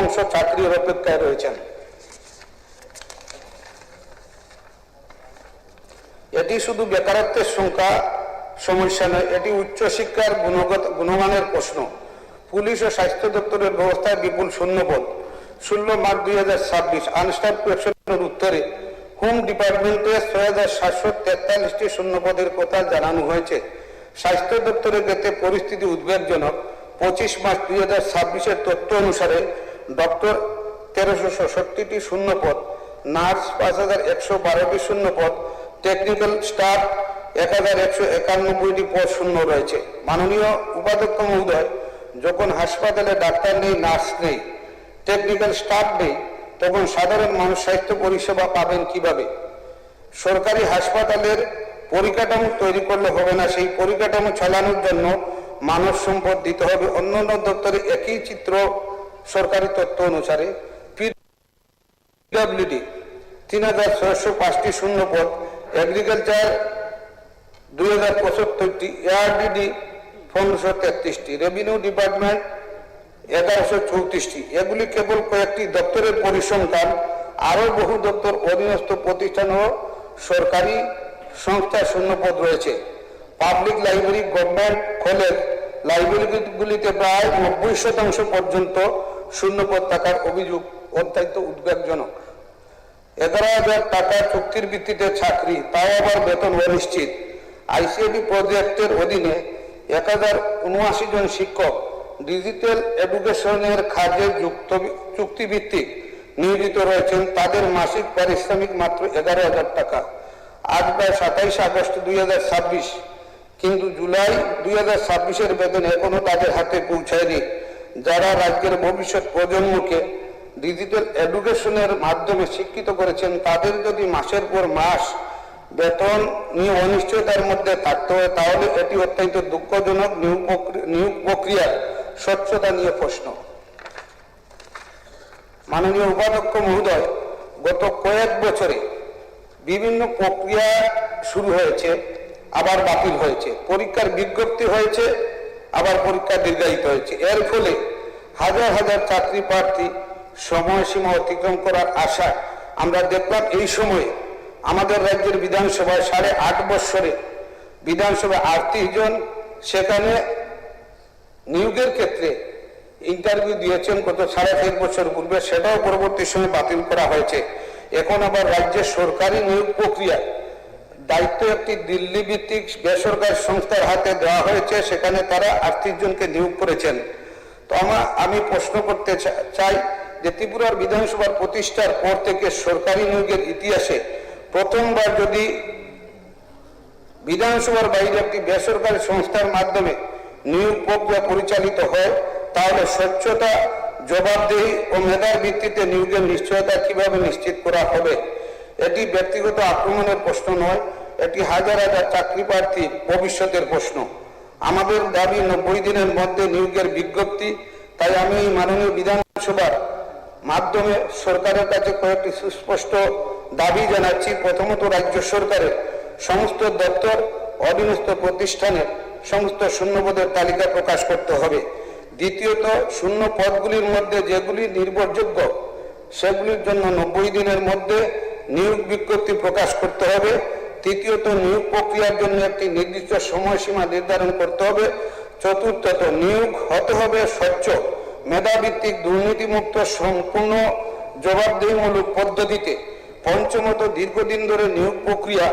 অংশ চাকরির অপেক্ষায় রয়েছেন। এটি শুধু বেকারত্বের সংখ্যা সমস্যা নয়, এটি উচ্চশিক্ষার গুণমানের প্রশ্ন। পুলিশ ও স্বাস্থ্য দপ্তরের ব্যবস্থায় বিপুল শূন্যপদ। 16 মার্চ 2026 আনস্টাফ কোয়েশনের উত্তরে হোম ডিপার্টমেন্টে 6,743টি শূন্যপদের কথা জানানো হয়েছে। স্বাস্থ্য দপ্তরের ক্ষেত্রে পরিস্থিতি উদ্বেগজনক। 25 মার্চ 2026 তথ্য অনুসারে ডক্টর 1367টি শূন্যপদ, নার্স 5,112টি শূন্যপদ, টেকনিক্যাল স্টাফ 1,191টি পদ শূন্য রয়েছে। মাননীয় উপাধ্যক্ষ মহোদয়, যখন হাসপাতালে ডাক্তার নেই, নার্স নেই, টেকনিক্যাল স্টাফ নেই, তখন সাধারণ মানুষ স্বাস্থ্য পরিষেবা পাবেন কিভাবে? সরকারি হাসপাতালের পরিকাঠামো তৈরি করলে হবে না, সেই পরিকাঠামো চালানোর জন্য মানব সম্পদ দিতে হবে। অন্যান্য দপ্তরে একই চিত্র। সরকারি তথ্য অনুসারে পিডব্লিউডি 3,605টি শূন্যপদ, এগ্রিকালচার 2,075টি, এআরডিডি 1533টি, রেভিনিউ ডিপার্টমেন্ট 1,134টি। এগুলি কেবল কয়েকটি দপ্তরের পরিসংখ্যান। আরও বহু দপ্তর, অধীনস্থ প্রতিষ্ঠান ও সরকারি সংস্থার শূন্যপদ রয়েছে। পাবলিক লাইব্রেরি, গভর্নমেন্ট কলেজ লাইব্রেরিগুলিতে প্রায় 90% পর্যন্ত শূন্যপদ থাকার অভিযোগ অত্যন্ত উদ্বেগজনক। 11,000 টাকা চুক্তির ভিত্তিতে চাকরি, তাও আবার বেতন অনিশ্চিত। আইসিএডি প্রজেক্টের অধীনে 1,079 জন শিক্ষক ডিজিটাল এডুকেশনের কাজে চুক্তিভিত্তিক নিয়োজিত রয়েছেন। তাদের মাসিক পারিশ্রমিক মাত্র 11,000 টাকা। আজ প্রায় 27 আগস্ট 2026, কিন্তু জুলাই 2026 বেতন এখনো তাদের হাতে পৌঁছায়নি। যারা রাজ্যের ভবিষ্যৎ প্রজন্মকে ডিজিটাল এডুকেশনের মাধ্যমে শিক্ষিত করেছেন, তাদের যদি মাসের পর মাস বেতন নিয়ে অনিশ্চয়তার মধ্যে থাকতে হয়, তাহলে এটি অত্যন্ত দুঃখজনক। নিয়োগ প্রক্রিয়ার স্বচ্ছতা নিয়ে প্রশ্ন। মাননীয় উপাধ্যক্ষ মহোদয়, গত কয়েক বছরে বিভিন্ন প্রক্রিয়া শুরু হয়েছে, আবার বাতিল হয়েছে, পরীক্ষার বিজ্ঞপ্তি হয়েছে, আবার পরীক্ষা দীর্ঘায়িত হয়েছে। এর ফলে হাজার হাজার চাকরি প্রার্থী সময়সীমা অতিক্রম করার আশা আমরা দেখলাম। এই সময়ে আমাদের রাজ্যের বিধানসভায় 8.5 বছরে বিধানসভায় 38 জন সেখানে নিয়োগের ক্ষেত্রে ইন্টারভিউ দিয়েছেন গত 4.5 বছর পূর্বে, সেটাও পরবর্তী সময় বাতিল করা হয়েছে। এখন আবার রাজ্যের সরকারি নিয়োগ প্রক্রিয়া দায়িত্ব একটি দিল্লি ভিত্তিক বেসরকারি সংস্থার হাতে দেওয়া হয়েছে, সেখানে তারা 38 জনকে নিয়োগ করেছেন। তো আমি প্রশ্ন করতে চাই যে ত্রিপুরার বিধানসভার প্রতিষ্ঠার পর থেকে সরকারি নিয়োগের ইতিহাসে প্রথমবার যদি বিধানসভার বাইরে একটি বেসরকারি সংস্থার মাধ্যমে নিয়োগ প্রক্রিয়া পরিচালিত হয়, তাহলে স্বচ্ছতা, জবাবদেহি ও মেধার ভিত্তিতে নিয়োগের নিশ্চয়তা কিভাবে নিশ্চিত করা হবে? এটি ব্যক্তিগত আক্রমণের প্রশ্ন নয়, এটি হাজার হাজার চাকরি প্রার্থীর ভবিষ্যতের প্রশ্ন। আমাদের দাবি 90 দিনের মধ্যে নিয়োগের বিজ্ঞপ্তি। তাই আমি এই মাননীয় বিধানসভার মাধ্যমে সরকারের কাছে কয়েকটি সুস্পষ্ট দাবি জানাচ্ছি। প্রথমত, রাজ্য সরকারের সমস্ত দপ্তর, অধীনস্থ প্রতিষ্ঠানের সমস্ত শূন্যপদের তালিকা প্রকাশ করতে হবে। দ্বিতীয়ত, শূন্য পদগুলির মধ্যে যেগুলি নির্ভরযোগ্য সেগুলির জন্য 90 দিনের মধ্যে নিয়োগ বিজ্ঞপ্তি প্রকাশ করতে হবে। তৃতীয়ত, নিয়োগ প্রক্রিয়ার জন্য একটি নির্দিষ্ট সময়সীমা নির্ধারণ করতে হবে। চতুর্থত, নিয়োগ হতে হবে স্বচ্ছ, মেধাভিত্তিক, দুর্নীতিমুক্ত, সম্পূর্ণ জবাবদেহিমূলক পদ্ধতিতে। পঞ্চমত, দীর্ঘদিন ধরে নিয়োগ প্রক্রিয়া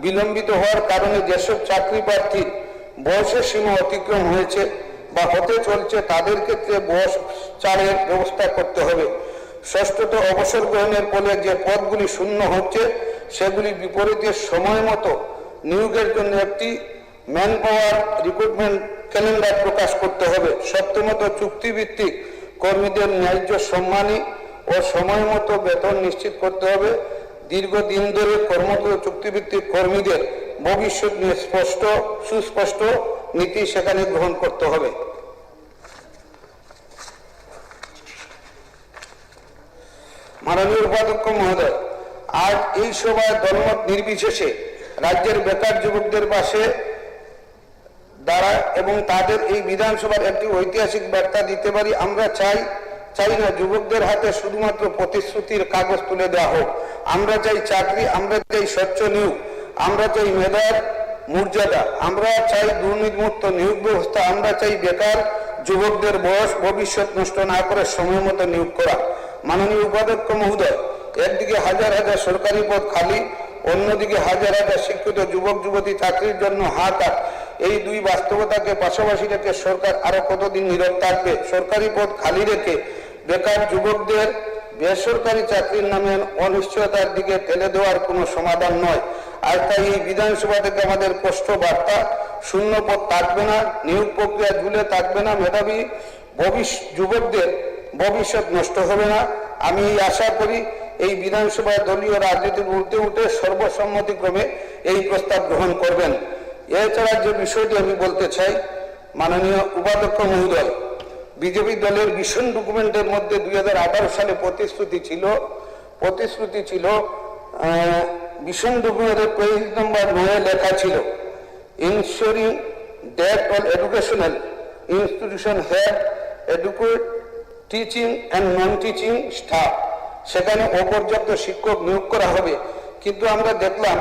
বিলম্বিত হওয়ার কারণে যেসব চাকরি প্রার্থীর বয়সের সীমা অতিক্রম হয়েছে বা হতে চলছে, তাদের ক্ষেত্রে বয়স ছাড়ের ব্যবস্থা করতে হবে। ষষ্ঠত, অবসর গ্রহণের ফলে যে পদগুলি শূন্য হচ্ছে সেগুলি বিপরীতে সময় মতো নিয়োগের জন্য একটি ম্যান পাওয়ার রিক্রুটমেন্ট ক্যালেন্ডার প্রকাশ করতে হবে। সপ্তমত, চুক্তিভিত্তিক কর্মীদের ন্যায্য সম্মানী ও সময় মতো বেতন নিশ্চিত করতে হবে। দীর্ঘদিন ধরে কর্মরত চুক্তিভিত্তিক কর্মীদের ভবিষ্যৎ নিয়ে সুস্পষ্ট নীতি সেখানে গ্রহণ করতে হবে। মাননীয় উপাধ্যক্ষ মহোদয়, আজ এই সভায় দলমত নির্বিশেষে রাজ্যের বেকার যুবকদের পাশে দাঁড়ায় এবং তাদের এই বিধানসভার একটি ঐতিহাসিক বার্তা দিতে পারি। আমরা চাই চাই না যুবকদের হাতে শুধুমাত্র প্রতিশ্রুতির কাগজ তুলে দেওয়া হোক। আমরা চাই চাকরি, আমরা চাই স্বচ্ছ নিয়োগ, আমরা চাই মেধার মর্যাদা, আমরা চাই দুর্নীতিমুক্ত নিয়োগ ব্যবস্থা, আমরা চাই বেকার যুবকদের বয়স ভবিষ্যৎ নষ্ট না করে সময় মতো নিয়োগ করা। মাননীয় উপাধ্যক্ষ মহোদয়, একদিকে হাজার হাজার সরকারি পদ খালি, অন্যদিকে হাজার হাজার শিক্ষিত যুবক যুবতী চাকরির জন্য হাহাকার। এই দুই বাস্তবতাকে পাশাপাশি রেখে সরকার আরো কতদিন নীরব থাকবে? সরকারি পদ খালি রেখে বেকার যুবকদের বেসরকারি চাকরির নামে অনিশ্চয়তার দিকে ঠেলে দেওয়ার কোনো সমাধান নয়। আর তাই এই বিধানসভা থেকে আমাদের স্পষ্ট বার্তা, শূন্য পদ থাকবে না, নিয়োগ প্রক্রিয়া ঝুলে থাকবে না, মেধাবী যুবকদের ভবিষ্যৎ নষ্ট হবে না। আমি আশা করি এই বিধানসভায় দলীয় রাজনীতির ঊর্ধ্বে উঠে সর্বসম্মতিক্রমে এই প্রস্তাব গ্রহণ করবেন। এছাড়া যে বিষয়টি আমি বলতে চাই, মাননীয় উপাধ্যক্ষ মহোদয়, বিজেপি দলের ভিশন ডকুমেন্টের মধ্যে 2018 সালে প্রতিশ্রুতি ছিল ভিশন ডকুমেন্টের পেজ নম্বর 9 লেখা ছিল ensuring that all educational institution have educate teaching and non teaching staff. সেখানে অপর্যাপ্ত শিক্ষক নিয়োগ করা হবে, কিন্তু আমরা দেখলাম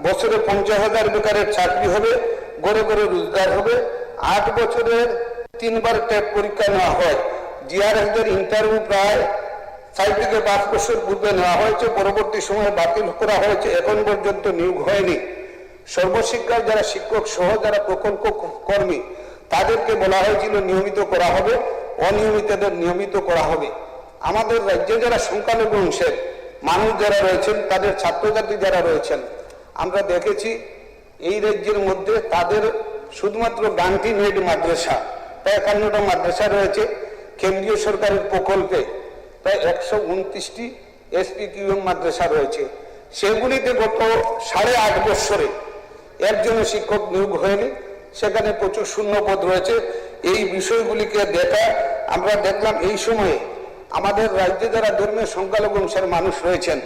বছরে 50,000 বেকারের চাকরি হবে, গড়ে গড়ে রোজগার হবে। 8 বছরের 3বার টেট পরীক্ষা নেওয়া হয়, জিআরএসদের ইন্টারভিউ প্রায় 4 থেকে 5 বছর পূর্বে নেওয়া হয়েছে, পরবর্তী সময়ে বাতিল করা হয়েছে, এখন পর্যন্ত নিয়োগ হয়নি। সর্বশিক্ষার যারা শিক্ষক সহ যারা প্রকল্প কর্মী তাদেরকে বলা হয়েছিল নিয়মিত করা হবে, অনিয়মিতদের নিয়মিত করা হবে। আমাদের রাজ্যে যারা সংখ্যালঘু অংশের মানুষ যারা রয়েছেন, তাদের ছাত্রছাত্রী যারা রয়েছেন, আমরা দেখেছি এই রাজ্যের মধ্যে তাদের শুধুমাত্র গান্ধী মেড মাদ্রাসা প্রায় 51টা মাদ্রাসা রয়েছে, কেন্দ্রীয় সরকারের প্রকল্পে প্রায় 129টি এসপিকিউএম মাদ্রাসা রয়েছে। সেগুলিতে গত 8.5 বছরে একজনের শিক্ষক নিয়োগ হয়নি, সেখানে প্রচুর শূন্য পদ রয়েছে। এই বিষয়গুলিকে দেখা আমরা দেখলাম এই সময়ে আমাদের রাজ্যে যারা ধর্মীয় সংখ্যালঘু অংশের মানুষ রয়েছেন,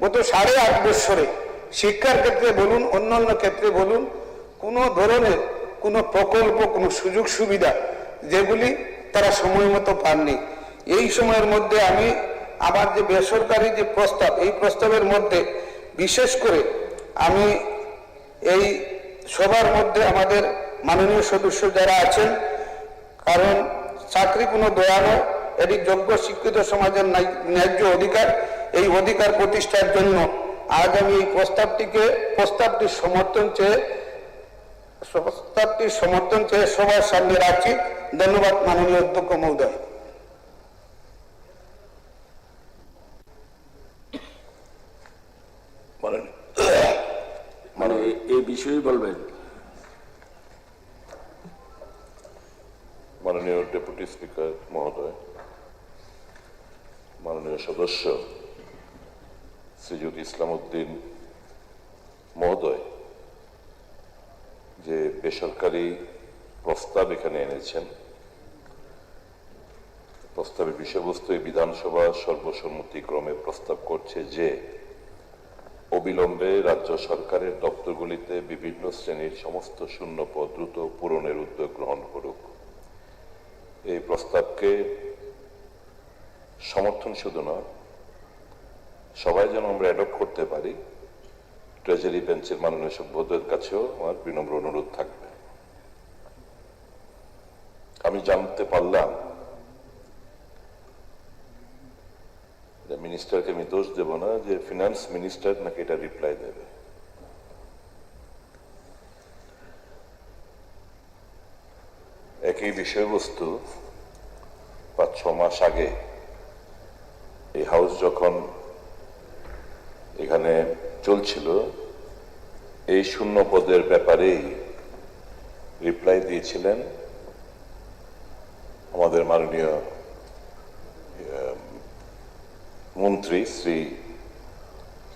গত 8.5 বছরে শিক্ষার ক্ষেত্রে বলুন, অন্যান্য ক্ষেত্রে বলুন, কোনো ধরনের কোনো প্রকল্প, কোনো সুযোগ সুবিধা যেগুলি তারা সময় মতো পাননি। এই সময়ের মধ্যে আমি আমার যে বেসরকারি যে প্রস্তাব, এই প্রস্তাবের মধ্যে বিশেষ করে আমি এই সবার মধ্যে আমাদের মাননীয় সদস্য যারা আছেন, কারণ চাকরি কোনো দয়া নয়, এটি যোগ্য শিক্ষিত সমাজের ন্যায্য অধিকার। এই অধিকার প্রতিষ্ঠার জন্য আজ আমি এই প্রস্তাবটির সমর্থন চেয়ে সবার সামনে রাখছি। ধন্যবাদ মাননীয় অধ্যক্ষ মহোদয়। মানে এই বিষয়ে বলবেন? মাননীয় ডেপুটি স্পিকার মহোদয়, মাননীয় সদস্য শ্রীযুত ইসলাম উদ্দিন মহোদয় যে বেসরকারি প্রস্তাব এখানে এনেছেন, প্রস্তাবের বিষয়বস্তু এই বিধানসভা সর্বসম্মতিক্রমে প্রস্তাব করছে যে অবিলম্বে রাজ্য সরকারের দপ্তরগুলিতে বিভিন্ন শ্রেণীর সমস্ত শূন্য পদ দ্রুত পূরণের উদ্যোগ গ্রহণ করুক। এই প্রস্তাবকে সমর্থন শুধু নয়, সবাই যেন আমরা অ্যাডপ্ট করতে পারি, ট্রেজারি বেঞ্চের মাননীয় সভ্যদের কাছেও আমার বিনম্র অনুরোধ থাকবে। আমি জানতে পারলাম, মিনিস্টারকে আমি দোষ দেব না, যে ফিনান্স মিনিস্টার নাকি এটা রিপ্লাই দেবে। একই বিষয়বস্তু 5-6 মাস আগে এই হাউস যখন এখানে চলছিল, এই শূন্য পদের ব্যাপারেই রিপ্লাই দিয়েছিলেন আমাদের মাননীয় মন্ত্রী শ্রী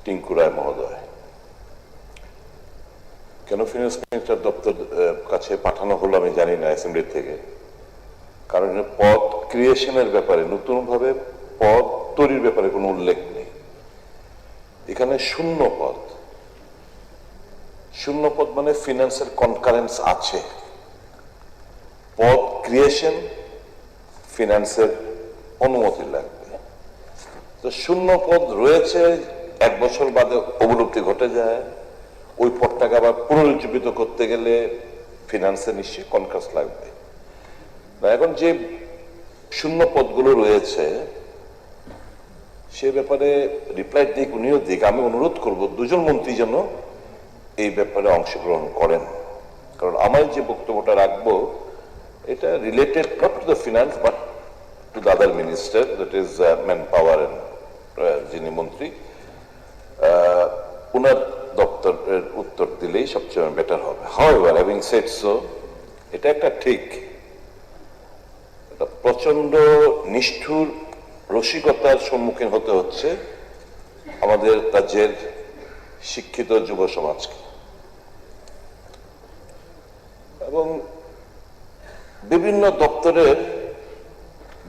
টিঙ্কু রায় মহোদয়। কেন ফিনান্স মিনিস্টার দপ্তর কাছে পাঠানো হলো আমি জানি না অ্যাসেম্বলি থেকে, কারণ পদ ক্রিয়েশনের ব্যাপারে, নতুনভাবে পদ তৈরির ব্যাপারে কোনো উল্লেখ নেই। এখানে শূন্য পদ মানে ফিনান্সের কনকারেন্স আছে, পদ ক্রিয়েশন ফিনান্সের অনুমতি লাগবে। তো শূন্য পদ রয়েছে, 1 বছর বাদে অবলুপ্তি ঘটে যায়, ওই পদটাকে আবার পুনরুজ্জীবিত করতে গেলে ফিনান্সে নিশ্চয়ই কনকাস লাগবে। এখন যে শূন্য পদগুলো রয়েছে সে ব্যাপারে রিপ্লাই দিক, উনিও দিক, আমি অনুরোধ করব দুজন মন্ত্রী যেন এই ব্যাপারে অংশগ্রহণ করেন, কারণ আমার যে বক্তব্যটা রাখবো এটা related not to the finance but to the other minister, that is man power, যিনি মন্ত্রী, উনার দপ্তরের উত্তর দিলেই সবচেয়ে বেটার হবে। হাউএভার, হ্যাভিং সেড সো, এটা একটা ঠিক প্রচন্ড নিষ্ঠুর রসিকতার সম্মুখীন হতে হচ্ছে আমাদের রাজ্যের শিক্ষিত যুব সমাজকে, এবং বিভিন্ন দপ্তরের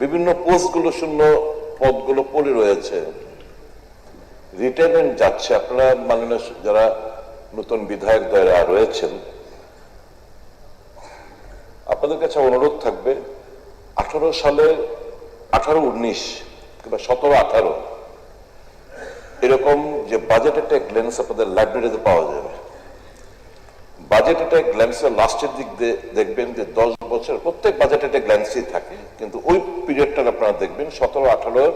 বিভিন্ন পোস্টগুলো, শূন্য পদগুলো পড়ে রয়েছে, রিটায়ারমেন্ট যাচ্ছে। আপনারা মাননীয় যারা নতুন বিধায়ক দ্বয়রা রয়েছেন, আপনাদের কাছে অনুরোধ থাকবে 18 সালে 18-19 কিংবা 17-18 এরকম যে বাজেট একটা গ্ল্যান্স আপনাদের লাইব্রেরিতে পাওয়া যাবে। বাজেট একটা গ্ল্যান্সের লাস্টের দিক দেখবেন যে 10 বছর প্রত্যেক বাজেট একটা গ্ল্যান্সই থাকে, কিন্তু ওই পিরিয়ডটা আপনারা দেখবেন 17-18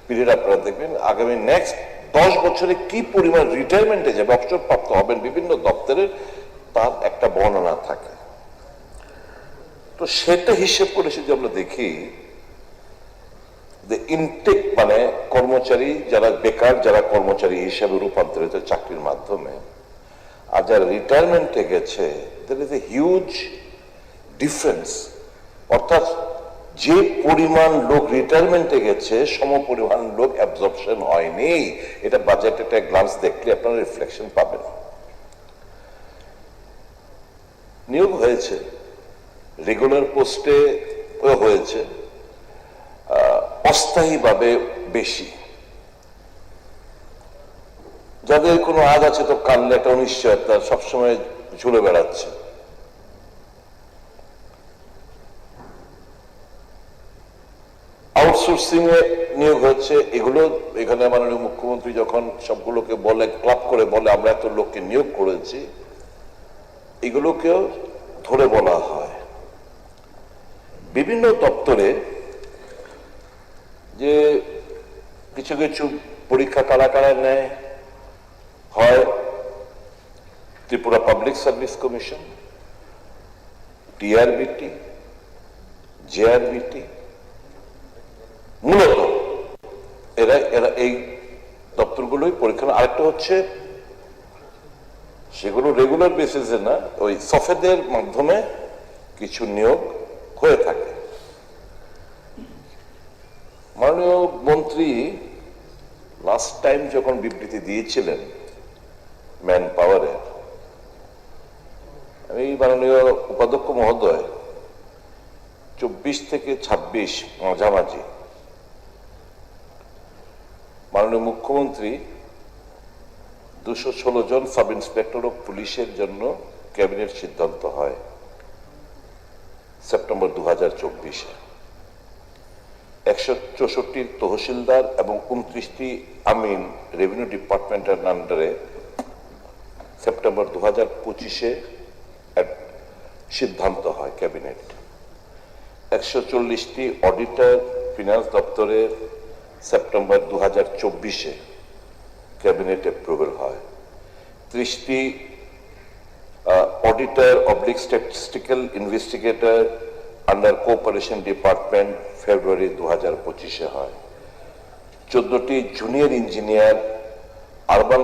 পিরিয়ড আপনারা দেখবেন আগামী নেক্সট 10 বছরে কি পরিমাণ রিটায়ারমেন্টে যাবে, অবসরপ্রাপ্ত হবেন বিভিন্ন দপ্তরের, তার একটা বর্ণনা থাকে। তো সেটা হিসেব করে যদি আমরা দেখি যে ইনটেক মানে কর্মচারী যারা বেকার, যারা কর্মচারী হিসেবে রূপান্তরিত চাকরির মাধ্যমে, আর যারা রিটায়ারমেন্টে গেছে, there is a huge difference। অর্থাৎ যে পরিমাণ লোক রিটায়ারমেন্টে গেছে সম পরিমাণ লোক অ্যাবজর্পশন হয়নি। এটা বাজেট একটা গ্লান্স দেখলে আপনারা রিফ্লেকশন পাবেন। নিয়োগ হয়েছে, রেগুলার পোস্টে হয়েছে, অস্থায়ীভাবে বেশি। যাদের কোনো আজ আছে তো কাল একটা অনিশ্চয়তা সবসময় ঝুলে বেড়াচ্ছে। আউটসোর্সিং এ নিয়োগ হচ্ছে, এগুলো এখানে মাননীয় মুখ্যমন্ত্রী যখন সবগুলোকে বলে, ক্লাব করে বলে আমরা এত লোককে নিয়োগ করেছি, এগুলোকেও ধরে বলা হয়। বিভিন্ন দপ্তরে যে কিছু কিছু পরীক্ষা কারা কারা নেয়, হয় Tripura public service commission, TRBT, JRBT, মূলত এরা এই দপ্তরগুলোই পরীক্ষা। আরেকটা হচ্ছে সেগুলো রেগুলার বেসিসে না, ওই সফেদের মাধ্যমে কিছু নিয়োগ হয়ে থাকে। মাননীয় মন্ত্রী লাস্ট টাইম যখন বিবৃতি দিয়েছিলেন ম্যান পাওয়ারের, আমি মাননীয় উপাধ্যক্ষ মহোদয় 24 থেকে 26 মাঝামাঝি মাননীয় মুখ্যমন্ত্রী 216 জন সাব ইন্সপেক্টর অফ পুলিশের জন্য ক্যাবিনেট সিদ্ধান্ত হয় সেপ্টেম্বর 2024-এ। 164 তহসিলদার এবং 29টি আমিন রেভিনিউ ডিপার্টমেন্টের আন্ডারে সেপ্টেম্বর 2025-এ সিদ্ধান্ত হয় ক্যাবিনেট। 140টি অডিটর ফিনান্স দপ্তরে সেপ্টেম্বর 2024-এ ক্যাবিনেট অ্যাপ্রুভাল হয়। 30টি auditor oblique statistical investigator under cooperation department February 2025-এ হয়। 14টি জুনিয়র ইঞ্জিনিয়ার আরবান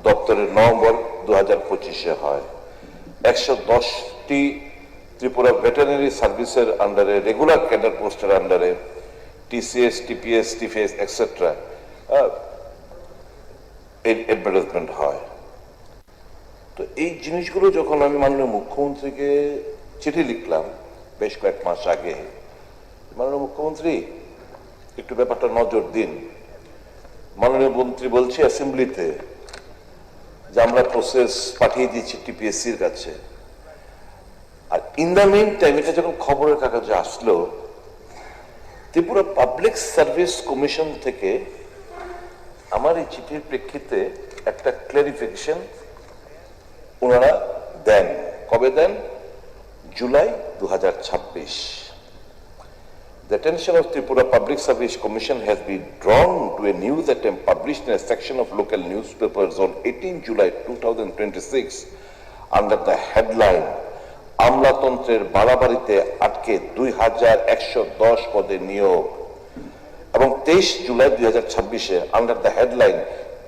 দপ্তরের নভেম্বর 2025-এ হয়। 110টি ত্রিপুরা ভেটেরিনারি সার্ভিসের আন্ডারে রেগুলার ক্যাডার পোস্টের আন্ডারে টিসিএস, টিপিএস, টিফিএস এক্সেট্রা অ্যাডভার্টাইজমেন্ট হয়। তো এই জিনিসগুলো যখন আমি মাননীয় মুখ্যমন্ত্রীকে চিঠি লিখলাম বেশ কয়েক মাস আগে, মাননীয় মুখ্যমন্ত্রী একটু ব্যাপারটা নজর দিন। মাননীয় মন্ত্রী বলছে অ্যাসেম্বলিতে যে আমরা প্রসেস পাঠিয়ে দিয়েছি টিপিএসসির কাছে। আর ইন দ্য মিন টাইম এটা যখন খবরের কাগজে আসলো, ত্রিপুরা পাবলিক সার্ভিস কমিশন থেকে আমার এই চিঠির প্রেক্ষিতে একটা ক্লারিফিকেশন ওনারা দেন। কবে দেন? July 2026। The attention of Tripura Public Service Commission has been drawn to a news item published in a section of local newspapers on 18 July 2026 under the headline আমলাতন্ত্রের বাড়াবাড়িতে আটকে 2110 পদে নিয়োগ, এবং 23 July 2026 under the headline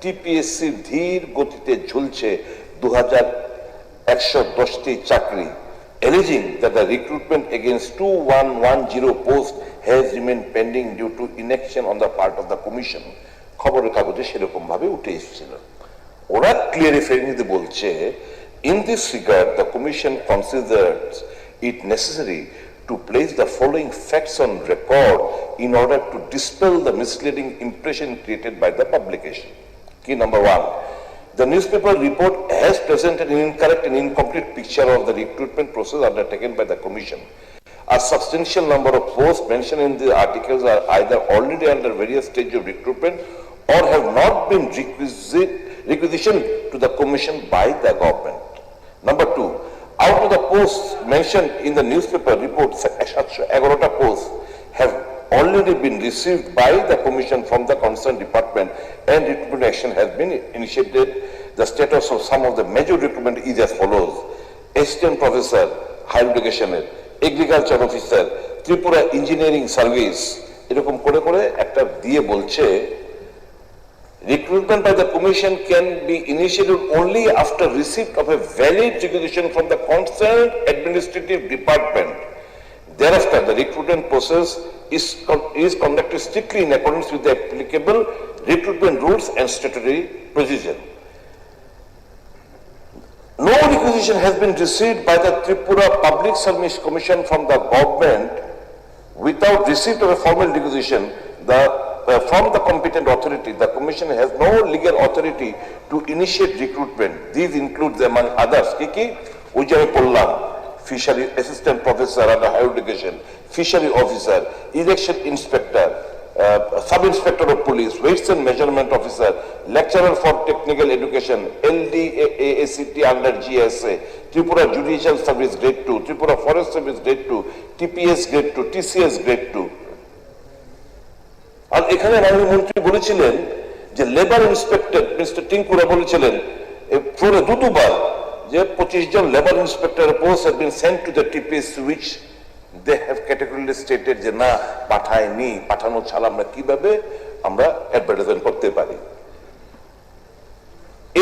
TPSC ধীর গতিতে ঝুলছে 2110টি চাকরি, alleging that the recruitment against 2110 posts has remained pending due to inaction on the part of the commission। খবরের কাগজে সেরকম ভাবে উঠে এসেছিল। ওরা ক্লিয়ারিফাইংলি বলছে, in this regard the commission considers it necessary to place the following facts on record in order to dispel the misleading impression created by the publication। Key number one, the newspaper report has presented an incorrect and incomplete picture of the recruitment process undertaken by the commission। A substantial number of posts mentioned in the articles are either already under various stages of recruitment or have not been requisitioned to the commission by the government। Number two, out of the posts mentioned in the newspaper report, 11 posts have already been received by the commission from the concerned department and recruitment action has been initiated। The status of some of the major recruitment is as follows: assistant professor higher education, agriculture officer, Tripura engineering service, এরকম করে করে একটা দিয়ে বলছে recruitment by the commission can be initiated only after receipt of a valid requisition from the concerned administrative department। Thereafter, the recruitment process is conducted strictly in accordance with the applicable recruitment rules and statutory procedure। No requisition has been received by the Tripura Public Service Commission from the government without receipt of a formal requisition from the competent authority. The commission has no legal authority to initiate recruitment। These include among others kiki ujame pollam fishery assistant professor under higher education, fishery officer, election inspector, sub inspector of police, weights and measurement officer, lecturer for technical education, LDAACT under GSA, Tripura Judicial Service grade 2, Tripura Forest Service grade 2, TPS grade 2, TCS grade 2। আর এখানে মাননীয় মন্ত্রী বলেছিলেন যে labour inspector mister টিঙ্কুরা বলেছিলেন ফ্লোরে দুবার যে 25 জন labour inspector post have been sent to the TPS which they have categorically stated যে না পাঠায়নি, পাঠানো ছাড়া আমরা কিভাবে আমরা অ্যাডভার্টাইজমেন্ট করতে পারি।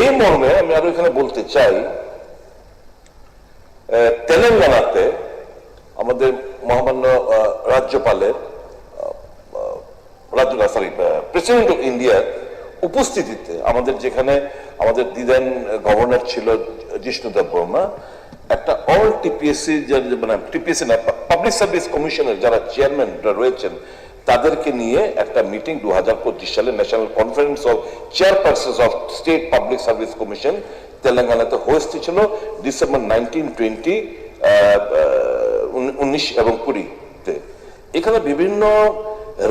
এই মর্মে আমি আরো এখানে বলতে চাই, তেলেঙ্গানাতে আমাদের মহামান্য রাজ্যপালের প্রেসিডেন্ট অফ ইন্ডিয়ার উপস্থিতিতে আমাদের যেখানে আমাদের দিদেন গভর্নর ছিল জিষ্ণু দেববর্মা, একটা অল টিপিএসসি মানে টিপিএসসি না পাবলিক সার্ভিস কমিশনের যারা চেয়ারম্যান রয়েছেন তাদেরকে নিয়ে একটা মিটিং 2025 সালে national conference of chairperson of state public service commission তেলেঙ্গানাতে হয়েছিল ডিসেম্বর 19, 19 এবং 20-তে। এখানে বিভিন্ন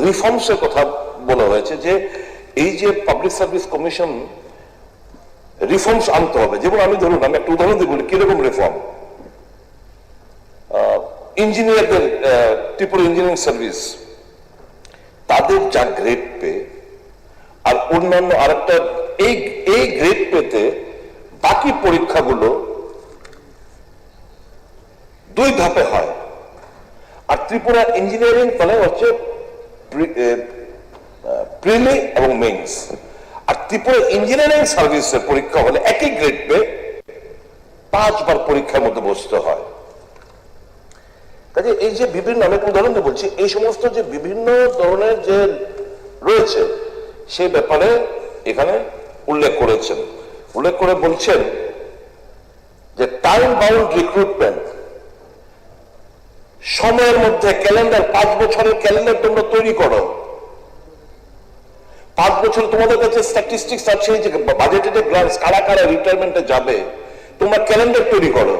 রিফর্মসের কথা বলা হয়েছে যে এই যে পাবলিক সার্ভিস কমিশন রিফর্মস আনতে হবে। যেমন আমি ধরুন আমি একটা উদাহরণ দিয়ে বলি কিরকম রিফর্ম। ইঞ্জিনিয়ারদের ত্রিপুরা ইঞ্জিনিয়ারিং সার্ভিস তাদের যা গ্রেড পে আর অন্যান্য আরেকটা এই গ্রেড পেতে বাকি পরীক্ষাগুলো 2 ধাপে হয়। আর ত্রিপুরা ইঞ্জিনিয়ারিং মানে হচ্ছে প্রিলি এবং মেইনস। আর ত্রিপুরা ইঞ্জিনিয়ারিং সার্ভিসের পরীক্ষা হলে একই গ্রেড পে 5 বার পরীক্ষার মধ্যে বসতে হয়। কাজে এই যে বিভিন্ন আমি একটা উদাহরণ দিয়ে বলছি, এই সমস্ত যে বিভিন্ন ধরনের যে রয়েছে সেই ব্যাপারে এখানে উল্লেখ করেছেন। উল্লেখ করে বলছেন যে টাইম বাউন্ড রিক্রুটমেন্ট, সময়ের মধ্যে ক্যালেন্ডার 5 বছরের ক্যালেন্ডার তোমরা তৈরি করো। 5 বছর তোমাদের কাছে স্ট্যাটিস্টিক্স আছে যে বাজেটেড গ্রান্টস কারা কারা রিটায়ারমেন্টে যাবে, তোমরা ক্যালেন্ডার তৈরি করো।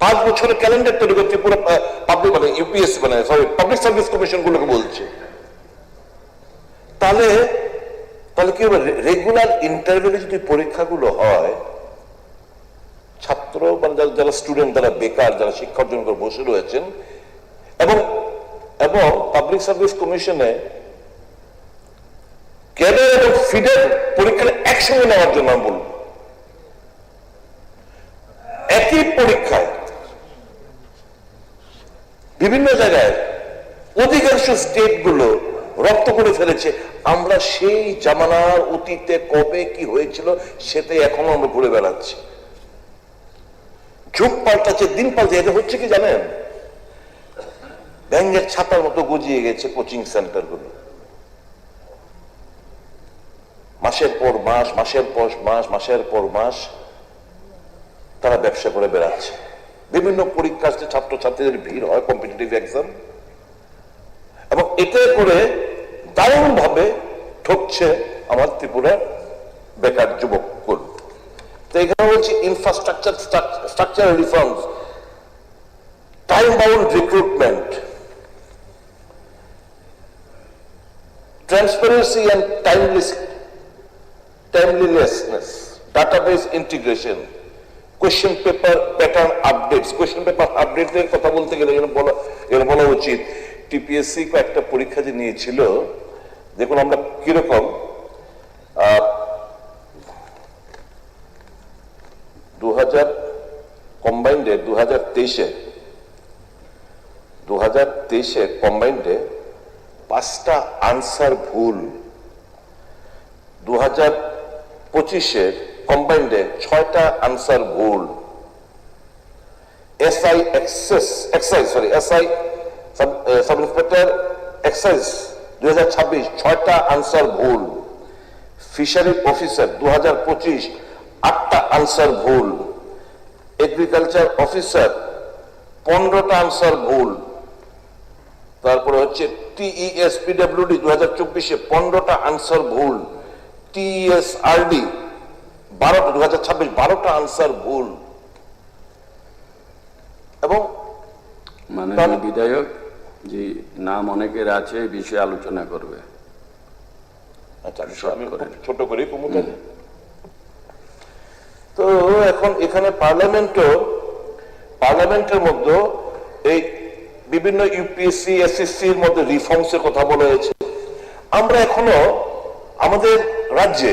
5 বছরের ক্যালেন্ডার তৈরি করছে পুরো পাবলিক মানে ইউপিএসসি মানে সরি পাবলিক সার্ভিস কমিশন গুলোকে বলছে। তাহলে তাহলে কি হবে, রেগুলার ইন্টারভিউ যদি পরীক্ষাগুলো হয়, ছাত্র মানে যারা স্টুডেন্ট, যারা বেকার, যারা শিক্ষা অর্জন করে বসে রয়েছেন, এবং এবং পাবলিক সার্ভিস কমিশনে ক্যাডার এবং ফিডার পরীক্ষা একসঙ্গে নেওয়ার জন্য আমি বলবো, একই পরীক্ষায় বিভিন্ন জায়গায় অধিকাংশ স্টেট গুলো রপ্ত করে ফেলেছে। আমরা সেই জামানার অতীতে কবে কি হয়েছিল সেটা এখনো আমরা ঘুরে বেড়াচ্ছি। যুগ পাল্টাচ্ছে, দিন পাল্টে, এটা হচ্ছে কি জানেন, ব্যাঙের ছাতার মতো গজিয়ে গেছে কোচিং সেন্টার গুলো। মাসের পর মাস, মাসের পর মাস, মাসের পর মাস তারা ব্যবসা করে বেড়াচ্ছে। বিভিন্ন পরীক্ষার্থী ছাত্রছাত্রীদের ভিড় হয়, কম্পিটিটিভ এক্সাম, এবং এতে করে দারুণ ভাবে ঠকছে আমার ত্রিপুরার বেকার যুবকগুলো। তো এখানে বলছি infrastructure, structural reforms, time bound recruitment, transparency and timeliness, database integration, question paper pattern updates. Question paper update এর কথা বলতে গেলে এখানে বলা উচিত টিপিএসসি একটা পরীক্ষা যে নিয়েছিল, দেখুন আমরা কিরকম 2000 কম্বাইন্ডে 2023 কম্বাইন্ডে 5টা আনসার ভুল, 2025 কম্বাইন্ডে 6টা আনসার ভুল, এসআই সাব ইন্সপেক্টর এক্সাইজ 2026 6টা আনসার ভুল, ফিশারি অফিসার 2025 8টা আনসার ভুল, এগ্রিকালচার অফিসার 15টা আনসার ভুল, তারপরে হচ্ছে টিইএস পিডব্লিউডি 2024 15টা আনসার ভুল, টিএসআরডি 2026 12টা আনসার ভুল। এবং মাননীয় বিধায়ক জি, নাম অনেকের আছে, এই বিষয়ে আলোচনা করবে। আচ্ছা, আমি ছোট করে কমুকে। তো এখন এখানে পার্লামেন্টের মধ্যে এই বিভিন্ন ইউপিএসসি এসএসসির মধ্যে রিফর্মস এর কথা বলা হয়েছে। আমরা এখনো আমাদের রাজ্যে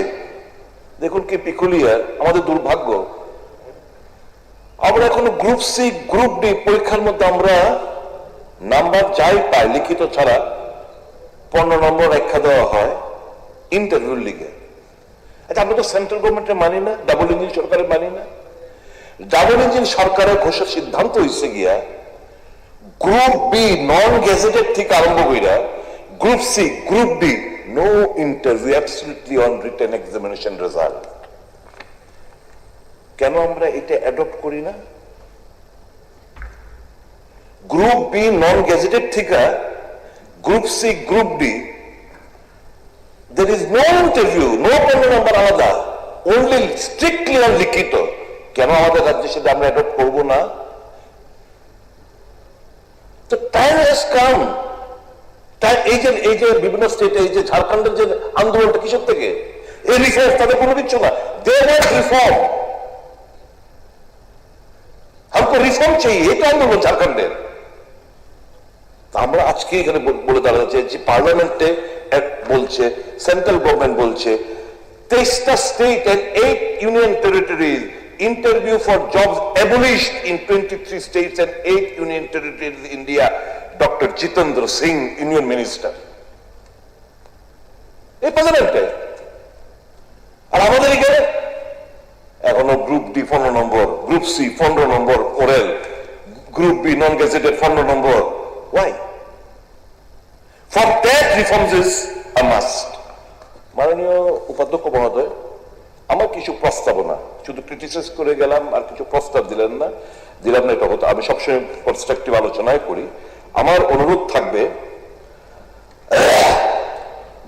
দেখুন কি পিকুলিয়ার, আমাদের দুর্ভাগ্য, আমরা এখনো গ্রুপ সি গ্রুপ ডি পরীক্ষার মধ্যে আমরা নাম্বার যাই পাই লিখিত ছাড়া 15 নম্বর রেখা দেওয়া হয় ইন্টারভিউর লিগে। আচ্ছা, আমরা তো সেন্ট্রাল গভর্নমেন্টের মানি না, ডাবল ইঞ্জিন সরকারের মানি না। ডাবল ইঞ্জিন সরকারের ঘোষণা সিদ্ধান্ত হয়েছে গিয়া গ্রুপ বি নন গেজেটেড থেকে আরম্ভ কইরা group C group D no interview, absolutely on written examination result. কেন আমরা এটা অ্যাডপ্ট করি না? গ্রুপ বি নন গেজেটেড থেকে group C group D there is no interview, no 15 নম্বর আলাদা, only strictly on লিখিত। কেন আমাদের রাজ্যে সেটা আমরা অ্যাডপ্ট করব না? তো টাইম হ্যাজ কাম। এই যে বিভিন্ন স্টেটে, এই যে ঝাড়খণ্ডের যে আন্দোলনটা কিসের থেকে, এই রিফর্ম তাদের কোনো কিছু না, দে ওয়ান্ট রিফর্ম, हमको রিফর্ম চাই, এটা আন্দোলন ঝাড়খণ্ডের। আমরা আজকে এখানে বলে দাঁড়াচ্ছে যে পার্লামেন্টে বলছে, সেন্ট্রাল গভর্নমেন্ট বলছে 23টা state and 8 union territories interview for jobs abolished in 23 states and 8 union territories in India. Dr. Jitendra Singh, Union Minister. এই প্রেসিডেন্টে আর আমাদের এখানে এখনো গ্রুপ ডি 15 নম্বর, গ্রুপ সি 15 নম্বর oral, group B non gazetted 15 নম্বর। Why? For that reforms is a must. মাননীয় উপাধ্যক্ষ মহোদয়, আমার কিছু প্রস্তাবনা, শুধু ক্রিটিসাইজ করে গেলাম আর কিছু প্রস্তাব দিলাম না এটা হতো। আমি সবসময় কনস্ট্রাকটিভ আলোচনায় করি। আমার অনুরোধ থাকবে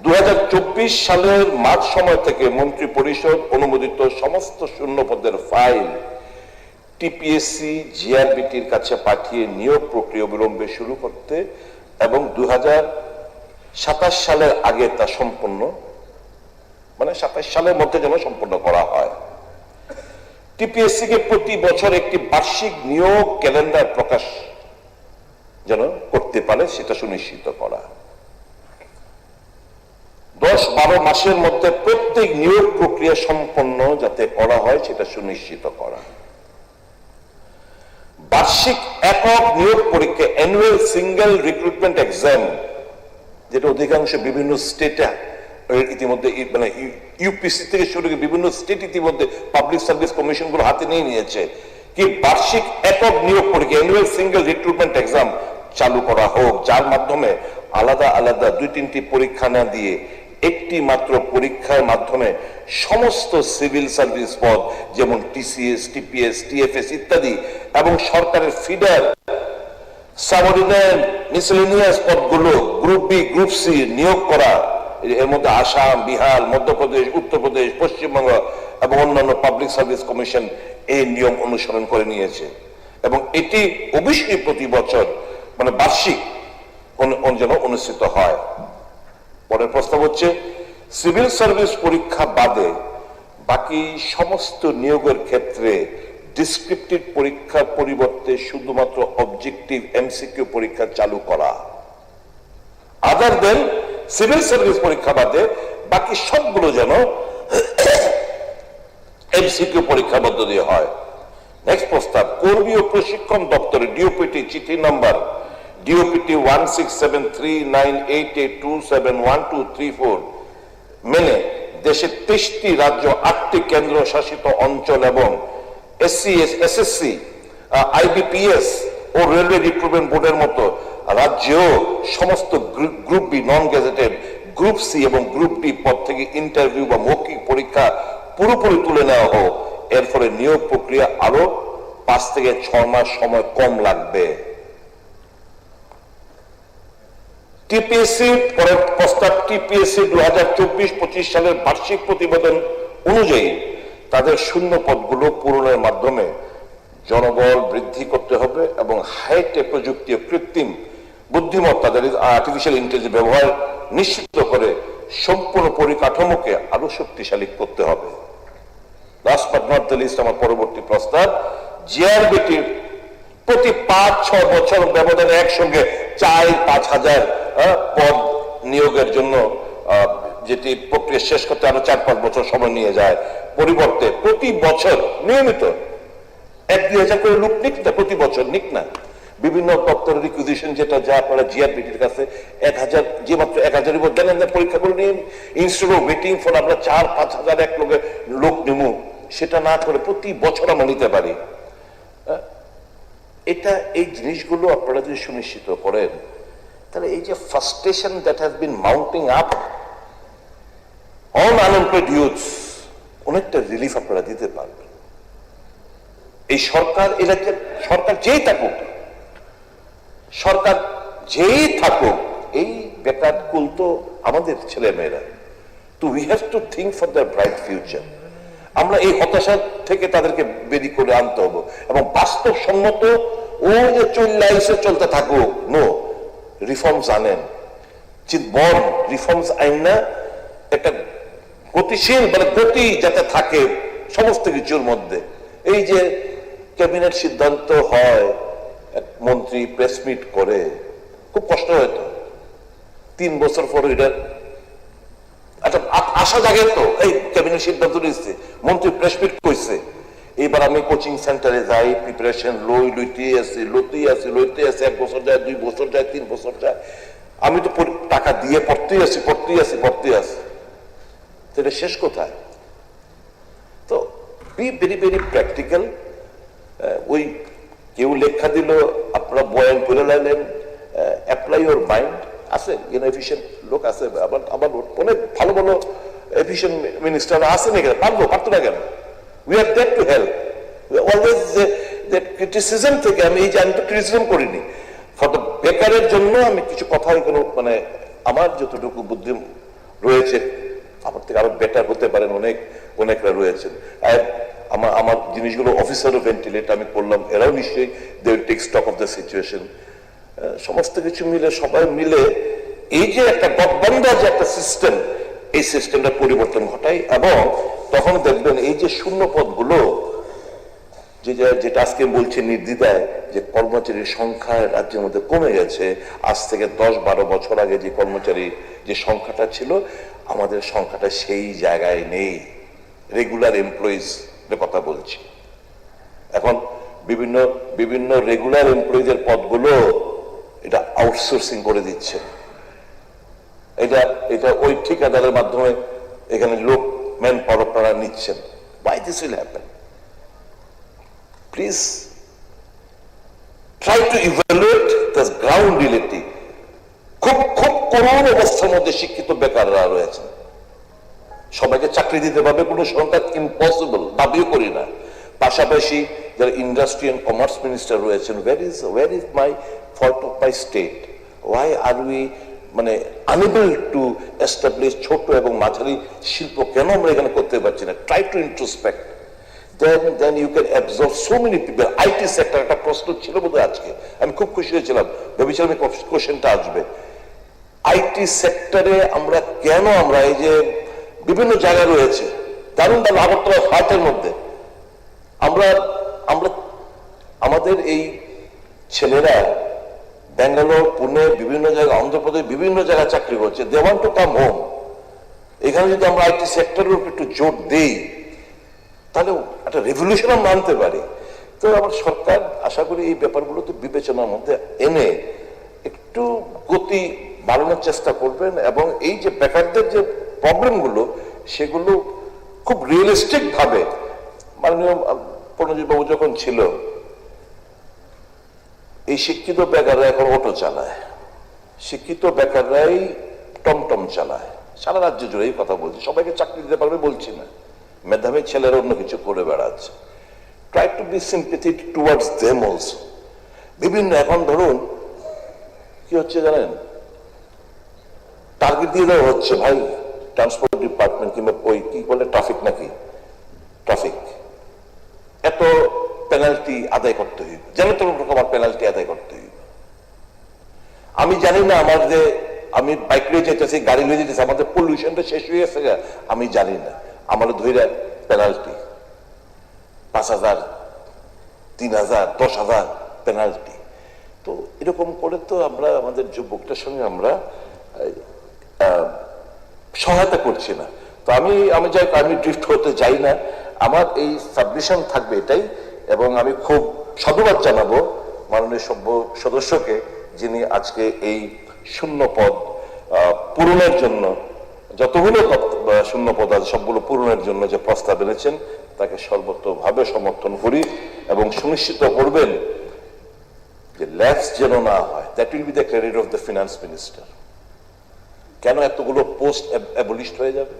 2024 সালের মার্চ সময় থেকে মন্ত্রী পরিষদ অনুমোদিত সমস্ত শূন্য পদের ফাইল টিপিএসসি জিআরবিটির কাছে পাঠিয়ে নিয়োগ প্রক্রিয়া অবিলম্বে শুরু করতে এবং 2027 সালের আগে তা সম্পন্ন, মানে 27 সালের মধ্যে যেন সম্পন্ন করা হয়। টিপিএসসি কে প্রতি বছর একটি বার্ষিক নিয়োগ ক্যালেন্ডার প্রকাশ যেন করতে পারে সেটা সুনিশ্চিত করা। 10-12 মাসের মধ্যে প্রত্যেক নিয়োগ প্রক্রিয়া সম্পন্ন যাতে করা হয় সেটা সুনিশ্চিত করা। বার্ষিক একক নিয়োগ পরীক্ষা অ্যানুয়াল সিঙ্গেল রিক্রুটমেন্ট এক্সাম, যেটা অধিকাংশ বিভিন্ন স্টেটে ইতিমধ্যে মানে ইউপিসি থেকে শুরু করে বিভিন্ন স্টেট ইতিমধ্যে পাবলিক সার্ভিস কমিশন গুলো হাতে নিয়ে নিয়েছে, কি বার্ষিক একক নিয়োগ পরীক্ষা অ্যানুয়াল সিঙ্গেল রিক্রুটমেন্ট এক্সাম চালু করা হোক, যার মাধ্যমে আলাদা আলাদা 2-3টি পরীক্ষা না দিয়ে একটি মাত্র পরীক্ষার মাধ্যমে সমস্ত সিভিল সার্ভিস পদ যেমন টিসিএস, টিপিএস, টিএফএস ইত্যাদি এবং সরকারের ফিডার, সাবঅর্ডিনেট, মিসেলেনিয়াস পদগুলো গ্রুপ বি, গ্রুপ সি নিয়োগ করা। এর মধ্যে আসাম, বিহার, মধ্যপ্রদেশ, উত্তরপ্রদেশ, পশ্চিমবঙ্গ এবং অন্যান্য পাবলিক সার্ভিস কমিশন এই নিয়ম অনুসরণ করে নিয়েছে এবং এটি অবশ্যই প্রতি বছর মানে বার্ষিক যেন অনুষ্ঠিত হয়। পরের প্রস্তাব হচ্ছে সিভিল সার্ভিস পরীক্ষা বাদে বাকি সমস্ত নিয়োগের ক্ষেত্রে ডিসক্রিপটিভ পরীক্ষার পরিবর্তে শুধুমাত্র অবজেক্টিভ এমসিকিউ পরীক্ষা চালু করা। আদার দেন সিভিল সার্ভিস পরীক্ষা বাদে বাকি সবগুলো যেন এমসিকিউ পরীক্ষার মধ্য দিয়ে হয়। নেক্সট প্রস্তাব, কর্মী ও প্রশিক্ষণ দপ্তরে ডিওপিটি চিঠি নাম্বার ডিওপিটি 167398827123 মেনে দেশে 23টি রাজ্য, 8টি কেন্দ্র শাসিত অঞ্চল এবং এসএসসি, আইবিপিএস ও রেলওয়ে রিক্রুটমেন্ট বোর্ডের মতো রাজ্যেও সমস্ত group B, non gazetted, group C এবং গ্রুপ ডি পদ থেকে ইন্টারভিউ বা মৌখিক পরীক্ষা পুরোপুরি তুলে নেওয়া হোক। এর ফলে নিয়োগ প্রক্রিয়া আরো 5 থেকে 6 মাস সময় কম লাগবে। টিপিএসসি পরের প্রস্তাব, টিপিএসসি 2024-25 সালের বার্ষিক প্রতিবেদন অনুযায়ী তাদের শূন্য পদগুলো পূরণের মাধ্যমে জনবল বৃদ্ধি করতে হবে এবং হাইটেক প্রযুক্তি ও কৃত্রিম বুদ্ধিমত্তা, আর্টিফিশিয়াল ইন্টেলিজেন্স ব্যবহার নিশ্চিত করে সম্পূর্ণ পরিকাঠামোকে আরো শক্তিশালী করতে হবে। Last but not the least, আমার পরবর্তী প্রস্তাব, জিআরবিটির প্রতি 5-6 বছর ব্যবধানে একসঙ্গে 4-5 হাজার পদ নিয়োগের জন্য যেটি প্রক্রিয়া শেষ করতে আরো 4-5 বছর সময় নিয়ে যায়, পরিবর্তে প্রতি বছর নিয়মিত 1-2 হাজার করে লোক নিক না, প্রতি বছর নিক না। বিভিন্ন দপ্তরের রিকুইজিশন যেটা যা আপনারা জিআরবিটির কাছে 1000, যে মাত্র 1000 উপর দেন পরীক্ষাগুলো নিয়ে, ইনস্টেড অফ ওয়েটিং ফর আমরা 4-5 হাজার এক লোক নেব, সেটা না করে প্রতি বছর আমরা নিতে পারি। এটা এই জিনিসগুলো আপনারা যদি সুনিশ্চিত করেন তাহলে এই যে frustration that has been mounting up on unemployed youths, অনেকটা রিলিফ আপনারা দিতে পারবেন। এই সরকার এলাকার সরকার যেই থাকুক এই বেকার কুল তো আমাদের ছেলে মেয়েরা, তো we have to think for the bright future. আমরা এই হতাশা থেকে তাদেরকে বেরিয়ে করে আনতে হবে এবং বাস্তবসম্মত ও যে চলতে থাকুক, নো রিফর্মস আনেন, বন রিফর্মস আইন না, একটা গতিশীল মানে গতি যাতে থাকে সমস্ত কিছুর মধ্যে। এই যে ক্যাবিনেট সিদ্ধান্ত হয়, এক মন্ত্রী প্রেস মিট করে, খুব কষ্ট হয়তো 3 বছর পর এটা একটা আশা জাগে তো, এই ক্যাবিনেট সিদ্ধান্ত নিচ্ছে, মন্ত্রী প্রেস মিট করছে, এবার আমি কোচিং সেন্টারে যাই, প্রিপারেশন লইতে আসি, 1 বছর যায়, 2 বছর যায়, 3 বছর যায়, আমি তো টাকা দিয়ে পড়তেই আসি, এটা শেষ কোথায়? তো বি ভেরি ভেরি প্র্যাকটিক্যাল। ওই কেউ লেখা দিল, আপনারা বয়ান করে লাইলেন, অ্যাপ্লাই ইউর মাইন্ড। আছে এফিসিয়েন্ট লোক আছে, আবার অনেক ভালো ভালো এফিসিয়েন্ট মিনিস্টার আছে না, পারতো না কেন? We are there to help. Always যে ক্রিটিসিজম থেকে আমি তো ক্রিটিসিজম করিনি, ফর দ্য বেকারের জন্য আমি কিছু কথা মানে আমার যতটুকু বুদ্ধি রয়েছে, আমার থেকে আরো বেটার হতে পারেন অনেকরা রয়েছেন। আমার আমার জিনিসগুলো অফিসারও ভেন্টিলেট আমি করলাম, এরাও নিশ্চয়ই they will take stock of the situation. সমস্ত কিছু মিলে সবাই মিলে এই যে একটা গঠবন্ধা যে একটা সিস্টেম, এই সিস্টেমটা পরিবর্তন ঘটাই, এবং তখন দেখবেন এই যে শূন্য পদগুলো যেটা আজকে বলছে নির্দ্বিধায় যে কর্মচারীর সংখ্যা রাজ্যের মধ্যে কমে গেছে। আজ থেকে 10-12 বছর আগে যে কর্মচারী যে সংখ্যাটা ছিল, আমাদের সংখ্যাটা সেই জায়গায় নেই। রেগুলার এমপ্লয়িজ কথা বলছি, এখন বিভিন্ন বিভিন্ন রেগুলার এমপ্লয়িজের পদগুলো এটা আউটসোর্সিং করে দিচ্ছে। এটা এটা ওই ঠিকাদারের মাধ্যমে এখানে লোক ম্যান পাওয়ার আপনারা নিচ্ছেন। Why this will happen? Please try to evaluate the ground reality. খুব খুব করুণ অবস্থার মধ্যে শিক্ষিত বেকাররা রয়েছে। সবাইকে চাকরি দিতে পারবে কোনো সংখ্যা ইম্পসিবল, দাবিও করি না। পাশাপাশি যারা ইন্ডাস্ট্রি এন্ড কমার্স মিনিস্টার রয়েছেন, where is my fault of my state? Why are we মানে unable to establish ছোট এবং মাঝারি শিল্প কেন আমরা এখানে করতে পারছি না? Try to introspect. Then you can absorb so many people. IT sector একটা প্রশ্ন ছিল বোধহয় আজকে, আমি খুব খুশি হয়েছিলাম, ভেবেছিলাম কোশ্চেনটা আসবে। IT সেক্টরে আমরা কেন আমরা এই যে বিভিন্ন জায়গায় রয়েছে দারুণ দারুণ আগরতলা হাটের মধ্যে আমরা আমরা আমাদের এই ছেলেরা ব্যাঙ্গালোর, পুনে, বিভিন্ন জায়গায়, অন্ধ্রপ্রদেশ বিভিন্ন জায়গায় চাকরি করছে। They want to come home. এখানে যদি আমরা IT সেক্টরের উপর একটু জোর দেই তাহলে একটা রেভলিউশন আমরা আনতে পারি। তো আমার সরকার আশা করি এই ব্যাপারগুলোতে বিবেচনার মধ্যে এনে একটু গতি বাড়ানোর চেষ্টা করবেন, এবং এই যে বেকারদের যে প্রবলেমগুলো সেগুলো খুব রিয়েলিস্টিক ভাবে, মাননীয় প্রণজিৎ বাবু যখন ছিল, এই শিক্ষিত বেকাররা এখন অটো চালায়, শিক্ষিত বেকাররাই টমটম চালায়, সারা রাজ্য জুড়ে এই কথা বলছি। সবাইকে চাকরি দিতে পারবে বলছি না, মেধাবী ছেলেরা অন্য কিছু করে বেড়াচ্ছে। Try to be sympathetic towards them also. বিভিন্ন এখন ধরুন কি হচ্ছে জানেন, টার্গেট দিয়ে দেওয়া হচ্ছে, ভাই ট্রান্সপোর্ট ডিপার্টমেন্ট কিংবা ওই কি বলে ট্রাফিক নাকি ট্রাফিক, এত পেনাল্টি আদায় করতে হইবে, যেন তো রকম পেনাল্টি আদায় করতে হইবে। আমি জানি না আমার যে আমি বাইক নিয়ে যেতেছি, গাড়ি নিয়ে যেতেছি, আমাদের পলিউশনটা শেষ হয়ে গেছে, আমি জানি না, আমার ধরে পেনাল্টি 5,000, 3,000, 10,000 পেনাল্টি। তো এরকম করে তো আমরা আমাদের যুবকদের সঙ্গে আমরা সহায়তা করছি না। তো আমি ড্রিফট হতে চাই না, আমার এই সাবমিশন থাকবে এটাই, এবং আমি খুব সাধুবাদ জানাবো মাননীয় সদস্যকে, যিনি আজকে এই শূন্য পদ পূরণের জন্য, যতগুলো শূন্য পদ আছে সবগুলো পূরণের জন্য যে প্রস্তাব এনেছেন, তাকে সর্বতভাবে সমর্থন করি, এবং সুনিশ্চিত করবেন যে ল্যাপস যেন না হয়। That will be the credit of the finance minister. কেন এতগুলো পোস্ট অ্যাবলিশড হয়ে যাবে?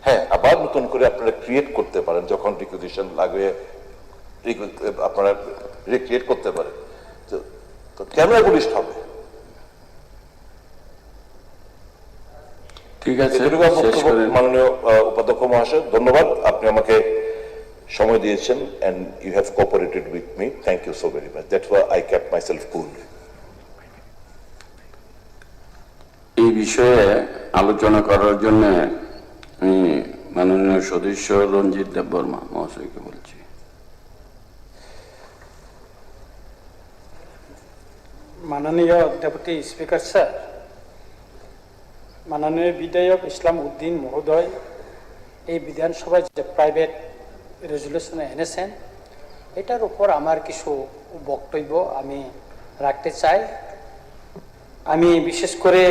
হ্যাঁ, আবার নতুন করে আপনারা ক্রিয়েট করতে পারেন, যখন রিকুইজিশন লাগবে আপনারা রিক্রিয়েট করতে পারেন। তো কেন অ্যাবলিশড হবে? ঠিক আছে, মাননীয় উপাধ্যক্ষ মহাশয়, ধন্যবাদ, আপনি আমাকে সময় দিয়েছেন, and you have cooperated with me. Thank you so very much. That's why I kept myself cool. এই বিষয়ে আলোচনা করার জন্য আমি মাননীয় সদস্য রঞ্জিত দেববর্মা মহাশয়কে বলছি। মাননীয় ডেপুটি স্পিকার স্যার, মাননীয় বিধায়ক ইসলাম উদ্দিন মহোদয় এই বিধানসভায় যে প্রাইভেট রেজুলেশনে এনেছেন, এটার উপর আমার কিছু বক্তব্য আমি রাখতে চাই। আমি বিশেষ করে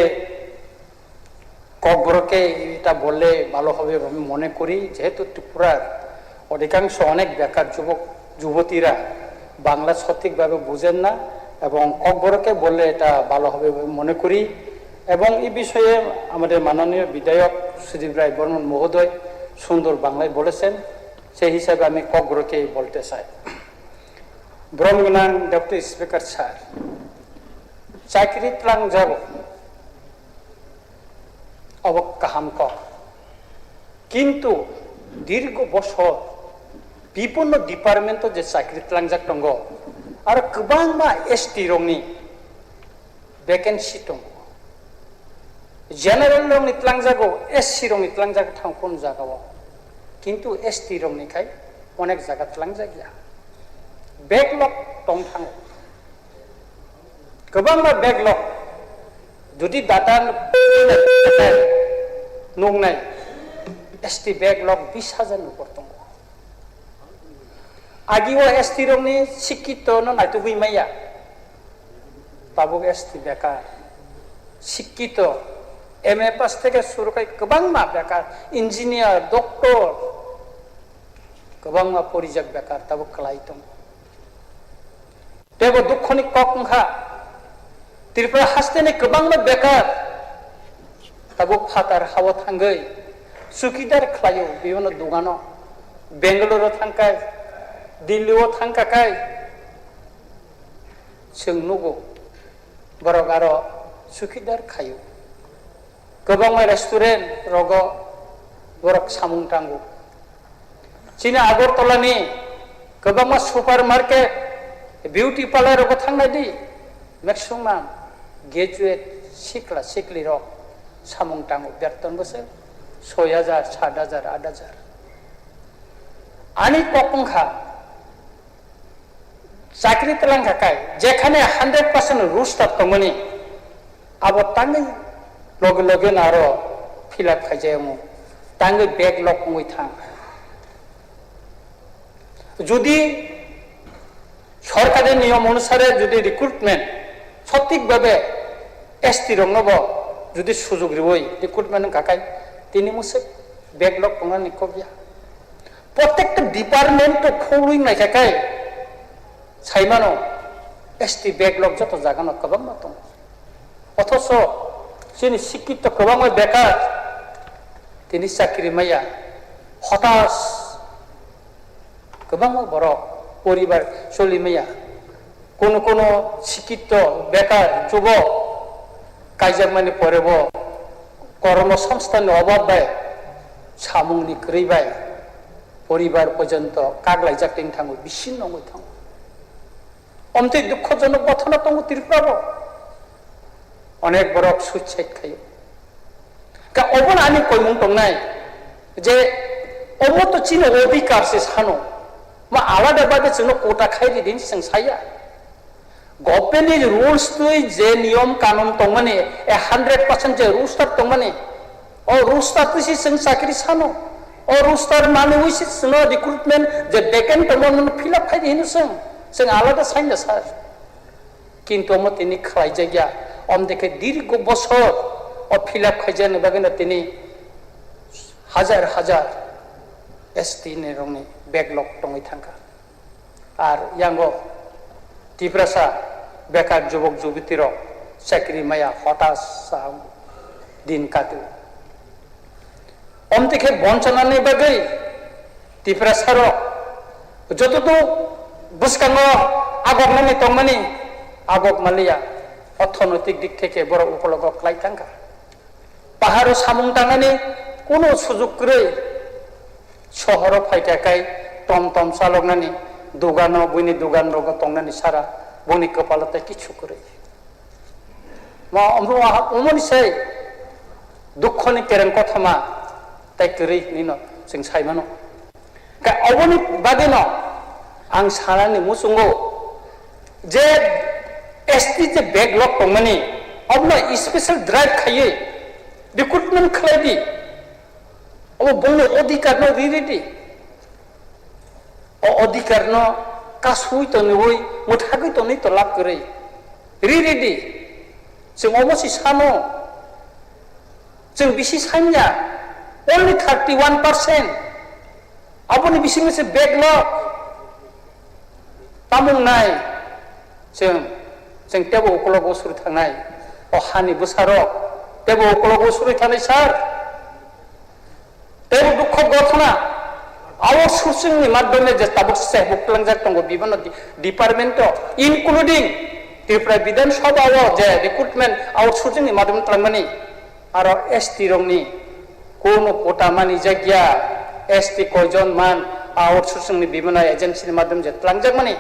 ককবরকে এটা বললে ভালো হবে আমি মনে করি, যেহেতু ত্রিপুরার অধিকাংশ অনেক বেকার যুবতীরা বাংলা সঠিকভাবে বুঝেন না, এবং ককবরকে বললে এটা ভালো হবে মনে করি। এবং এই বিষয়ে আমাদের মাননীয় বিধায়ক সুদীপ রায় বর্মন মহোদয় সুন্দর বাংলায় বলেছেন, সেই হিসাবে আমি ককবরকে বলতে চাই। ব্রহ্মগান ডেপুটি স্পিকার স্যার, চাকরি ত্রাং যাব অবকাহাম ক, কিন্তু দীর্ঘ বছর বিভিন্ন ডিপাर्टमेंट जे साख्रि तलांजाक दङ आरो गोबां मा एसटी रंनि वैकेंसी दङ जेनारेल रंनि तलांजागौ एससी रंनि तलांजागौ थां कोन जागायाव किन्तु एसटी रंनिखाय अनेक जागा तलांजागिया बैकलग दं थाङो गोबां मा बैकलग जुदि डाटा नंनाय एसटी बैकलग 20,000 न'खर दङ आगिवा एसटी रंनि शिक्षित न नायतो गैमाया ताबो एसटी बेकार शिक्षित एमए पास থেকে শুরু করে गोबां मा बेकार इंजिनियर डॉक्टर गोबां मा परिजाक बेकार ताबो खलाई दं तेबो दुखनि कखंखा त्रिपुरा हास्तेनि गोबां मा बेकार ताबो फातार हावा थांगै सुखिदार खलायो बिनो दुगानो बेंगलुरु थांकाय दिल्लीआव थांकाय सोंनुगौ बरक आरो सुखिदार खायो गोबां रेस्टुरेंट रग बरक सामुं थांगौ चिना आगरतलानि गोबां सुपार मार्केट बिउटी पार्लर रग थांनाय दी मैक्सिमाम ग्रेजुएट सिख्ला सिख्लि रग सामुं थांगौ बेतन बोसोर 6,000 7,000 8,000 आनी कखंखा चाकरी तलांखाय जेखाने 100% रुस्टार दंमोनि आबो तांगै लगे लगे नारो फिलआप खायजायमु तांगै बैकलग मुइ थां जुदि सरकारि नियम अनुसारे जुदि रिक्रुटमेंट सঠিক ভাবে एसटी रंगबो जुदि सुजुग रिवै रिक्रुटमेंट काकाय तिनि मुसे बैकलग दंना निकबिया प्रत्येकटा डिपार्टमेंट खोलुइ नायखाय साइमानो एसटी बैकलग जत जागानो गोबां मा दं अथच जोंनि शिक्षित गोबां बेकार दिनै साख्रि माया हताश गोबां बर' परिबार सोलिमाया कोनो कोनो शिक्षित बेकार যুবক कायजामानि परेबो कर्मसंस्थाननि अभाब बाय सामुंनि ग्रैबाय परिबार पर्यन्त कागलायजाकथिं थाङो बिसिन नङै थाङो अमते दुखजनक घटना दङ त्रिपुरायाव अनेक बरक सुइसाइड खायो का अबन आनि कयमुं दंनाय जे अमत चिन अधिकार से सानो मा आलादा बादे जोंनो कोटा खायरि दिन जों साया गभर्नमेंट रुल्स तुइ जे नियम कानुन दंमाने 100% जे रुस्टार दंमाने ओ रुस्टार तुसि जों साख्रि सानो ओ रुस्टार माने उइसि जोंनो रिक्रुटमेंट जे वेकेंट दंमोन फिलआप खायरि हिनो जों आलादा साइना सार किन्तु मतिनि खालाय जायगा अम देखे दीर्घ बছর और फिलआप खायजानो बागैना तिनि हाजार हाजार एसटी ने रंनि बैकलग दङै थांगा आर यांगो त्रिपुरासा बेकार युवक युवतीर चाकरी माया हताश दिन काटो अम देखे बंचनानि बागै त्रिपुरासार जततो बुसकाङो आगगनानि दंमानि आगग मालिया अर्थनैतिक दिक থেকে বড় উপলব্ধ ক্লাই থাঙ্কা পাহাড় সামুং টাঙানি কোনো সুযোগ করে শহর ফাইটাকাই টমটম চালকনানি দোকানো বইনি দোকান রগ টংনানি সারা বনি কপালতে কিছু করে মা অমনিসাই দুঃখনি কেরেন কথা মা তাই করে নিন जों साइमानो का अबनि बादिन आं सानानि मुसुंगो जे एसटी जे बैकलग दंमानि अबनो स्पेशल ड्राइव खायो रिक्रुटमेंट खालायदि अब बुंनो अधिकार न रिरेदि ओ अधिकार न कासुइ तो नवै मुथागै तो नै तो लाभ करे रिरेदि जों अमसि सानो जों बिसि सान्या only 31% अपनी बिसि मोनसे बैकलग तामुं नाय जों टेबो उकलग सुरि थांनाय अहानि बोसारक टेबो उकलग सुरि थानाय सार टेबो दुख घटना आवर सोर्सिंनि माध्यमे जे ताबुकसे बुकलांजाक दङ बिभिन्न डिपार्टमेंट इनक्लुडिं त्रिपुरा विधान सभायाव जे रिक्रुटमेंट आवर सोर्सिंनि माध्यमे खालामनानै आरो एसटी रंनि कोनो कोटा मानि जायगा एसटी कयजन मान आउटसोर्सिंनि বিভিন্ন एजेन्सिनि माध्यम जे लांजाक माने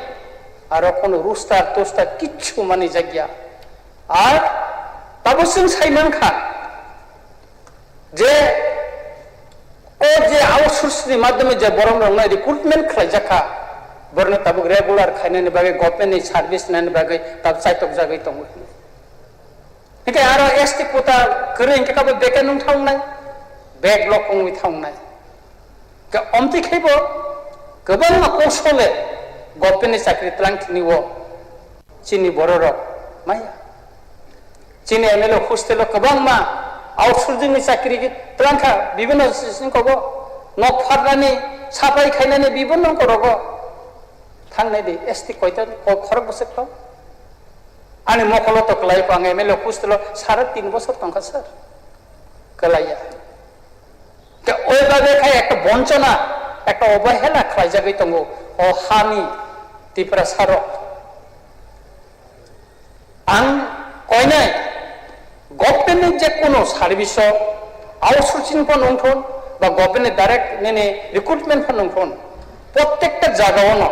आरो कोनो रुस्टार टस्टार किच्छु माने जायगा आर दाबो जों सायमानखा जे ओ जे आउटसोर्सनि माध्यमे जे बरं रंनाय रिक्रुटमेन्ट खालायजाखा बरनो ताबो रेगुलार खायनायनि बागै गभर्नमेन्टनि सार्भिस नायनि बागै ताबो सायतक जागै दङ इनके आरो एसटी कोटा करे इनके काबो बेके नों थांनाय बेकलग कमि थांनाय के अमति खैबो गोबां मा कौशले गभर्नमेन्टनि साख्रि तलांथिनि वो चिनि बरर माया चिनि एमएलए हस्टेल गोबां मा आउटसोर्सिंनि साख्रि तलांखा विभिन्न सिंखौबो नक फारनानै साफाय खायनानै विभिन्न करगो थांनाय दे एसटी कयता खरक बसखौ आनि मखलो तो कलाई को आंगे एमएलए हस्टेल 3.5 বছর तंखा सर कलाया के ओइ बागे खाय एक बंचना एक अवहेला खाय जागै तंगो ओ हानि तिप्रा सारो आं कयनाय गभर्नमेन्ट जे कोनो सार्भिस आउटसोर्सिंग फन नंथन बा गभर्नमेन्ट डाइरेक्ट नेने रिक्रुटमेन्ट फन नंथन प्रत्येकटा जागायावनो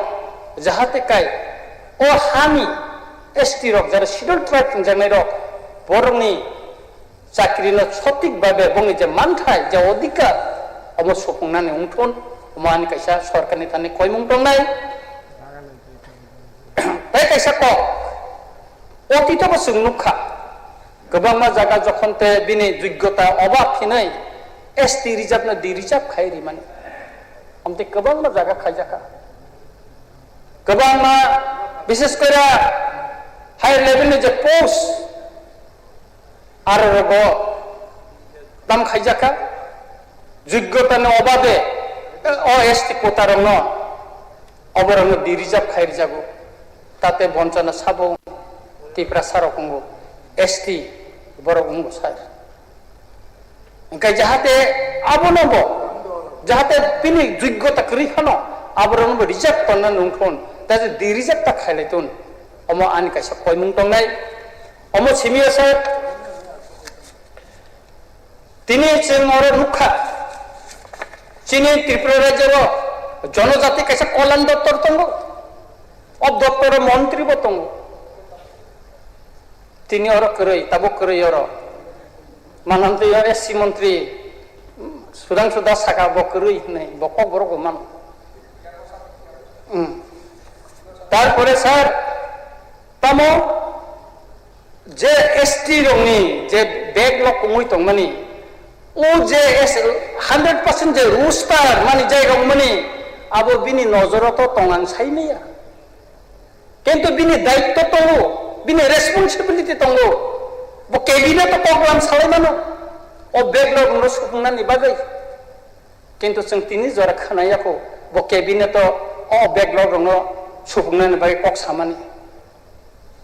जाहाते काय ओ हानि एसटी रक जारा शिड्यूल ट्राइब जानाय रक बरंनि चाकरिनो सঠিক भाबे बंनि जे मानथाय जे अधिकार अमो सफुंनानै उंथन अमानि कायसा सरकारनि थानि कयमुं दंनाय ताय कायसा क अतीतबो जोंनुखा गोबांमा जागा जखनते बिनि योग्यता अभाब फिनै एसटी रिजार्भ न डि रिजार्भ खायरि माने हमते गोबांमा जागा खायजाखा गोबांमा विशेष करे हायर लेवल जे पोस्ट आरो रगो दाम खायजाखा योग्यता न अभाबे ओ एसटी कोटा रंग अबरंग डि रिजार्भ खायरि जागो ताते बंचना साबो तिप्रा सारकंगो एसटी बरंगो सार इनका जाहाते आबोनबो जाहाते बिनि योग्यता करिखानो आबरंग रिजार्भ करना नंथन ताजे डि रिजार्भ ता खायलायतुन अमो आनि कायसा कयमुं दंनाय अमो सिमिया सर तिनि जोंर नुखा चिनि त्रिपुरा राज्यर जनजाति कायसा कल्याण दप्तर दङ अब दप्तर मन्त्री बो दङ तिनि और करै ताबो करै और मानन्ते एससी मन्त्री सुधांशु दास साका बो करै नै बक बरगो मान तारपरे सर तामो जे एसटी रंनि जे बेकलग कमि दंमानि ओ जे 100% जे रुस्टार माने जायगा माने आबो बिनि नजरत तंगान साइनैया किन्तु बिनि दायित्व दङ बिनि रेसपन्सिबिलिटी दङ बो कैबिनेट प्रोग्राम सालायमानो ओ बेकलग न सुफुंनानै बागै किन्तु जों तिनि जरा खानायाखौ बो कैबिनेट ओ बेकलग रंग सुफुंनानै बागै कक सामानि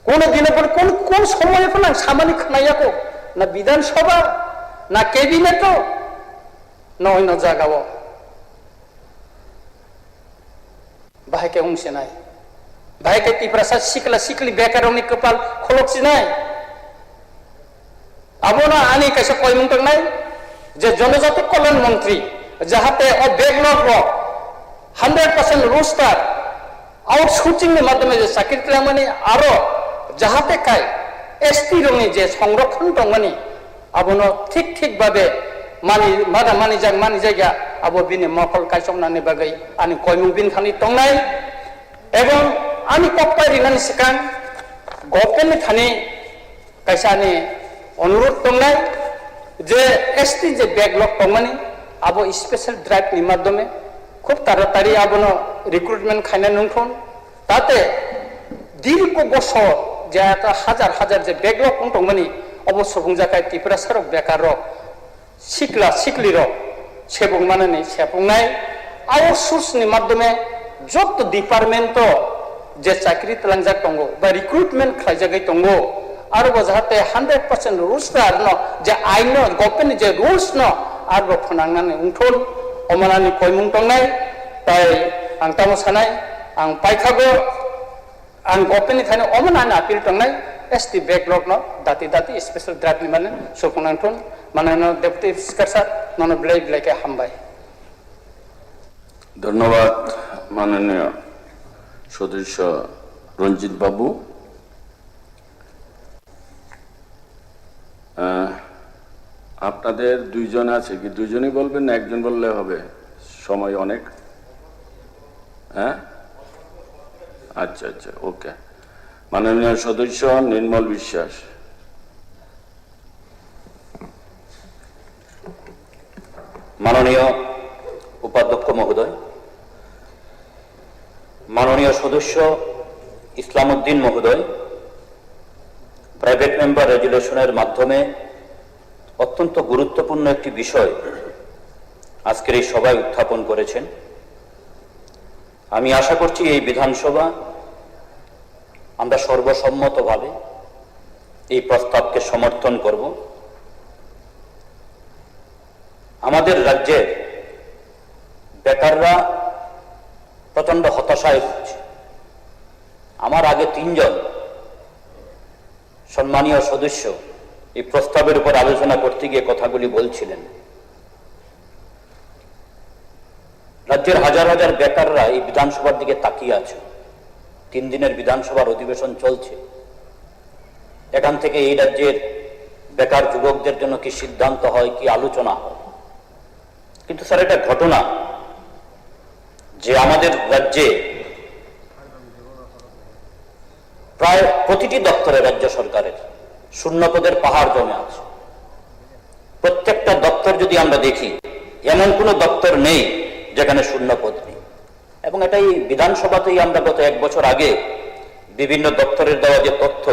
कोनो दिन पर कोन समय पर आं सामानि खानायाखौ ना विधानसभा ना कैबिनेट न अन्य जागाव बाहायके उंसेनाय बाहायके तिफ्रासा सिकला सिकली बेकारावनि कपाल खलकसिनाय आबोना आनि कायसा कयमुं दंनाय जे जनजाति कल्याण मंत्री जाहाते अ बेकलग 100% रोस्टार आउटसोर्सिंग माध्यमे जे साख्रि खालामनानै आरो जाहाते काय एसटी रंनि जे संरक्षण दंमानि आबोनो ठीक ठीक भाबे मानि मादा मानि जायगा आबो बिनि मखल कायसंनानै बागै आनि कयमुं बिन थानि दंनाय एवं आनि कप्पारिनानि सिगां गभर्नमेन्टनि थानि कायसानि अनुरोध दंनाय जे एसटी जे बेकलग दंमानि आबो स्पेशल ड्राइवनि माध्यमे खूब ताड़ाताड़ी आबोनो रिक्रुटमेंट खायना नंथन ताते दीर्घ बছর जे हाजार हाजार जे बेकलग दंमानि अवश्य बुंजाखाय त्रिपुरा सारक बेकार सिकला सिकलिर सेबुंमानानै सेबुंनाय आउटसोर्सनि माध्यमे जत डिपार्टमेन्ट जे चाकरि तलांजाक दङ बा रिक्रुटमेन्ट खालायजागै दङ आरो जाहाते 100% रुल्स न जे आइन गभर्नमेन्ट जे रुल्स न आरो फोनांनानै उंथन अमानानि कयमुं दंनाय ताय आं तामो सानाय आं पाइखागो आं गभर्नमेन्टनि थाखाय अमानानि आपिल दंनाय एसटी बेकलग न दाति दाति स्पेशल ड्राइव माने सुफुंनांथन मानोना डेपुटी स्पिकार सार नन ब्लाइ ब्लाइके हामबाय ধন্যবাদ মাননীয় সদস্য রঞ্জিত বাবু। আপনাদের দুইজন আছে কি? দুইজনই বলবেন না একজন বললে হবে? সময় অনেক। হ্যাঁ, আচ্ছা আচ্ছা, ওকে। মাননীয় সদস্য নির্মল বিশ্বাস। মাননীয় উপাধ্যক্ষ মহোদয়, মাননীয় সদস্য ইসলাম উদ্দিন মহোদয় প্রাইভেট মেম্বার রেজুলেশনের মাধ্যমে অত্যন্ত গুরুত্বপূর্ণ একটি বিষয় আজকের এই সভায় উত্থাপন করেছেন। আমি আশা করছি এই বিধানসভা আমরা সর্বসম্মতভাবে এই প্রস্তাবকে সমর্থন করব। আমাদের রাজ্যের বেকাররা প্রচন্ড হতাশায় ভুগছে। আমার আগে তিনজন সম্মানীয় সদস্য এই প্রস্তাবের উপর আলোচনা করতে গিয়ে কথাগুলি বলছিলেন। রাজ্যের হাজার হাজার বেকাররা এই বিধানসভার দিকে তাকিয়ে আছে। 3 দিনের বিধানসভার অধিবেশন চলছে। এখান থেকে এই রাজ্যের বেকার যুবকদের জন্য কি সিদ্ধান্ত হয়, কি আলোচনা হয়। কিন্তু স্যার, এটা ঘটনা যে আমাদের রাজ্যে প্রায় প্রতিটি দপ্তরে রাজ্য সরকারের শূন্যপদের পাহাড় জমে আছে। প্রত্যেকটা দপ্তর যদি আমরা দেখি, এমন কোনো দপ্তর নেই যেখানে শূন্যপদ নেই। এবং এটাই বিধানসভাতেই আমরা গত 1 বছর আগে বিভিন্ন দপ্তরের দেওয়া যে তথ্য,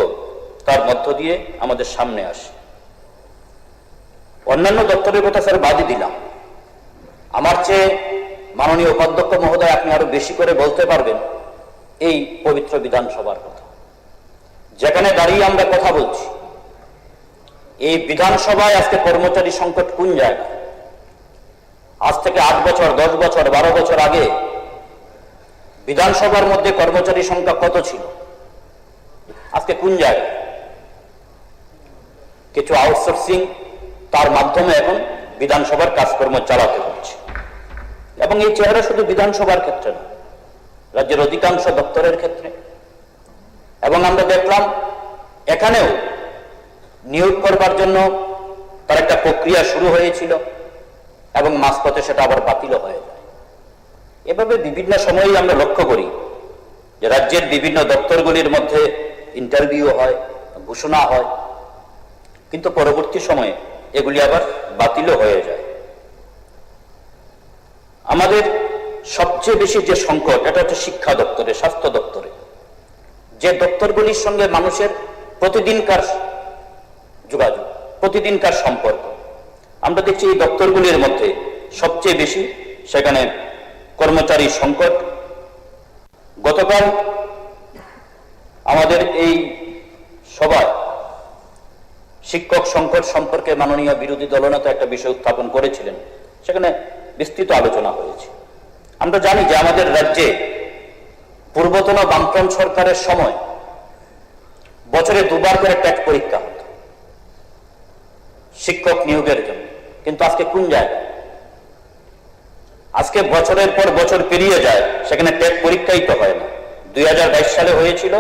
তার মধ্য দিয়ে আমাদের সামনে আসে। অন্যান্য দপ্তরের কথা স্যার বাদই দিলাম, আমার চেয়ে মাননীয় উপাধ্যক্ষ মহোদয় আপনি আরো বেশি করে বলতে পারবেন এই পবিত্র বিধানসভার কথা, যেখানে দাঁড়িয়ে আমরা কথা বলছি। এই বিধানসভায় আজকে কর্মচারী সংকট কোন জায়গায়? আজ থেকে 8 বছর, 10 বছর, 12 বছর আগে বিধানসভার মধ্যে কর্মচারী সংখ্যা কত ছিল? আজকে কোন জায়গায়? কিছু আউটসোর্সিং, তার মাধ্যমে এখন বিধানসভার কাজকর্ম চালাতে হচ্ছে। এবং এই চেহারা শুধু বিধানসভার ক্ষেত্রে না, রাজ্যের অধিকাংশ দপ্তরের ক্ষেত্রে। এবং আমরা দেখলাম এখানেও নিয়োগ করবার জন্য তার একটা প্রক্রিয়া শুরু হয়েছিল এবং মাঝপথে সেটা আবার বাতিল হয়ে যায়। এভাবে বিভিন্ন সময়ে আমরা লক্ষ্য করি যে রাজ্যের বিভিন্ন দপ্তরগুলির মধ্যে ইন্টারভিউ হয়, ঘোষণা হয়, কিন্তু পরবর্তী সময়ে এগুলি আবার বাতিলও হয়ে যায়। আমাদের সবচেয়ে বেশি যে সংকট, এটা হচ্ছে শিক্ষা দপ্তরে, স্বাস্থ্য দপ্তরে, যে দপ্তরগুলির সঙ্গে মানুষের প্রতিদিনকার যোগাযোগ, প্রতিদিনকার সম্পর্ক। আমরা দেখছি এই দপ্তরগুলির মধ্যে সবচেয়ে বেশি সেখানে কর্মচারী সংকট। গতকাল আমাদের এই সভায় শিক্ষক সংকট সম্পর্কে মাননীয় বিরোধী দলনেতা একটা বিষয় উত্থাপন করেছিলেন, সেখানে বিস্তৃত আলোচনা হয়েছে। আমরা জানি যে আমাদের রাজ্যে পূর্বতন বামফ্রন্ট সরকারের সময় বছরে 2 বার করে টেট পরীক্ষা হতো শিক্ষক নিয়োগের জন্য। কিন্তু আজকে কোন জায়গায়? আজকে বছরের পর বছর পেরিয়ে যায়, সেখানে টেট পরীক্ষাই তো হয় না। 2022 সালে হয়েছিল,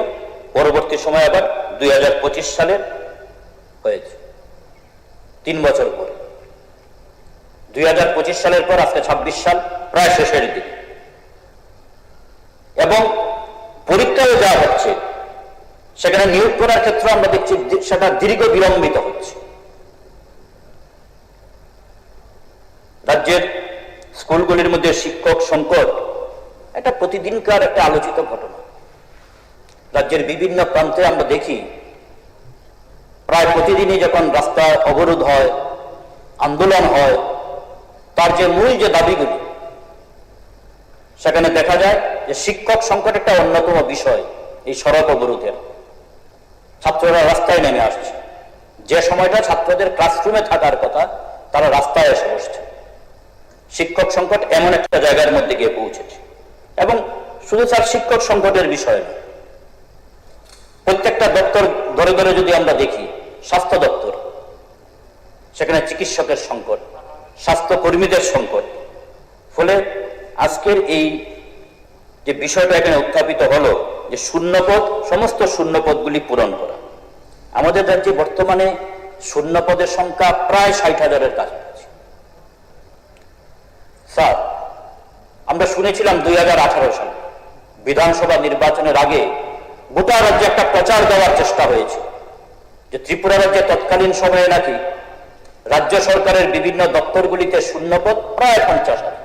পরবর্তী সময় আবার 2025 সালে হয়েছে, 3 বছর পরে। 2025 সালের পর আজকে 26 সাল, প্রায় শেষের দিকে। এবং পরীক্ষায় যা হচ্ছে, সেখানে নিয়োগ করার ক্ষেত্রে আমরা দেখছি সেটা দীর্ঘ বিলম্বিত হচ্ছে। রাজ্যের স্কুলগুলির মধ্যে শিক্ষক সংকট এটা প্রতিদিনকার একটা আলোচিত ঘটনা। রাজ্যের বিভিন্ন প্রান্তে আমরা দেখি প্রায় প্রতিদিনই যখন রাস্তা অবরোধ হয়, আন্দোলন হয়, তার যে মূল যে দাবিগুলি, সেখানে দেখা যায় যে শিক্ষক সংকট একটা অন্যতম বিষয়। এই সড়ক অবরোধের ছাত্ররা রাস্তায় নেমে আসছে, যে সময়টা ছাত্রদের ক্লাসরুমে থাকার কথা তারা রাস্তায় এসে বসছে। শিক্ষক সংকট এমন একটা জায়গার মধ্যে গিয়ে পৌঁছেছে। এবং শুধু স্যার শিক্ষক সংকটের বিষয় না, প্রত্যেকটা দপ্তর ধরে ধরে যদি আমরা দেখি, স্বাস্থ্য দপ্তর, সেখানে চিকিৎসকের সংকট, স্বাস্থ্য কর্মীদের সংকট। ফলে আজকের এই যে বিষয়টা এখানে উত্থাপিত হলো যে শূন্যপদ, সমস্ত শূন্যপদগুলি পূরণ করা। আমাদের রাজ্যে বর্তমানে শূন্যপদের সংখ্যা প্রায় 60,000-এর কাছাকাছি। স্যার, আমরা শুনেছিলাম 2018 সালে বিধানসভা নির্বাচনের আগে গোটা রাজ্যে একটা প্রচার দেওয়ার চেষ্টা হয়েছে যে ত্রিপুরা রাজ্যে তৎকালীন সময়ে নাকি রাজ্য সরকারের বিভিন্ন দপ্তরগুলিতে শূন্যপদ প্রায় 50,000,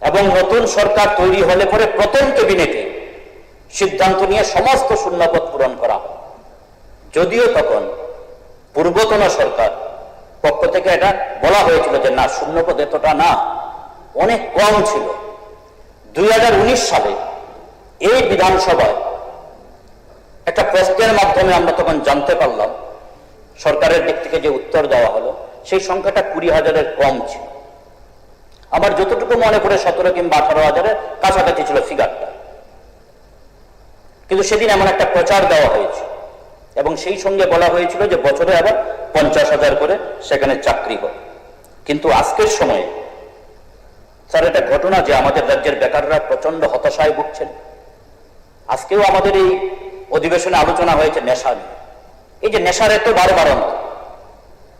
এবং নতুন সরকার তৈরি হলে পরে প্রথম ক্যাবিনেটে সিদ্ধান্ত নিয়ে সমস্ত শূন্যপদ পূরণ করা হয়। যদিও তখন পূর্বতন সরকার পক্ষ থেকে এটা বলা হয়েছিল যে না, শূন্যপদ এতটা না, অনেক কম ছিল। 2019 সালে এই বিধানসভায় একটা প্রশ্নের মাধ্যমে আমরা তখন জানতে পারলাম, সরকারের দিক থেকে যে উত্তর দেওয়া হলো, সেই সংখ্যাটা 20,000-এর কম ছিল। আমার যতটুকু মনে পড়ে 17 কিংবা 18,000-এর কাছাকাছি ছিল ফিগারটা। কিন্তু সেদিন এমন একটা প্রচার দেওয়া হয়েছে এবং সেই সঙ্গে বলা হয়েছিল যে বছরে আবার 50,000 করে সেখানে চাকরি হয়। কিন্তু আজকের সময়ে স্যার, এটা ঘটনা যে আমাদের রাজ্যের বেকাররা প্রচন্ড হতাশায় ভুগছেন। আজকেও আমাদের এই অধিবেশনে আলোচনা হয়েছে নেশা নিয়ে। এই যে নেশার এত বাড়ন্ত,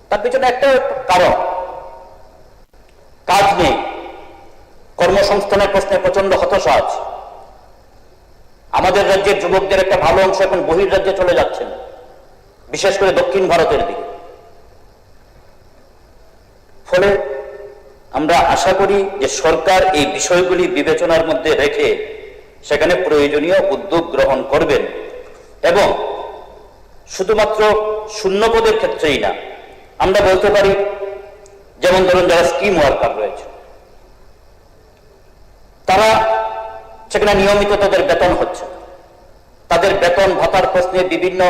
তার পিছনে একটা কারণ, কাজ নেই, কর্মসংস্থানের প্রশ্নে প্রচন্ড হতাশা আছে। আমাদের রাজ্যের যুবকদের একটা ভালো অংশ এখন বহির্রাজ্যে চলে যাচ্ছেন, বিশেষ করে দক্ষিণ ভারতের দিকে। ফলে আমরা আশা করি যে সরকার এই বিষয়গুলি বিবেচনার মধ্যে রেখে সেখানে প্রয়োজনীয় উদ্যোগ গ্রহণ করবেন, এবং শুধুমাত্র শূন্যপদের ক্ষেত্রেই না, আমরা বলতে পারি যেমন ধরুন যারা স্কিম ওয়ার্কার রয়েছে, তারা সেখানে নিয়মিত তাদের বেতন হচ্ছে, তাদের বেতন ভাতার প্রশ্নে, বিভিন্ন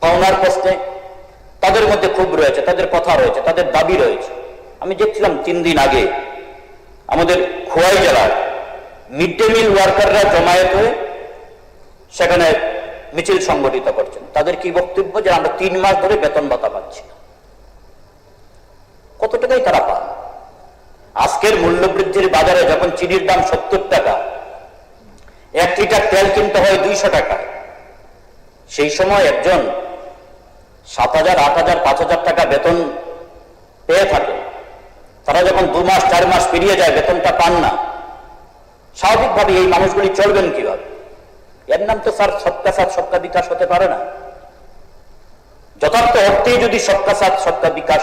পাওনার প্রশ্নে তাদের মধ্যে ক্ষোভ রয়েছে, তাদের কথা রয়েছে, তাদের দাবি রয়েছে। আমি দেখছিলাম 3 দিন আগে আমাদের খোয়াই জেলার মিড ডে মিল ওয়ার্কাররা জমায়েত হয়ে সেখানে মিছিল সংগঠিত করছেন। তাদের কি বক্তব্য যে আমরা 3 মাস ধরে বেতন ভাতা পাচ্ছি না। কত টাকাই তারা পান? আজকের মূল্যবৃদ্ধির বাজারে যখন চিনির দাম 70 টাকা, 1 লিটার তেল কিনতে হয় 200 টাকা, সেই সময় একজন 7,000, 8,000, 5,000 টাকা বেতন পেয়ে থাকে, তারা যখন 2 মাস 4 মাস পেরিয়ে যায় বেতনটা পান না, স্বাভাবিকভাবে এই মানুষগুলি চলবেন কিভাবে? এর নাম তো স্যার সবকা সাথ সবকা বিকাশ হতে পারে না। যথার্থ অর্থেই যদি সবকা সাথ সবকা বিকাশ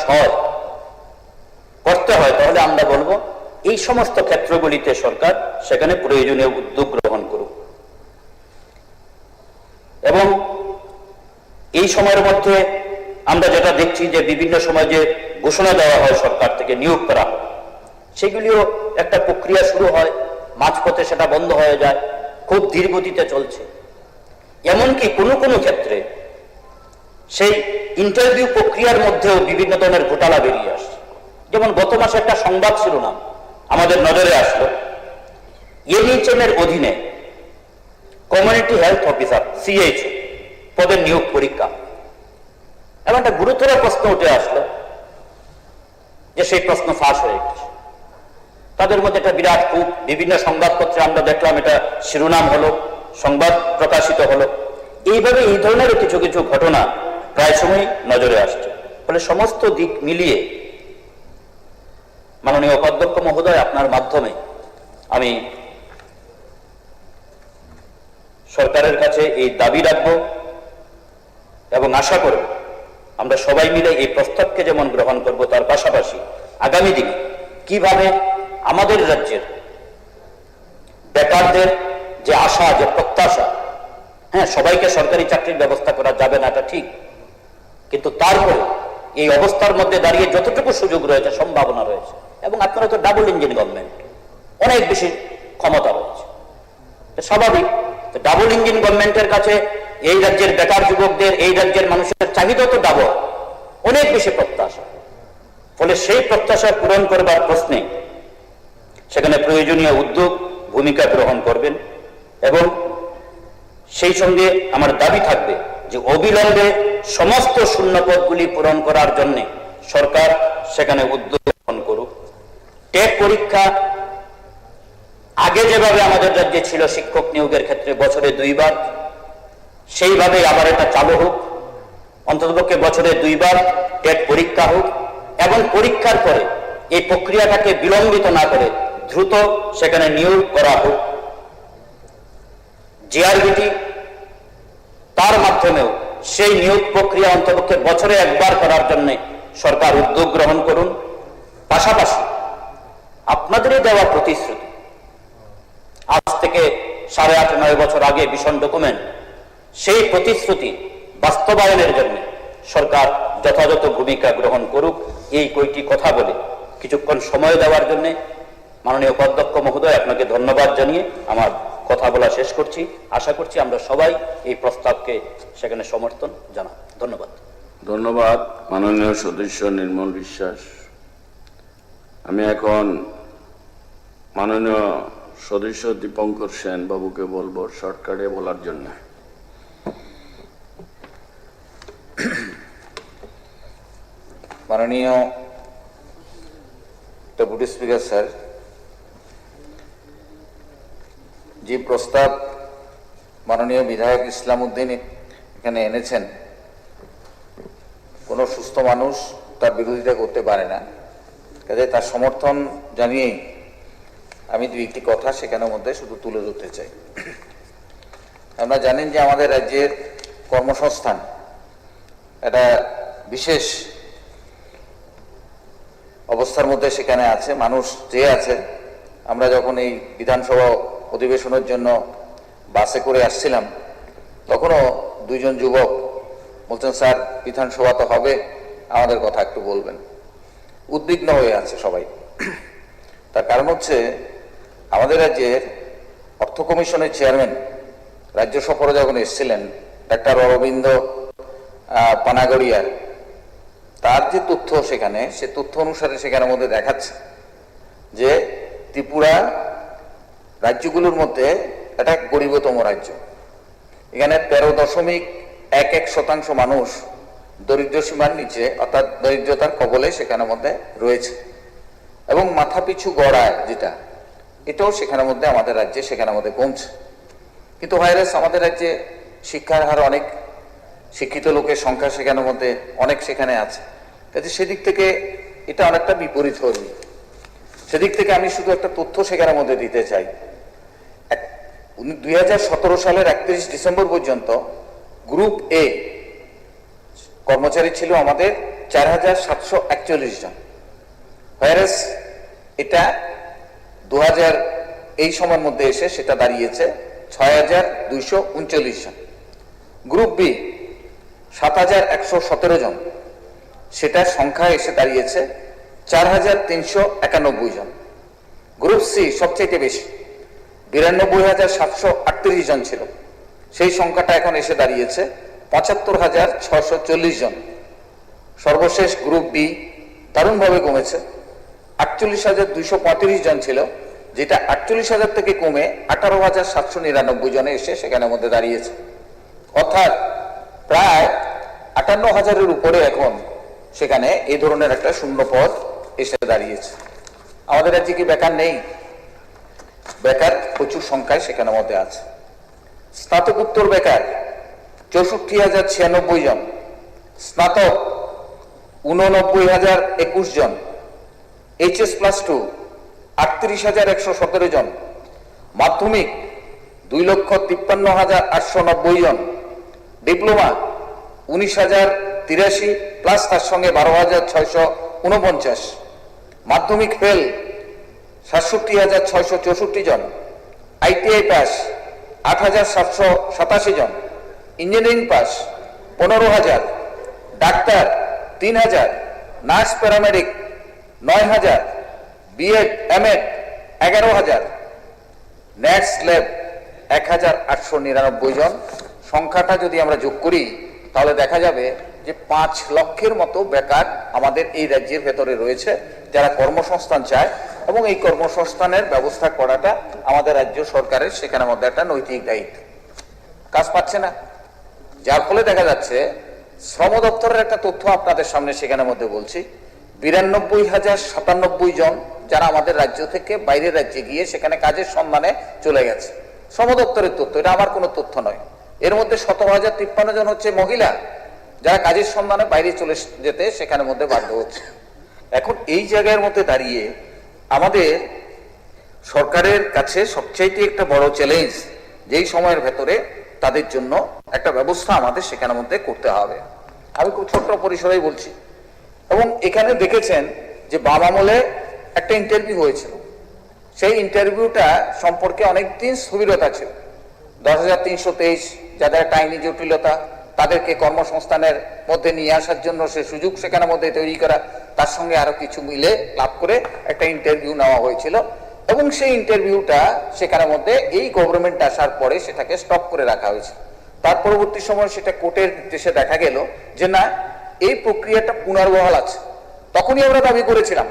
করতে হয়, তাহলে আমরা বলবো এই সমস্ত ক্ষেত্রগুলিতে সরকার সেখানে প্রয়োজনীয় উদ্যোগ গ্রহণ করুক। এবং এই সময়ের মধ্যে আমরা যেটা দেখছি যে বিভিন্ন সময় যে ঘোষণা দেওয়া হয় সরকার থেকে, নিয়োগ করা হয়, সেগুলিও একটা প্রক্রিয়া শুরু হয়, মাঝপথে সেটা বন্ধ হয়ে যায়, খুব ধীর গতিতে চলছে। এমনকি কোনো কোনো ক্ষেত্রে সেই ইন্টারভিউ প্রক্রিয়ার মধ্যেও বিভিন্ন ধরনের ঘোটালা বেরিয়ে আসছে। যেমন গত মাসে একটা সংবাদ শিরোনাম আমাদের নজরে আসলো, এনএইচএম এর অধীনে কমিউনিটি হেলথ অফিসার CHO পদের নিয়োগ পরীক্ষা। এবং একটা গুরুতর প্রশ্ন উঠে আসলো যে সেই প্রশ্ন ফাঁস হয়ে গেছে। তাদের মধ্যে একটা বিরাট ক্ষোভ, বিভিন্ন সংবাদপত্রে আমরা দেখলাম, এটা শিরোনাম হলো, সংবাদ প্রকাশিত হলো। এইভাবে এই ধরনের কিছু কিছু ঘটনা প্রায় সময় নজরে আসছে। ফলে সমস্ত দিক মিলিয়ে মাননীয় উপাধ্যক্ষ মহোদয়, আপনার মাধ্যমে আমি সরকারের কাছে এই দাবি রাখবো এবং আশা করব আমরা সবাই মিলে এই প্রস্তাবকে যেমন গ্রহণ করব, তার পাশাপাশি আগামী দিনে কিভাবে আমাদের রাজ্যের বেকারদের যে আশা, যে প্রত্যাশা, হ্যাঁ, সবাইকে সরকারি চাকরির ব্যবস্থা করা যাবে না, এটা ঠিক, কিন্তু তারপরে এই অবস্থার মধ্যে দাঁড়িয়ে যতটুকু সুযোগ রয়েছে, সম্ভাবনা রয়েছে, এবং আপনারা তো ডাবল ইঞ্জিন গভর্নমেন্ট, অনেক বেশি ক্ষমতা রয়েছে, স্বাভাবিক ডাবল ইঞ্জিন গভর্নমেন্টের কাছে এই রাজ্যের বেকার যুবকদের, এই রাজ্যের মানুষের চাহিদা তো ডাবল, অনেক বেশি প্রত্যাশা। ফলে সেই প্রত্যাশা পূরণ করবার প্রশ্নে সেখানে প্রয়োজনীয় উদ্যোগ, ভূমিকা গ্রহণ করবেন। এবং সেই সঙ্গে আমার দাবি থাকবে যে অবিলম্বে সমস্ত শূন্যপদগুলি পূরণ করার জন্য সরকার সেখানে উদ্যোগ গ্রহণ করুক। টেট পরীক্ষা যেভাবে আমাদের রাজ্যে ছিল শিক্ষক নিয়োগের ক্ষেত্রে বছরে 2 বার, সেইভাবে আবার এটা চালু হোক। অন্ততপক্ষে বছরে 2 বার টেট পরীক্ষা হোক, এবং পরীক্ষার পরে এই প্রক্রিয়াটাকে বিলম্বিত না করে দ্রুত সেখানে নিয়োগ করা হোক। জিআরবিটি তার মাধ্যমেও সেই নিয়োগ প্রক্রিয়া অন্ততপক্ষে বছরে 1 বার করার জন্য সরকার উদ্যোগ গ্রহণ করুন। পাশাপাশি আপনাদেরই দেওয়া প্রতিশ্রুতি, আজ থেকে 8.5-9 বছর আগে ভিশন ডকুমেন্ট, সেই প্রতিশ্রুতি বাস্তবায়নের জন্য সরকার যথাযথ ভূমিকা গ্রহণ করুক। এই কয়টি কথা বলে কিছুক্ষণ সময় দেওয়ার জন্য মাননীয় উপাধ্যক্ষ মহোদয়, আপনাকে ধন্যবাদ জানিয়ে আমার কথা বলা শেষ করছি। আশা করছি আমরা সবাই এই প্রস্তাবকে সেখানে সমর্থন জানাব। ধন্যবাদ। ধন্যবাদ মাননীয় সদস্য নির্মল বিশ্বাস। আমি এখন মাননীয় সদস্য দীপঙ্কর সেন বাবুকে বলবো শর্টকাটে বলার জন্য। মাননীয় ডেপুটি স্পিকার স্যার, যে প্রস্তাব মাননীয় বিধায়ক ইসলাম উদ্দিন এখানে এনেছেন, কোনো সুস্থ মানুষ তার বিরোধিতা করতে পারে না। কাজে তার সমর্থন জানিয়েই আমি 2-1টি কথা সেখানের মধ্যে শুধু তুলে ধরতে চাই। আপনারা জানেন যে আমাদের রাজ্যের কর্মসংস্থান একটা বিশেষ অবস্থার মধ্যে সেখানে আছে, মানুষ যে আছে। আমরা যখন এই বিধানসভা অধিবেশনের জন্য বাসে করে আসছিলাম, তখনও 2 জন যুবক বলছেন, স্যার বিধানসভা তো হবে, আমাদের কথা একটু বলবেন। উদ্বিগ্ন হয়ে আছে সবাই। তার কারণ হচ্ছে আমাদের রাজ্যের অর্থ কমিশনের চেয়ারম্যান রাজ্য সফরে যখন এসেছিলেন, ডাক্তার অরবিন্দ পানাগড়িয়ার, তার যে তথ্য সেখানে, সে তথ্য অনুসারে সেখানের মধ্যে দেখাচ্ছে যে ত্রিপুরা রাজ্যগুলোর মধ্যে এটা গরিবতম রাজ্য। এখানে 13.11% মানুষ দরিদ্র সীমার নিচে, অর্থাৎ দরিদ্রতার কবলে সেখানের মধ্যে রয়েছে। এবং মাথাপিছু গড়ায় যেটা, এটাও সেখানের মধ্যে আমাদের রাজ্যে সেখানের মধ্যে কমছে। কিন্তু ভাইরাস আমাদের রাজ্যে শিক্ষার হার অনেক, শিক্ষিত লোকের সংখ্যা সেখানের মধ্যে অনেক সেখানে আছে। কাজে সেদিক থেকে এটা অনেকটা বিপরীত ধর্মী। সেদিক থেকে আমি শুধু একটা তথ্য সেখানের মধ্যে দিতে চাই। 2017 সালের 31 ডিসেম্বর পর্যন্ত গ্রুপ এ কর্মচারী ছিল আমাদের 4741 জন। ভাইরাস এটা 2000 এই সময়ের মধ্যে এসে সেটা দাঁড়িয়েছে 6239 জন। গ্রুপ বি 7117 জন, সেটার সংখ্যা এসে দাঁড়িয়েছে 4391 জন। গ্রুপ সি সবচেয়ে বেশি, 92,738 জন ছিল, সেই সংখ্যাটা এখন এসে দাঁড়িয়েছে 75,640 জন। সর্বশেষ গ্রুপ বি দারুণভাবে কমেছে, 48,235 জন ছিল, যেটা 48,000 থেকে কমে 18,799 জনে এসে সেখানের মধ্যে দাঁড়িয়েছে। অর্থাৎ প্রায় 58,000-এর উপরে এখন সেখানে এই ধরনের একটা শূন্য পদ এসে দাঁড়িয়েছে। আমাদের রাজ্যে কি বেকার নেই? বেকার প্রচুর সংখ্যায় সেখানের মধ্যে আছে। স্নাতকোত্তর বেকার 64,096 জন, স্নাতক 89,021 জন, HS+2 38,117 জন, মাধ্যমিক 2,53,890 জন, ডিপ্লোমা 19,083 প্লাস তার সঙ্গে 12,649, মাধ্যমিক ফেল 67,664 জন, ITI পাস 8,787 জন, engineering pass 15,000, doctor 3,000, nurse paramedic 9,000, BEd MEd 11,000, নেটস ল্যাব 1,899 জন। সংখ্যাটা যদি আমরা যোগ করি তাহলে দেখা যাবে যে 5 লক্ষের মতো বেকার আমাদের এই রাজ্যের ভেতরে রয়েছে, যারা কর্মসংস্থান চায়, এবং এই কর্মসংস্থানের ব্যবস্থা করাটা আমাদের রাজ্য সরকারের সেখানের মধ্যে একটা নৈতিক দায়িত্ব। কাজ পাচ্ছে না, যার ফলে দেখা যাচ্ছে শ্রম দপ্তরের একটা তথ্য আপনাদের সামনে সেখানের মধ্যে বলছি, 92,097 জন যারা আমাদের রাজ্য থেকে বাইরের রাজ্যে গিয়ে সেখানে কাজের সন্ধানে চলে গেছে। শ্রম দপ্তরের তথ্য, এটা আমার কোনো তথ্য নয়। এর মধ্যে 17,053 জন হচ্ছে মহিলা যারা কাজের সন্ধানে বাইরে চলে যেতে সেখানে মধ্যে বাধ্য হচ্ছে। এখন এই জায়গার মধ্যে দাঁড়িয়ে আমাদের সরকারের কাছে সবচাইতে একটা বড় চ্যালেঞ্জ, যেই সময়ের ভেতরে তাদের জন্য একটা ব্যবস্থা আমাদের সেখানে মধ্যে করতে হবে। আমি খুব ছোট্ট পরিসরেই বলছি। এবং এখানে দেখেছেন যে বাম আমলে একটা ইন্টারভিউ হয়েছিল, সেই ইন্টারভিউটা সম্পর্কে অনেকদিন স্থবিরতা ছিল। 10,323 যাদের একটা আইনি জটিলতা, তাদেরকে কর্মসংস্থানের মধ্যে নিয়ে আসার জন্য সে সুযোগ সেখানে মধ্যে তৈরি করা, তার সঙ্গে আরো কিছু মিলে লাভ করে একটা ইন্টারভিউ নেওয়া হয়েছিল। এবং সেই ইন্টারভিউটা সেখানে মধ্যে এই গভর্নমেন্ট আসার পরে সেটাকে স্টপ করে রাখা হয়েছে। তার পরবর্তী সময় সেটা কোর্টের নির্দেশে দেখা গেল যে না, এই প্রক্রিয়াটা পুনর্বহাল আছে। তখনই আমরা দাবি করেছিলাম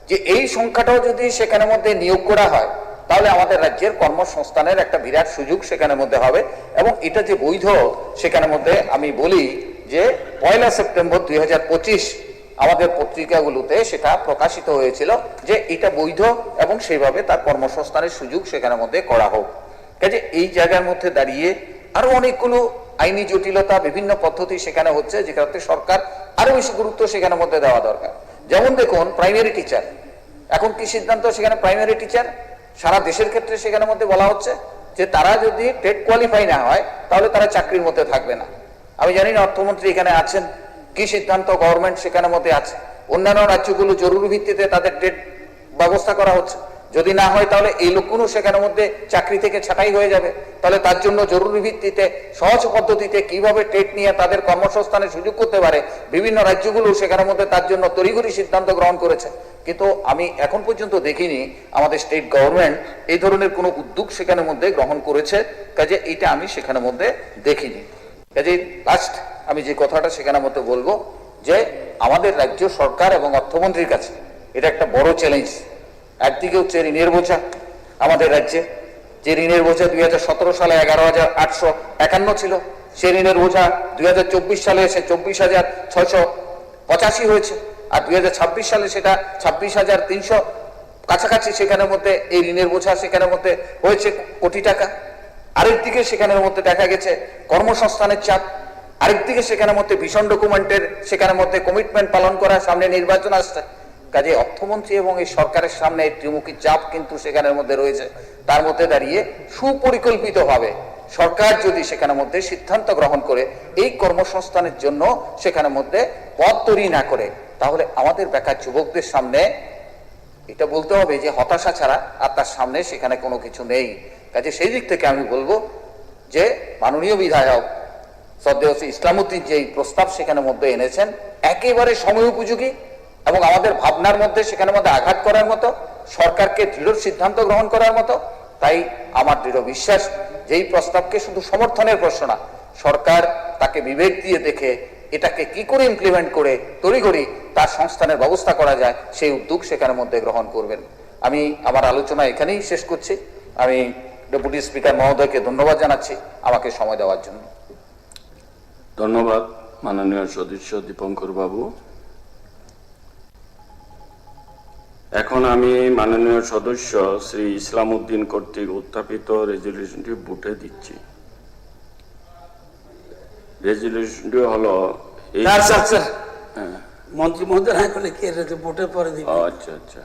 যে এই সংখ্যাটাও যদি সেখানে মধ্যে নিয়োগ করা হয় তাহলে আমাদের রাজ্যের কর্মসংস্থানের একটা বিরাট সুযোগ সেখানে মধ্যে হবে। এবং এটা যে বৈধ সেখানে মধ্যে আমি বলি যে 1 সেপ্টেম্বর 2025 আমাদের পত্রিকাগুলোতে সেটা প্রকাশিত হয়েছিল যে এটা বৈধ এবং সেইভাবে তার কর্মসংস্থানের সুযোগ সেখানে মধ্যে করা হোক। কাজে এই জায়গার মধ্যে দাঁড়িয়ে আরো অনেকগুলো আইনি জটিলতা, বিভিন্ন পদ্ধতি সেখানে হচ্ছে, যেখানে সরকার আরো বেশি গুরুত্ব সেখানে মধ্যে দেওয়া দরকার। যেমন দেখুন প্রাইমারি টিচার, এখন কি সিদ্ধান্ত সেখানে প্রাইমারি টিচার সারা দেশের ক্ষেত্রে সেখানে মধ্যে বলা হচ্ছে যে তারা যদি টেট কোয়ালিফাই না হয় তাহলে তারা চাকরির মধ্যে থাকবে না। আমি জানি না অর্থমন্ত্রী এখানে আছেন, কি সিদ্ধান্ত গভর্নমেন্ট সেখানে মধ্যে আছে। অন্যান্য রাজ্যগুলো জরুরি ভিত্তিতে তাদের টেট ব্যবস্থা করা হচ্ছে, যদি না হয় তাহলে এই লোকগুলো সেখানে মধ্যে চাকরি থেকে ছাঁটাই হয়ে যাবে। তাহলে তার জন্য জরুরি ভিত্তিতে সহজ পদ্ধতিতে কিভাবে টেট নিয়ে তাদের কর্মসংস্থানের সুযোগ করতে পারে, বিভিন্ন রাজ্যগুলো সেখানে মধ্যে তার জন্য তড়িঘড়ি সিদ্ধান্ত গ্রহণ করেছে। কিন্তু আমি এখন পর্যন্ত দেখিনি আমাদের স্টেট গভর্নমেন্ট এই ধরনের কোনো উদ্যোগ সেখানে মধ্যে গ্রহণ করেছে। কাজে এইটা আমি সেখানে মধ্যে দেখিনি। কাজে লাস্ট আমি যে কথাটা সেখানে মধ্যে বলবো যে আমাদের রাজ্য সরকার এবং অর্থমন্ত্রীর কাছে এটা একটা বড় চ্যালেঞ্জ। একদিকে হচ্ছে ঋণের বোঝা আমাদের রাজ্যে, যে ঋণের বোঝা 2017 সালে 11,851 ছিল, সে ঋণের বোঝা 2024 সালে এসে 24,685 হয়েছে। আর 2026 সালে সেটা 26,300 কাছাকাছি সেখানের মধ্যে এই ঋণের বোঝা সেখানের মধ্যে হয়েছে কোটি টাকা। আরেকদিকে সেখানের মধ্যে দেখা গেছে কর্মসংস্থানের চাপ, আরেকদিকে সেখানের মধ্যে ভীষণ ডকুমেন্টের সেখানের মধ্যে কমিটমেন্ট পালন করা, সামনে নির্বাচন আসছে। কাজে অর্থমন্ত্রী এবং এই সরকারের সামনে এই ত্রিমুখী চাপ কিন্তু সেখানের মধ্যে রয়েছে। তার মধ্যে দাঁড়িয়ে সুপরিকল্পিতভাবে সরকার যদি সেখানের মধ্যে সিদ্ধান্ত গ্রহণ করে এই কর্মসংস্থানের জন্য সেখানে মধ্যে পথ তৈরি না করে, তাহলে আমাদের বেকার যুবকদের সামনে এটা বলতে হবে যে হতাশা ছাড়া আর তার সামনে সেখানে কোনো কিছু নেই। কাজে সেই দিক থেকে আমি বলবো যে মাননীয় বিধায়ক শ্রদ্ধেয় ইসলামউদ্দিন যে প্রস্তাব সেখানে মধ্যে এনেছেন একেবারে সময় উপযোগী এবং আমাদের ভাবনার মধ্যে সেখানে মধ্যে আঘাত করার মতো, সরকারকে দৃঢ় সিদ্ধান্ত গ্রহণ করার মতো। তাই আমার দৃঢ় বিশ্বাস যে এই প্রস্তাবকে শুধু সমর্থনের প্রশ্ন না, সরকার তাকে বিবেক দিয়ে দেখে এটাকে কি করে ইমপ্লিমেন্ট করে তড়িঘড়ি তার সংস্থানের ব্যবস্থা করা যায় সেই উদ্যোগ সেখানের মধ্যে গ্রহণ করবেন। আমি আমার আলোচনা এখানেই শেষ করছি। আমি ডেপুটি স্পিকার মহোদয়কে ধন্যবাদ জানাচ্ছি আমাকে সময় দেওয়ার জন্য। ধন্যবাদ মাননীয় সদস্য দীপঙ্কর বাবু। এখন আমি মাননীয় সদস্য শ্রী ইসলামউদ্দিন কর্তৃক উত্থাপিত রেজলিউশনটি ভোটে দিচ্ছি। রেজলিউশনটি হলো মন্ত্রী মহোদয় না করলে কি ভোটের পরে দিবে? আচ্ছা আচ্ছা,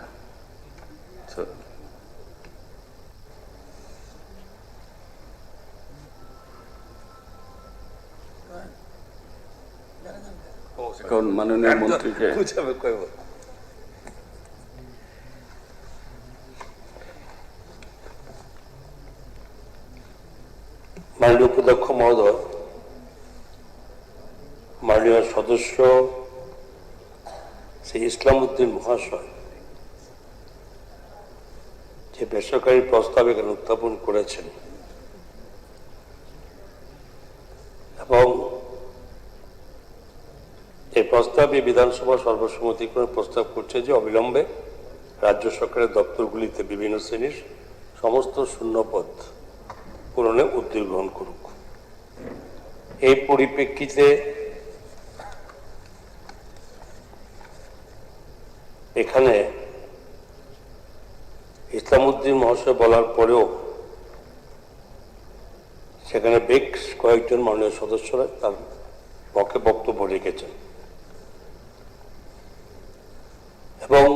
এখন মাননীয় মন্ত্রীকে মাননীয় উপাধ্যক্ষ মহোদয়, মাননীয় সদস্য শ্রী ইসলামউদ্দিন মহাশয় যে বেসরকারি প্রস্তাব এখানে উত্থাপন করেছেন এবং এই প্রস্তাবে বিধানসভা সর্বসম্মতিক্রমে প্রস্তাব করছে যে অবিলম্বে রাজ্য সরকারের দপ্তরগুলিতে বিভিন্ন শ্রেণীর সমস্ত শূন্যপদ পূরণে উদ্যোগ গ্রহণ করুক। এই পরিপ্রেক্ষিতে এখানে ইসলামউদ্দিন মহাশয় বলার পরেও সেখানে বেশ কয়েকজন মাননীয় সদস্যরা তার পক্ষে বক্তব্য রেখেছেন এবং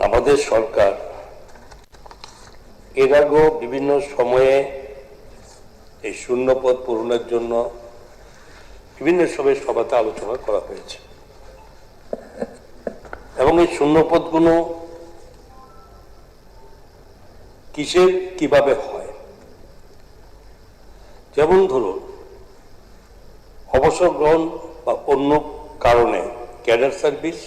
আমাদের সরকার এর আগেও বিভিন্ন সময়ে এই শূন্যপদ পূরণের জন্য বিভিন্ন সভাতে আলোচনা করা হয়েছে এবং এই শূন্যপদগুলো কিসের কিভাবে হয়, যেমন ধরুন অবসর গ্রহণ বা অন্য কারণে ক্যাডার সার্ভিস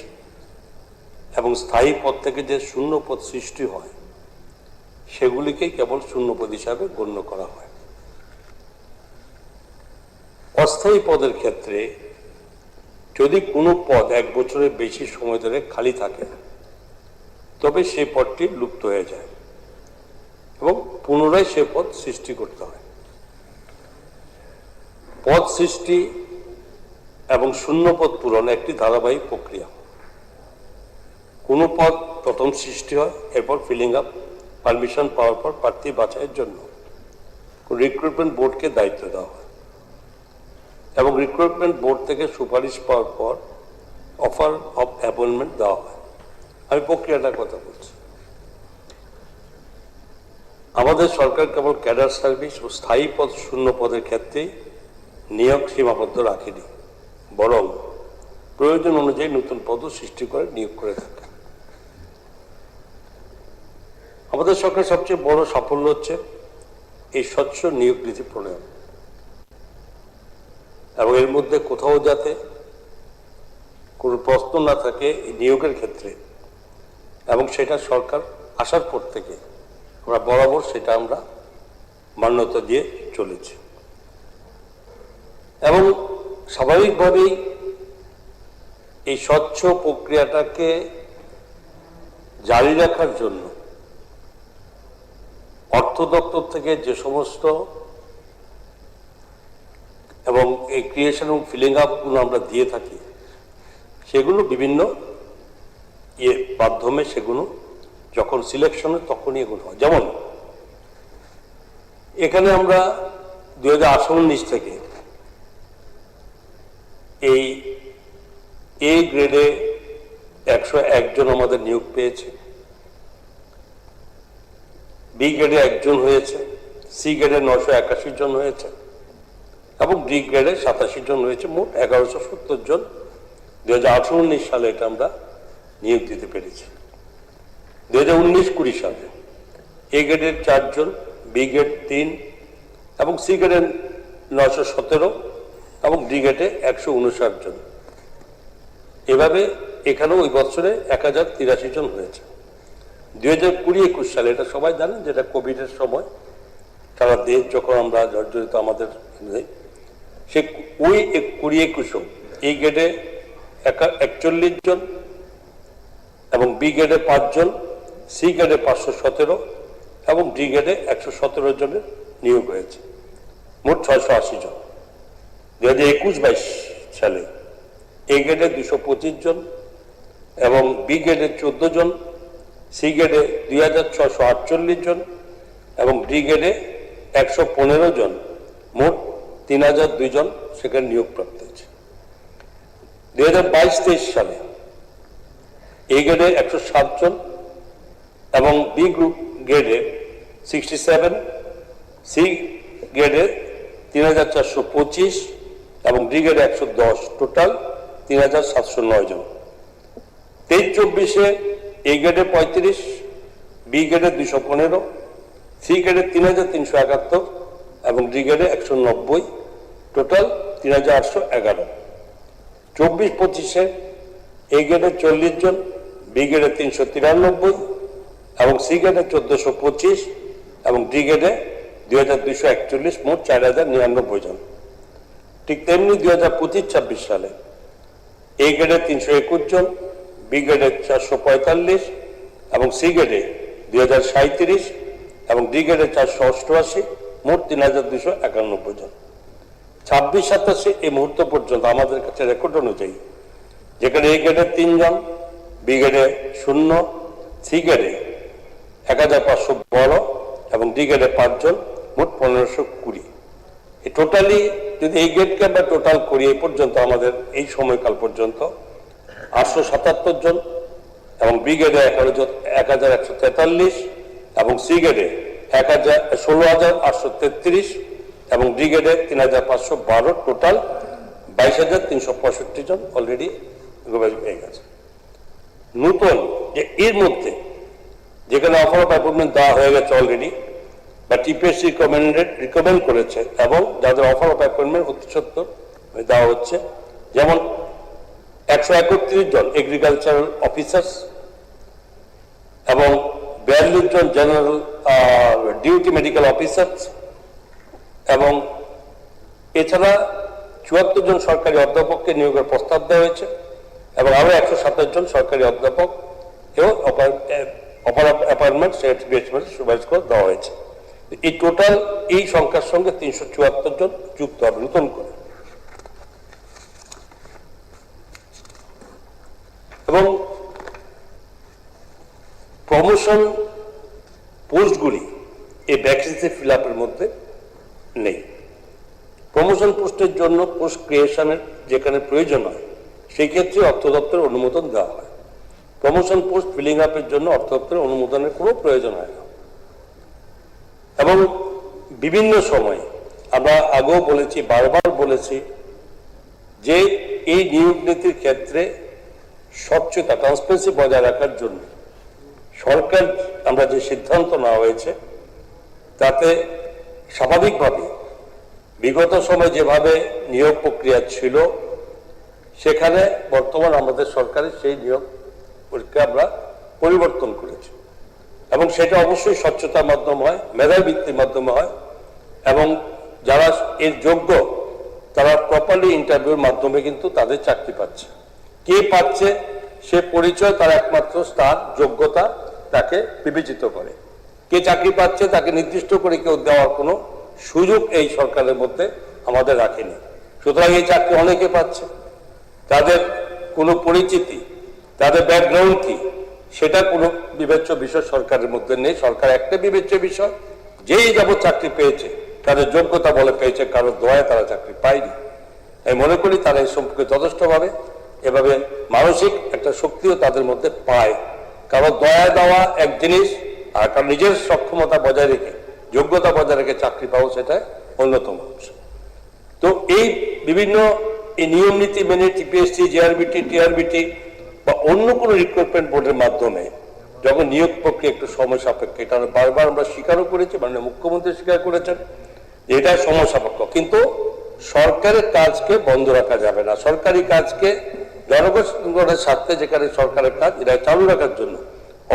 এবং স্থায়ী পদ থেকে যে শূন্যপদ সৃষ্টি হয় সেগুলিকেই কেবল শূন্যপদ হিসাবে গণ্য করা হয়। অস্থায়ী পদের ক্ষেত্রে যদি কোনো পদ 1 বছরের বেশি সময় ধরে খালি থাকে তবে সেই পদটি লুপ্ত হয়ে যায় এবং পুনরায় সে পদ সৃষ্টি করতে হয়। পদ সৃষ্টি এবং শূন্যপদ পূরণ একটি ধারাবাহিক প্রক্রিয়া। কোনো পদ প্রথম সৃষ্টি হয়, এরপর ফিলিং আপ, পারমিশন পাওয়ার পর প্রার্থী বাছাইয়ের জন্য রিক্রুটমেন্ট বোর্ডকে দায়িত্ব দেওয়া হয় এবং রিক্রুটমেন্ট বোর্ড থেকে সুপারিশ পাওয়ার পর অফার অফ অ্যাপয়েন্টমেন্ট দেওয়া হয়। আমি প্রক্রিয়াটার কথা বলছি। আমাদের সরকার কেবল ক্যাডার সার্ভিস ও স্থায়ী পদ শূন্য পদের ক্ষেত্রেই নিয়োগ সীমাবদ্ধ রাখেনি, বরং প্রয়োজন অনুযায়ী নতুন পদও সৃষ্টি করে নিয়োগ করে থাকে। আমাদের সরকার সবচেয়ে বড় সাফল্য হচ্ছে এই স্বচ্ছ নিয়োগ নীতি প্রণয়ন এবং এর মধ্যে কোথাও যাতে কোনো প্রশ্ন না থাকে এই নিয়োগের ক্ষেত্রে, এবং সেটা সরকার আসার পর থেকে আমরা বরাবর সেটা আমরা মান্যতা দিয়ে চলেছি এবং স্বাভাবিকভাবেই এই স্বচ্ছ প্রক্রিয়াটাকে জারি রাখার জন্য অর্থ দপ্তর থেকে যে সমস্ত এবং এই ক্রিয়েশন এবং ফিলিং আপগুলো আমরা দিয়ে থাকি সেগুলো বিভিন্ন মাধ্যমে সেগুলো যখন সিলেকশন হয় তখনই এগুলো হয়। যেমন এখানে আমরা 2018-19 থেকে এই এ গ্রেডে 101 জন আমাদের নিয়োগ পেয়েছে, বি গ্রেডে 1 জন হয়েছে, সি গ্রেডে 981 জন হয়েছে এবং ডি গ্রেডে 87 জন হয়েছে। মোট 1170 জন 2018-19 সালে এটা আমরা নিয়োগ দিতে পেরেছি। 2019-20 সালে এ গ্রেডের 4 জন, বি গ্রেড 3 এবং সি গ্রেডের 917 এবং ডি গ্রেডে 159 জন। এভাবে এখানেও ওই বছরে 1083 জন হয়েছে। 2020-21 সালে, এটা সবাই জানেন যেটা কোভিডের সময় সারা দেশ যখন আমরা জর্জরিত আমাদের, সে ওই 20-21 এই গ্রেডে 41 জন এবং বি গ্রেডে 5 জন, সি গ্রেডে 517 এবং ডি গ্রেডে 117 জনের নিয়োগ হয়েছে, মোট 680 জন। 2021-22 সালে এ গ্রেডে 225 জন এবং বি গ্রেডে 14 জন, সি গ্রেডে 2648 জন এবং ডি গ্রেডে 115 জন, মোট 3002 জন সেখানে নিয়োগ প্রাপ্ত হয়েছে। 2022-23 সালে এ গ্রেডে 107 জন এবং বি গ্রুপ গ্রেডে 67, সি গ্রেডে 3425 এবং ডি গ্রেডে 110, টোটাল 3709 জন। 23-24 এ গ্রেডে 35, বি গ্রেডে 215, সি গ্রেডে 3371 এবং ডি গ্রেডে 190, টোটাল 3811। 24-25 এ গ্রেডে 40 জন, বি গ্রেডে 393 এবং সি গ্রেডে 1425 এবং ডি গ্রেডে 2241, মোট 4099 জন। ঠিক তেমনি 2025-26 সালে এ গ্রেডে 321 জন, বি গ্রেডে 445 এবং সি গ্রেডে 2037 এবং ডি গ্রেডে 488, মোট 3291 জন। 26-27 এই মুহূর্ত পর্যন্ত আমাদের কাছে রেকর্ড অনুযায়ী, যেখানে এ গ্রেডে 3 জন, বি গ্রেডে 0, সি গ্রেডে 1512 এবং ডি গ্রেডে 5 জন, মোট 1520। এই টোটালি যদি এই গ্রেডকে আমরা টোটাল করি এই পর্যন্ত আমাদের এই সময়কাল পর্যন্ত 877 জন, এবং বি গ্রেডে 1143 এবং সি গ্রেডে 16,833 এবং ডি গ্রেডে 3,512, টোটাল 22,365 জন অলরেডি হয়ে গেছে। নতুন যে এর মধ্যে যেখানে অফার অফ অ্যাপয়েন্টমেন্ট দেওয়া হয়ে গেছে অলরেডি বা টিপিএসসি রিকমেন্ড করেছে এবং যাদের অফার অফ অ্যাপয়েন্টমেন্ট অতি সত্ত্বর দেওয়া হচ্ছে, যেমন 131 জন এগ্রিকালচারাল অফিসার্স এবং 42 জন জেনারেল ডিউটি মেডিকেল অফিসার্স, এবং এছাড়া 74 জন সরকারি অধ্যাপককে নিয়োগের প্রস্তাব দেওয়া হয়েছে এবং আরো 127 জন সরকারি অধ্যাপক এবং অফার অ্যাপয়েন্টমেন্ট সুপারিশ করে দেওয়া হয়েছে। এই টোটাল এই সংখ্যার সঙ্গে 374 জন যুক্ত হবে নতুন করে। এবং প্রমোশন পোস্টগুলি এই ভ্যাকেন্সি ফিল আপের মধ্যে নেই। প্রমোশন পোস্টের জন্য পোস্ট ক্রিয়েশনের যেখানে প্রয়োজন হয় সেই ক্ষেত্রে অর্থ দপ্তরের অনুমোদন দেওয়া হয়। প্রমোশন পোস্ট ফিলিং আপের জন্য অর্থ দপ্তরের অনুমোদনের কোনো প্রয়োজন হয় না। এবং বিভিন্ন সময়ে আমরা আগেও বলেছি, বারবার বলেছি যে এই নিয়োগ নীতির ক্ষেত্রে স্বচ্ছতা ট্রান্সপারেন্সি বজায় রাখার জন্য সরকার আমরা যে সিদ্ধান্ত নেওয়া হয়েছে তাতে স্বাভাবিকভাবে বিগত সময় যেভাবে নিয়োগ প্রক্রিয়া ছিল সেখানে বর্তমান আমাদের সরকারের সেই নিয়োগ প্রক্রিয়া আমরা পরিবর্তন করেছি এবং সেটা অবশ্যই স্বচ্ছতার মাধ্যমে হয়, মেধার ভিত্তির মাধ্যমে হয় এবং যারা এর যোগ্য তারা প্রপারলি ইন্টারভিউর মাধ্যমে কিন্তু তাদের চাকরি পাচ্ছে। কে পাচ্ছে সে পরিচয় তার একমাত্র তার যোগ্যতা তাকে বিবেচিত করে। কে চাকরি পাচ্ছে তাকে নির্দিষ্ট করে কেউ দেওয়ার কোনো সুযোগ এই সরকারের মধ্যে আমাদের রাখেনি। সুতরাং এই চাকরি অনেকে পাচ্ছে, তাদের কোনো পরিচিতি, তাদের ব্যাকগ্রাউন্ড কি সেটা কোনো বিবেচ্য বিষয় সরকারের মধ্যে নেই। সরকার একটা বিবেচ্য বিষয়, যেই যাবত চাকরি পেয়েছে তাদের যোগ্যতা বলে পেয়েছে, কারোর দয়ায় তারা চাকরি পায়নি। আমি মনে করি তারা এই সম্পর্কে যথেষ্টভাবে এভাবে মানসিক একটা শক্তিও তাদের মধ্যে পায়। কারণ দয়া দেওয়া এক জিনিস, আর কারণ নিজের সক্ষমতা বজায় রেখে যোগ্যতা বজায় রেখে চাকরি পাওয়া সেটা অন্যতম অংশ। তো এই বিভিন্ন এই নিয়ম নীতি মেনে টিপিএসসি, জিআরবিটি, টিআরবিটি বা অন্য কোনো রিক্রুটমেন্ট বোর্ডের মাধ্যমে যখন নিয়োগ প্রক্রিয়া একটু সময় সাপেক্ষ, এটা বারবার আমরা স্বীকারও করেছি, মাননীয় মুখ্যমন্ত্রী স্বীকার করেছেন যে এটা সময় সাপেক্ষ, কিন্তু সরকারের কাজকে বন্ধ রাখা যাবে না। সরকারি কাজকে জনগণের স্বার্থে যেখানে সরকারের কাজ এটা চালু রাখার জন্য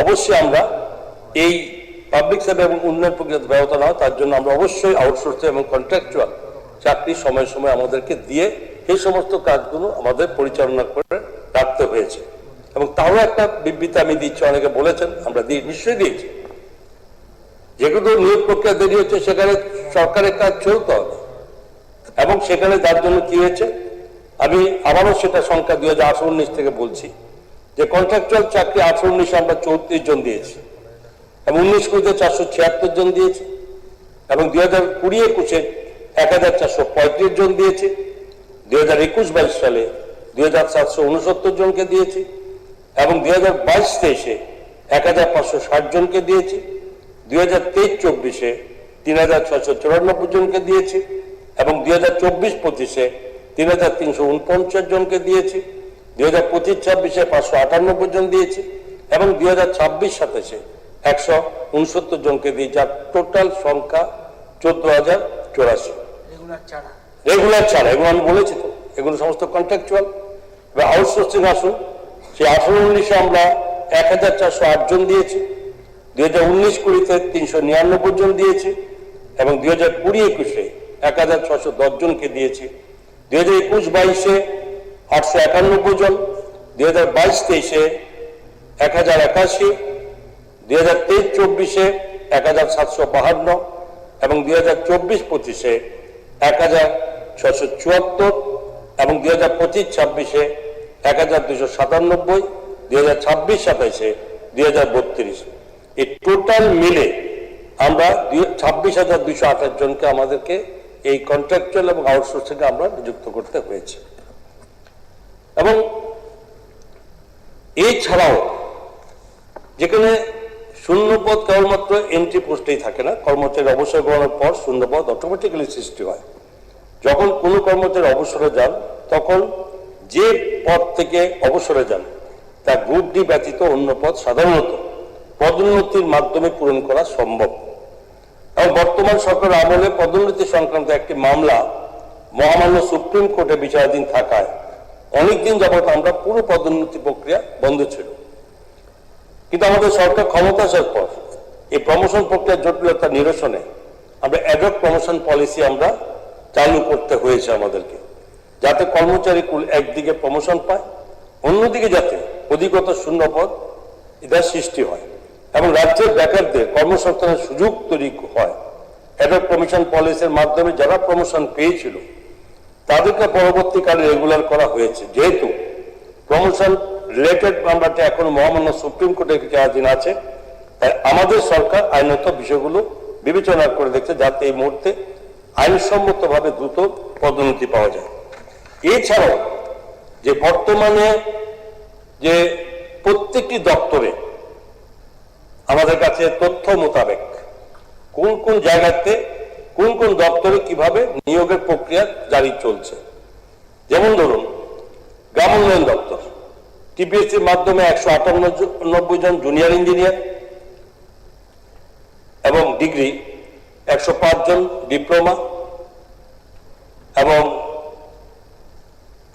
অবশ্যই আমরা এই পাবলিক সেবা এবং উন্নয়ন প্রক্রিয়া ব্যবস্থা না হয় তার জন্য আমরা অবশ্যই আউটসোর্সিং এবং কন্ট্রাকচুয়াল চাকরি সময় সময় আমাদেরকে দিয়ে এই সমস্ত কাজগুলো আমাদের পরিচালনা করে রাখতে হয়েছে। এবং তারও একটা বিবৃতি আমি দিচ্ছি, অনেকে বলেছেন, আমরা নিশ্চয়ই দিয়েছি। যেগুলো নিয়োগ প্রক্রিয়া দেরি হচ্ছে সেখানে সরকারের কাজ চলতে হবে এবং সেখানে যার জন্য কি হয়েছে আমি আবারও সেটা সংখ্যা 2018-19 থেকে বলছি যে কন্ট্রাকচুয়াল চাকরি 18-19 আমরা 34 জন দিয়েছি এবং 19-20 476 জন দিয়েছি এবং 2020-21 1435 জন দিয়েছি, 2021-22 সালে 2769 জনকে দিয়েছি এবং 2022-23 1560 জনকে দিয়েছি, 2023-24 3694 জনকে দিয়েছি এবং 2024-25 3349 জনকে দিয়েছি, 2025-26 598 জন দিয়েছি এবং 2026-27 169 জনকে দিয়ে যার টোটাল সংখ্যা 14,084। রেগুলার ছাড়া এগুলো আমি বলেছি তো, এগুলো সমস্ত কন্ট্রাকচুয়াল। এবার আউটসোর্সিং আসুন, সেই 18-19 আমরা 1408 জন দিয়েছি, 2019-20 399 জন দিয়েছি এবং 2020-21 1610 জনকে দিয়েছি, 2021-22 891 জন, 2022-23 1081, 2023-24 1752 এবং 2024-25 1674 এবং 2025-26 1297, 2026-27 2032। এই টোটাল মিলে আমরা 26,228 জনকে আমাদেরকে এই কন্ট্রাকচুয়াল এবং আউটসোর্সিং আমরা নিযুক্ত করতে হয়েছে। এবং এছাড়াও যেখানে শূন্যপদ কেবলমাত্র এন্ট্রি পোস্টেই থাকে না, কর্মচারী অবসর গ্রহণের পর শূন্যপদ অটোমেটিক্যালি সৃষ্টি হয়। যখন কোনো কর্মচারী অবসরে যান তখন যে পদ থেকে অবসরে যান তা গ্রুপ ডি ব্যতীত অন্য পদ সাধারণত পদোন্নতির মাধ্যমে পূরণ করা সম্ভব। এবং বর্তমান সরকার আমলে পদোন্নতি সংক্রান্ত একটি মামলা মহামান্য সুপ্রিম কোর্টে বিচারাধীন থাকায় অনেকদিন যাবৎ আমরা পুরো পদোন্নতি প্রক্রিয়া বন্ধ ছিল। কিন্তু আমাদের সরকার ক্ষমতা আসার পর এই প্রমোশন প্রক্রিয়ার জটিলতা নিরসনে আমরা অ্যাডহক প্রমোশন পলিসি আমরা চালু করতে হয়েছে আমাদেরকে, যাতে কর্মচারী কুল একদিকে প্রমোশন পায়, অন্যদিকে যাতে অধিকতর শূন্যপদ এটা সৃষ্টি হয় এবং রাজ্যের বেকারদের কর্মসংস্থানের সুযোগ তৈরি হয়। অ্যাডহক প্রমোশন পলিসির মাধ্যমে যারা প্রমোশন পেয়েছিল তাদেরকে পরবর্তীকালে রেগুলার করা হয়েছে। যেহেতু প্রমোশন রিলেটেড মামলাটি এখন মহামান্য সুপ্রিম কোর্টের বিচারাধীন আছে, তাই আমাদের সরকার আইনত বিষয়গুলো বিবেচনা করে দেখছে যাতে এই মুহূর্তে আইনসম্মতভাবে দ্রুত পদোন্নতি পাওয়া যায়। এছাড়াও যে বর্তমানে যে প্রত্যেকটি দপ্তরে আমাদের কাছে তথ্য মোতাবেক কোন কোন জায়গাতে কোন কোন দপ্তরে কিভাবে নিয়োগের প্রক্রিয়া জারি চলছে, যেমন ধরুন গ্রাম উন্নয়ন দপ্তর টিপিএসসির মাধ্যমে 198 জন জুনিয়র ইঞ্জিনিয়ার এবং ডিগ্রি 105 জন ডিপ্লোমা এবং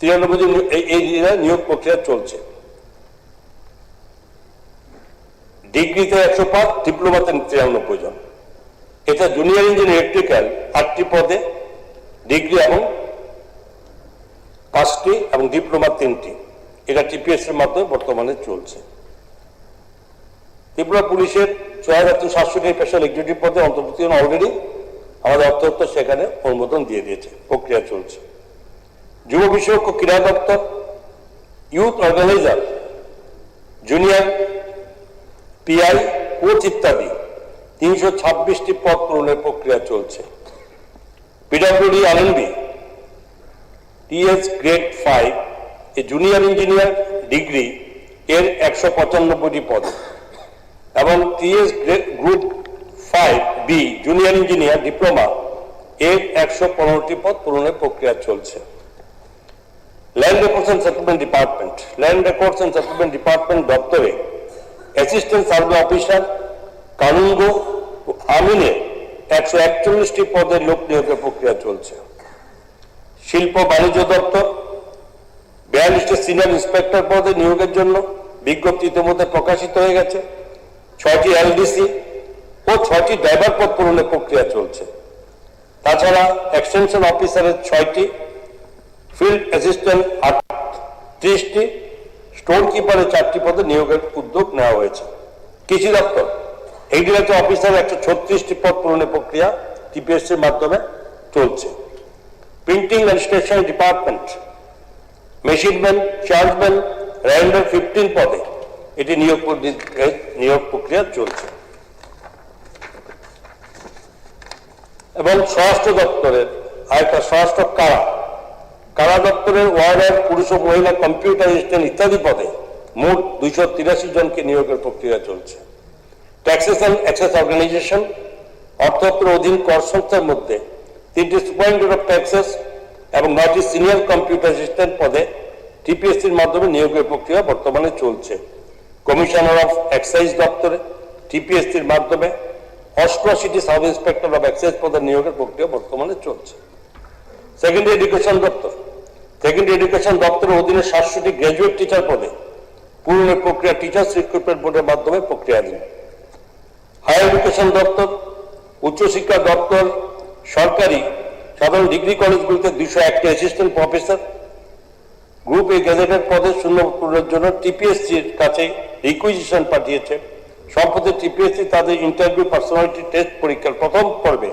93 জন এই নিয়োগ প্রক্রিয়া চলছে। ডিগ্রিতে 105, ডিপ্লোমাতে 93 জন। এটা জুনিয়র ইঞ্জিনিয়ার ইলেকট্রিক্যাল 8টি পদে, ডিগ্রি এবং 5টি এবং ডিপ্লোমা 3টি। এটা টিপিএস এর মাধ্যমে বর্তমানে চলছে। ত্রিপুরা পুলিশের 6700টি স্পেশাল এক্সিকিউটিভ পদে অন্তর্ভুক্তি অলরেডি আমাদের অর্থ দপ্তর সেখানে অনুমোদন দিয়ে দিয়েছে, প্রক্রিয়া চলছে। যুব বিষয়ক ও ক্রীড়া দপ্তর youth organizer, junior PI, coach ইত্যাদি 326টি পদ পূরণের প্রক্রিয়া চলছে। পিডব্লিউডি আরএনবি টিএস গ্রেড 5 এ জুনিয়র ইঞ্জিনিয়ার ডিগ্রি এর 195টি পদ এবং TS group 5B junior engineer diploma এর 115টি পদ পূরণের প্রক্রিয়া চলছে। Land records and settlement department, land records and settlement department দপ্তরে অ্যাসিস্ট্যান্ট সার্ভে অফিসার, কানুনগো ও আমিনে 141টি পদের লোক নিয়োগের প্রক্রিয়া চলছে। শিল্প বাণিজ্য দপ্তর 42টি সিনিয়র ইন্সপেক্টর পদে নিয়োগের জন্য বিজ্ঞপ্তি ইতিমধ্যে প্রকাশিত হয়ে গেছে। 6টি এলডিসি ও 6টি ড্রাইভার পদ পূরণের প্রক্রিয়া চলছে। তাছাড়া এক্সটেনশন অফিসারের 6টি, ফিল্ড অ্যাসিস্ট্যান্ট 38টি, স্টোর কিপারের 4টি পদে নিয়োগের উদ্যোগ নেওয়া হয়েছে। কৃষি দপ্তর এগ্রিকালচার অফিসার 136টি পদ পূরণের প্রক্রিয়া টিপিএসসির মাধ্যমে চলছে। Printing and stationery department machineman, chargeman, binder 15 পদে এটি নিয়োগ প্রক্রিয়া চলছে। এবং স্বরাষ্ট্র দপ্তরের আরেকটা স্বরাষ্ট্র কারা দপ্তরের ওয়ার্ডার, পুরুষ ও মহিলা কম্পিউটার অ্যাসিস্ট্যান্ট ইত্যাদি পদে মোট 283 জনকে নিয়োগের প্রক্রিয়া চলছে। ট্যাক্সেস অ্যান্ড এক্সাইজ অর্গানাইজেশন অর্থ দপ্তরের অধীন কর সংস্থার মধ্যে 3টি সুপারিনটেন্ডেন্ট অফ ট্যাক্সেস এবং 9টি সিনিয়র কম্পিউটার অ্যাসিস্ট্যান্ট পদে টিপিএসসির মাধ্যমে নিয়োগের প্রক্রিয়া বর্তমানে চলছে। কমিশনার অফ এক্সাইজ দপ্তরে টিপিএসসির মাধ্যমে 88টি সাব ইন্সপেক্টর অফ এক্সাইজ পদে নিয়োগের প্রক্রিয়া বর্তমানে চলছে। সেকেন্ডারি এডুকেশন দপ্তরের অধীনে 700টি গ্র্যাজুয়েট টিচার পদে পূরণের প্রক্রিয়া টিচার্স রিক্রুটমেন্ট বোর্ডের মাধ্যমে প্রক্রিয়াধীন। হায়ার এডুকেশন দপ্তর, উচ্চশিক্ষা দপ্তর, সরকারি সাধারণ ডিগ্রি কলেজগুলিতে 201টি assistant professor group A gazetted পদে শূন্য পূরণের জন্য টিপিএসসির কাছে রিকুইজিশন পাঠিয়েছে। সম্প্রতি টিপিএসসি তাদের ইন্টারভিউ পার্সোনালিটি টেস্ট পরীক্ষার প্রথম পর্বে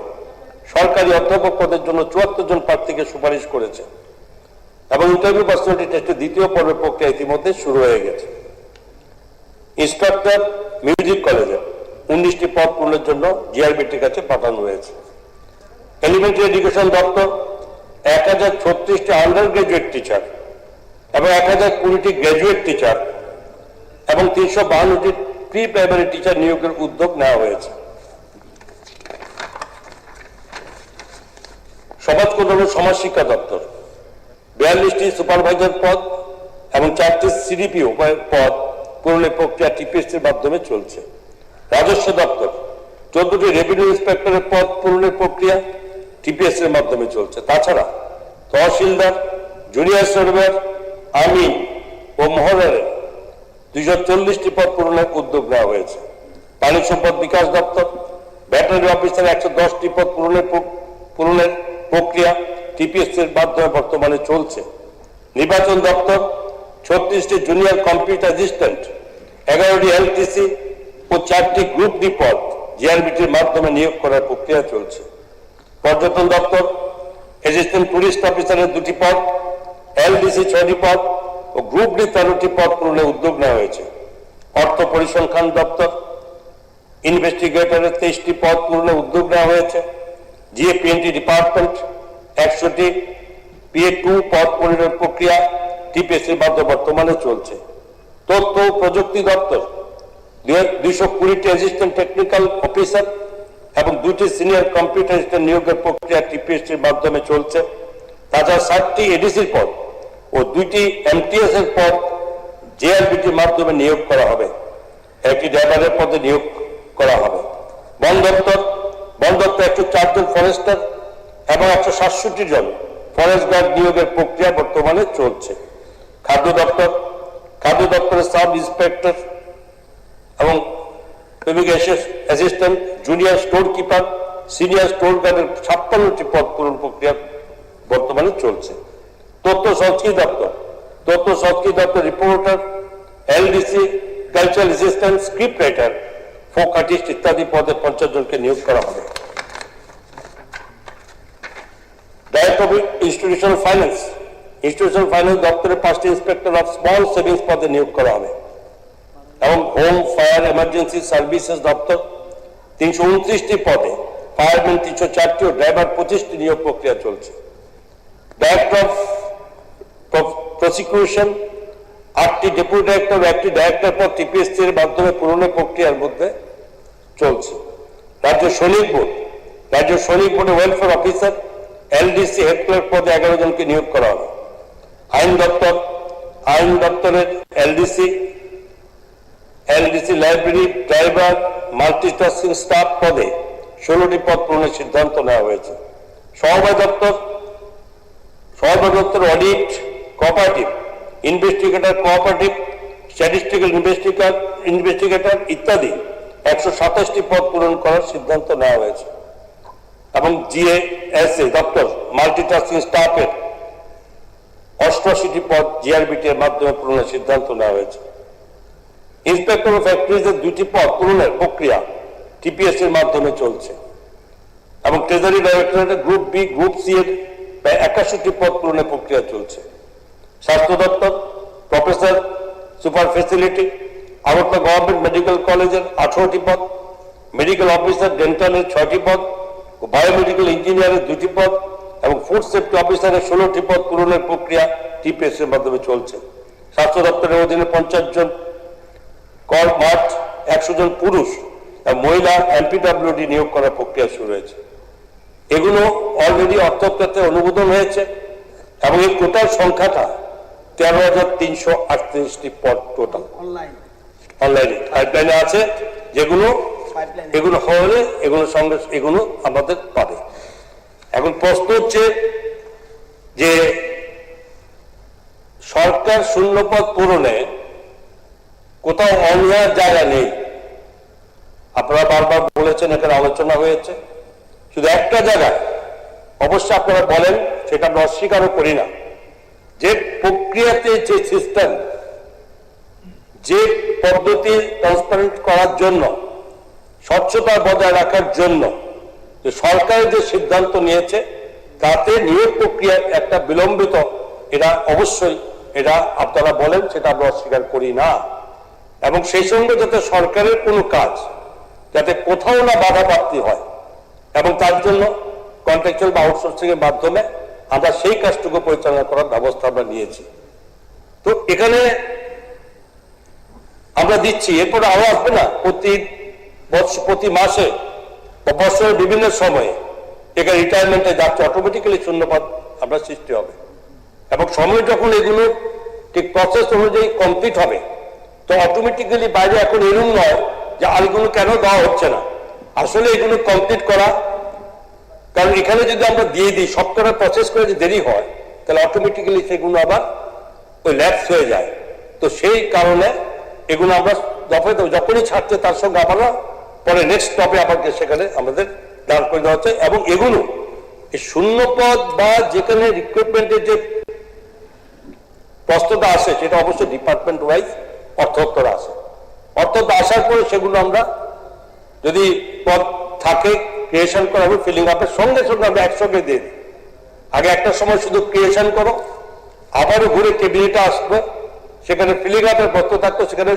সরকারি অধ্যাপক পদের জন্য 74 জন প্রার্থীকে সুপারিশ করেছে এবং ইন্টারভিউ পার্সোনালিটি টেস্টের দ্বিতীয় পর্বের প্রক্রিয়া ইতিমধ্যে শুরু হয়ে গেছে। ইন্সট্রাক্টর মিউজিক কলেজে 19টি পদ পূরণের জন্য জিআরবিটির কাছে পাঠানো হয়েছে। এলিমেন্টারি এডুকেশন দপ্তর 1036টি আন্ডার গ্রাজুয়েট টিচার এবং 1020টি গ্রাজুয়েট টিচার এবং 352টি প্রি প্রাইমারি টিচার নিয়োগের উদ্যোগ নেওয়া হয়েছে। সমাজ কল্যাণ ও সমাজ শিক্ষা দপ্তর 42টি সুপারভাইজার পদ এবং 4টি সিডিপিও পদ পূরণের প্রক্রিয়া টিপিএসসির মাধ্যমে চলছে। রাজস্ব দপ্তর 14টি রেভিনিউ ইন্সপেক্টরের পদ পূরণের প্রক্রিয়া টিপিএসসির মাধ্যমে চলছে। তাছাড়া তহসিলদার, জুনিয়র সার্ভেয়ার, আমিন ও মহলের 240টি পদ পূরণের উদ্যোগ নেওয়া হয়েছে। পানি সম্পদ বিকাশ দপ্তর ভেটেরিনারি অফিসার 110টি পদ পূরণের প্রক্রিয়া টিপিএসসির মাধ্যমে বর্তমানে চলছে। নির্বাচন দপ্তর 36টি জুনিয়র কম্পিউটার অ্যাসিস্ট্যান্ট, 11টি এলটিসি ও 4টি গ্রুপ ডি পদ জিআরবিটির মাধ্যমে নিয়োগ করার প্রক্রিয়া চলছে। পর্যটন দপ্তর অ্যাসিস্ট্যান্ট টুরিস্ট অফিসারের 2টি পদ, এলডিসি 6টি পদ ও গ্রুপ ডি 13টি পদ পূরণের উদ্যোগ নেওয়া হয়েছে। অর্থ পরিসংখ্যান দপ্তর ইনভেস্টিগেটরের 23টি পদ পূরণের উদ্যোগ নেওয়া হয়েছে। জিএপিএনটি ডিপার্টমেন্ট 100টি PA2 পদ পূরণের প্রক্রিয়া টিপিএসসির মাধ্যমে বর্তমানে চলছে। তথ্য ও প্রযুক্তি দপ্তর 220টি অ্যাসিস্ট্যান্ট টেকনিক্যাল অফিসার এবং 2টি সিনিয়র কম্পিউটার অ্যাসিস্ট্যান্ট নিয়োগের প্রক্রিয়া টিপিএসসির মাধ্যমে চলছে। তাছাড়া 7টি এডিসির পদ ও 2টি এমটিএস এর পদ জিআরবিটির মাধ্যমে নিয়োগ করা হবে। একটি ড্রাইভারের পদে নিয়োগ করা হবে। বন দপ্তর 104 জন ফরেস্টার এবং 167 জন ফরেস্ট গার্ড নিয়োগের প্রক্রিয়া বর্তমানে চলছে। খাদ্য দপ্তরের সাব ইন্সপেক্টর এবং assistant, junior store keeper, senior store গার্ডের 56টি পদ পূরণ প্রক্রিয়া বর্তমানে চলছে। তথ্য সংস্কৃতি দপ্তর reporter, LDC, cultural assistant, script writer, folk artist ইত্যাদি পদে 50 জনকে নিয়োগ করা হবে। ডাইরেক্টর অফ ইনস্টিটিউশনাল ফাইন্যান্স দপ্তরে 5টি ইন্সপেক্টর অফ স্মল সেভিংস পদে নিয়োগ করা হবে এবং হোম ফায়ার এমার্জেন্সি সার্ভিসেস দপ্তর 329টি পদে, ফায়ারম্যান 304টি ও ড্রাইভার 25টি নিয়োগ প্রক্রিয়া চলছে। ডাইরেক্টর অফ প্রসিকিউশন 8টি ডেপুটি ডাইরেক্টর ও 1টি ডাইরেক্টর পদ টিপিএসসি এর মাধ্যমে পূরণের প্রক্রিয়ার মধ্যে চলছে। রাজ্য সৈনিক বোর্ডে welfare officer, LDC head clerk পদে 11 জনকে নিয়োগ করা হবে। আইন দপ্তরের LDC library, driver, multitasking staff পদে 16টি পদ পূরণের সিদ্ধান্ত নেওয়া হয়েছে। সমবায় দপ্তর audit, cooperative, investigator, cooperative, statistical investigator ইত্যাদি 127টি পদ পূরণ করার সিদ্ধান্ত নেওয়া হয়েছে এবং জিএসএ দপ্তর মাল্টিটাস্কিং স্টাফের 88টি পদ জিআরবিটির মাধ্যমে পূরণের সিদ্ধান্ত নেওয়া হয়েছে। ইন্সপেক্টর অফ ফ্যাক্টরিজের 2টি পদ পূরণের প্রক্রিয়া টিপিএসসির মাধ্যমে চলছে এবং ট্রেজারি ডাইরেক্টরেটের গ্রুপ বি, গ্রুপ সি এর প্রায় 81টি পদ পূরণের প্রক্রিয়া চলছে। স্বাস্থ্য দপ্তর professor super facility Agartala government medical কলেজের 18টি পদ, মেডিকেল অফিসার ডেন্টালের 6টি পদ ও বায়োমেডিক্যাল ইঞ্জিনিয়ারের 2টি পদ এবং ফুড সেফটি অফিসারের 16টি পদ পূরণের প্রক্রিয়া টিপিএসসি এর মাধ্যমে চলছে। স্বাস্থ্য দপ্তরের অধীনে 50 জন কর্মরত, 100 জন পুরুষ এবং মহিলা এমপিডব্লিউডি নিয়োগ করার প্রক্রিয়া শুরু হয়েছে। এগুলো অলরেডি অর্থক্ষেত্রে অনুমোদন হয়েছে এবং এই টোটাল সংখ্যাটা 13,338টি পদ টোটাল অনলাইনে পাইপলাইনে আছে, এগুলো হলে এগুলো আমাদের পাবে। এখন প্রশ্ন হচ্ছে যে সরকার শূন্যপদ পূরণে কোথাও অন্যায়ের জায়গা নেই। আপনারা বারবার বলেছেন, এখানে আলোচনা হয়েছে, শুধু একটা জায়গায় অবশ্যই আপনারা বলেন, সেটা আমরা অস্বীকারও করি না, যে প্রক্রিয়াতে যে সিস্টেম, যে পদ্ধতি ট্রান্সপারেন্ট করার জন্য, স্বচ্ছতা বজায় রাখার জন্য যে সরকার যে সিদ্ধান্ত নিয়েছে, তাতে নিয়োগ প্রক্রিয়া একটা বিলম্বিত, এটা অবশ্যই এটা আপনারা বলেন, সেটা আমরা অস্বীকার করি না। এবং সেই সঙ্গে যাতে সরকারের কোনো কাজ যাতে কোথাও না বাধাপ্রাপ্তি হয় এবং তার জন্য কন্ট্রাকচুয়াল বা আউটসোর্সিং এর মাধ্যমে আমরা সেই কাজটুকু পরিচালনা করার ব্যবস্থা আমরা নিয়েছি। তো এখানে আমরা দিচ্ছি, এরপরে আরো আসবে না, প্রতি মাসে বা বছরের বিভিন্ন সময়ে এখানে রিটায়ারমেন্টে যাচ্ছে, অটোমেটিক্যালি শূন্যপদ আমরা সৃষ্টি হবে এবং সময় যখন এগুলো ঠিক প্রসেস অনুযায়ী কমপ্লিট হবে তো অটোমেটিক্যালি বাইরে এখন এরকম নয় যে আর এগুলো কেন দেওয়া হচ্ছে না, আসলে এগুলো কমপ্লিট করা, কারণ এখানে যদি আমরা দিয়ে দিই সবকটা প্রসেস করে যদি দেরি হয় তাহলে অটোমেটিক্যালি সেগুলো আবার ওই ল্যাপস হয়ে যায়। তো সেই কারণে এগুলো আমরা দফায় যখনই ছাড়ছে তার সঙ্গে আবার পরে নেক্সট স্টপে আবার সেখানে আমাদের দাঁড় করে দেওয়া হচ্ছে এবং এগুলো এই শূন্যপদ বা যেখানে রিক্রুটমেন্টের যে প্রশ্নটা আসে সেটা অবশ্যই ডিপার্টমেন্ট ওয়াইজ অর্থোত্তর আসে, অর্থোত্তর আসার পরে সেগুলো আমরা যদি পদ থাকে ক্রিয়েশন করা হবে ফিলিং আপের সঙ্গে সঙ্গে আমরা একসঙ্গে দিয়ে দিই। আগে একটা সময় শুধু ক্রিয়েশন করো, আবারও ঘুরে ক্যাবিনেটে আসবে, সেখানে ফিলিং আপের প্রশ্ন থাকতো, সেখানে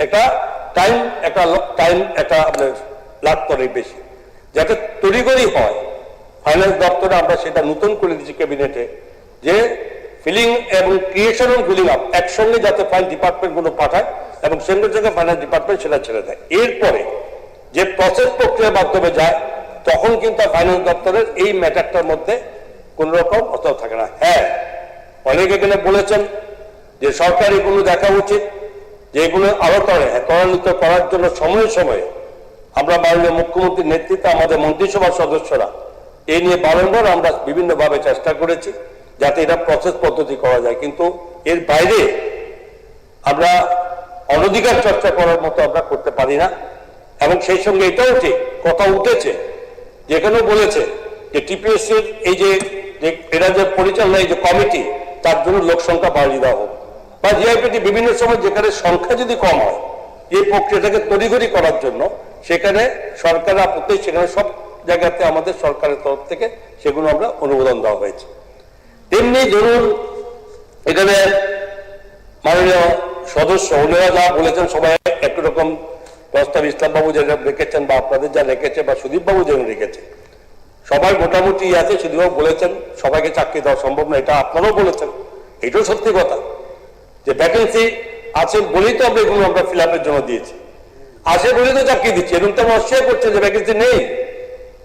একটা টাইম আপনার লাগতো অনেক বেশি, যাতে তড়িঘড়ি হয়। ফাইন্যান্স দপ্তরে আমরা সেটা নতুন করে দিচ্ছি ক্যাবিনেটে যে ফিলিং এবং ক্রিয়েশন এবং ফিলিং আপ একসঙ্গে যাতে ফাইল ডিপার্টমেন্ট গুলো পাঠায় এবং সঙ্গে সঙ্গে ফাইন্যান্স ডিপার্টমেন্ট সেটা ছেড়ে দেয়। এরপরে যে প্রসেস প্রক্রিয়ার মাধ্যমে যায় তখন কিন্তু ফাইন্যান্স দপ্তরের এই ম্যাটারটার মধ্যে কোন রকম অতএব থাকে না। হ্যাঁ, অনেকে এখানে বলেছেন যে সরকার এগুলো দেখা উচিত, যে এগুলো আরো ত্বরান্বিত করার জন্য সময়ে সময়ে আমরা মাননীয় মুখ্যমন্ত্রীর নেতৃত্বে আমাদের মন্ত্রিসভার সদস্যরা এই নিয়ে বারংবার আমরা বিভিন্নভাবে চেষ্টা করেছি যাতে এটা প্রসেস পদ্ধতি করা যায়, কিন্তু এর বাইরে আমরা অনধিকার চর্চা করার মতো আমরা করতে পারি না। এবং সেই সঙ্গে এটাও ঠিক কথা উঠেছে যেখানেও বলেছে যে টিপিএসসির এই যে এরা যে পরিচালনা এই যে কমিটি তার জন্য লোক সংখ্যা বাড়িয়ে দেওয়া হোক, বা জিআইপিটি বিভিন্ন সময় যেখানে সংখ্যা যদি কম হয় এই প্রক্রিয়াটাকে তড়িঘড়ি করার জন্য সেখানে সরকার আপত্তি, সেখানে সব জায়গাতে আমাদের সরকারের তরফ থেকে সেগুলো আমরা অনুমোদন দেওয়া হয়েছে। তেমনি ধরুন এখানে মাননীয় সদস্য ওনারা যা বলেছেন সবাই একটু রকম প্রস্তাব ইসলাম বাবু যেটা রেখেছেন বা আপনাদের যা রেখেছে বা সুদীপ বাবু যেন রেখেছে সবাই মোটামুটি আছে। সুদীপবাবু বলেছেন সবাইকে চাকরি দেওয়া সম্ভব না, এটা আপনারাও বলেছেন, এটাও সত্যি কথা যে ভ্যাকেন্সি আছে বলেই তো আমরা এগুলো আমরা ফিল আপের জন্য দিয়েছি, আছে বলেই তো চাকরি দিচ্ছি, এরকম তো অস্বীকার করছে যে ভ্যাকেন্সি নেই।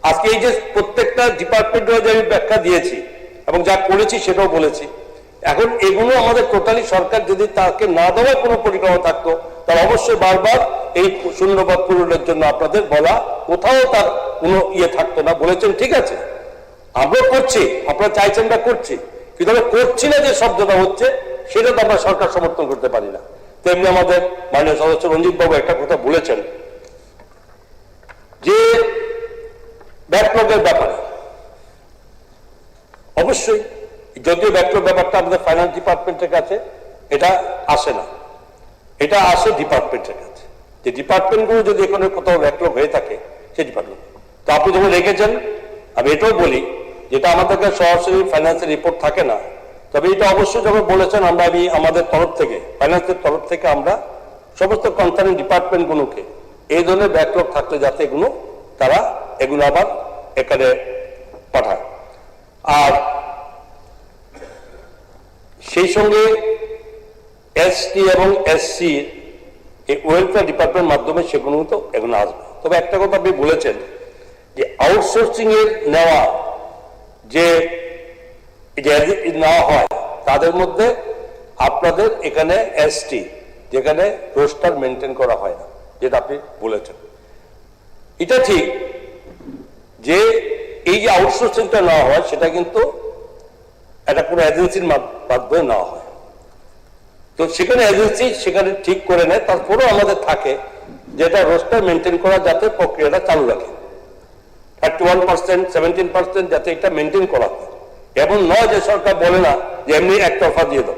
আজকে এই যে প্রত্যেকটা ডিপার্টমেন্ট ওয়াইজ আমি ব্যাখ্যা দিয়েছি এবং যা করেছি সেটাও বলেছি, এখন এগুলো আমাদের টোটালি সরকার যদি তাকে না দেওয়ার কোনো পরিকল্পনা থাকতো তাহলে অবশ্যই বারবার এই শূন্যপদ পূরণের জন্য আপনাদের বলা, কোথাও তার কোনো ইয়ে থাকতো না। বলেছেন ঠিক আছে, আমরা করছি, আপনারা চাইছেন আমরা করছি, কিন্তু আমরা করছি না যে শব্দটা হচ্ছে সেটা তো আমরা সরকার সমর্থন করতে পারি না। তেমনি আমাদের মাননীয় সদস্য রঞ্জিত বাবু একটা কথা বলেছেন যে ব্যাকলগের ব্যাপারে, অবশ্যই যদিও ব্যাকলগ ব্যাপারটা আমাদের ফাইন্যান্স ডিপার্টমেন্টের কাছে এটা আসে না, এটা আসে ডিপার্টমেন্টের কাছে, যে ডিপার্টমেন্টগুলো যদি এখানে কোথাও ব্যাকলগ হয়ে থাকে সেই ডিপার্টমেন্ট। তো আপনি যখন রেখেছেন, আমি এটাও বলি যেটা আমাদের কাছে সরাসরি ফাইন্যান্সের রিপোর্ট থাকে না, তবে এটা অবশ্যই যখন বলেছেন আমরা আমাদের তরফ থেকে ফাইন্যান্সের তরফ থেকে আমরা সমস্ত কনসার্ন ডিপার্টমেন্টগুলোকে এই ধরনের ব্যাকলগ থাকলে যাতে এগুলো তারা এগুলো আবার এখানে পাঠায়। আর সেই সঙ্গে এসটি এবং এসসি এই ওয়েলফেয়ার ডিপার্টমেন্ট মাধ্যমে সেগুলো তো এগুলো আসবে। তবে একটা কথা আপনি বলেছেন যে আউটসোর্সিং এর নেওয়া যে নেওয়া হয় তাদের মধ্যে আপনাদের এখানে এসটি যেখানে রোস্টার মেনটেন করা হয় না, যেটা আপনি বলেছেন এটা ঠিক যে এই যে আউটসোর্সিংটা নেওয়া হয় সেটা কিন্তু একটা কোনো এজেন্সির মাধ্যমে নেওয়া হয়, তো সেখানে এজেন্সি সেখানে ঠিক করে নেয়, তারপরেও আমাদের থাকে যেটা রোস্টার মেনটেন করা যাতে প্রক্রিয়াটা চালু রাখে 31%, 17% যাতে এটা মেনটেন করা হয়। এমন নয় যে সরকার বলে না যে এমনি একতরফা দিয়ে দাও,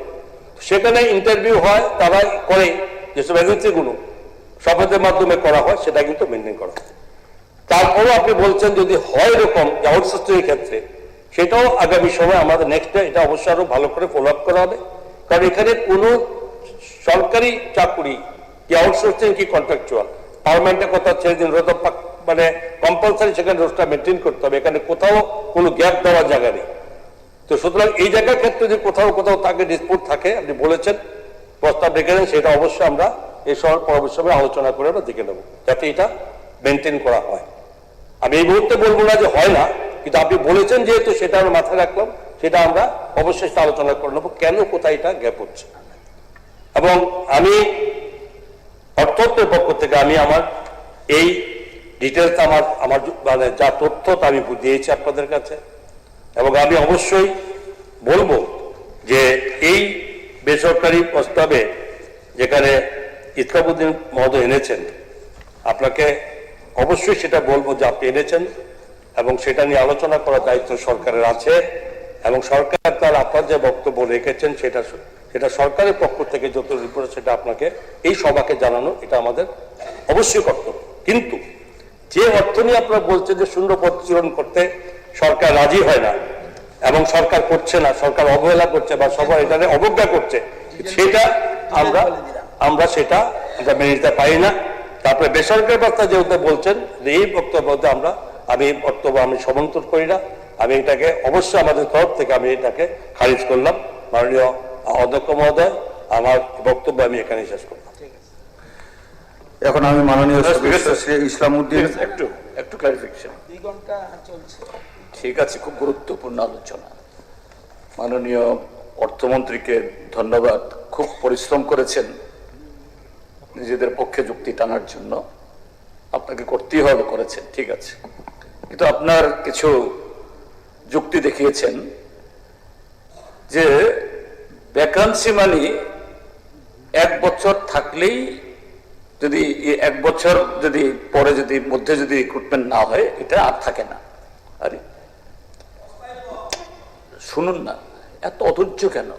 সেখানে ইন্টারভিউ হয়, তারা করে যেসব এজেন্সিগুলো শপথের মাধ্যমে করা হয় সেটা কিন্তু মেনটেন করা হয়। তারপরেও আপনি বলছেন যদি হয় এরকম আউটসোর্সিং এর ক্ষেত্রে, সেটাও আগামী সময় আমাদের নেক্সট এটা অবশ্যই আরো ভালো করে ফলো আপ করা হবে, কারণ এখানে কোনো সরকারি চাকরি কি আউটসোর্সিং কি কন্ট্রাকচুয়াল। পার্মানেন্টের কথা ছেড়ে দিন, ওটা তো মানে কম্পালসারি সেখানে রোস্টার মেনটেন করতে হবে, এখানে কোথাও কোনো গ্যাপ দেওয়ার জায়গা নেই। তো সুতরাং এই জায়গার ক্ষেত্রে যদি কোথাও কোথাও তাকে ডিসপুট থাকে, আপনি বলেছেন প্রস্তাব রেখেছেন, সেটা অবশ্যই আমরা এই সময় পরবর্তী সময় আলোচনা করে আমরা দেখে নেব যাতে এটা মেনটেন করা হয়। আমি এই মুহূর্তে বলবো না যে হয় না, কিন্তু আপনি বলেছেন যেহেতু সেটা আমরা মাথায় রাখলাম, সেটা আমরা অবশ্যই আলোচনা করে নেবো কেন কোথায় এটা গ্যাপ হচ্ছে। এবং আমি অর্থের পক্ষ থেকে আমি আমার এই ডিটেলস আমার মানে যা তথ্য তা আমি দিয়েছি আপনাদের কাছে, এবং আমি অবশ্যই বলবো যে এই বেসরকারি প্রস্তাবে যেখানে ইসলামউদ্দিন মহোদয় এনেছেন, আপনাকে অবশ্যই সেটা বলবো যে আপনি এনেছেন এবং সেটা নিয়ে আলোচনা করার দায়িত্ব সরকারের আছে, এবং সরকার তার আপনার যে বক্তব্য রেখেছেন সেটা সরকারের পক্ষ থেকে যত রিপোর্ট সেটা আপনাকে এই সভাকে জানানো এটা আমাদের অবশ্যই কর্তব্য। কিন্তু যে অর্থ নিয়ে আপনারা বলছেন যে শূন্য পদ পূরণ করতে সরকার রাজি হয় না এবং সরকার করছে না, সরকার অবহেলা করছে বা সবাই এটা অবজ্ঞা করছে, সেটা আমরা সেটা মেনে নিতে পারি না। তারপরে বেসরকারি ব্যবস্থা যেহেতু বলছেন যে এই বক্তব্য আমি সমর্থন করি না, আমি এটাকে অবশ্যই আমাদের তরফ থেকে আমি এটাকে খারিজ করলাম। মাননীয় অধ্যক্ষ মহোদয়, আমার বক্তব্য আমি এখানে শেষ করলাম। এখন আমি মাননীয় সদস্য শ্রী ইসলামউদ্দিন একটু ক্লারিফিকেশন। ঠিক আছে, খুব গুরুত্বপূর্ণ আলোচনা। মাননীয় অর্থমন্ত্রীকে ধন্যবাদ, খুব পরিশ্রম করেছেন নিজেদের পক্ষে যুক্তি টানার জন্য, আপনাকে করতেই হবে, করেছেন, ঠিক আছে। কিন্তু আপনার কিছু যুক্তি দেখিয়েছেন যে ভ্যাকান্সি মানি 1 বছর থাকলেই যদি 1 বছর যদি পরে যদি মধ্যে যদি রিক্রুটমেন্ট না হয় এটা আর থাকে না। আরে শুনুন না, এত অধৈর্য কেন,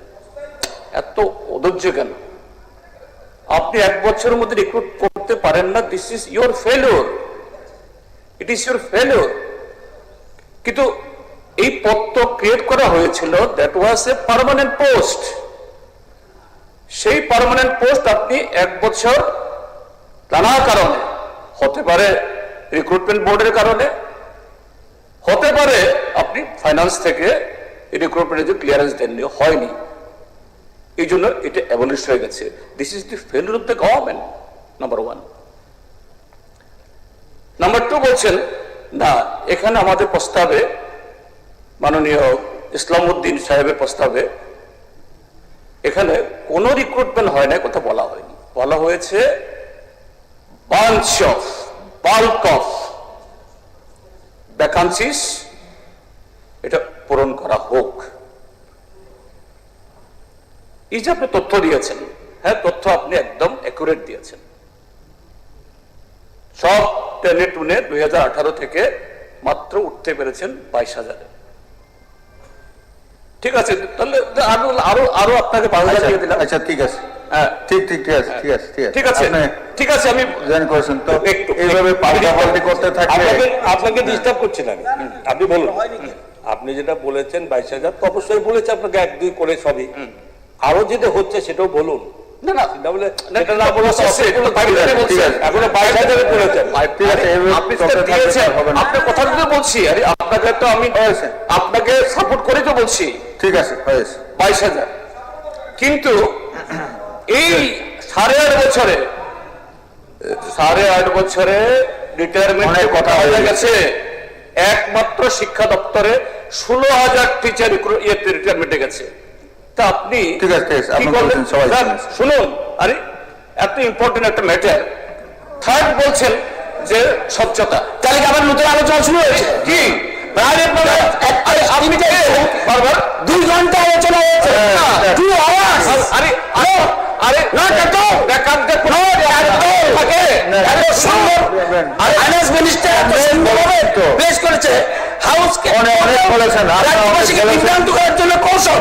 এত অধৈর্য কেন? আপনি 1 বছরের মধ্যে রিক্রুট করতে পারেন না, this is your failure, it is your failure. কিন্তু এই পদ তো ক্রিয়েট করা হয়েছিল, that was a permanent post. সেই পার্মানেন্ট পোস্ট আপনি 1 বছর নানা কারণে, হতে পারে রিক্রুটমেন্ট বোর্ডের কারণে, হতে পারে আপনি ফাইন্যান্স থেকে রিক্রুটমেন্টের যে ক্লিয়ারেন্স দেননি, হয়নি, এই জন্য এটা অ্যাবলিশ হয়ে গেছে। This is the failure of the government, number 1। Number 2 বলছেন না, এখানে আমাদের প্রস্তাবে, মাননীয় ইসলামউদ্দিন সাহেবের প্রস্তাবে এখানে কোন রিক্রুটমেন্ট হয় না, কথা বলা হয়নি। বলা হয়েছে বাল্ক অফ ভ্যাকান্সিস এটা পূরণ করা হোক। এই যে আপনি তথ্য দিয়েছেন, হ্যাঁ, তথ্য আপনি একদম অ্যাকুরেট দিয়েছেন। সব টেনে টুনে 2018 থেকে মাত্র উঠতে পেরেছেন 22,000। ঠিক আছে, তাহলে আরো আপনাকে 5,000 দিয়ে দিলাম। আচ্ছা, ঠিক আছে, হ্যাঁ, ঠিক আছে, ঠিক আছে, ঠিক আছে, ঠিক আছে। আমি জয়েন করেছেন তো, এইভাবে পাল্টাপাল্টি করতে থাকলে আপনাকে ডিস্টার্ব করছি না আমি। আপনি বলুন, আপনি যেটা বলেছেন 22,000 তো অবশ্যই বলেছে আপনাকে 1-2 করে সবই, আরো যেটা হচ্ছে সেটাও বলুন। না না, এটা না বলে এখনো 22,000 বলেছেন। আপনি আপনার কথা তো বলছি, আরে আপনাকে তো আমি আপনাকে সাপোর্ট করে তো বলছি। ঠিক আছে, হয়েছে 22,000। কিন্তু এই 8.5 বছরে রিটায়ারমেন্ট কথা হয়ে গেছে, একমাত্র শিক্ষা দপ্তরে 16,000 টিচার রিটায়ারমেন্টে গেছে। তা আপনি ঠিক আছে, আপনি বলছেন সবাই শুনুন, আরে এত ইম্পর্টেন্ট একটা ম্যাটার। থার্ড বলছেন যে স্বচ্ছতা, তাহলে আমার নতুন আলোচনা শুরু হয়েছে কি? আপনি বারবার 2 ঘন্টা আলোচনা হয়েছে, 2 আওয়ার্স। আরে আরে না, ফাইন্যান্স মিনিস্টার প্লেস করেছে হাউসকে অনেক বলেছেন, রাজ্যবাসীকে বিভ্রান্ত করার জন্য কৌশল,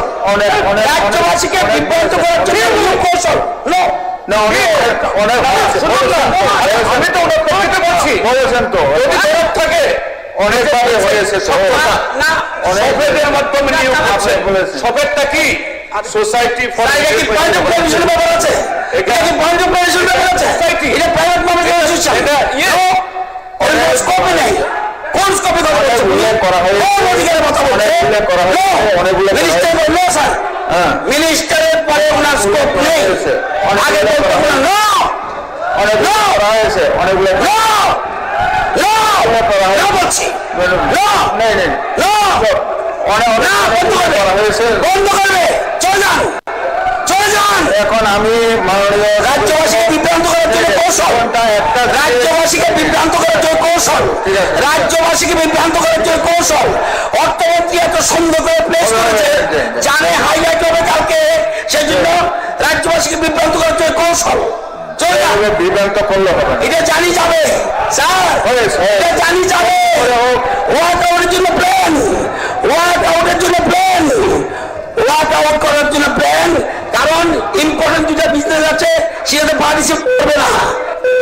রাজ্যবাসীকে বিভ্রান্ত করার জন্য কৌশল। আমি তো বলছি, বলেছেন তো, যদি থাকে অনেকভাবে হয়েছে তো না সফেদের মাধ্যমে নিয়োগ হচ্ছে সফেদটা কি society for point of commission ব্যাপার আছে, এটা কি পয়েন্ট অফ কমিশন ব্যাপার আছে, এটা প্রাইভেট অর্গানাইজেশন, এটা স্কোপে নেই। কোন স্কোপে কথা বলছে উল্লেখ করা হয়েছে, কোন অধিকারের কথা বলছে? উল্লেখ করা হয়েছে, অনেকগুলো মিনিস্টার বললো স্যার, মিনিস্টারের পরে ওনার স্কোপ নেই, আগে বলতে হবে না, অনেকগুলো করা হয়েছে, অনেকগুলো বলছি নেই নেই অনেক করা হয়েছে। বন্ধ করবে, চলে যান, চলে যান। এখন আমি মাননীয় রাজ্যবাসীকে বিভ্রান্ত করার জন্য কৌশল, রাজ্যবাসীকে বিভ্রান্ত করার জন্য কৌশল, রাজ্যবাসীকে বিভ্রান্ত করার জন্য কৌশল। অর্থমন্ত্রী এত সুন্দর করে প্লেস করেছে, জানে হাইলাইট হবে কালকে, সেই জন্য রাজ্যবাসীকে বিভ্রান্ত করার জন্য কৌশল। চলে যান, বিভ্রান্ত করলে হবে না। এটা জানি যাবে স্যার, এটা জানি যাবে। ওয়ার্ক আউটের জন্য প্ল্যান, ওয়ার্ক আউটের জন্য প্ল্যান, ওয়ার্ক আউট করার জন্য প্ল্যান। কারণ ইম্পর্টেন্ট দুটা বিজনেস আছে, সেটাতে পার্টিসিপেট করবে না,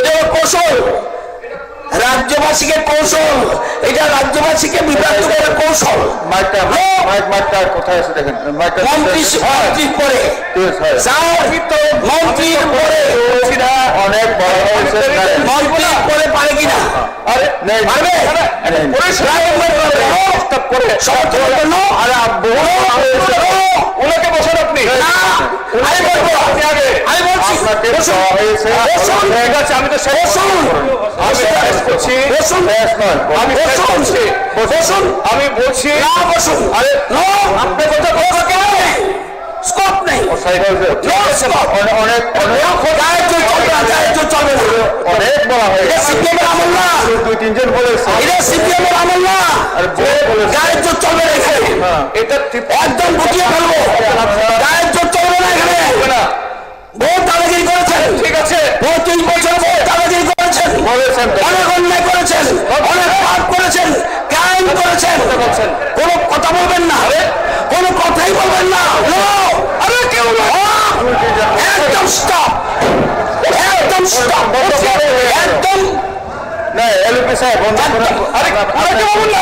এটা কৌশল, রাজ্যবাসীকে কৌশল, এটা রাজ্যবাসীকে বিভ্রান্ত করার কৌশল। মাইকটা কোথায় আছে দেখেন, মাইকটা মন্ত্রীর পরে স্যার, মন্ত্রীর পরে অনেক বড় হয়েছে, মন্ত্রীর পরে পারে কিনা? আরে নেই পারবে? ওনাকে বসেন আপনি, আমি বলবো, আমি বলছি আপনাকে দেওয়া হয়েছে, ঠিক আছে, আমি তো শেষ করছি, আমি শেষ করছি, আমি বলছি না বসুন, আরে আপনি কথা বলতে স্কোপ নেই, অনেক অনেক বলা হয়েছে, এটা সিপিএমের আমল না, দুই তিনজন বলেছে, এটা সিপিএমের আমল না, গায়ের জোর চলবে না এখানে, এটা একদম গুটিয়ে ফেলবো, গায়ের জোর চলবে না এখানে। ভোট দাদাগিরি করেছেন, ঠিক আছে, ৩৫ বছর ভোট দাদাগিরি করেছেন, বলেছেন অনেক অন্যায় করেছেন, অনেক পাপ করেছেন, ক্রাইম করেছেন, কোনো কথা বলবেন না, কোনো কথাই বলবেন না। আরে কেউ একদম স্টপ, একদম স্টপ, একদম না এলপি সাহেব বন্ধ করুন। আরে ওনাকে বলুন না,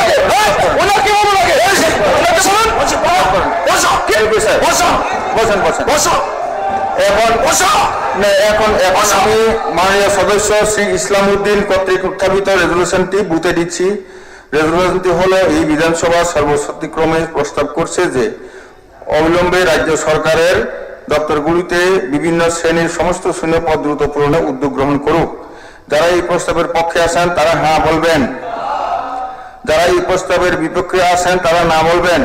ওনাকে বলুন আগে, ওনাকে বলুন, বসো, এলপি সাহেব বসো, বসেন বসেন বসো, এখন বসো। এখন আমি মাননীয় সদস্য শ্রী ইসলাম উদ্দিন কর্তৃক উত্থাপিত রেজলিউশনটি বুথে দিচ্ছি। রেজলিউশনটি হলো, এই বিধানসভা সর্বসম্মতিক্রমে প্রস্তাব করছে যে অবিলম্বে রাজ্য সরকারের দপ্তরগুলিতে বিভিন্ন শ্রেণীর সমস্ত শূন্য পদ দ্রুত পূরণে উদ্যোগ গ্রহণ করুক। যারা এই প্রস্তাবের পক্ষে আছেন তারা হ্যাঁ বলবেন, যারা এই প্রস্তাবের বিপক্ষে আছেন তারা না বলবেন।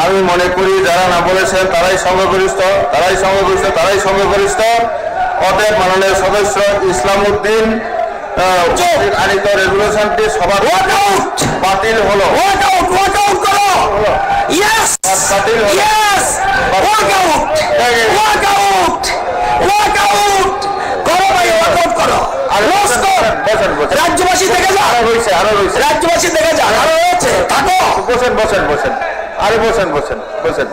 আমি মনে করি যারা না বলেছেন তারাই সংখ্যাগরিষ্ঠ, তারাই সংখ্যাগরিষ্ঠ, তারাই সংখ্যাগরিষ্ঠ। অতএব মাননীয় সদস্য ইসলাম উদ্দিন আনিত রেজুলেশনটি সবার বাতিল হলো, বাতিল হলো। রাজ্যবাসী দেখে যা, আরো রয়েছে, আরো রয়েছে, রাজ্যবাসী দেখে যা, আরো রয়েছে, থাকো। বসেন বসেন বসেন, আরে বসেন বসেন বসেন,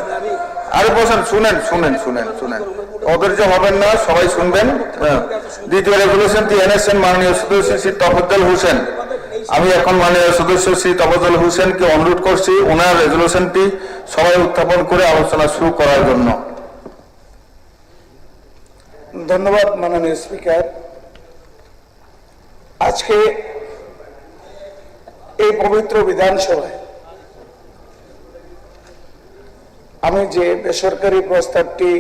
আরে বসেন, শুনেন শুনেন শুনেন শুনেন, অধৈর্য হবেন না, সবাই শুনবেন। দ্বিতীয় রেজুলেশনটি এনেছেন মাননীয় সদস্য শ্রী তফাজ্জল হোসেন। আমি এখন মাননীয় সদস্য শ্রী তফাজ্জল হোসেনকে অনুরোধ করছি ওনার রেজুলেশনটি সবাই উত্থাপন করে আলোচনা শুরু করার জন্য। ধন্যবাদ মাননীয় স্পিকার। আজকে এই পবিত্র বিধানসভায় আমি যে বেসরকারি প্রস্তাবটি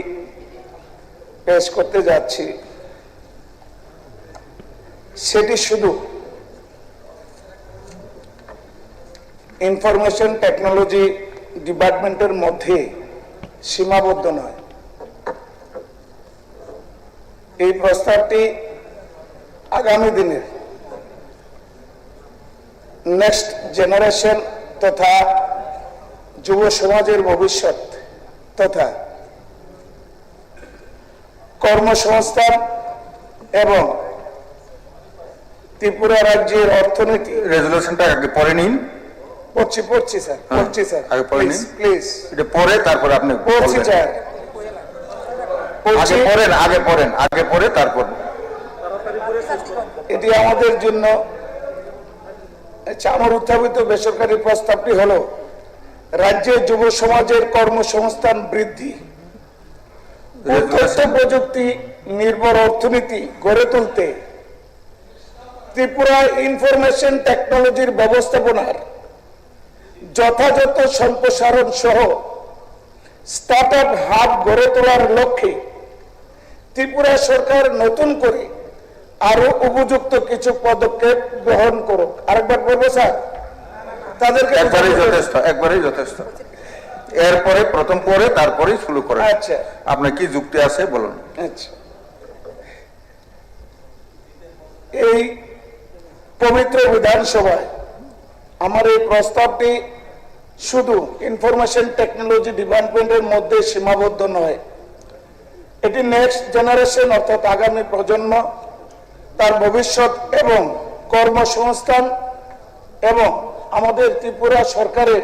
পেশ করতে যাচ্ছি সেটি শুধু ইনফরমেশন টেকনোলজি ডিপার্টমেন্টের মধ্যে সীমাবদ্ধ নয়। এই প্রস্তাবটি আগামী দিনের নেক্সট জেনারেশন তথা যুব সমাজের ভবিষ্যৎ তথা কর্মসংস্থান এবং ত্রিপুরা রাজ্যের অর্থনীতি। রেজুলেশনটা আগে পরে নিন। পড়ছি স্যার, পড়ছি স্যার, আগে পরে নিন প্লিজ। এটা পরে তারপরে আপনি পড়ছি স্যার, আগে পড়েন, আগে পড়েন, আগে পড়ে তারপর। এটি আমাদের জন্য আচ্ছা, আমার উত্থাপিত বেসরকারি প্রস্তাবটি হলো রাজ্যের যুব সমাজের কর্মসংস্থান বৃদ্ধি ও তথ্য প্রযুক্তি নির্ভর অর্থনীতি গড়ে তুলতে ত্রিপুরা ইনফরমেশন টেকনোলজির ব্যবস্থাপনার যথাযথ সম্প্রসারণ সহ স্টার্টআপ হাব গড়ে তোলার লক্ষ্যে ত্রিপুরা সরকার নতুন করে আরো উপযুক্ত কিছু পদক্ষেপ গ্রহণ করুক। আরেকবার বলবো স্যার, তাদেরকে একবারেই যথেষ্ট। এরপরে প্রথম পরে তারপরেই শুরু করেন। আচ্ছা, আপনার কি যুক্তি আছে বলুন। আচ্ছা, এই পবিত্র বিধানসভায় আমার এই প্রস্তাবটি শুধু ইনফরমেশন টেকনোলজি ডিপার্টমেন্টের মধ্যে সীমাবদ্ধ নয়, এটি নেক্সট জেনারেশন অর্থাৎ আগামী প্রজন্ম, তার ভবিষ্যৎ এবং কর্মসংস্থান এবং আমাদের ত্রিপুরা সরকারের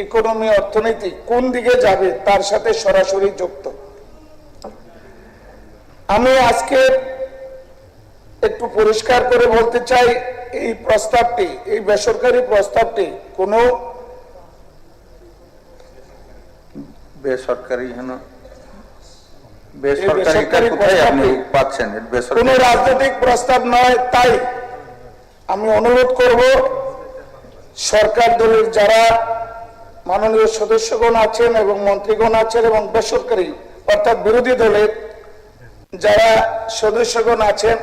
ইকোনমি অর্থনীতি কোন দিকে যাবে তার সাথে সরাসরি যুক্ত। আমি আজকে একটু পরিষ্কার করে বলতে চাই, এই প্রস্তাবটি, এই বেসরকারি প্রস্তাবটি কোনো বেসরকারি বেসরকারি কোথায় আপনি পাচ্ছেন? কোন রাজনৈতিক প্রস্তাব নয়। তাই আমি অনুরোধ করব সরকার দলের যারা মাননীয় সদস্যগণ আছেন এবং মন্ত্রীগণ আছেন এবং বেসরকারি অর্থাৎ বিরোধী দলের যারা সদস্যগণ আছেন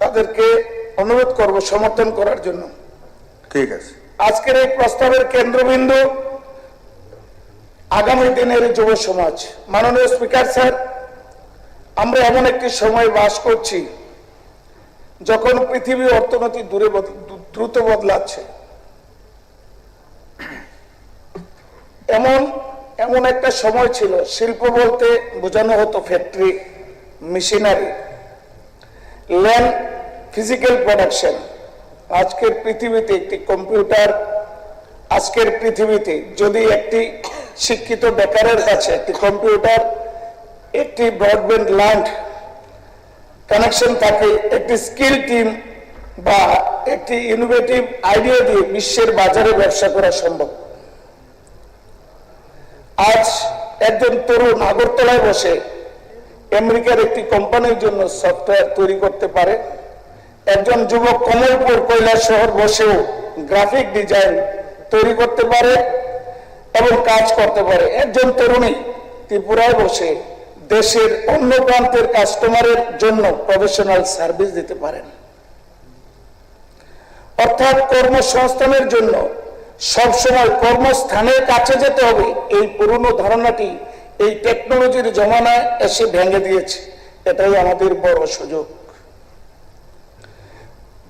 তাদেরকে অনুরোধ করব সমর্থন করার জন্য। ঠিক আছে। আজকের এই প্রস্তাবের কেন্দ্রবিন্দু আগামী দিনের যুব সমাজ। মাননীয় স্পিকার স্যার, আমরা এমন একটি সময় বাস করছি যখন পৃথিবী অর্থনীতি দ্রুত বদলাচ্ছে। এমন একটা সময় ছিল শিল্প বলতে বোঝানো হতো factory, machinery, land, physical production. আজকের পৃথিবীতে একটি কম্পিউটার, আজকের পৃথিবীতে যদি একটি শিক্ষিত বেকারের কাছে একটি কম্পিউটার, একটি ব্রডব্যান্ড ল্যান্ড কানেকশন থাকে, একটি স্কিল টিম বা একটি ইনোভেটিভ আইডিয়া দিয়ে বিশ্বের বাজারে ব্যবসা করা সম্ভব। আজ একজন তরুণ আগরতলায় বসে আমেরিকার একটি কোম্পানির জন্য সফটওয়্যার তৈরি করতে পারে, একজন যুবক কমলপুর কৈলাস শহর বসেও গ্রাফিক ডিজাইন তৈরি করতে পারে এবং কাজ করতে পারে, একজন তরুণী ত্রিপুরায় বসে দেশের অন্য প্রান্তের কাস্টমারের জন্য প্রফেশনাল সার্ভিস দিতে পারেন। অর্থাৎ কর্মসংস্থানের জন্য সবসময় কর্মস্থানের কাছে যেতে হবে, এই পুরনো ধারণাটি এই টেকনোলজির জমানায় এসে ভেঙে দিয়েছে। এটাই আমাদের বড় সুযোগ।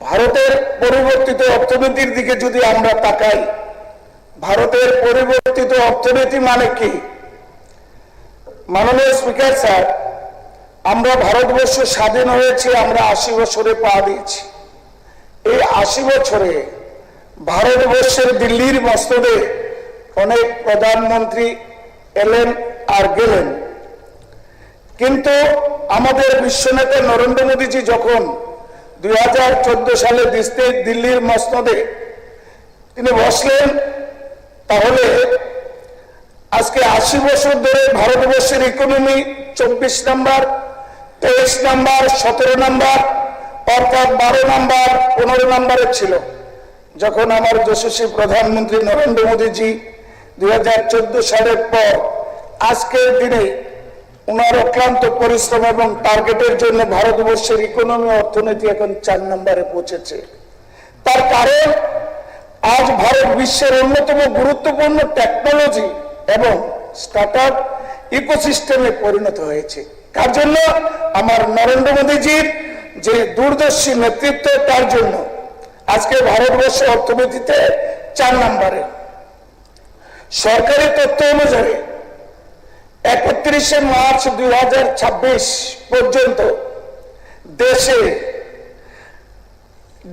ভারতের পরিবর্তিত অর্থনীতির দিকে যদি আমরা তাকাই, ভারতের পরিবর্তিত অর্থনীতি মানে কি? মাননীয় স্পিকার স্যার, আমরা ভারতবর্ষ স্বাধীন হয়েছে, আমরা 80 বছরে পা দিয়েছি। এই 80 বছরে ভারতবর্ষের দিল্লির মসনদে অনেক প্রধানমন্ত্রী এলেন আর গেলেন, কিন্তু আমাদের বিশ্বনেতা নরেন্দ্র মোদীজি যখন 2014 সালে দিল্লির মসনদে তিনি বসলেন, তাহলে আজকে 80 বছর ধরে ভারতবর্ষের ইকোনমি 24 নাম্বার, 23 নাম্বার, 17 নাম্বার, অর্থাৎ 12 নাম্বার, 15 নাম্বারে ছিল। যখন আমার যশস্বী প্রধানমন্ত্রী নরেন্দ্র মোদীজি 2014 সালের পর আজকের দিনে ওনার অক্লান্ত পরিশ্রম এবং টার্গেটের জন্য ভারতবর্ষের ইকোনমি অর্থনীতি এখন 4 নম্বরে পৌঁছেছে। তার কারণ আজ ভারত বিশ্বের অন্যতম গুরুত্বপূর্ণ টেকনোলজি এবং স্টার্টআপ ইকোসিস্টেমে পরিণত হয়েছে। কার জন্য? আমার নরেন্দ্র মোদীজির যে দূরদর্শী নেতৃত্ব, তার জন্য আজকে ভারতবর্ষের অর্থনীতিতে 4 নম্বরে। সরকারি তথ্য অনুযায়ী 31 মার্চ 2026 পর্যন্ত দেশে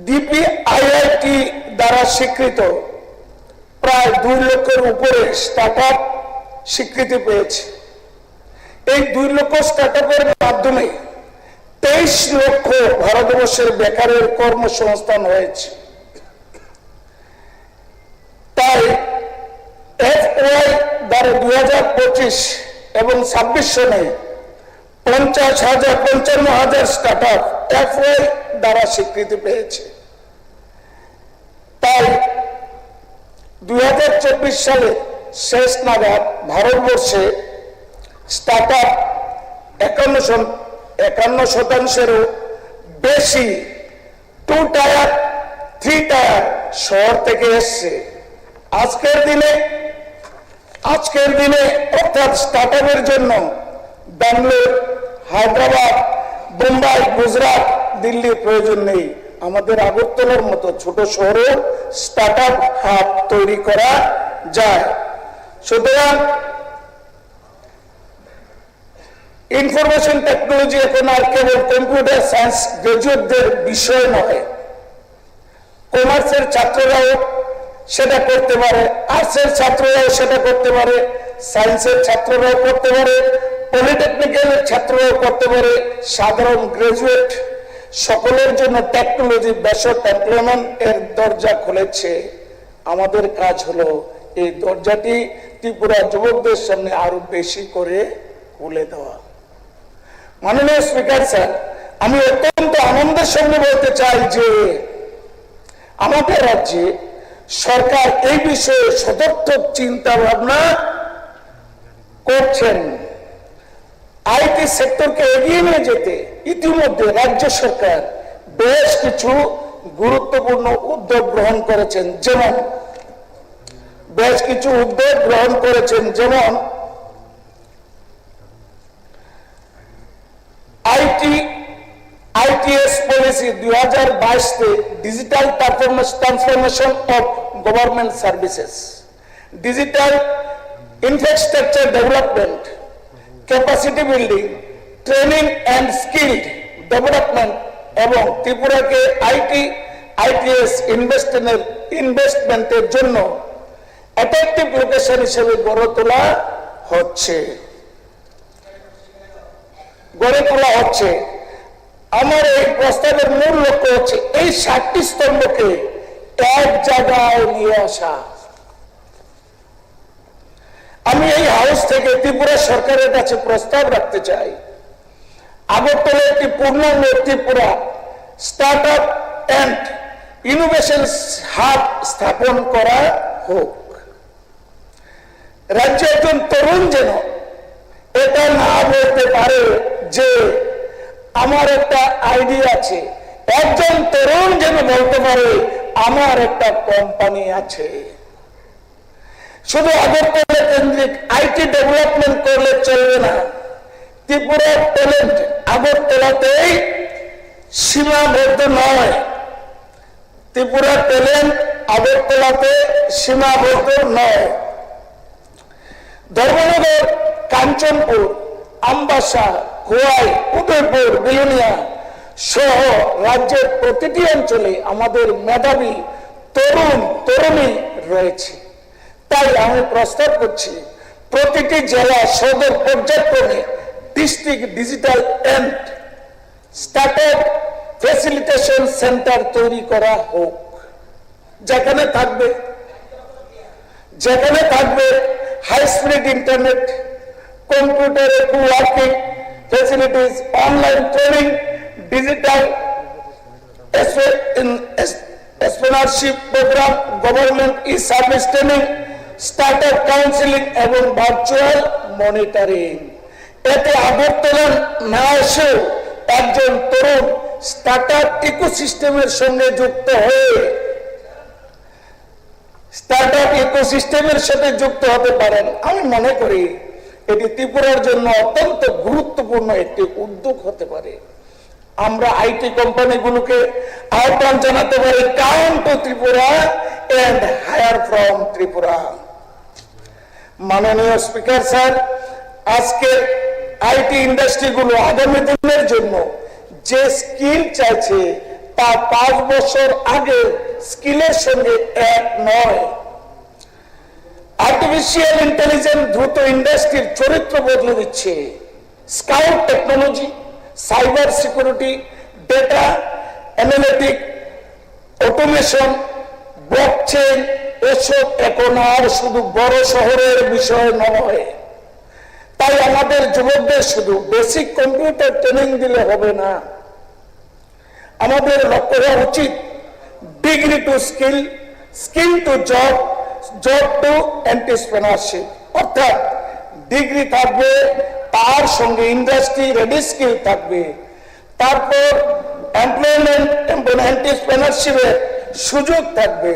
ডিপিআইআইটি দ্বারা স্বীকৃত প্রায় 2 লক্ষের উপরে স্টার্টআপ স্বীকৃতি পেয়েছে। এই 2 লক্ষ স্টার্টআপের মাধ্যমে 23 লক্ষ ভারতবর্ষের বেকারের কর্মসংস্থান হয়েছে। তাই FY দ্বারা 2025 এবং 26 সনে 55,000 স্টার্ট আপ FY দ্বারা স্বীকৃতি পেয়েছে। তাই 2024 সালে শেষ নাগাদ ভারতবর্ষে স্টার্ট আপ 51%-এরও বেশি 2 টায়ার 3 টায়ার শহর থেকে এসছে। আজকের দিনে অর্থাৎ স্টার্ট আপের জন্য ব্যাঙ্গালোর, হায়দ্রাবাদ, বোম্বাই, গুজরাট, দিল্লির প্রয়োজন নেই। আমাদের আগরতলার মতো ছোট শহরে স্টার্ট আপ হাব তৈরি করা যায়। সুতরাং ইনফরমেশন টেকনোলজি এখন আর কেবল কম্পিউটার সায়েন্স গ্রাজুয়েটদের বিষয় নয়, কমার্সের ছাত্ররাও সেটা করতে পারে, আর্টসের ছাত্ররাও সেটা করতে পারে, সায়েন্সের ছাত্ররাও করতে পারে, পলিটেকনিক্যালের ছাত্ররাও করতে পারে, সাধারণ গ্রাজুয়েট সকলের জন্য টেকনোলজি বেসড এমপ্লয়মেন্ট এর দরজা খুলেছে। আমাদের কাজ হলো এই দরজাটি ত্রিপুরা যুবকদের সামনে আরো বেশি করে খুলে দেওয়া। মাননীয় স্পিকার স্যার, আমি অত্যন্ত আনন্দের সঙ্গে বলতে চাই যে আমাদের রাজ্যে সরকার এই বিষয়ে সদর্থক চিন্তা ভাবনা করছেন। আইটি সেক্টরকে এগিয়ে নিয়ে যেতে ইতিমধ্যে রাজ্য সরকার বেশ কিছু গুরুত্বপূর্ণ উদ্যোগ গ্রহণ করেছেন, যেমন ITS policy 2022 digital transformation of government services, digital infrastructure development, capacity building, training and skilled development এবং ত্রিপুরাকে ITS ইনভেস্টমেন্টের জন্য অ্যাট্রাকটিভ লোকেশন হিসেবে গড়ে তোলা হচ্ছে। আমার এই প্রস্তাবের মূল লক্ষ্য হচ্ছে এই 7টি স্তম্ভকে এক জায়গায় নিয়ে আসা। আমি এই হাউস থেকে ত্রিপুরা সরকারের কাছে প্রস্তাব রাখতে চাই, আগরতলা একটি পূর্ণাঙ্গ Tripura start up and innovation hub স্থাপন করা হোক। রাজ্যে একজন তরুণ যেন এটা না বলতে পারে যে আমার একটা আইডিয়া আছে, একজন তরুণ যেন বলতে পারে আমার একটা কোম্পানি আছে। শুধু আগরতলা কেন্দ্রিক আইটি ডেভেলপমেন্ট করলে চলবে না। ত্রিপুরার ট্যালেন্ট আগরতলাতেই সীমাবদ্ধ নয়, ত্রিপুরার ট্যালেন্ট আগরতলাতে সীমাবদ্ধ নয়। ধর্মনগর, কাঞ্চনপুর, আমবাসা, খোয়াই, উদয়পুর, বিলোনিয়া সহ রাজ্যের প্রতিটি অঞ্চলে আমাদের মেধাবী তরুণী রয়েছে। তাই আমি প্রস্তাব করছি প্রতিটি জেলা সদর পর্যায়ক্রমে district digital and startup facilitation centre তৈরি করা হোক, যেখানে থাকবে high speed internet, computer working facilities, online training, digital entrepreneurship programme, government e-service training, startup counselling এবং ভার্চুয়াল মনিটরিং। এতে আগরতলা না এসেও একজন তরুণ স্টার্টআপ ইকোসিস্টেমের সঙ্গে যুক্ত হতে পারেন। আমি মনে করি এটি ত্রিপুরার জন্য অত্যন্ত গুরুত্বপূর্ণ একটি উদ্যোগ হতে পারে। আমরা আইটি কোম্পানিগুলোকে আহ্বান জানাতে পারি, come to Tripura and hire from Tripura. মাননীয় স্পিকার স্যার, আজকে আইটি ইন্ডাস্ট্রিগুলো আগামী দিনের জন্য যে স্কিল চাইছে তা 5 বছর আগে স্কিলের সঙ্গে এক নয়। আর্টিফিশিয়াল ইন্টেলিজেন্স দ্রুত ইন্ডাস্ট্রির চরিত্র বদলে দিচ্ছে। Scout technology, cyber security, data analytic, automation, blockchain এসব এখন আর শুধু বড় শহরের বিষয় নয়। তাই আমাদের যুবকদের শুধু বেসিক কম্পিউটার ট্রেনিং দিলে হবে না, আমাদের লক্ষ্য হওয়া উচিত degree to skill, skill to job, job to entrepreneurship. অর্থাৎ ডিগ্রি থাকবে, তার সঙ্গে ইন্ডাস্ট্রি রেডি স্কিল থাকবে, তারপর এমপ্লয়মেন্ট এন্টারপ্রেনারশিপের সুযোগ থাকবে।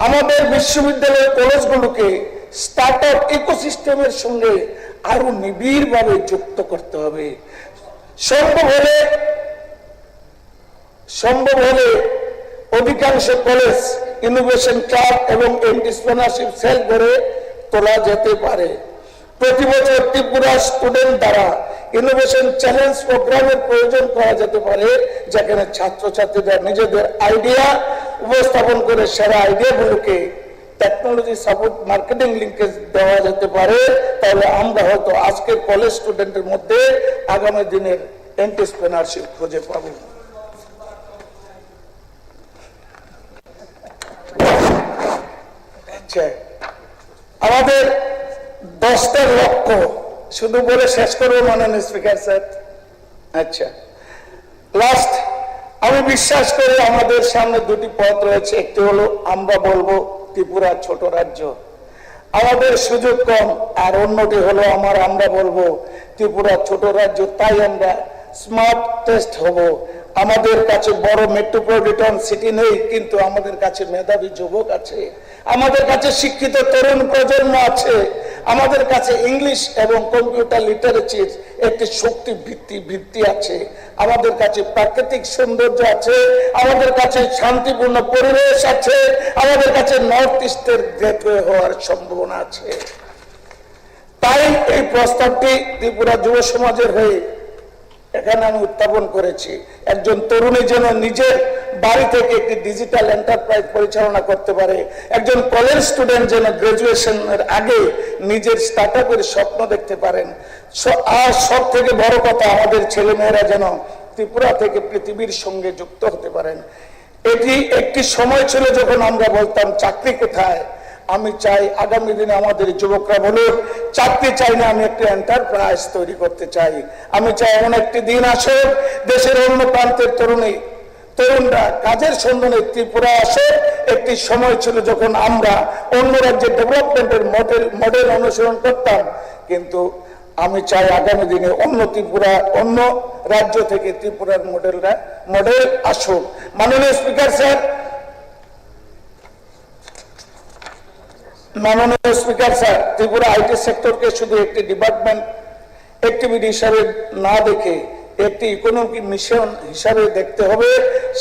আমাদের বিশ্ববিদ্যালয় কলেজগুলোকে স্টার্ট আপ ইকোসিস্টেমের সঙ্গে আরো নিবিড়ভাবে যুক্ত করতে হবে। সম্ভব হলে অধিকাংশ কলেজ ইনোভেশন ক্লাব এবং এন্টারপ্রেনারশিপ সেল গড়ে তোলা যেতে পারে। প্রতি বছর ত্রিপুরা স্টুডেন্ট দ্বারা ইনোভেশন চ্যালেঞ্জ প্রোগ্রামের প্রয়োজন করা যেতে পারে, যেখানে ছাত্রছাত্রীরা নিজেদের আইডিয়া উপস্থাপন করে সেরা আইডিয়াগুলোকে টেকনোলজি সাপোর্ট মার্কেটিং লিঙ্কেজ দেওয়া যেতে পারে। তাহলে আমরা হয়তো আজকের কলেজ স্টুডেন্টের মধ্যে আগামী দিনের এন্টারপ্রেনারশিপ খুঁজে পাবো। আমাদের 10টা লক্ষ্য শুধু বলে শেষ করবো মাননীয় স্পিকার স্যার। আচ্ছা, লাস্ট, আমি বিশ্বাস করি আমাদের সামনে দুটি পথ রয়েছে। একটি হলো আমরা বলবো ত্রিপুরা ছোট রাজ্য, আমাদের সুযোগ কম, আর অন্যটি হলো আমরা বলবো ত্রিপুরা ছোট রাজ্য, তাই আমরা স্মার্ট টেস্ট হব। আমাদের কাছে বড় মেট্রোপলিটন সিটি নেই, কিন্তু আমাদের কাছে মেধাবী যুবক আছে, আমাদের কাছে শিক্ষিত তরুণ প্রজন্ম আছে, আমাদের কাছে ইংলিশ এবং কম্পিউটার লিটারেচার একটি শক্তি ভিত্তি আছে, আমাদের কাছে প্রাকৃতিক সৌন্দর্য আছে, আমাদের কাছে শান্তিপূর্ণ পরিবেশ আছে, আমাদের কাছে নর্থ ইস্টের গেটওয়ে হওয়ার সম্ভাবনা আছে। তাই এই প্রস্তাবটি ত্রিপুরা যুব সমাজের হয়ে এখানে আমি উত্থাপন করেছি। একজন তরুণী যেন নিজের বাড়ি থেকে একটি ডিজিটাল এন্টারপ্রাইজ পরিচালনা করতে পারে, একজন কলেজ স্টুডেন্ট যেন গ্রাজুয়েশনের আগে নিজের স্টার্ট আপের স্বপ্ন দেখতে পারেন। আর সব থেকে বড় কথা, আমাদের ছেলেমেয়েরা যেন ত্রিপুরা থেকে পৃথিবীর সঙ্গে যুক্ত হতে পারেন। এটি একটি সময় ছিল যখন আমরা বলতাম চাকরি কোথায়। আমি চাই আগামী দিনে আমাদের যুবকরা বলুক, চাকরি চাই না, আমি একটি এন্টারপ্রাইজ তৈরি করতে চাই। আমি চাই এমন একটি দিন আসুক দেশের অন্য প্রান্তের তরুণরা কাজের সন্ধানে ত্রিপুরা আসে। একটি সময় ছিল যখন আমরা অন্য রাজ্যের ডেভেলপমেন্টের মডেল অনুসরণ করতাম, কিন্তু আমি চাই আগামী দিনে অন্য রাজ্য থেকে ত্রিপুরার মডেল আসুক। মাননীয় স্পিকার স্যার, ত্রিপুরা আইটি সেক্টরকে শুধু একটি ডিপার্টমেন্ট অ্যাক্টিভিটি হিসাবে না দেখে একটি ইকোনমিক মিশন হিসাবে দেখতে হবে।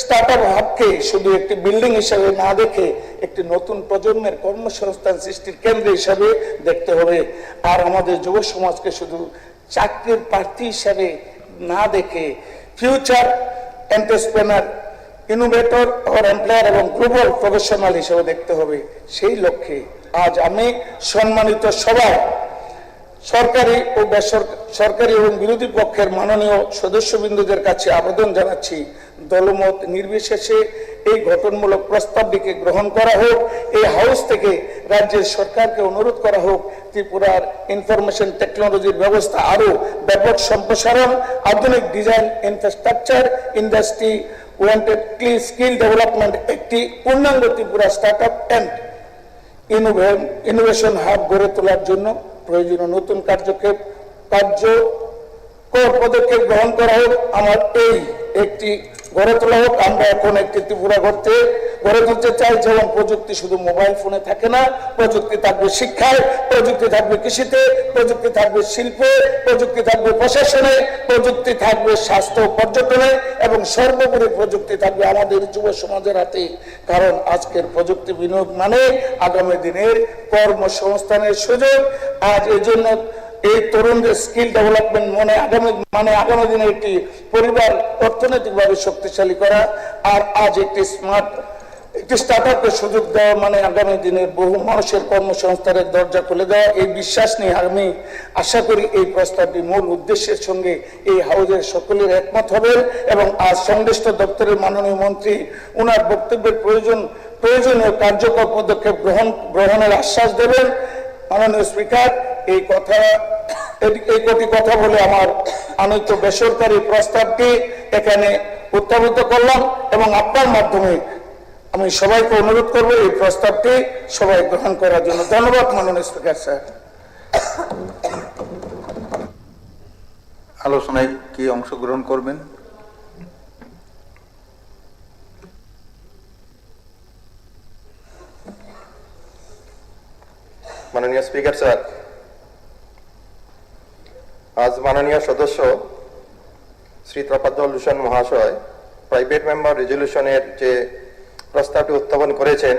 স্টার্টআপ হাবকে শুধু একটি বিল্ডিং হিসাবে না দেখে একটি নতুন প্রজন্মের কর্মসংস্থান সৃষ্টির কেন্দ্র হিসাবে দেখতে হবে। আর আমাদের যুব সমাজকে শুধু চাকরির প্রার্থী হিসাবে না দেখে future entrepreneur, innovator or employer এবং গ্লোবাল প্রফেশনাল হিসেবে দেখতে হবে। সেই লক্ষ্যে আজ আমি সম্মানিত সবাই, সরকারি ও বেসরকারি এবং বিরোধী পক্ষের মাননীয় সদস্যবৃন্দদের কাছে আবেদন জানাচ্ছি, দলমত নির্বিশেষে এই গঠনমূলক প্রস্তাবটিকে গ্রহণ করা হোক। এই হাউস থেকে রাজ্যের সরকারকে অনুরোধ করা হোক ত্রিপুরার ইনফরমেশন টেকনোলজির ব্যবস্থা আরো ব্যাপক সম্প্রসারণ, আধুনিক design infrastructure, industry oriented skill development, একটি পূর্ণাঙ্গ Tripura startup and innovation hub গড়ে তোলার জন্য প্রয়োজনীয় নতুন পদক্ষেপ গ্রহণ করা হোক। আমার এই একটি গড়ে তোলা হোক। আমরা এখন একটি ত্রিপুরা গড়ে তুলতে চাই, যেমন প্রযুক্তি শুধু মোবাইল ফোনে থাকে না, প্রযুক্তি থাকবে শিক্ষায়, প্রযুক্তি থাকবে কৃষিতে, প্রযুক্তি থাকবে শিল্পে, প্রযুক্তি থাকবে প্রশাসনে, প্রযুক্তি থাকবে স্বাস্থ্য পর্যটনে, এবং সর্বোপরি প্রযুক্তি থাকবে আমাদের যুব সমাজের হাতে। কারণ আজকের প্রযুক্তি বিনিয়োগ মানে আগামী দিনের কর্মসংস্থানের সুযোগ। আজ এই জন্য এই তরুণদের স্কিল ডেভেলপমেন্ট আগামী দিনে একটি পরিবার অর্থনৈতিকভাবে শক্তিশালী করা, আর আজ একটি স্টার্টআপকে সুযোগ দেওয়া মানে আগামী দিনের বহু মানুষের কর্মসংস্থানের দরজা খুলে দেওয়া। এই বিশ্বাস নিয়ে আমি আশা করি এই প্রস্তাবটি মূল উদ্দেশ্যের সঙ্গে এই হাউজের সকলের একমত হবেন, এবং আজ সংশ্লিষ্ট দপ্তরের মাননীয় মন্ত্রী ওনার বক্তব্যের প্রয়োজনীয় কার্যকর পদক্ষেপ গ্রহণের আশ্বাস দেবেন। মাননীয় স্পিকার, এই কটি কথা বলে আমার আনিত বেসরকারি প্রস্তাবটি এখানে উত্থাপিত করলাম এবং আপনার মাধ্যমে আমি সবাইকে অনুরোধ করব এই প্রস্তাবটি সবাই গ্রহণ করার জন্য। ধন্যবাদ মাননীয় স্পিকার স্যার। আলোচনায় কি অংশগ্রহণ করবেন? মাননীয় স্পিকার স্যার, আজ মাননীয় সদস্য শ্রী তফাজ্জল হোসেন মহাশয় প্রাইভেট মেম্বার রেজলিউশনের যে প্রস্তাবটি উত্থাপন করেছেন,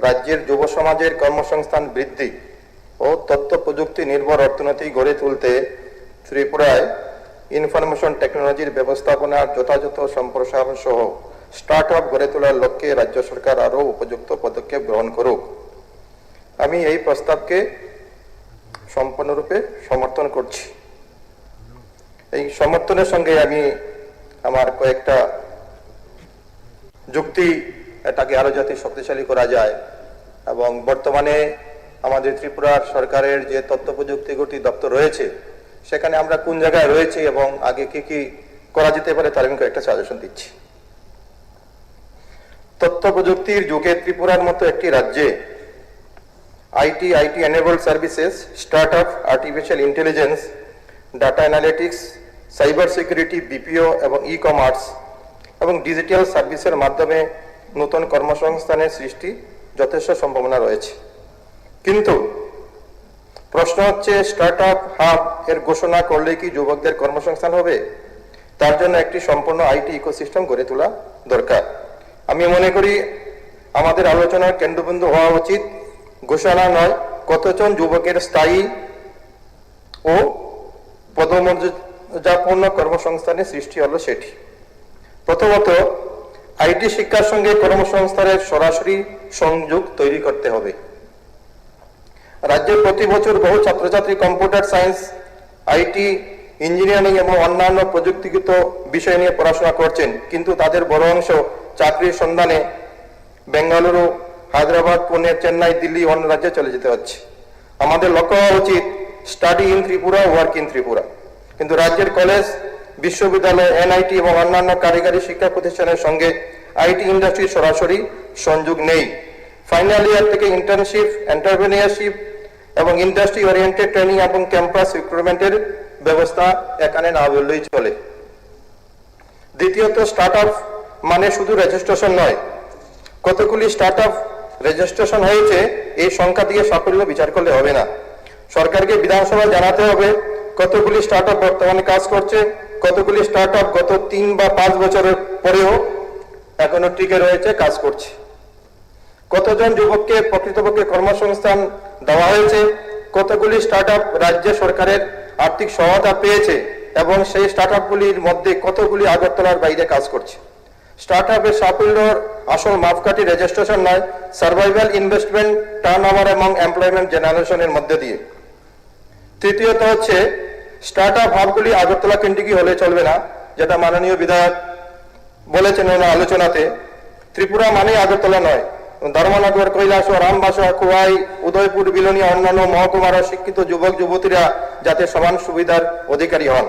রাজ্যের যুব সমাজের কর্মসংস্থান বৃদ্ধি ও তথ্য প্রযুক্তি নির্ভর অর্থনীতি গড়ে তুলতে ত্রিপুরায় ইনফরমেশন টেকনোলজির ব্যবস্থাপনার যথাযথ সম্প্রসারণ সহ স্টার্ট আপ গড়ে তোলার লক্ষ্যে রাজ্য সরকার আরও উপযুক্ত পদক্ষেপ গ্রহণ করুক। আমি এই প্রস্তাবকে সম্পূর্ণরূপে সমর্থন করছি। এই সমর্থনের সঙ্গে আমি আমার কয়েকটা যুক্তি এটাকে আরো যাতে শক্তিশালী করা যায় এবং বর্তমানে আমাদের ত্রিপুরার সরকারের যে তথ্য প্রযুক্তি দপ্তর রয়েছে সেখানে আমরা কোন জায়গায় রয়েছি এবং আগে কি কি করা যেতে পারে তার আমি কয়েকটা সাজেশন দিচ্ছি। তথ্য প্রযুক্তির যুগে ত্রিপুরার মতো একটি রাজ্যে IT enabled services, startup, artificial intelligence, data analytics, cyber security, BPO এবং ই কমার্স এবং ডিজিটাল সার্ভিসের মাধ্যমে নতুন কর্মসংস্থানের সৃষ্টি যথেষ্ট সম্ভাবনা রয়েছে। কিন্তু প্রশ্ন হচ্ছে, স্টার্টআপ হাব এর ঘোষণা করলে কি যুবকদের কর্মসংস্থান হবে? তার জন্য একটি সম্পূর্ণ আইটি ইকোসিস্টেম গড়ে তোলা দরকার। আমি মনে করি আমাদের আলোচনার কেন্দ্রবিন্দু হওয়া উচিত ঘোষণা নয়, কতজন যুবকের স্থায়ী ও পদমর্যাদাপূর্ণ কর্মসংস্থানের সৃষ্টি হলো সেটি। প্রথমত, আইটি শিক্ষার সঙ্গে কর্মসংস্থানের সরাসরি সংযোগ তৈরি করতে হবে। রাজ্যে প্রতি বছর বহু ছাত্রছাত্রী কম্পিউটার সায়েন্স, আইটি, ইঞ্জিনিয়ারিং এবং অন্যান্য প্রযুক্তিগত বিষয় নিয়ে পড়াশোনা করছেন, কিন্তু তাদের বড় অংশ চাকরির সন্ধানে বেঙ্গালুরু, হায়দ্রাবাদ, পুনে, চেন্নাই, দিল্লি, অন্য রাজ্যে চলে যেতে হচ্ছে। আমাদের লক্ষ্য হওয়া উচিত study in Tripura, work in Tripura. কিন্তু রাজ্যের কলেজ, বিশ্ববিদ্যালয়, এনআইটি এবং অন্যান্য কারিগরি শিক্ষা প্রতিষ্ঠানের সঙ্গে আইটি ইন্ডাস্ট্রির সরাসরি সংযোগ নেই। ফাইনাল ইয়ার থেকে ইন্টার্নশিপ, এন্টারপ্রেনিয়ারশিপ এবং ইন্ডাস্ট্রি ওরিয়েন্টেড ট্রেনিং এবং ক্যাম্পাস রিক্রুটমেন্টের ব্যবস্থা এখানে না বললেই চলে। দ্বিতীয়ত, স্টার্টআপ মানে শুধু রেজিস্ট্রেশন নয়। কতগুলি স্টার্টআপ রেজিস্ট্রেশন হয়েছে এই সংখ্যা দিয়ে সাফল্য বিচার করলে হবে না। সরকারকে বিধানসভায় জানাতে হবে কতগুলি স্টার্টআপ বর্তমানে কাজ করছে, কতগুলি স্টার্টআপ গত 3 বা 5 বছরের পরেও এখনো টিকে রয়েছে, কাজ করছে। কতজন যুবককে প্রকৃতপক্ষে কর্মসংস্থান দেওয়া হয়েছে, কতগুলি স্টার্টআপ রাজ্য সরকারের আর্থিক সহায়তা পেয়েছে এবং সেই স্টার্টআপগুলির মধ্যে কতগুলি আগরতলার বাইরে কাজ করছে। স্টার্টআপের সাফল্যর আসল মাপকাঠি রেজিস্ট্রেশন নয়, সার্ভাইভাল, ইনভেস্টমেন্ট, টার্নওভার এবং এমপ্লয়মেন্ট জেনারেশনের মধ্যে দিয়ে। তৃতীয়ত হচ্ছে, স্টার্টআপ হাবগুলি আগরতলা কেন্দ্রিকই হলে চলবে না, যেটা মাননীয় বিধায়ক বলেছেন ওনার আলোচনাতে। ত্রিপুরা মানে আগরতলা নয়, ধর্মনগর, কৈলাসহর, রামবাসা, খোয়াই, উদয়পুর, বিলোনিয়া, অন্যান্য মহকুমার শিক্ষিত যুবক যুবতীরা যাতে সমান সুবিধার অধিকারী হন।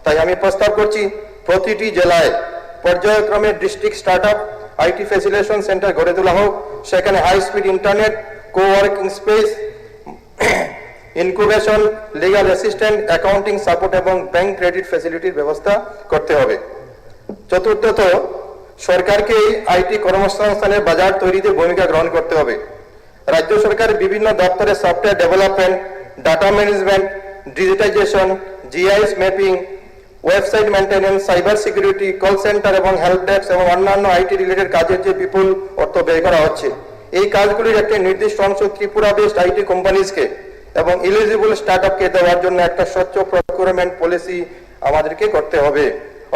তাই আমি প্রস্তাব করছি প্রতিটি জেলায় পর্যায়ক্রমে district startup IT facilitation centre গড়ে তোলা হোক। সেখানে high speed internet, coworking space, incubation, legal assistant, accounting support এবং ব্যাংক ক্রেডিট ফ্যাসিলিটির ব্যবস্থা করতে হবে। চতুর্থত, সরকারকে আইটি কর্মসংস্থানের বাজার তৈরিতে ভূমিকা গ্রহণ করতে হবে। রাজ্য সরকার বিভিন্ন দপ্তরে software development, data management, digitisation, GIS mapping, website maintenance, cyber security, call centre এবং হেল্প ডেস্ক এবং অন্যান্য আইটি রিলেটেড কাজের যে বিপুল অর্থ ব্যয় করা হচ্ছে, এই কাজগুলির একটি নির্দিষ্ট অংশ ত্রিপুরা বেসড আইটি কোম্পানিজকে এবং এলিজিবল স্টার্টআপকে দেওয়ার জন্য একটা স্বচ্ছ প্রকিউরমেন্ট পলিসি আমাদেরকে করতে হবে।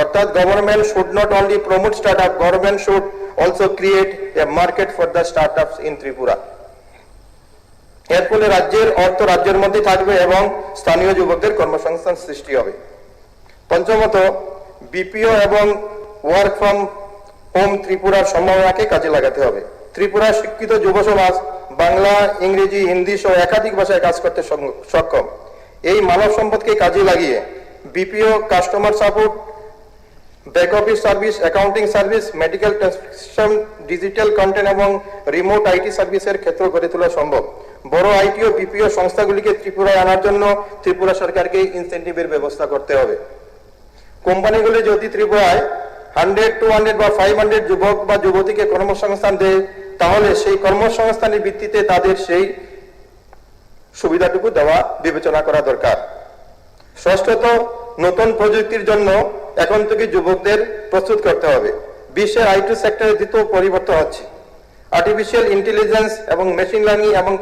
অর্থাৎ government should not only promote startup, government should also create a market for the startups in Tripura. এর ফলে রাজ্যের অর্থ রাজ্যের মধ্যে থাকবে এবং স্থানীয় যুবকদের কর্মসংস্থান সৃষ্টি হবে। পঞ্চমত, বিপিও এবং ওয়ার্ক ফ্রম হোম ত্রিপুরার সম্ভাবনাকে কাজে লাগাতে হবে। ত্রিপুরার শিক্ষিত যুব সমাজ বাংলা, ইংরেজি, হিন্দি সহ একাধিক ভাষায় কাজ করতে সক্ষম। এই মানব সম্পদকে কাজে লাগিয়ে BPO, customer support, back office service, accounting service, medical transcription, digital content এবং রিমোট আইটি সার্ভিসের ক্ষেত্র গড়ে তোলা সম্ভব। বড় আইটি ও বিপিও সংস্থাগুলিকে ত্রিপুরায় আনার জন্য ত্রিপুরা সরকারকে ইনসেন্টিভের ব্যবস্থা করতে হবে। কোম্পানিগুলি যদি ত্রিপুরায় 100, 200 বা 500 যুবক বা যুবতীকে কর্মসংস্থান দেয়, তাহলে সেই কর্মসংস্থানের ভিত্তিতে তাদের সেই সুবিধাটুকু দেওয়া বিবেচনা করা দরকার। ষষ্ঠত, নতুন প্রযুক্তির জন্য এখন থেকে যুবকদের প্রস্তুত করতে হবে। বিশ্বের আইটি সেক্টরে দ্রুত পরিবর্তন হচ্ছে। আর্টিফিশিয়াল ইন্টেলিজেন্স এবং মেশিন লার্নিং এবং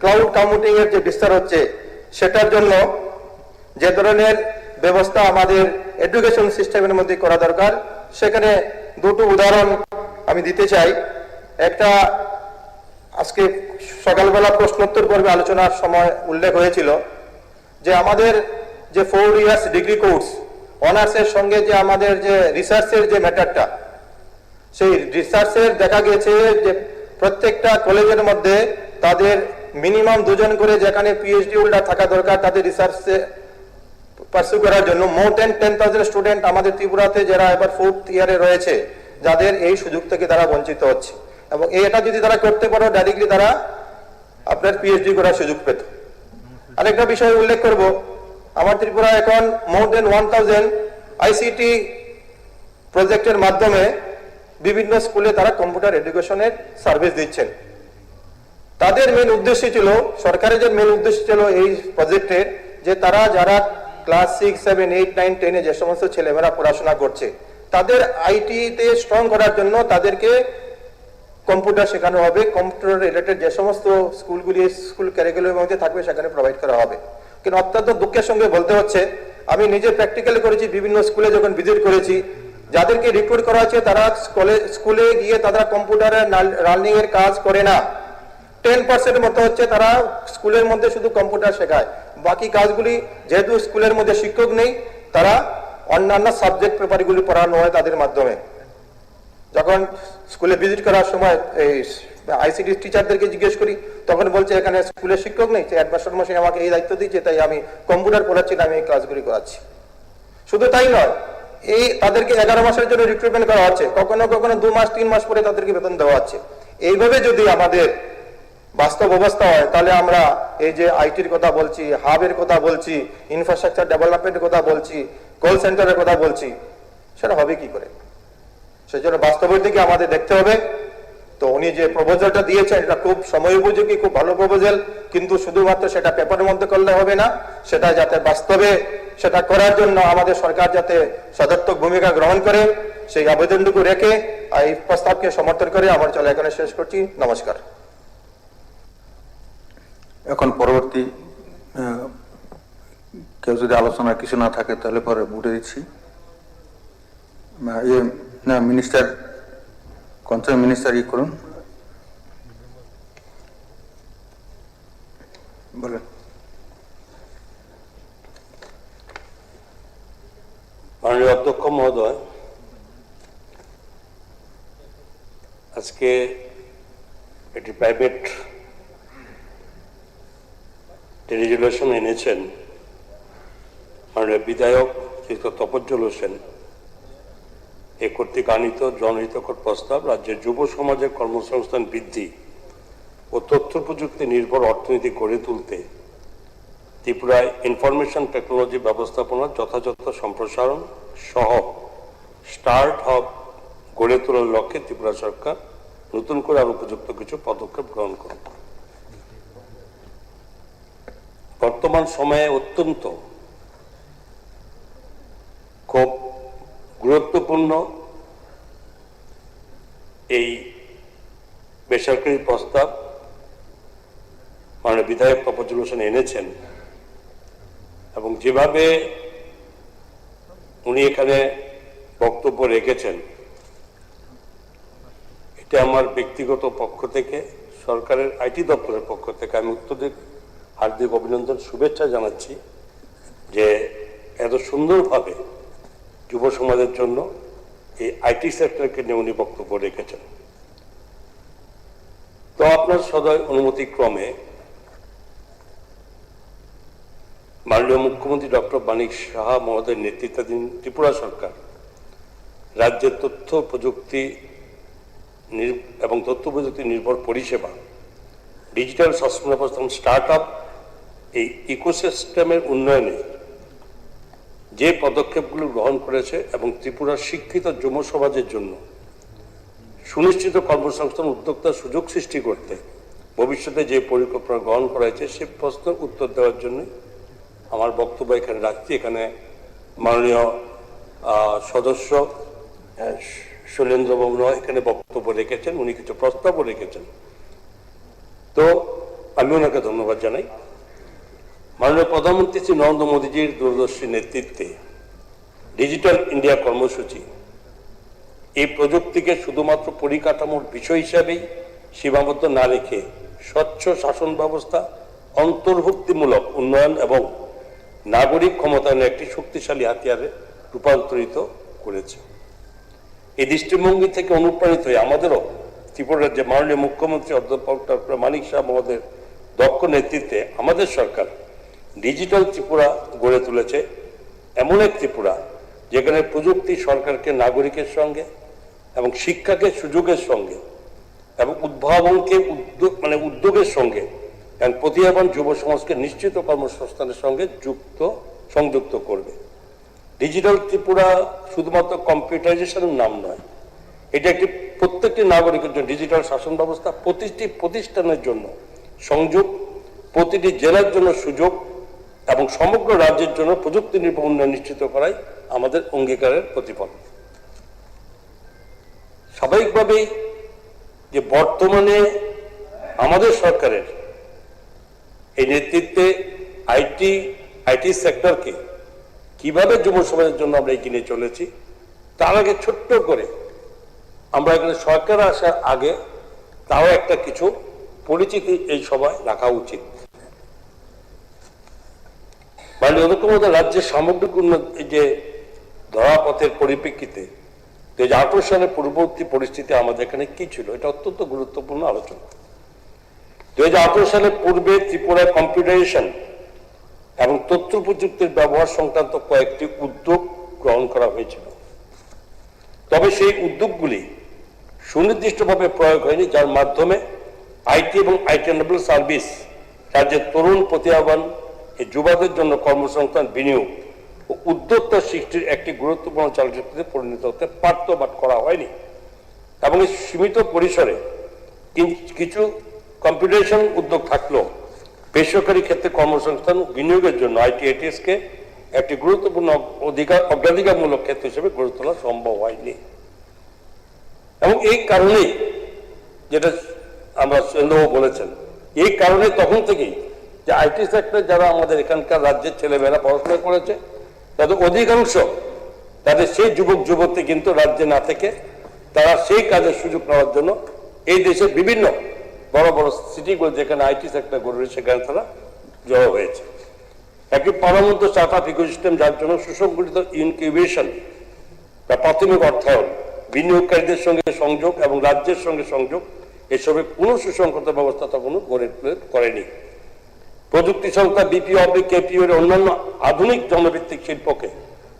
ক্লাউড কম্পিউটিং এর যে বিস্তার হচ্ছে, সেটার জন্য যে ধরনের ব্যবস্থা আমাদের এডুকেশন সিস্টেমের মধ্যে করা দরকার, সেখানে দুটো উদাহরণ আমি দিতে চাই। একটা আজকে সকালবেলা প্রশ্নোত্তর পর্বে আলোচনার সময় উল্লেখ হয়েছিল যে আমাদের যে 4 ইয়ার্স ডিগ্রি কোর্স, অনার্সের সঙ্গে যে আমাদের যে রিসার্চের যে ম্যাটারটা, সেই রিসার্চের দেখা গেছে যে প্রত্যেকটা কলেজের মধ্যে তাদের মিনিমাম 2 জন করে, যেখানে পিএইচডি হোল্ডার থাকা দরকার তাদের রিসার্চে পার্সু করার জন্য, মোর দেন 10,000 স্টুডেন্ট আমাদের ত্রিপুরাতে যারা এবার 4th ইয়ারে রয়েছে, যাদের এই সুযোগ থেকে তারা বঞ্চিত হচ্ছে। এবং এটা যদি তারা করতে পারো, ডাইরেক্টলি তারা আপনার পিএইচডি করার সুযোগ পেত। আরেকটা বিষয় উল্লেখ করব, আমার ত্রিপুরা এখন মোর দেন 1000 আইসিটি প্রজেক্টের মাধ্যমে বিভিন্ন স্কুলে তারা কম্পিউটার এডুকেশনের সার্ভিস দিচ্ছেন। তাদের মেন উদ্দেশ্য ছিল, সরকারের যে মেন উদ্দেশ্য ছিল এই প্রজেক্টের, যে তারা যারা ক্লাস 6, 7, 8, 9, 10 যে সমস্ত ছেলেমেয়েরা পড়াশোনা করছে, তাদের আইটিতে স্ট্রং করার জন্য তাদেরকে কম্পিউটার শেখানো হবে। কম্পিউটার রিলেটেড যে সমস্ত স্কুলগুলি স্কুল ক্যারিকুলামের মধ্যে থাকবে, সেখানে প্রোভাইড করা হবে। কিন্তু অত্যন্ত দুঃখের সঙ্গে বলতে হচ্ছে, আমি নিজে প্র্যাকটিক্যালি করেছি, বিভিন্ন স্কুলে যখন ভিজিট করেছি, যাদেরকে রিক্রুট করা হচ্ছে তারা স্কুলে গিয়ে তারা কম্পিউটারের রানিং এর কাজ করে না। 10% মতো হচ্ছে তারা স্কুলের মধ্যে শুধু কম্পিউটার শেখায়, বাকি কাজগুলি যেহেতু স্কুলের মধ্যে শিক্ষক নেই, তারা অন্যান্য সাবজেক্ট পেপারগুলি পড়ানো হয় তাদের মাধ্যমে। যখন স্কুলে ভিজিট করার সময় এই আইসিটি টিচারদেরকে জিজ্ঞেস করি, তখন বলছে এখানে স্কুলের শিক্ষক নেই, হেডমাস্টার মশাই আমাকে এই দায়িত্ব দিয়েছে, তাই আমি কম্পিউটার পড়াচ্ছি না, আমি এই ক্লাসগুলি করাচ্ছি। শুধু তাই নয়, এই তাদেরকে 11 মাসের জন্য রিক্রুটমেন্ট করা হচ্ছে, কখনো কখনো 2 মাস 3 মাস পরে তাদেরকে বেতন দেওয়া হচ্ছে। এইভাবে যদি আমাদের বাস্তব অবস্থা হয়, তাহলে আমরা এই যে আইটির কথা বলছি, হাবের কথা বলছি, ইনফ্রাস্ট্রাকচার ডেভেলপমেন্টের কথা বলছি, কল সেন্টারের কথা বলছি, সেটা হবে কি করে? সেই জন্য বাস্তবের দিকে আমাদের দেখতে হবে। তো উনি যে প্রপোজালটা দিয়েছেন, এটা খুব সময় উপযোগী, খুব ভালো প্রপোজাল, কিন্তু শুধুমাত্র সেটা পেপারের মধ্যে করলে হবে না, সেটা যাতে বাস্তবে সেটা করার জন্য আমাদের সরকার যাতে সদর্থক ভূমিকা গ্রহণ করে, সেই আবেদনটুকু রেখে এই প্রস্তাবকে সমর্থন করে আমার চলে এখানে শেষ করছি। নমস্কার। এখন পরবর্তী কেউ যদি আলোচনা কিছু না থাকে, তাহলে পরে বুটে দিচ্ছি। না, মিনিস্টার, কনসার্ন মিনিস্টার করুন, বলেন। মাননীয় অধ্যক্ষ মহোদয়, আজকে একটি প্রাইভেট রেজুলেশন এনেছেন মাননীয় বিধায়ক শ্রী তপজ্জল হোসেন। এ কর্তৃক আনিত জনহিতকর প্রস্তাব রাজ্যের যুব সমাজের কর্মসংস্থান বৃদ্ধি ও তথ্য প্রযুক্তি নির্ভর অর্থনীতি গড়ে তুলতে ত্রিপুরায় ইনফরমেশন টেকনোলজি ব্যবস্থাপনার যথাযথ সম্প্রসারণ সহ স্টার্ট হাব গড়ে তোলার লক্ষ্যে ত্রিপুরা সরকার নতুন করে আরো উপযুক্ত কিছু পদক্ষেপ গ্রহণ করবে। বর্তমান সময়ে অত্যন্ত খুব গুরুত্বপূর্ণ এই বেসরকারি প্রস্তাব মাননীয় বিধায়ক তপজ্জল হোসেন এনেছেন, এবং যেভাবে উনি এখানে বক্তব্য রেখেছেন, এটা আমার ব্যক্তিগত পক্ষ থেকে, সরকারের আইটি দপ্তরের পক্ষ থেকে আমি অত্যধিক হার্দিক অভিনন্দন, শুভেচ্ছা জানাচ্ছি যে এত সুন্দরভাবে যুব সমাজের জন্য এই আইটি সেক্টরকে নিয়ে উনি বক্তব্য রেখেছেন। আপনার সদয় অনুমতি ক্রমে মাননীয় মুখ্যমন্ত্রী ডক্টর মানিক সাহা মহোদয়ের নেতৃত্বাধীন ত্রিপুরা সরকার রাজ্যের তথ্য প্রযুক্তি এবং তথ্য প্রযুক্তি নির্ভর পরিষেবা, ডিজিটাল শাসন ব্যবস্থা, স্টার্ট আপ, এই ইকোসিস্টেমের উন্নয়নে যে পদক্ষেপগুলো গ্রহণ করেছে এবং ত্রিপুরার শিক্ষিত যুব সমাজের জন্য সুনিশ্চিত কর্মসংস্থান, উদ্যোক্তা সুযোগ সৃষ্টি করতে ভবিষ্যতে যে পরিকল্পনা গ্রহণ করা হয়েছে সে প্রশ্নের উত্তর দেওয়ার জন্য আমার বক্তব্য এখানে রাখছি। এখানে মাননীয় সদস্য শৈলেন্দ্রবাবু এখানে বক্তব্য রেখেছেন, উনি কিছু প্রস্তাবও রেখেছেন, তো আমি ওনাকে ধন্যবাদ জানাই। মাননীয় প্রধানমন্ত্রী শ্রী নরেন্দ্র মোদীজির দূরদর্শী নেতৃত্বে ডিজিটাল ইন্ডিয়া কর্মসূচি এই প্রযুক্তিকে শুধুমাত্র পরিকাঠামোর বিষয় হিসাবেই সীমাবদ্ধ না রেখে স্বচ্ছ শাসন ব্যবস্থা, অন্তর্ভুক্তিমূলক উন্নয়ন এবং নাগরিক ক্ষমতায়নের একটি শক্তিশালী হাতিয়ারে রূপান্তরিত করেছে। এই দৃষ্টিভঙ্গি থেকে অনুপ্রাণিত হয়ে আমাদেরও ত্রিপুরা রাজ্যে মাননীয় মুখ্যমন্ত্রী অধ্যাপক ডক্টর মানিক সাহা মহোদয়ের দক্ষ নেতৃত্বে আমাদের সরকার ডিজিটাল ত্রিপুরা গড়ে তুলেছে, এমন এক ত্রিপুরা যেখানে প্রযুক্তি সরকারকে নাগরিকের সঙ্গে এবং শিক্ষাকে সুযোগের সঙ্গে এবং উদ্ভাবনকে উদ্যোগের সঙ্গে এবং প্রতিভাবান যুব সমাজকে নিশ্চিত কর্মসংস্থানের সঙ্গে সংযুক্ত করবে। ডিজিটাল ত্রিপুরা শুধুমাত্র কম্পিউটারাইজেশনের নাম নয়, এটা একটি প্রত্যেকটি নাগরিকের জন্য ডিজিটাল শাসন ব্যবস্থা, প্রতিটি প্রতিষ্ঠানের জন্য সংযোগ, প্রতিটি জেলার জন্য সুযোগ এবং সমগ্র রাজ্যের জন্য প্রযুক্তি নির্ভর উন্নয়ন নিশ্চিত করাই আমাদের অঙ্গীকারের প্রতিফলন। স্বাভাবিকভাবেই যে বর্তমানে আমাদের সরকারের এই নেতৃত্বে আইটি সেক্টরকে কিভাবে যুব সমাজের জন্য আমরা এগিয়ে নিয়ে চলেছি, তার আগে ছোট্ট করে আমরা এখানে সরকার আসার আগে তাও একটা কিছু পরিচিতি এই সভায় রাখা উচিত। মাননীয় মুখ্যমন্ত্রী রাজ্যের সামগ্রিক উন্নতি যে ধরাপথের পরিপ্রেক্ষিতে 2018 সালের পূর্ববর্তী পরিস্থিতি আমাদের এখানে কি ছিল, এটা অত্যন্ত গুরুত্বপূর্ণ আলোচনা। 2018 সালের পূর্বে ত্রিপুরায় কম্পিউটারাইজেশন এবং তথ্য প্রযুক্তির ব্যবহার সংক্রান্ত কয়েকটি উদ্যোগ গ্রহণ করা হয়েছিল, তবে সেই উদ্যোগগুলি সুনির্দিষ্টভাবে প্রয়োগ হয়নি, যার মাধ্যমে আইটি এবং আইটি এনেবল সার্ভিস রাজ্যের তরুণ প্রতিভাবান এই যুবকদের জন্য কর্মসংস্থান, বিনিয়োগ ও উদ্যোক্তা সৃষ্টির একটি গুরুত্বপূর্ণ চালচিত্রে পরিণত হতে পারত বা করা হয়নি। এবং এই সীমিত পরিসরে কিছু কম্পিউটারাইজেশন উদ্যোগ থাকলেও বেসরকারি ক্ষেত্রে কর্মসংস্থান বিনিয়োগের জন্য আইটিএটিএসকে একটি গুরুত্বপূর্ণ অগ্রাধিকারমূলক ক্ষেত্র হিসেবে গড়ে তোলা সম্ভব হয়নি। এবং এই কারণেই, যেটা আমরা সুরেন্দ্রবাবু বলেছেন, এই কারণে তখন থেকেই যে আইটি সেক্টরে যারা আমাদের এখানকার রাজ্যের ছেলেমেয়েরা পড়াশোনা করেছে তাদের অধিকাংশ তাদের সেই যুবক যুবতী কিন্তু রাজ্যে না থেকে তারা সেই কাজের সুযোগ নেওয়ার জন্য এই দেশের বিভিন্ন বড় বড় সিটিগুলো যেখানে আইটি সেক্টর গড়ে রয়েছে সেখানে তারা জড়ো হয়েছে। একটি প্রাণবন্ত স্টার্ট আপ ইকোসিস্টেম, যার জন্য সুসংগঠিত ইনকিউবেশন বা প্রাথমিক অর্থায়ন, বিনিয়োগকারীদের সঙ্গে সংযোগ এবং রাজ্যের সঙ্গে সংযোগ, এসবের কোনো সুসংহত ব্যবস্থা তখনও গড়ে করেনি। প্রযুক্তি সংস্থা বিপিও, কেপিও এর অন্যান্য আধুনিক জনভিত্তিক শিল্পকে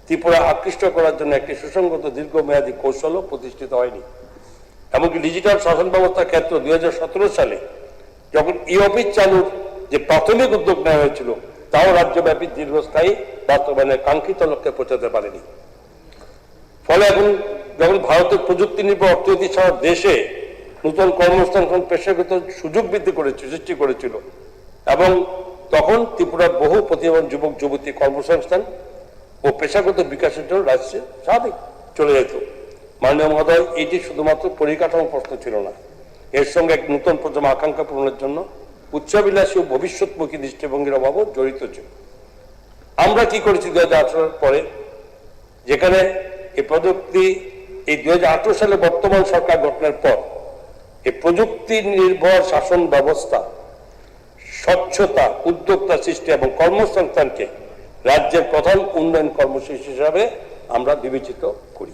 ত্রিপুরা আকৃষ্ট করার জন্য একটি সুসংগত দীর্ঘমেয়াদী কৌশলও প্রতিষ্ঠিত হয়নি। এমনকি ডিজিটাল শাসন ব্যবস্থার ক্ষেত্রে 2017 সালে যখন অফিস চালুর যে প্রাথমিক উদ্যোগ নেওয়া হয়েছিল, তাও রাজ্যব্যাপী দীর্ঘস্থায়ী বাস্তবায়নের কাঙ্ক্ষিত লক্ষ্যে পৌঁছাতে পারেনি। ফলে এখন যখন ভারতের প্রযুক্তি নির্ভর অর্থনীতি ছাড়া দেশে নতুন কর্মসংস্থান, পেশাগত সুযোগ সৃষ্টি করেছিল, এবং তখন ত্রিপুরার বহু প্রতিভাবান যুবক যুবতী কর্মসংস্থান ও পেশাগত বিকাশের জন্য রাজ্যে স্বাভাবিক চলে যেত। মাননীয় মহোদয়, এটি শুধুমাত্র পরিকাঠামো প্রশ্ন ছিল না, এর সঙ্গে এক নতুন প্রজন্ম আকাঙ্ক্ষা পূরণের জন্য উচ্চাবিলাসী ও ভবিষ্যৎমুখী দৃষ্টিভঙ্গির অভাবও জড়িত ছিল। আমরা কি করেছি 2018 পরে, যেখানে এই প্রযুক্তি এই 2018 সালে বর্তমান সরকার গঠনের পর এই প্রযুক্তি নির্ভর শাসন ব্যবস্থা, স্বচ্ছতা, উদ্যোক্তা সৃষ্টি এবং কর্মসংস্থানকে রাজ্যের প্রধান উন্নয়ন কর্মসূচি হিসাবে আমরা বিবেচিত করি।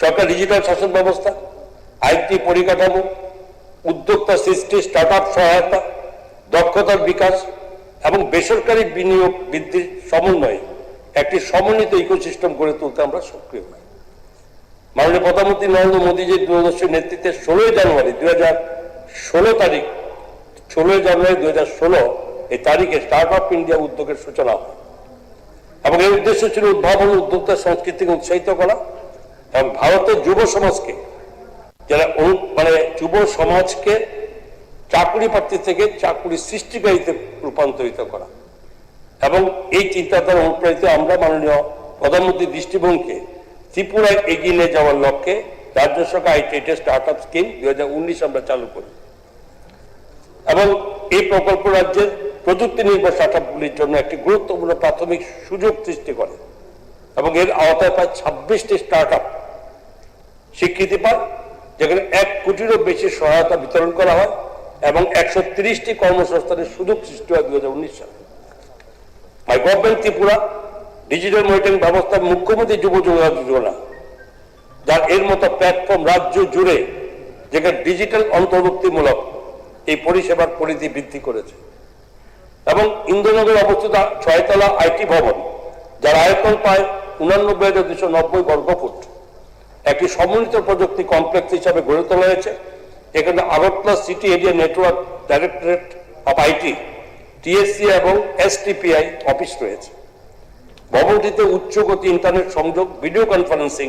সরকার ডিজিটাল শাসন ব্যবস্থা, আইটি পরিকাঠামো উদ্যোক্তা সৃষ্টি, স্টার্টআপ সহায়তা, দক্ষতার বিকাশ এবং বেসরকারি বিনিয়োগ বৃদ্ধির সমন্বয়ে একটি সমন্বিত ইকোসিস্টেম গড়ে তুলতে আমরা সক্রিয় হই। মাননীয় প্রধানমন্ত্রী নরেন্দ্র মোদীজির দূরদর্শী নেতৃত্বে 16 জানুয়ারি 2016 এই তারিখে স্টার্ট আপ ইন্ডিয়া উদ্যোগের সূচনা হয় এবং এর উদ্দেশ্য ছিল উদ্ভাবন উদ্যোক্তা সংস্কৃতিকে উৎসাহিত করা এবং ভারতের যুব সমাজকে যারা যুব সমাজকে চাকরি প্রার্থী থেকে চাকরি সৃষ্টিকারীতে রূপান্তরিত করা। এবং এই চিন্তাধারা অনুপ্রাণিত আমরা মাননীয় প্রধানমন্ত্রীর দৃষ্টিভঙ্গিকে ত্রিপুরায় এগিয়ে নিয়ে যাওয়ার লক্ষ্যে রাজ্য সরকার আইটিআই স্টার্ট আপ স্কিম 2019 আমরা চালু করি এবং এই প্রকল্প রাজ্যের প্রযুক্তি নির্ভর স্টার্ট আপগুলির জন্য একটি গুরুত্বপূর্ণ প্রাথমিক সুযোগ সৃষ্টি করে এবং এর আওতায় প্রায় 26টি স্টার্ট আপ স্বীকৃতি পায়, যেখানে 1 কোটিরও বেশি সহায়তা বিতরণ করা হয় এবং 130টি কর্মসংস্থানের সুযোগ সৃষ্টি হয় 2019 সালে। মাই গভর্নমেন্ট ত্রিপুরা ডিজিটাল মনিটরিং ব্যবস্থা মুখ্যমন্ত্রী যুব যোজনা, যার এর মতো প্ল্যাটফর্ম রাজ্য জুড়ে যেখানে ডিজিটাল অন্তর্ভুক্তিমূলক এই পরিষেবার পরিধি বৃদ্ধি করেছে এবং ইন্দ্রনগরে অবস্থিত 6তলা আইটি ভবন, যার আয়তন প্রায় 89,290 বর্গফুট, একটি সমন্বিত প্রযুক্তি কমপ্লেক্স হিসাবে গড়ে তোলা হয়েছে। এখানে Agartala city area network directorate of IT, TSC এবং এসটিপিআই অফিস রয়েছে। ভবনটিতে উচ্চগতি ইন্টারনেট সংযোগ, ভিডিও কনফারেন্সিং,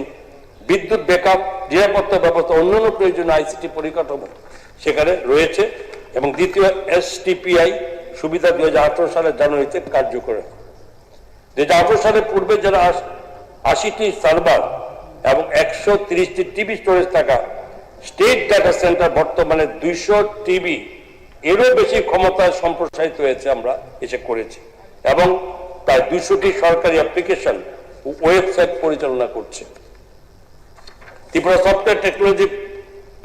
বিদ্যুৎ ব্যাকআপ, নিরাপত্তা ব্যবস্থা, অন্যান্য প্রয়োজনীয় আইসিটি পরিকাঠামো সেখানে রয়েছে এবং দ্বিতীয় এসটিপিআই সুবিধা 2018 সালের জানুয়ারিতে কার্যকর হয়। 2018 সালের পূর্বে যারা 80টি সার্ভার এবং 130টি টিভি স্টোরেজ থাকা স্টেট ডাটা সেন্টার বর্তমানে 200 টিভি এরও বেশি ক্ষমতায় সম্প্রসারিত হয়েছে, আমরা এসে করেছি এবং প্রায় 200টি সরকারি অ্যাপ্লিকেশন ওয়েবসাইট পরিচালনা করছে। Tripura software technology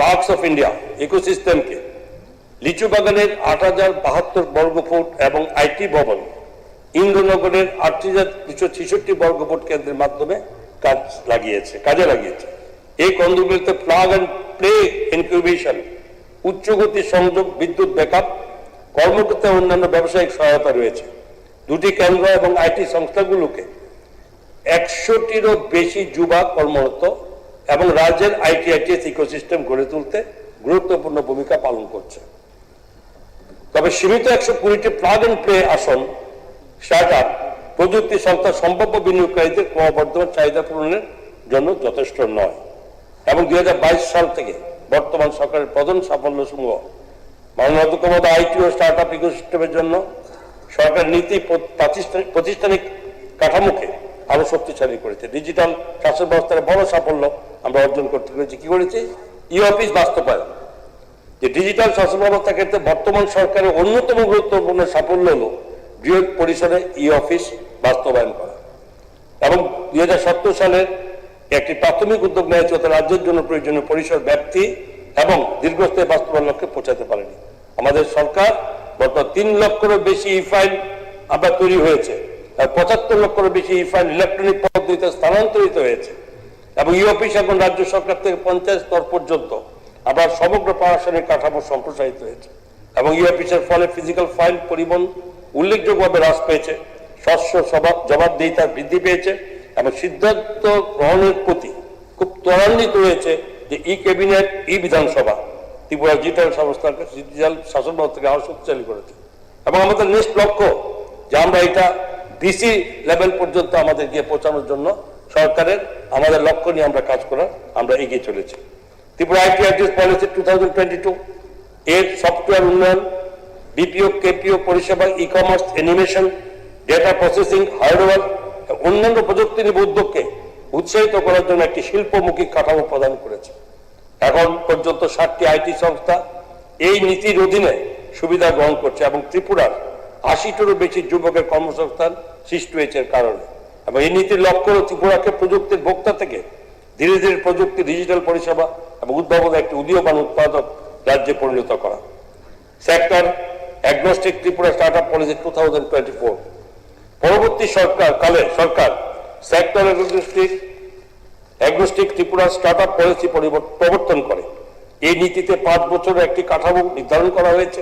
parks of India ইকোসিস্টেমকে লিচু বাগানের 8,072 বর্গফুট এবং আইটি ভবন ইন্দ্রনগরের 8,266 বর্গফুট কেন্দ্রের মাধ্যমে কাজে লাগিয়েছে। এই কেন্দ্রগুলিতে প্লাগ অ্যান্ড প্লে ইনকিউবেশন, উচ্চগতি সংযোগ, বিদ্যুৎ ব্যাকআপ, কর্মকর্তা অন্যান্য ব্যবসায়িক সহায়তা রয়েছে। 2টি কেন্দ্র এবং আইটি সংস্থাগুলোকে 100টিরও বেশি যুবা কর্মরত এবং রাজ্যের আইটিআইটিএস ইকোসিস্টেম গড়ে তুলতে গুরুত্বপূর্ণ ভূমিকা পালন করছে। তবে সীমিত 120টি প্লাগ অ্যান্ড প্লে আসন স্টার্ট আপ প্রযুক্তি সংস্থা সম্ভাব্য বিনিয়োগকারীদের ক্রমবর্ধমান চাহিদা পূরণের জন্য যথেষ্ট নয় এবং 2022 সাল থেকে বর্তমান সরকারের প্রধান সাফল্য সমূহ মাননীয় আইটি ও স্টার্ট আপ ইকোসিস্টেমের জন্য সরকার নীতি প্রাতিষ্ঠানিক কাঠামোকে আরো শক্তিশালী করেছে। ডিজিটাল শাসন ব্যবস্থার বড় সাফল্য আমরা অর্জন করতে পেরেছি। কি করেছি? ই অফিস বাস্তবায়ন। যে ডিজিটাল শাসন ব্যবস্থা ক্ষেত্রে বর্তমান সরকারের অন্যতম গুরুত্বপূর্ণ সাফল্য হলো বৃহৎ পরিসরে ই অফিস বাস্তবায়ন করা এবং 2017 সালের একটি প্রাথমিক উদ্যোগ নেওয়া হয়েছে রাজ্যের জন্য প্রয়োজনীয় পরিসর ব্যাপ্তি এবং দীর্ঘস্থায়ী বাস্তবায়ন লক্ষ্যে পৌঁছাতে পারেনি। আমাদের সরকার বর্তমান 3 লক্ষেরও বেশি ই ফাইল আবার তৈরি হয়েছে আর 75 লক্ষেরও বেশি ই ফাইল ইলেকট্রনিক পদ্ধতিতে স্থানান্তরিত হয়েছে এবং ই অফিস এখন রাজ্য সরকার থেকে পঞ্চায়েত স্তর পর্যন্ত আবার সমগ্র প্রশাসনিক কাঠামো সম্প্রসারিত হয়েছে এবং ই অফিসের ফলে ফিজিক্যাল ফাইল পরিবহন উল্লেখযোগ্যভাবে হ্রাস পেয়েছে, জবাবদিহিতা বৃদ্ধি পেয়েছে এবং সিদ্ধান্ত গ্রহণের প্রতি খুব ত্বরান্বিত হয়েছে যে ই ক্যাবিনেট, ই বিধানসভা ত্রিপুরা ডিজিটাল শাসন ব্যবস্থাকে আরো শক্তিশালী করেছে এবং আমাদের নেক্সট লক্ষ্য যে আমরা এটা ডিসি লেভেল পর্যন্ত আমাদের গিয়ে পৌঁছানোর জন্য সরকারের আমাদের লক্ষ্য নিয়ে আমরা কাজ করার আমরা এগিয়ে চলেছি। ত্রিপুরা আইটিআইটিএস পলিসি 2022 এর সফটওয়্যার উন্নয়ন, বিপিও কেপিও পরিষেবা, e commerce, animation, data processing, hardware অন্যান্য প্রযুক্তি নির্ভর উদ্যোগকে উৎসাহিত করার জন্য একটি শিল্পমুখী কাঠামো প্রদান করেছে। এখন পর্যন্ত 60টি আইটি সংস্থা এই নীতির অধীনে সুবিধা গ্রহণ করছে এবং ত্রিপুরার 80টিরও বেশি যুবকের কর্মসংস্থান সৃষ্টি হয়েছে এর কারণে এবং এই নীতির লক্ষ্য হল ত্রিপুরাকে প্রযুক্তির ভোক্তা থেকে ধীরে ধীরে প্রযুক্তি, ডিজিটাল পরিষেবা এবং উদ্ভাবনের একটি উদীয়মান উৎপাদক রাজ্যে পরিণত করা। Sector agnostic Tripura startup policy 2024 পরবর্তী সরকার sector agnostic Tripura startup policy প্রবর্তন করে এই নীতিতে 5 বছরের একটি কাঠামো নির্ধারণ করা হয়েছে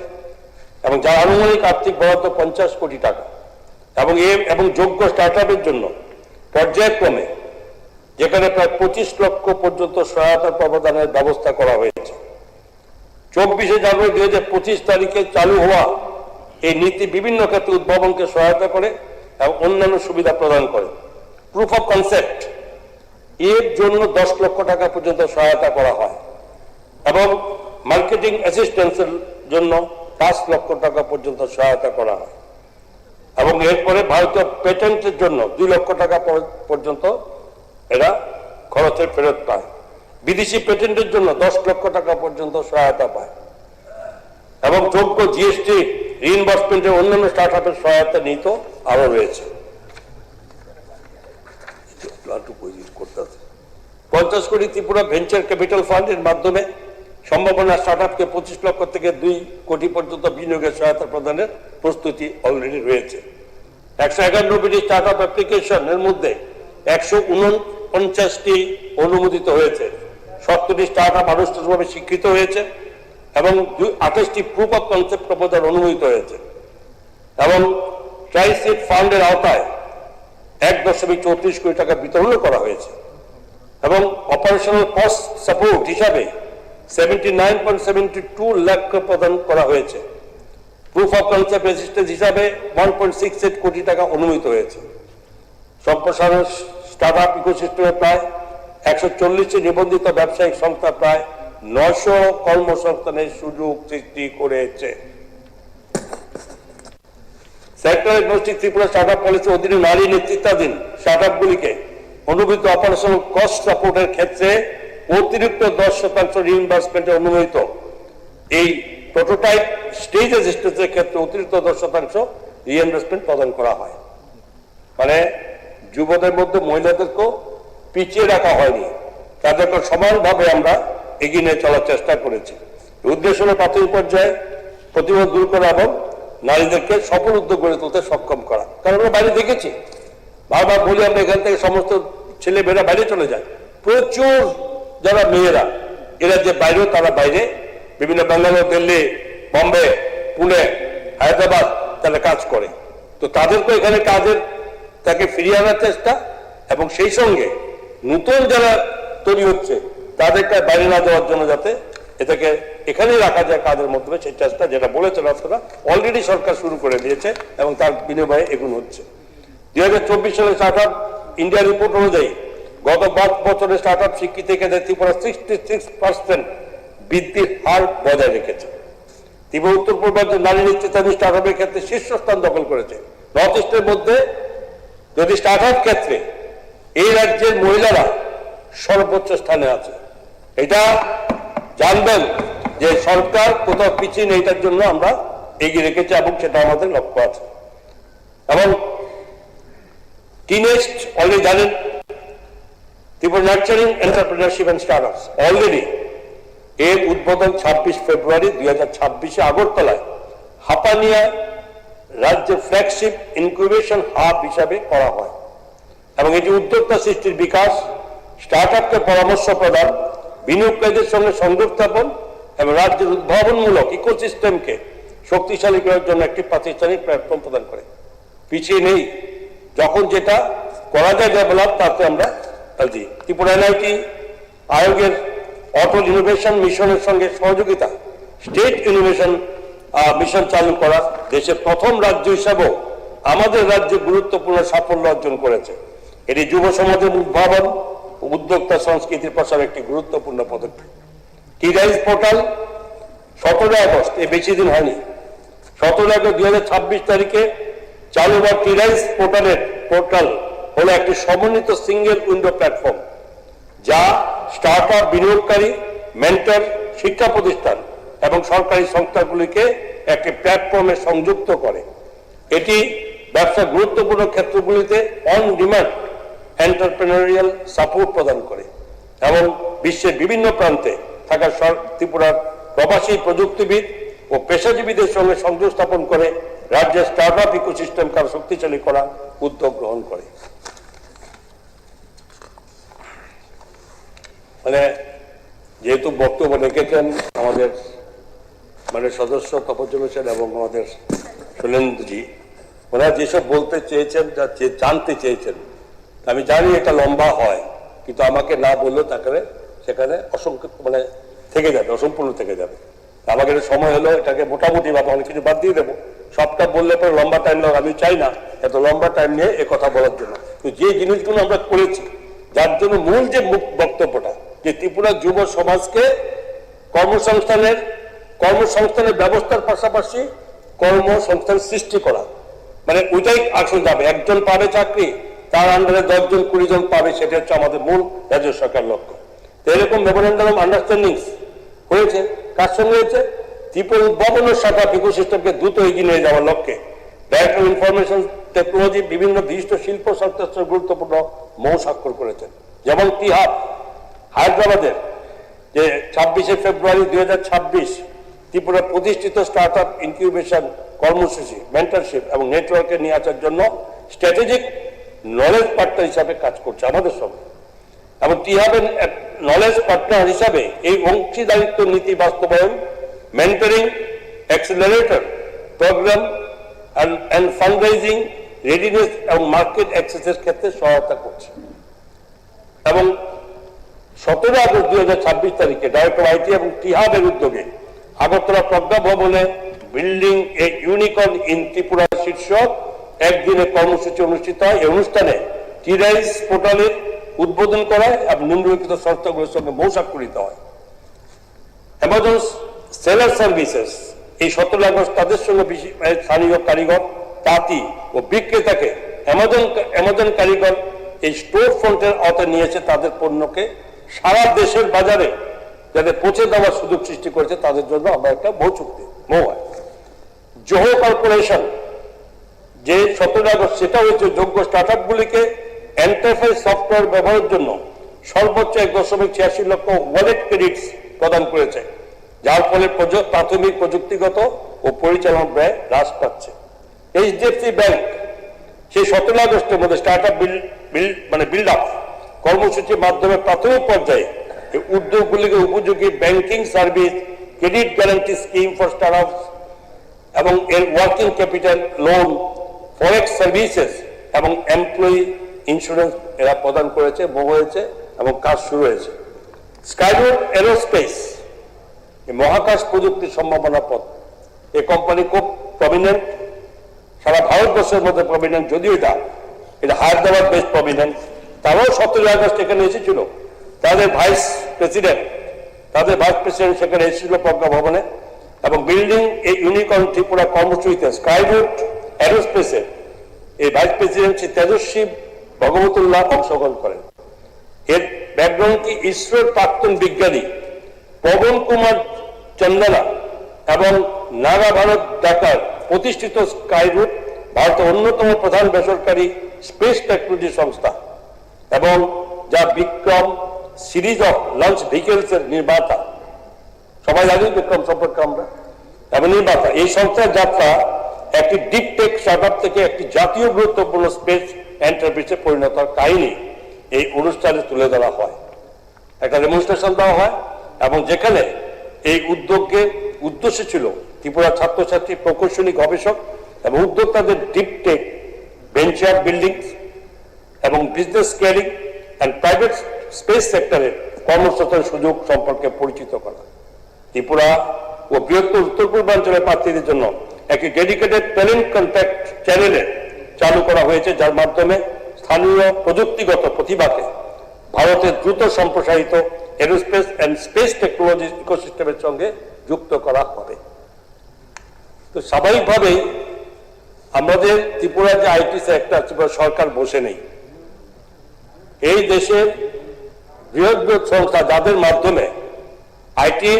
এবং যার আনুমানিক আর্থিক বরাদ্দ 50 কোটি টাকা এবং যোগ্য স্টার্টআপের জন্য পর্যায়ক্রমে যেখানে প্রায় 25 লক্ষ পর্যন্ত সহায়তা প্রদানের ব্যবস্থা করা হয়েছে। 24শে জানুয়ারি 2025 তারিখে চালু হওয়া এই নীতি বিভিন্ন ক্ষেত্রে উদ্ভাবনকে সহায়তা করে এবং অন্যান্য সুবিধা প্রদান করে। প্রুফ অফ কনসেপ্ট এর জন্য 10 লক্ষ টাকা পর্যন্ত সহায়তা করা হয় এবং মার্কেটিং অ্যাসিস্ট্যান্সের জন্য 5 লক্ষ টাকা পর্যন্ত সহায়তা করা হয় এবং এরপরে ভারতীয় পেটেন্টের জন্য 2 লক্ষ টাকা পর্যন্ত এরা খরচের ফেরত পায়। বিদেশি পেটেন্টের জন্য 10 লক্ষ টাকা পর্যন্ত সহায়তা পায় এবং যোগ্য জিএসটি রিইনভার্সমেন্টের অন্যান্য স্টার্টআপের সহায়তা নিহিত আরো রয়েছে। 50 কোটি ত্রিপুরা ভেঞ্চার ক্যাপিটাল ফান্ড এর মাধ্যমে সম্ভাবনা স্টার্টআপকে 25 লক্ষ থেকে 2 কোটি পর্যন্ত বিনিয়োগের সহায়তা প্রদানের প্রস্তুতি অলরেডি রয়েছে। 191টি স্টার্টআপ অ্যাপ্লিকেশন এর মধ্যে 149টি অনুমোদিত হয়েছে, 70টি স্টার্টআপ আনুষ্ঠানিকভাবে স্বীকৃত হয়েছে এবং 28টি প্রুফ অফ কনসেপ্ট প্রপোজাল অনুমোদিত হয়েছে এবং ট্রাইসিট ফান্ডের আওতায় 1.34 কোটি টাকা বিতরণ করা হয়েছে এবং অপারেশনাল কস্ট সাপোর্ট হিসাবে 79.72 লাখ প্রদান করা হয়েছে। প্রুফ অফ কনসেপ্ট অ্যাসিস্ট্যান্স হিসাবে 1.68 কোটি টাকা অনুমোদিত হয়েছে। সম্প্রসারণ স্টার্টআপ ইকোসিস্টেমে প্রায় 140টি নিবন্ধিত ব্যবসায়িক সংস্থা প্রায় 900 কর্মসংস্থানের সুযোগ সৃষ্টি করেছে। সেক্টর এগনোস্টিক ত্রিপুরা স্টার্টআপ পলিসির অধীনে নারী নেতৃত্বাধীন স্টার্টআপগুলিকে অনুমোদিত অপারেশনাল কস্ট সাপোর্টের ক্ষেত্রে অতিরিক্ত 10% রিইনভার্সমেন্টে অনুমোদিত এই প্রোটোটাইপ স্টেজ অ্যাসিস্ট্যান্সের ক্ষেত্রে অতিরিক্ত 10% রিইনভেস্টমেন্ট প্রদান করা হয়। মানে যুবদের মধ্যে মহিলাদেরকেও পিছিয়ে রাখা হয়নি, তাদেরকে সমানভাবে আমরা এগিয়ে নিয়ে চলার চেষ্টা করেছি। উদ্দেশ্য হল প্রাথমিক পর্যায়ে প্রতিরোধ দূর করা এবং নারীদেরকে সফল উদ্যোগ গড়ে তুলতে সক্ষম করা। কারণ আমরা বাইরে দেখেছি, বারবার বলি আমরা এখান থেকে সমস্ত ছেলে মেয়েরা বাইরে চলে যায়, প্রচুর যারা মেয়েরা এরা যে বাইরেও তারা বাইরে বিভিন্ন ব্যাঙ্গালোর, দিল্লি, বম্বে, পুনে, হায়দ্রাবাদ তারা কাজ করে। তো তাদেরকে এখানে কাজের তাকে ফিরিয়ে আনার চেষ্টা এবং সেই সঙ্গে নতুন যারা তৈরি হচ্ছে তাদেরকে বাইরে না যাওয়ার জন্য যাতে এটাকে এখানেই রাখা যায় কাজের মাধ্যমে, সেই চেষ্টা যেটা বলেছেন আপনারা অলরেডি সরকার শুরু করে দিয়েছে এবং তার বিনিময়ে এগুলো হচ্ছে। 2024 সালে স্টার্টআপ ইন্ডিয়া রিপোর্ট অনুযায়ী গত 5 বছরে স্টার্টআপ স্বীকৃতি ক্ষেত্রে ত্রিপুরা 66% বৃদ্ধির হার বজায় রেখেছে। ত্রিপুরা উত্তর পূর্বাঞ্চল নারী নেতৃত্বাধীন স্টার্টআপের ক্ষেত্রে শীর্ষস্থান দখল করেছে। নর্থ ইস্টের মধ্যে যদি স্টার্টআপ ক্ষেত্রে এই রাজ্যের মহিলারা সর্বোচ্চ স্থানে আছে। এটা জানবেন যে সরকার কোথাও পিছিয়ে নেই, এটার জন্য আমরা এগিয়ে রেখেছি এবং সেটা আমাদের লক্ষ্য আছে। এবং টিনেজ অলরেডি জানেন Tripura nurturing entrepreneurship and startups already এর উদ্বোধন 26 ফেব্রুয়ারি 2026 আগরতলায় হাপানিয়া রাজ্যের ফ্ল্যাগশিপ ইনকিউবেশন হাব হিসাবে করা হয় এবং এটি উদ্যোক্তা সৃষ্টির বিকাশ, স্টার্টআপকে পরামর্শ প্রদান, বিনিয়োগকারীদের সঙ্গে সংযোগ স্থাপন এবং রাজ্যের উদ্ভাবনমূলক ইকোসিস্টেমকে শক্তিশালী করার জন্য একটি প্রাতিষ্ঠানিক প্ল্যাটফর্ম প্রদান করে। পিছিয়ে নেই, যখন যেটা করা যায় ডেভেলপ তাতে আমরা দিই। ত্রিপুরা এনআইটি আয়োগের অটল ইনোভেশন মিশনের সঙ্গে সহযোগিতা স্টেট ইনোভেশন মিশন চালু করা দেশের প্রথম রাজ্য হিসাবেও আমাদের রাজ্যে গুরুত্বপূর্ণ সাফল্য অর্জন করেছে। এটি যুব সমাজের উদ্ভাবন ও উদ্যোক্তা সংস্কৃতির প্রসার একটি গুরুত্বপূর্ণ পদক্ষেপ। টিরাইজ পোর্টাল 17 আগস্ট, এ বেশি দিন হয়নি, 17 আগস্ট 2026 তারিখে চালু হওয়া টিরাইজ পোর্টাল হলো একটি সমন্বিত সিঙ্গেল উইন্ডো প্ল্যাটফর্ম যা স্টার্টআপ, বিনিয়োগকারী, মেন্টর, শিক্ষা প্রতিষ্ঠান এবং সরকারি সংস্থাগুলিকে একটি প্ল্যাটফর্মে সংযুক্ত করে। এটি ব্যবসার গুরুত্বপূর্ণ ক্ষেত্রগুলিতে অন ডিমান্ড এন্টারপ্রেনারিয়াল সাপোর্ট প্রদান করে এবং বিশ্বের বিভিন্ন প্রান্তে থাকা ত্রিপুরার প্রবাসী প্রযুক্তিবিদ ও পেশাজীবীদের সঙ্গে সংযোগ স্থাপন করে রাজ্যের স্টার্টআপ ইকোসিস্টেমকে আরো শক্তিশালী করা উদ্যোগ গ্রহণ করে। মানে যেহেতু বক্তব্য রেখেছেন আমাদের মানে সদস্য তপজ্জল হোসেন এবং আমাদের শৈলেন্দ্রজি, ওনারা যেসব বলতে চেয়েছেন, জানতে চেয়েছেন, আমি জানি এটা লম্বা হয়, কিন্তু আমাকে না বললেও তাকে সেখানে অসংখ্য মানে থেকে যাবে, অসম্পূর্ণ থেকে যাবে। আমাকে সময় হলো এটাকে মোটামুটি ভাবে অনেক কিছু বাদ দিয়ে দেবো, সবটা বললে পরে লম্বা টাইম লাগে, আমি চাই না এত লম্বা টাইম নিয়ে এ কথা বলার জন্য। তো যে জিনিসগুলো আমরা করেছি, যার জন্য মূল যে বক্তব্যটা যে ত্রিপুরা যুব সমাজকে কর্মসংস্থানের ব্যবস্থার পাশাপাশি কর্মসংস্থান সৃষ্টি করা, মানে ওইটাই আসল যাবে। একজন পাবে চাকরি, তার আন্ডারে 10 জন 20 জন পাবে, সেটা হচ্ছে আমাদের মূল রাজ্য সরকার লক্ষ্য। তো এরকম মেমোরেন্ডাম অফ আন্ডারস্ট্যান্ডিং হয়েছে, কার সঙ্গে হয়েছে? ত্রিপুরা উদ্ভাবন শাখা ইকোসিস্টেমকে দ্রুত এগিয়ে নিয়ে যাওয়ার লক্ষ্যে ডাইরেক্টর অফ ইনফরমেশন টেকনোলজি বিভিন্ন বিশিষ্ট শিল্প সংস্থার গুরুত্বপূর্ণ মৌ স্বাক্ষর করেছেন। যেমন টি-হাব হায়দ্রাবাদের যে 26শে ফেব্রুয়ারি 2026 ত্রিপুরা প্রতিষ্ঠিত স্টার্ট আপ ইনকিউবেশন কর্মসূচি, মেন্টরশিপ এবং নেটওয়ার্কে নিয়ে আসার জন্য স্ট্র্যাটেজিক নলেজ পার্টনার হিসাবে কাজ করছে আমাদের সঙ্গে। এবং টি-হাবের নলেজ পার্টনার হিসাবে এই অংশীদারিত্ব নীতি বাস্তবায়ন, mentoring, accelerator programme and fundraising, readiness এবং মার্কেট অ্যাক্সেসের ক্ষেত্রে সহায়তা করছে। এবং 17 আগস্ট 2026 তারিখে ডাইরেক্টর আইটি এবং টি-হাবের উদ্যোগে আগরতলা প্রজ্ঞা ভবনে building A unicorn in Tripura শীর্ষক একদিনের কর্মসূচি অনুষ্ঠিত হয়। এই অনুষ্ঠানে টি-রাইস পোর্টালের উদ্বোধন করা এবং নিম্নলিখিত সংস্থাগুলোর সঙ্গে মৌ স্বাক্ষরিত হয়। অ্যামাজন সেলার সার্ভিসেস এই 17 আগস্ট তাদের সঙ্গে স্থানীয় কারিগর, তাঁতি ও বিক্রেতাকে অ্যামাজন কারিগর এই স্টোর ফ্রন্টের আওতায় নিয়েছে, তাদের পণ্যকে সারা দেশের বাজারে যাতে পৌঁছে দেওয়ার সুযোগ সৃষ্টি করেছে, তাদের জন্য আমরা একটা মৌ চুক্তি হয়। জোহো কর্পোরেশন যে 17 আগস্ট, সেটা হচ্ছে যোগ্য স্টার্ট আপগুলিকে এন্টারপ্রাইজ সফটওয়্যার ব্যবহারের জন্য সর্বোচ্চ 1.86 লক্ষ ওয়ালেট ক্রেডিটস প্রদান করেছে, যার ফলে প্রাথমিক প্রযুক্তিগত ও পরিচালনা ব্যয় হ্রাস পাচ্ছে। এইচডিএফসি ব্যাংক সেই 17 আগস্টের মধ্যে স্টার্ট আপ বিল্ড আপ কর্মসূচির মাধ্যমে প্রাথমিক পর্যায়ে এই উদ্যোগগুলিকে উপযোগী banking service, credit guarantee scheme for start up এবং এর ওয়ার্কিং ক্যাপিটাল লোন, ফরেক্স সার্ভিসেস এবং এমপ্লয়ি ইন্স্যুরেন্স এরা প্রদান করেছে, হয়েছে এবং কাজ শুরু হয়েছে। স্কাইরুট এরোস্পেস মহাকাশ প্রযুক্তির সম্ভাবনা পথ, এই কোম্পানি খুব প্রমিনেন্ট, সারা ভারতবর্ষের মধ্যে প্রমিনেন্ট, যদিও এটা হায়দ্রাবাদ বেস্ট প্রমিনেন্ট। তারাও 17 আগস্ট এখানে এসেছিল, তাদের ভাইস প্রেসিডেন্ট সেখানে এসেছিল প্রজ্ঞা ভবনে। এবং বিল্ডিং এই ইউনিকর্ন ত্রিপুরা কর্মসূচিতে স্কাইরুট এরোস্পেসের এই ভাইস প্রেসিডেন্ট শ্রী তেজস্বী ভগবতুল্লাহ অংশগ্রহণ করেন। এর ব্যাকগ্রাউন্ড কি ইসরোর প্রাক্তন বিজ্ঞানী পবন কুমার চন্দনা এবং নাগা ভারত ঢাকার প্রতিষ্ঠিত স্কাইরুট ভারতের অন্যতম প্রধান বেসরকারি স্পেস টেকনোলজি সংস্থা এবং যা Vikram series of launch vehicles এর নির্মাতা। সবাই জানি বিক্রম সম্পর্কে আমরা, এবং নির্মাতা। এই সংস্থার যাত্রা একটি ডিপ টেক স্টার্টআপ থেকে একটি জাতীয় গুরুত্বপূর্ণ স্পেস এন্টারপ্রাইজে পরিণত হওয়ার কাহিনী এই অনুষ্ঠানে তুলে ধরা হয়, একটা ডেমনস্ট্রেশন দেওয়া হয়। এবং যেখানে এই উদ্দেশ্য ছিল ত্রিপুরা ছাত্রছাত্রী, প্রকৌশলী, গবেষক এবং উদ্যোক্তাদের ডিপ টেক ভেঞ্চার বিল্ডিং এবং business scaling and private space সেক্টরের কর্মসংস্থান সুযোগ সম্পর্কে পরিচিত করা। ত্রিপুরা ও বৃহত্তর উত্তর পূর্বাঞ্চলের প্রার্থীদের জন্য একটি ডেডিকেটেড ট্যালেন্ট কন্ট্যাক্ট চ্যানেলে চালু করা হয়েছে, যার মাধ্যমে স্থানীয় প্রযুক্তিগত প্রতিভাকে ভারতের দ্রুত সম্প্রসারিত এরোস্পেস অ্যান্ড স্পেস টেকনোলজি ইকোসিস্টেমের সঙ্গে যুক্ত করা হবে। তো স্বাভাবিকভাবেই আমাদের ত্রিপুরার যে আইটি সেক্টর, ত্রিপুরা সরকার বসে নেই। এই দেশের বৃহৎ বৃহৎ সংস্থা যাদের মাধ্যমে আইটি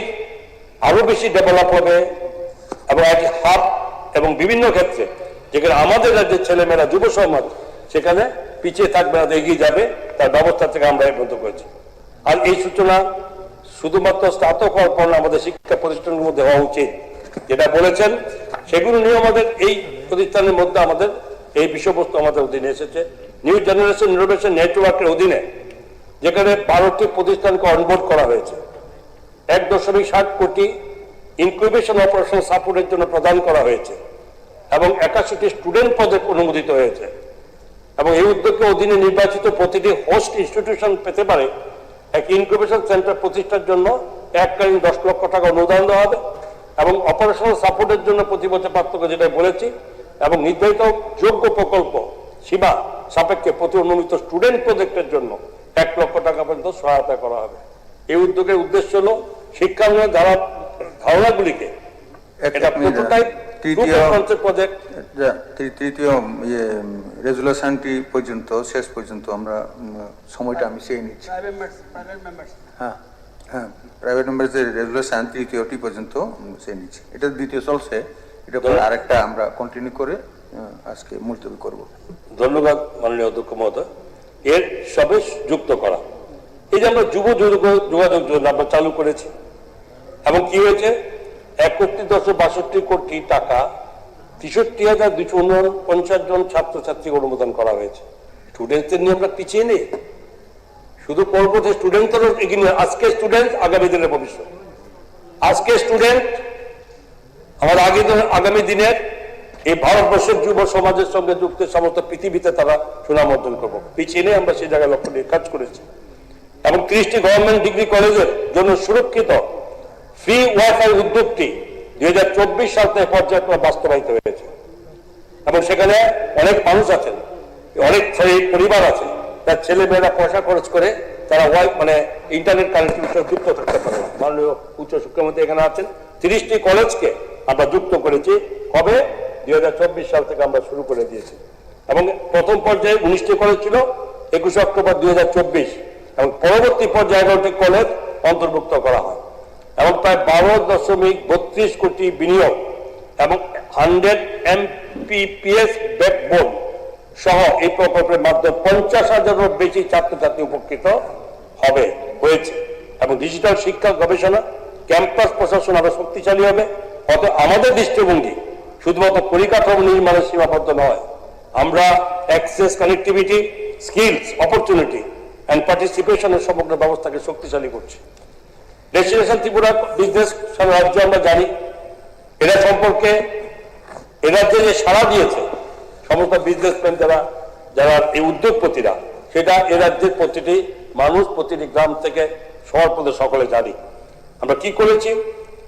আরো বেশি ডেভেলপ হবে এবং আইটি হাব এবং বিভিন্ন ক্ষেত্রে যেখানে আমাদের রাজ্যের ছেলেমেয়েরা, যুব সমাজ সেখানে পিছিয়ে থাকবে না, এগিয়ে যাবে, তার ব্যবস্থা থেকে আমরা এর মতো করেছি। আর এই সূচনা শুধুমাত্র স্নাতক হওয়ার পর আমাদের শিক্ষা প্রতিষ্ঠানের মধ্যে হওয়া উচিত। যেটা বলেছেন সেগুলো নিয়ে আমাদের এই প্রতিষ্ঠানের মধ্যে আমাদের এই বিষয়বস্তু আমাদের অধীনে এসেছে। নিউ জেনারেশন ইনোভেশন নেটওয়ার্কের অধীনে যেখানে 12টি প্রতিষ্ঠানকে অনবোর্ড করা হয়েছে 1.7 কোটি ইনকিউবেশন অপারেশন সাপোর্টের জন্য প্রদান করা হয়েছে এবং 81টি স্টুডেন্ট প্রজেক্ট অনুমোদিত হয়েছে এবং এই উদ্যোগের অধীনে নির্বাচিত প্রতিটি হোস্ট ইনস্টিটিউশন পেতে পারে এক ইনকিউবেশন সেন্টার প্রতিষ্ঠার জন্য এককালীন 10 লক্ষ টাকা অনুদান দেওয়া হবে এবং অপারেশনাল সাপোর্টের জন্য প্রতি বছর পার্থক্য যেটা বলেছি এবং নির্ধারিত যোগ্য প্রকল্প সীমা সাপেক্ষে প্রতি অনুমোদিত স্টুডেন্ট প্রজেক্টের জন্য 1 লক্ষ টাকা পর্যন্ত সহায়তা করা হবে। এই উদ্যোগের উদ্দেশ্য হলো শিক্ষাঙ্গনের ধারণাগুলিকে এটা প্রোটোটাইপ প্রজেক্ট তৃতীয় রেজুলেশনটি পর্যন্ত শেষ পর্যন্ত আমরা সময়টা আমি চেয়ে নিচ্ছি। হ্যাঁ হ্যাঁ, প্রাইভেট মেম্বারদের রেজুলেশন তৃতীয়টি পর্যন্ত চেয়ে নিচ্ছি। এটা দ্বিতীয় চলছে, এটা পরে আরেকটা আমরা কন্টিনিউ করে আজকে মুলতবি করব। ধন্যবাদ মাননীয় অধ্যক্ষ মহোদয়। এর সবে যুক্ত করা এই যে আমরা যুব যোগাযোগ যোজনা আমরা চালু করেছি এবং কি হয়েছে 31.62 কোটি টাকা 63,249 জন ছাত্রছাত্রী অনুমোদন করা হয়েছে। স্টুডেন্টদের নিয়ে আমরা পিছিয়ে নেই, শুধু পরবর্তী স্টুডেন্টদেরও এগিয়ে নিয়ে আজকে স্টুডেন্ট আগামী দিনের ভবিষ্যৎ, আজকে স্টুডেন্ট আমার আগামী দিনের এই ভারতবর্ষের যুব সমাজের সঙ্গে যুক্ত সমস্ত পৃথিবীতে তারা সুনাম অর্জন করবো। পিছিয়ে নিয়ে আমরা সেই জায়গায় লক্ষ্য নিয়ে কাজ করেছি এবং 30টি গভর্নমেন্ট ডিগ্রি কলেজের জন্য সুরক্ষিত ফ্রি ওয়াইফাই উদ্যোগটি 2024 সাল থেকে পর্যায়ক্রমে বাস্তবায়িত হয়েছে এবং সেখানে অনেক মানুষ আছেন, অনেক পরিবার আছে তার ছেলে মেয়েরা পয়সা খরচ করে তারা ইন্টারনেট কানেক্টিভিটি যুক্ত থাকতে পারে। মাননীয় উচ্চ শিক্ষামন্ত্রী এখানে আছেন, 30টি কলেজকে আমরা যুক্ত করেছি। কবে? 2024 সাল থেকে আমরা শুরু করে দিয়েছি এবং প্রথম পর্যায়ে 19টি কলেজ ছিল 21 অক্টোবর 2024 এবং পরবর্তী পর্যায়ে 11টি কলেজ অন্তর্ভুক্ত করা হয় এবং প্রায় 12.32 কোটি বিনিয়োগ এবং 100 Mbps ব্যাকবোন সহ এই প্রকল্পের মাধ্যমে 50,000-এরও বেশি ছাত্রছাত্রী উপকৃত হয়েছে এবং ডিজিটাল শিক্ষা গবেষণা ক্যাম্পাস প্রশাসন আরো শক্তিশালী হবে। অতএব আমাদের দৃষ্টিভঙ্গি শুধুমাত্র পরিকাঠামো নির্মাণের সীমাবদ্ধ নয়, আমরা access, connectivity, skills, opportunity and পার্টিসিপেশনের সমগ্র ব্যবস্থাকে শক্তিশালী করছি। ডেস্টিনেশন ত্রিপুরা বিজনেস রাজ্য আমরা জানি, এরা সম্পর্কে এ রাজ্যে যে সাড়া দিয়েছে সমস্ত বিজনেসম্যান যারা এই উদ্যোগপতিরা, সেটা এ রাজ্যের প্রতিটি মানুষ প্রতিটি গ্রাম থেকে শহর পর্যন্ত সকলে জানি। আমরা কি করেছি,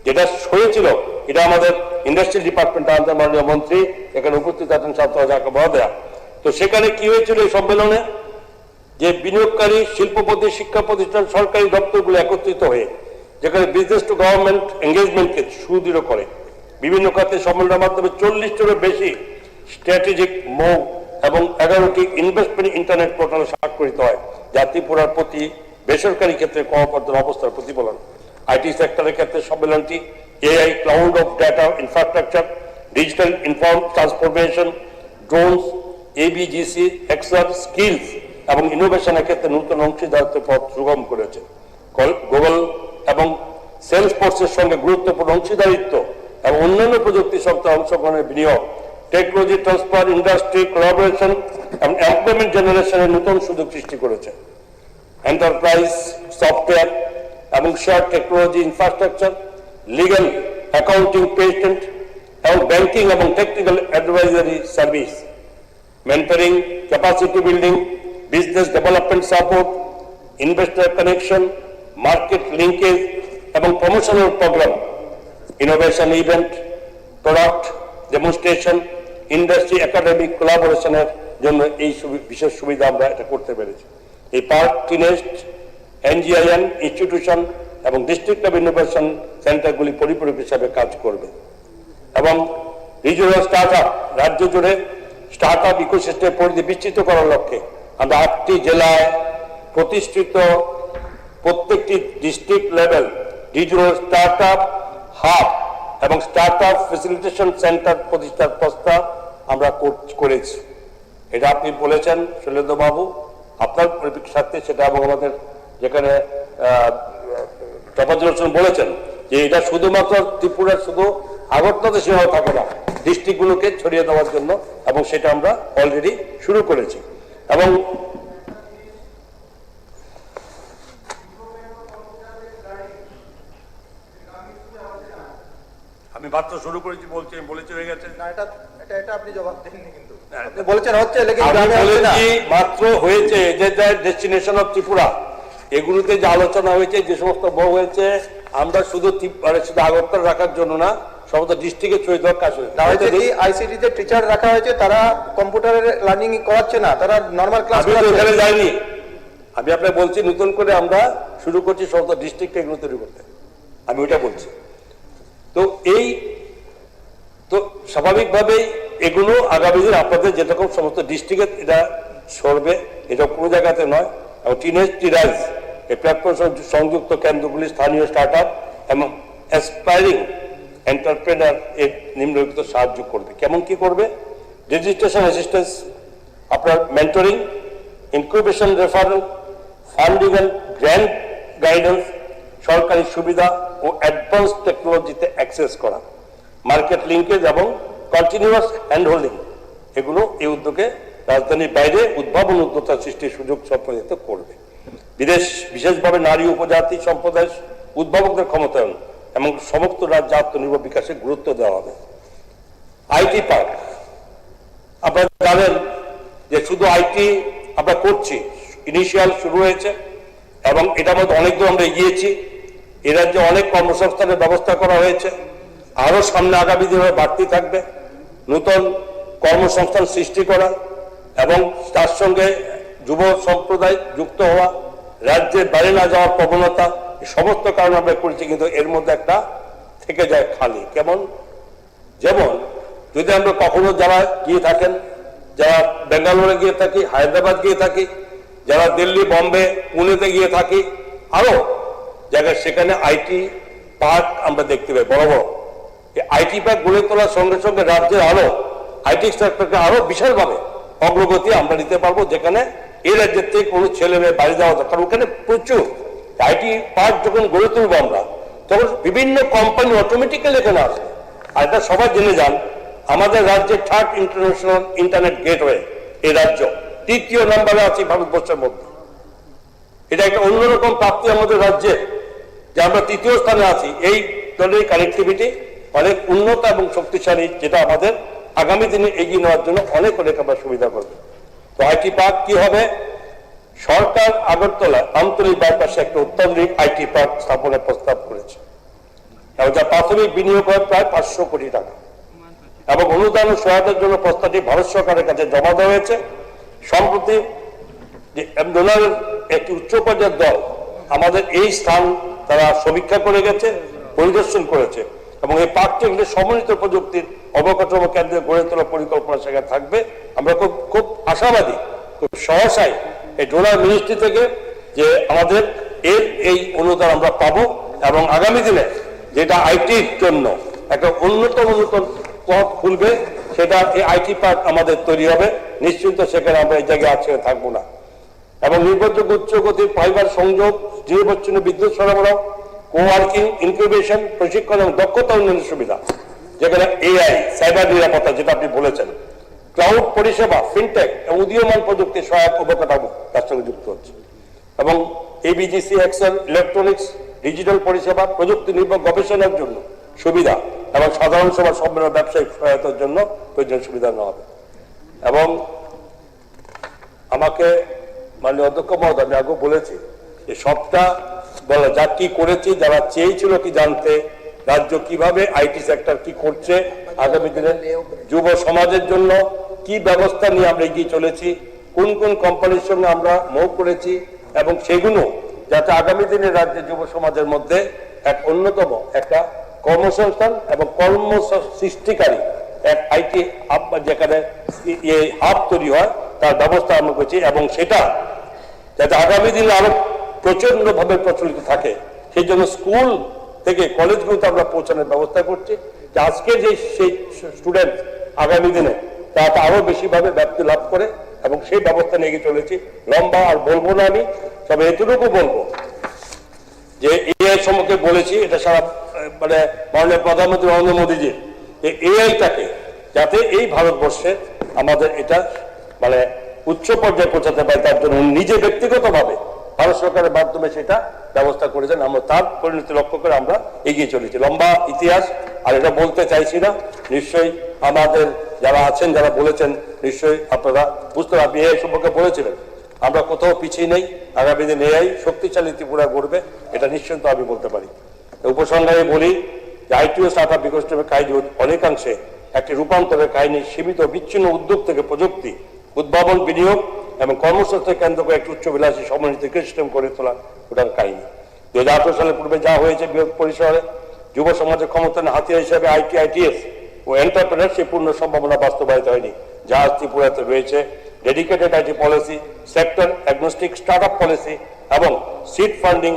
যেটা হয়েছিল এটা আমাদের ইন্ডাস্ট্রি ডিপার্টমেন্ট আমাদের মাননীয় মন্ত্রী এখানে উপস্থিত আছেন ছাত্র মহোদয়া। তো সেখানে কি হয়েছিল এই সম্মেলনে, যে বিনিয়োগকারী শিল্পপতি, শিক্ষা প্রতিষ্ঠান, সরকারি দপ্তরগুলো একত্রিত হয়ে যেখানে বিজনেস টু গভর্নমেন্ট এঙ্গেজমেন্টকে সুদৃঢ় করে বিভিন্ন খাতে সম্মেলনের মাধ্যমে 40টিরও বেশি স্ট্র্যাটেজিক মুভ এবং 11টি ইনভেস্টমেন্ট ইন্টারনেট পোর্টাল স্বাক্ষরিত হয়, যা ত্রিপুরার প্রতি বেসরকারি ক্ষেত্রে ক্রমবর্ধন অবস্থার প্রতিফলন। আইটি সেক্টরের ক্ষেত্রে সম্মেলনটি AI, cloud of data infrastructure, digital inform transformation, drones, ABGC, XR, skills এবং ইনোভেশনের ক্ষেত্রে নতুন অংশীদারিত্ব পথ সুগম করেছে। গুগল এবং সেলসফোর্সের সঙ্গে গুরুত্বপূর্ণ অংশীদারিত্ব এবং অন্যান্য প্রযুক্তি সংস্থার অংশগ্রহণের বিনিয়োগ টেকনোলজি ট্রান্সফার, ইন্ডাস্ট্রি কোলাবোরেশন এবং এমপ্লয়মেন্ট জেনারেশনের নতুন সুযোগ সৃষ্টি করেছে। এন্টারপ্রাইজ সফটওয়্যার এবং share technology infrastructure, legal, accounting, patent এবং ব্যাংকিং এবং technical advisory service, mentoring, capacity building, business development support, investor connection, market linkage এবং promotional programme, innovation event, product demonstration, industry academic কোলাবোরেশনের জন্য এই বিশেষ সুবিধা আমরা এটা করতে পেরেছি। এই পার্ক নেস্ট, এনজিআইএন ইনস্টিটিউশন এবং ডিস্ট্রিক্ট অফ ইনোভেশন সেন্টারগুলি পরিপূরক হিসাবে কাজ করবে এবং রিজিওনাল স্টার্ট আপ, রাজ্য জুড়ে স্টার্ট আপ ইকোসিস্টেম পরিধি বিস্তৃত করার লক্ষ্যে আমরা 8টি জেলায় প্রতিষ্ঠিত প্রত্যেকটি district level regional start up hub এবং স্টার্ট আপ ফ্যাসিলিটেশন সেন্টার প্রতিষ্ঠার প্রস্তাব আমরা করেছি। এটা আপনি বলেছেন শৈলেন্দ্র বাবু আপনার সাথে সেটা, এবং আমাদের যেখানে তফাজ্জল হোসেন বলেছেন যে এটা শুধুমাত্র ত্রিপুরার শুধু আগরতলাতে সীমাবদ্ধ থাকে না, ডিস্ট্রিক্টগুলোকে ছড়িয়ে দেওয়ার জন্য, এবং সেটা আমরা অলরেডি শুরু করেছি। এবং আমি মাত্র শুরু করেছি বলছি, আমি বলেছি হয়ে গেছে। না, এটা আপনি জবাব দেননি, কিন্তু আপনি বলেছেন হচ্ছে, লেকিন আমি গ্রামে হচ্ছে না। বলেছি মাত্র হয়েছে, যে ডেস্টিনেশন অফ ত্রিপুরা, এগুলোতে যে আলোচনা হয়েছে, যে সমস্ত বউ হয়েছে, আমরা শুধু শুধু আগরতলা রাখার জন্য না, সমস্ত ডিস্ট্রিক্টে ছড়িয়ে দেওয়ার কাজ হয়েছে। না হয়েছে কি, আইসিটি তে টিচার রাখা হয়েছে, তারা কম্পিউটারের লার্নিং করাচ্ছে না, তারা নর্মাল ক্লাস আমি তো করাচ্ছে। এখানে যাইনি, আমি আপনাকে বলছি নতুন করে আমরা শুরু করছি সমস্ত ডিস্ট্রিক্টে এগুলো তৈরি করতে, আমি ওইটা বলছি। তো তো স্বাভাবিকভাবেই এগুলো আগামী দিন আপনাদের যেরকম সমস্ত ডিস্ট্রিক্টে এটা সরবে, এটা কোনো জায়গাতে নয়। এবং টিনেজ টিরাইজ এই প্ল্যাটফর্ম সংযুক্ত কেন্দ্রগুলি স্থানীয় স্টার্ট আপ এবং অ্যাসপায়ারিং এন্টারপ্রেনার এর নিম্নলিখিত সাহায্য করবে। কেমন কি করবে? রেজিস্ট্রেশন অ্যাসিস্ট্যান্স, আপনার mentoring, incubation referral, funding and grant guidance, সরকারি সুবিধা ও অ্যাডভান্স টেকনোলজিতে অ্যাক্সেস করা, মার্কেট লিঙ্কেজ এবং কন্টিনিউয়াস হ্যান্ড হোল্ডিং, এগুলো এই উদ্যোগে রাজধানীর বাইরে উদ্ভাবন উদ্যোক্তা সৃষ্টির সুযোগ সম্পাদিত করবে। বিশেষভাবে নারী উপজাতি সম্প্রদায় উদ্ভাবকদের ক্ষমতায়ন এবং সমস্ত রাজ্য আত্মনির্ভর বিকাশে গুরুত্ব দেওয়া হবে। আইটি পার্ক, আপনারা জানেন যে শুধু আইটি আমরা করছি, ইনিশিয়াল শুরু হয়েছে এবং এটার মধ্যে অনেক দূর আমরা এগিয়েছি। এ রাজ্যে অনেক কর্মসংস্থানের ব্যবস্থা করা হয়েছে, আরো সামনে আগামী দিনে বাড়তি থাকবে। নতুন কর্মসংস্থান সৃষ্টি করা এবং তার সঙ্গে যুব সম্প্রদায় যুক্ত হওয়া, রাজ্যের বাইরে না যাওয়ার প্রবণতা, এই সমস্ত কারণ আমরা করেছি। কিন্তু এর মধ্যে একটা থেকে যায় খালি, কেমন? যেমন যদি আমরা কখনো যারা গিয়ে থাকেন, যারা বেঙ্গালোরে গিয়ে থাকি, হায়দ্রাবাদ গিয়ে থাকি, যারা দিল্লি, বম্বে, পুনেতে গিয়ে থাকি, আরো জায়গায় সেখানে আইটি পার্ক আমরা দেখতে পাই, বড় বড়। এই আইটি পার্ক গড়ে তোলার সঙ্গে সঙ্গে রাজ্যের আরো আইটি সেক্টরকে আরো বিশালভাবে অগ্রগতি আমরা নিতে পারবো, যেখানে এই রাজ্যের থেকে কোনো ছেলে মেয়ে বাড়ি যাওয়া দরকার। ওখানে প্রচুর আইটি পার্ক যখন গড়ে তুলবো আমরা, তখন বিভিন্ন কোম্পানি অটোমেটিক্যালি এখানে আসবে। আর এটা সবাই জেনে যান, আমাদের রাজ্যের 3rd ইন্টারন্যাশনাল ইন্টারনেট গেটওয়ে এই রাজ্য 3য় নম্বরে আছে ভারতবর্ষের মধ্যে। এটা একটা অন্যরকম প্রাপ্তি আমাদের রাজ্যে, যে আমরা 3য় স্থানে আছি। এই ধরনের কানেক্টিভিটি অনেক উন্নত এবং শক্তিশালী, যেটা আমাদের আগামী দিনে এগিয়ে নেওয়ার জন্য অনেক আমরা সুবিধা করবে। তো আইটি পার্ক কি হবে? সরকার আগরতলা আমতলী বাইপাসে একটা অত্যাধুনিক আইটি পার্ক স্থাপনের প্রস্তাব করেছে এবং যার প্রাথমিক বিনিয়োগ হয় প্রায় 500 কোটি টাকা এবং অনুদান ও সহায়তার জন্য প্রস্তাবটি ভারত সরকারের কাছে জমা দেওয়া হয়েছে। সম্প্রতি যে ডোনারের একটি উচ্চ পর্যায়ের দল আমাদের এই স্থান তারা সমীক্ষা করে গেছে, পরিদর্শন করেছে এবং এই পার্কটি সমন্বিত প্রযুক্তির অবকাঠামো কেন্দ্রে গড়ে তোলার পরিকল্পনা সেখানে থাকবে। আমরা খুব আশাবাদী, খুব সহসাই এই ডোনার মিনিস্ট্রি থেকে যে আমাদের এই অনুদান আমরা পাবো এবং আগামী দিনে যেটা আইটির জন্য একটা নতুন পথ খুলবে, সেটা এই আইটি পার্ক আমাদের তৈরি হবে। নিশ্চিন্ত সেখানে আমরা এই জায়গায় আছে থাকবো না। এবং নির্ভরযোগ্য উচ্চ গতির ফাইবার সংযোগ, দৃঢ়বচ্ছিন্ন বিদ্যুৎ সরবরাহ, কোওয়ার্কিং, ইনকিউবেশন, প্রশিক্ষণ এবং দক্ষতা উন্নয়নের সুবিধা, যেখানে এআই, সাইবার নিরাপত্তা যেটা আপনি বলেছেন, ক্লাউড পরিষেবা, ফিনটেক এবং উদীয়মান প্রযুক্তির সহায়ক অবকাঠামো তার সঙ্গে যুক্ত হচ্ছে। এবং এবিজিসি এক্সেল, ইলেকট্রনিক্স, ডিজিটাল পরিষেবা, প্রযুক্তি নির্ভর গবেষণার জন্য সুবিধা এবং সাধারণ সভা সম্মেলন ব্যবসায়িক সহায়তার জন্য প্রয়োজনীয় সুবিধা নেওয়া হবে। এবং আমাকে মাননীয় অধ্যক্ষ মহোদয়, আমি আগেও বলেছি যে সবটা বলা যা কি করেছি, যারা চেয়েছিল কি জানতে রাজ্য কিভাবে আইটি সেক্টর কি করছে, আগামী দিনে যুব সমাজের জন্য কি ব্যবস্থা নিয়ে আমরা এগিয়ে চলেছি, কোন কোন কোম্পানির সঙ্গে আমরা মুভ করেছি এবং সেগুলো যাতে আগামী দিনে রাজ্যের যুব সমাজের মধ্যে এক অন্যতম একটা কর্মসংস্থান এবং কর্ম সৃষ্টিকারী এক আইটি হাব, যেখানে হাব তৈরি হয়, তার ব্যবস্থা আমরা করছি এবং সেটা যাতে আগামী দিনে আরো প্রচন্ডভাবে প্রচলিত থাকে, সেই জন্য স্কুল থেকে কলেজগুলোতে আমরা পৌঁছানোর ব্যবস্থা করছি, যে আজকে যে সেই স্টুডেন্ট আগামী দিনে তাতে আরো বেশিভাবে ব্যাপ্তি লাভ করে এবং সেই ব্যবস্থা নিয়ে চলেছি। লম্বা আর বলবো না আমি, তবে এতটুকু বলবো যে এআই সম্পর্কে বলেছি, এটা সারা মানে মাননীয় প্রধানমন্ত্রী নরেন্দ্র মোদীজি যে এআইটাকে যাতে এই ভারতবর্ষে আমাদের এটা মানে উচ্চ পর্যায়ে পৌঁছাতে পারে, তার জন্য নিজে ব্যক্তিগতভাবে ভারত সরকারের মাধ্যমে সেটা ব্যবস্থা করেছেন। আমরা তার পরিণতি লক্ষ্য করে আমরা এগিয়ে চলেছি। লম্বা ইতিহাস, আর এটা বলতে চাইছি না, নিশ্চয়ই আমাদের যারা আছেন, যারা বলেছেন, নিশ্চয়ই আপনারা বুঝতে পারবেন। আপনি এই সম্পর্কে বলেছিলেন, আমরা কোথাও পিছিয়ে নেই, আগামী দিনে এআই শক্তিশালী ত্রিপুরা গড়বে, এটা নিশ্চিন্ত আমি বলতে পারি। উপসংহারে বলি যে আইটিও স্টার্টআপ ইকোসিস্টেমের কাহিনী অনেকাংশে একটি রূপান্তরের কাহিনী, সীমিত বিচ্ছিন্ন উদ্যোগ থেকে প্রযুক্তি, উদ্ভাবন, বিনিয়োগ এবং কর্মসংস্থানকে কেন্দ্র করে একটি উচ্চবিলাসী সমন্বিত ইকোসিস্টেম গড়ে তোলা ওটার কাহিনী। 2018 সালের পূর্বে যা হয়েছে বৃহৎ পরিসরে যুব সমাজের ক্ষমতায়নের হাতিয়ার হিসেবে আইটিআইটিএস ও এন্টারপ্রেনারশিপ পূর্ণ সম্ভাবনা বাস্তবায়িত হয়নি, যা ত্রিপুরাতে রয়েছে dedicated IT policy, sector agnostic startup policy এবং seed funding,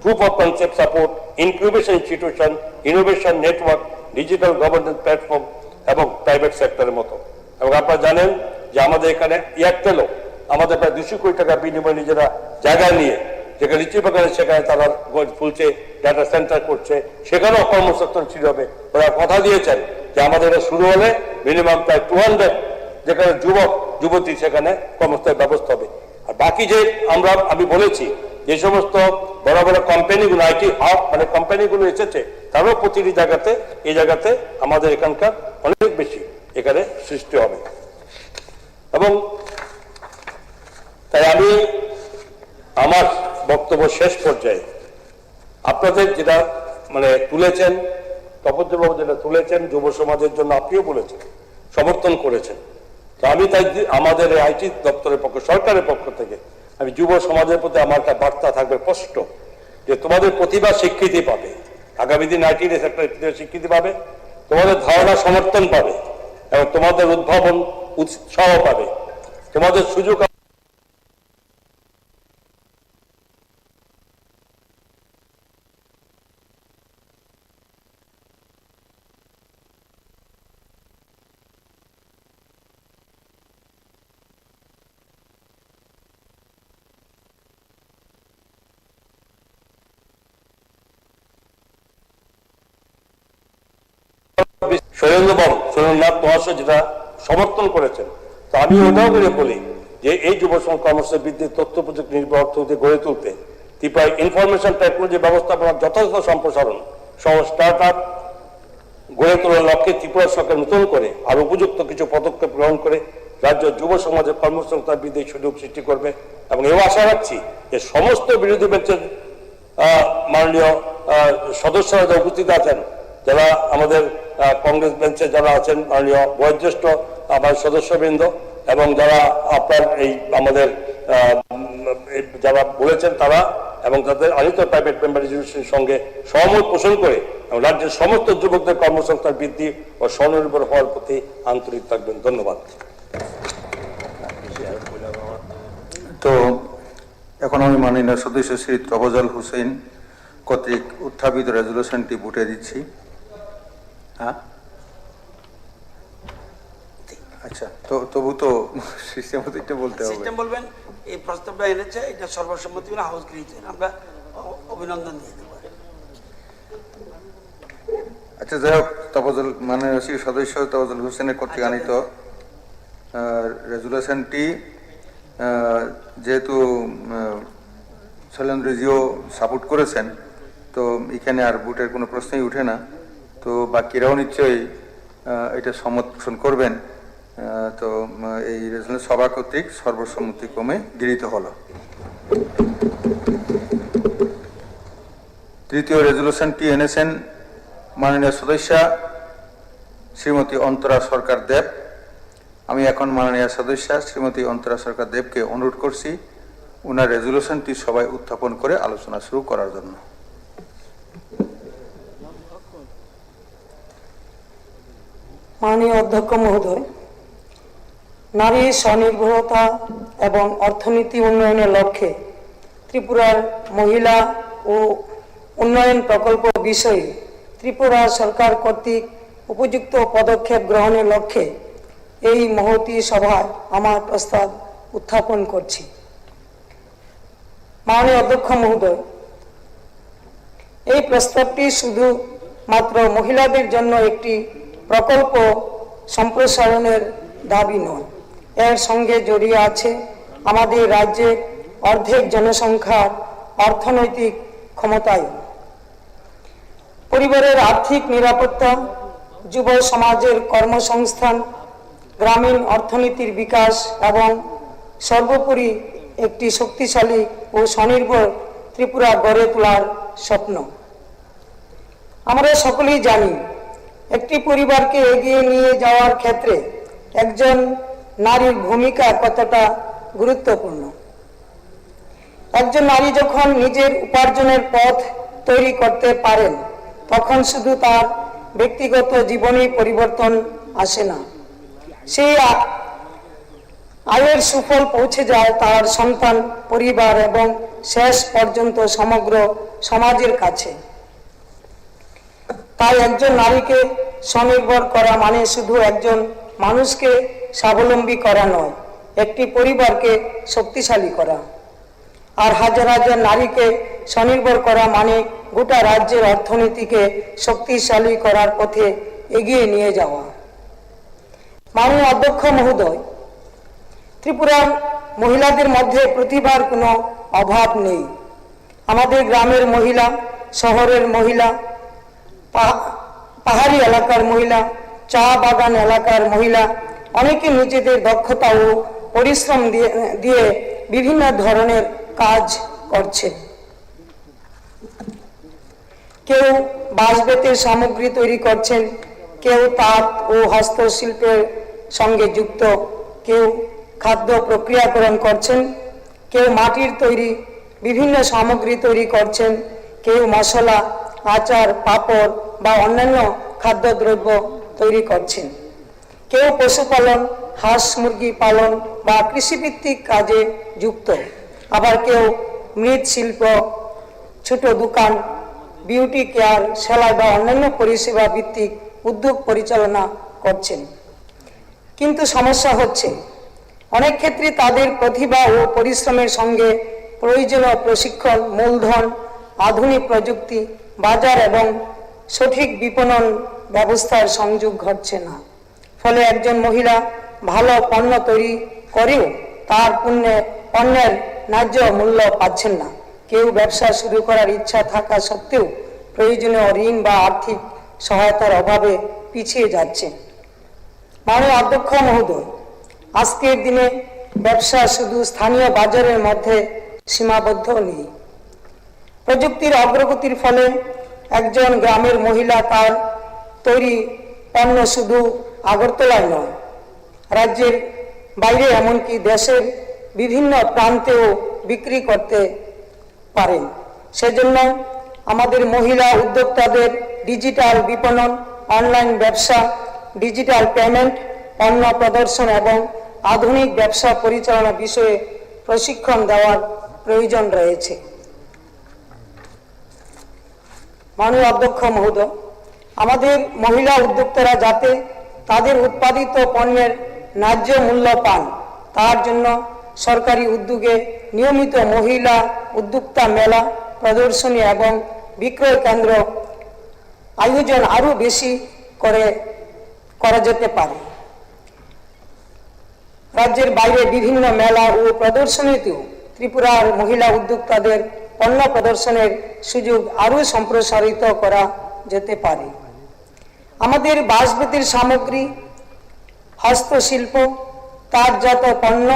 proof of concept support, incubation institution, innovation network, digital governance platform এবং প্রাইভেট সেক্টরের মতো। এবং আপনারা জানেন যে আমাদের এখানে এয়ারটেলও আমাদের প্রায় 200 কোটি টাকা বিনিময়ে নিজেরা জায়গা নিয়ে, যেখানে লিচি বাগানে সেখানে তারা ফুলছে, ডাটা সেন্টার করছে, সেখানেও কর্মসংস্থান শুরু হবে। ওরা কথা দিয়েছেন যে আমাদের এটা শুরু হলে মিনিমাম প্রায় 200 যেখানে যুবক যুবতী সেখানে কর্মস্থানের ব্যবস্থা হবে। আর বাকি যে আমি বলেছি যে সমস্ত বড় বড় কোম্পানিগুলো, আইটি হাব মানে কোম্পানিগুলো এসেছে, তারাও প্রতিটি জায়গাতে এই জায়গাতে আমাদের এখানকার অনেক বেশি এখানে সৃষ্টি হবে। এবং তাই আমি আমার বক্তব্য শেষ পর্যায়ে আপনাদের যেটা তুলেছেন, তপজ্জবাবু যেটা তুলেছেন, যুব সমাজের জন্য আপনিও বলেছেন, সমর্থন করেছেন। তো আমি তাই আমাদের আইটি দপ্তরের পক্ষ, সরকারের পক্ষ থেকে আমি যুব সমাজের প্রতি আমার একটা বার্তা থাকবে স্পষ্ট, যে তোমাদের প্রতিভা স্বীকৃতি পাবে, আগামী দিন আইটি সেক্টর স্বীকৃতি পাবে, তোমাদের ধারণা সমর্থন পাবে এবং তোমাদের উদ্ভাবন উৎসাহ পাবে, তোমাদের সুযোগ সুরেন্দ্রনাথ মহাশয় যেটা সমর্থন করেছেন। তো আমি ওটাও করে বলি যে এই যুব কর্মসূচি বৃদ্ধি, তথ্য প্রযুক্তি নির্ভর অর্থনীতি গড়ে তুলতে ত্রিপুরায় ইনফরমেশন টেকনোলজি ব্যবস্থাপনার যথাযথ সম্প্রসারণ সহ স্টার্টআপ গড়ে তোলার লক্ষ্যে ত্রিপুরা সরকার নতুন করে আর উপযুক্ত কিছু পদক্ষেপ গ্রহণ করে রাজ্য যুব সমাজের কর্মসংস্থান বৃদ্ধির সুযোগ সৃষ্টি করবে। এবং এও আশা রাখছি যে সমস্ত বিরোধী বেঞ্চের মাননীয় সদস্যরা যারা উপস্থিত আছেন, যারা আমাদের কংগ্রেস বেঞ্চে যারা আছেন, মাননীয় বয়োজ্যেষ্ঠ আমার সদস্যবৃন্দ এবং যারা আপনার এই আমাদের যারা বলেছেন তারা এবং তাদের আনিত প্রাইভেট মেম্বার রেজলিউশনের সঙ্গে সহমত পোষণ করে রাজ্যের সমস্ত যুবকদের কর্মসংস্থান বৃদ্ধি ও স্বনির্ভর হওয়ার প্রতি আন্তরিক থাকবেন। ধন্যবাদ। তো এখন আমি মাননীয় সদস্য শ্রী তফাজ্জল হোসেন কর্তৃক উত্থাপিত রেজলিউশনটি ভোটে দিচ্ছি। হ্যাঁ, আচ্ছা, তো তবু তো সিস্টেম বলতে হবে। সিস্টেম বলবেন, এই প্রস্তাবটা এনেছে, এটা সর্বসম্মতি হাউস গৃহীত, আমরা অভিনন্দন দিয়ে দেব। আচ্ছা, যাই হোক, তফাজ্জল মাননীয় সদস্য তফাজ্জল হোসেনের কর্তৃক আনিত রেজুলেশনটি যেহেতু শৈলেন্দ্রজিও সাপোর্ট করেছেন, তো এখানে আর ভোটের কোনো প্রশ্নই উঠে না। তো বাকিরাও নিশ্চয়ই এটা সম্মত পোষণ করবেন। তো এই রেজুলেশন সভা কর্তৃক সর্বসম্মতিক্রমে গৃহীত হলো। তৃতীয় রেজুলেশনটি এনেছেন মাননীয় সদস্যা শ্রীমতী অন্তরা সরকার দেব। আমি এখন মাননীয় সদস্যা শ্রীমতী অন্তরা সরকার দেবকে অনুরোধ করছি ওনার রেজুলেশনটি সবাই উত্থাপন করে আলোচনা শুরু করার জন্য। মাননীয় অধ্যক্ষ মহোদয়, নারী স্বনির্ভরতা এবং অর্থনীতি উন্নয়নের লক্ষ্যে ত্রিপুরার মহিলা ও উন্নয়ন প্রকল্প বিষয়ে ত্রিপুরা সরকার কর্তৃক উপযুক্ত পদক্ষেপ গ্রহণের লক্ষ্যে এই মহতী সভায় আমার প্রস্তাব উত্থাপন করছি। মাননীয় অধ্যক্ষ মহোদয়, এই প্রস্তাবটি শুধু মাত্র মহিলাদের জন্য একটি প্রকল্প সম্প্রসারণের দাবি নয়, এর সঙ্গে জড়িয়ে আছে আমাদের রাজ্যের অর্ধেক জনসংখ্যার অর্থনৈতিক ক্ষমতায়ন। পরিবারের আর্থিক নিরাপত্তা, যুব সমাজের কর্মসংস্থান, গ্রামীণ অর্থনীতির বিকাশ এবং সর্বোপরি একটি শক্তিশালী ও স্বনির্ভর ত্রিপুরা গড়ে তোলার স্বপ্ন। আমরা সকলেই জানি একটি পরিবারকে এগিয়ে নিয়ে যাওয়ার ক্ষেত্রে একজন নারীর ভূমিকা কতটা গুরুত্বপূর্ণ। একজন নারী যখন নিজের উপার্জনের পথ তৈরি করতে পারেন তখন শুধু তার ব্যক্তিগত জীবনেই পরিবর্তন আসে না, সেই আয়ের সুফল পৌঁছে যায় তার সন্তান, পরিবার এবং শেষ পর্যন্ত সমগ্র সমাজের কাছে। তাই একজন নারীকে স্বনির্ভর করা মানে শুধু একজন মানুষকে স্বাবলম্বী করা নয়, একটি পরিবারকে শক্তিশালী করা। আর হাজার হাজার নারীকে স্বনির্ভর করা মানে গোটা রাজ্যের অর্থনীতিকে শক্তিশালী করার পথে এগিয়ে নিয়ে যাওয়া। মাননীয় অধ্যক্ষ মহোদয়, ত্রিপুরার মহিলাদের মধ্যে প্রতিভার কোনো অভাব নেই। আমাদের গ্রামের মহিলা, শহরের মহিলা, পাহাড়ি এলাকার মহিলা, চা বাগান এলাকার মহিলা অনেকে নিজেদের দক্ষতা ও পরিশ্রম দিয়ে বিভিন্ন ধরনের কাজ করছে। কেউ বাঁশ বেতের সামগ্রী তৈরি করছেন, কেউ তাঁত ও হস্তশিল্পের সঙ্গে যুক্ত, কেউ খাদ্য প্রক্রিয়াকরণ করছেন, কেউ মাটির তৈরি বিভিন্ন সামগ্রী তৈরি করছেন, কেউ মশলা, আচার, পাঁপড় বা অন্যান্য খাদ্যদ্রব্য তৈরি করছেন, কেউ পশুপালন, হাঁস মুরগি পালন বা কৃষিভিত্তিক কাজে যুক্ত, আবার কেউ মৃৎশিল্প, ছোট দোকান, বিউটি কেয়ার, সেলাই বা অন্যান্য পরিষেবা ভিত্তিক উদ্যোগ পরিচালনা করছেন। কিন্তু সমস্যা হচ্ছে অনেক ক্ষেত্রে তাদের প্রতিভা ও পরিশ্রমের সঙ্গে প্রয়োজনীয় প্রশিক্ষণ, মূলধন, আধুনিক প্রযুক্তি, বাজার এবং সঠিক বিপণন ব্যবস্থার সংযোগ ঘটছে না। ফলে একজন মহিলা ভালো পণ্য তৈরি করেও তার পণ্যের ন্যায্য মূল্য পাচ্ছেন না। কেউ ব্যবসা শুরু করার ইচ্ছা থাকা সত্ত্বেও প্রয়োজনীয় ঋণ বা আর্থিক সহায়তার অভাবে পিছিয়ে যাচ্ছে। মাননীয় অধ্যক্ষ মহোদয়, আজকের দিনে ব্যবসা শুধু স্থানীয় বাজারের মধ্যে সীমাবদ্ধ নেই। প্রযুক্তির অগ্রগতির ফলে একজন গ্রামের মহিলা তার তৈরি পণ্য শুধু আগরতলায় নয়, রাজ্যের বাইরে এমনকি দেশের বিভিন্ন প্রান্তেও বিক্রি করতে পারেন। সেজন্য আমাদের মহিলা উদ্যোক্তাদের ডিজিটাল বিপণন, অনলাইন ব্যবসা, ডিজিটাল পেমেন্ট, পণ্য প্রদর্শন এবং আধুনিক ব্যবসা পরিচালনা বিষয়ে প্রশিক্ষণ দেওয়ার প্রয়োজন রয়েছে। মাননীয় অধ্যক্ষ মহোদয়, আমাদের মহিলা উদ্যোক্তারা যাতে তাদের উৎপাদিত পণ্যের ন্যায্য মূল্য পান তার জন্য সরকারি উদ্যোগে নিয়মিত মহিলা উদ্যোক্তা মেলা, প্রদর্শনী এবং বিক্রয় কেন্দ্র আয়োজন আরও বেশি করা যেতে পারে। রাজ্যের বাইরে বিভিন্ন মেলা ও প্রদর্শনীতেও ত্রিপুরার মহিলা উদ্যোক্তাদের পণ্য প্রদর্শনের সুযোগ আরও সম্প্রসারিত করা যেতে পারে। আমাদের বাঁশ-বেতের সামগ্রী, হস্তশিল্প, তাঁতজাত পণ্য,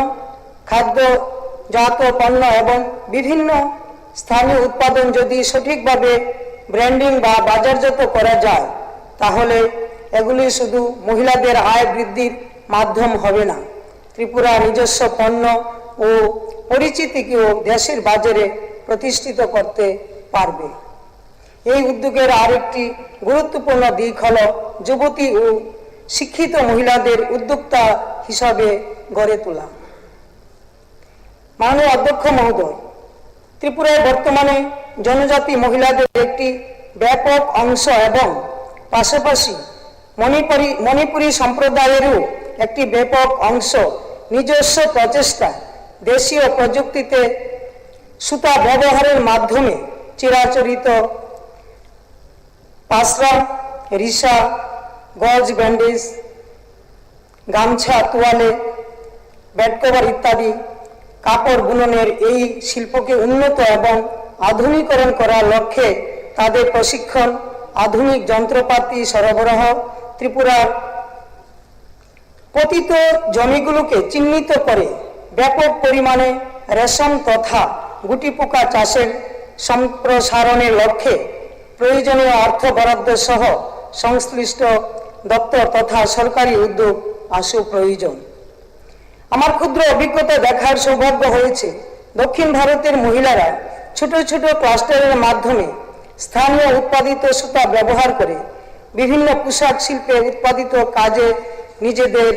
খাদ্যজাত পণ্য এবং বিভিন্ন স্থানীয় উৎপাদন যদি সঠিকভাবে ব্র্যান্ডিং বা বাজারজাত করা যায় তাহলে এগুলি শুধু মহিলাদের আয় বৃদ্ধির মাধ্যম হবে না, ত্রিপুরা নিজস্ব পণ্য ও পরিচিতিকেও দেশের বাজারে প্রতিষ্ঠিত করতে পারবে। এই উদ্যোগের আরেকটি গুরুত্বপূর্ণ দিক হল যুবতী ও শিক্ষিত মহিলাদের উদ্যোক্তা হিসাবে গড়ে তোলা। মাননীয় অধ্যক্ষ মহোদয়, ত্রিপুরায় বর্তমানে জনজাতি মহিলাদের একটি ব্যাপক অংশ এবং পাশাপাশি মণিপুরী সম্প্রদায়েরও একটি ব্যাপক অংশ নিজস্ব প্রচেষ্টা দেশীয় প্রযুক্তিতে সুতা ব্যবহারের মাধ্যমে চিরাচরিত পাসরা, রিসা, গজ ব্যান্ডেজ, গামছা, তোয়ালে, বেডকভার ইত্যাদি কাপড় বুননের এই শিল্পকে উন্নত এবং আধুনিকরণ করার লক্ষ্যে তাদের প্রশিক্ষণ আধুনিক যন্ত্রপাতি সরবরাহ, ত্রিপুরার পতিত জমিগুলোকে চিহ্নিত করে ব্যাপক পরিমাণে রেশম তথা গুটিপোকা চাষের সম্প্রসারণের লক্ষ্যে প্রয়োজনীয় অর্থ বরাদ্দ সহ সংশ্লিষ্ট দপ্তর তথা সরকারি উদ্যোগ আশু প্রয়োজন। আমার ক্ষুদ্র অভিজ্ঞতা দেখার সৌভাগ্য হয়েছে দক্ষিণ ভারতের মহিলারা ছোট ছোট ক্লাস্টারের মাধ্যমে স্থানীয় উৎপাদিত সুতা ব্যবহার করে বিভিন্ন পোশাক শিল্পে উৎপাদিত কাজে নিজেদের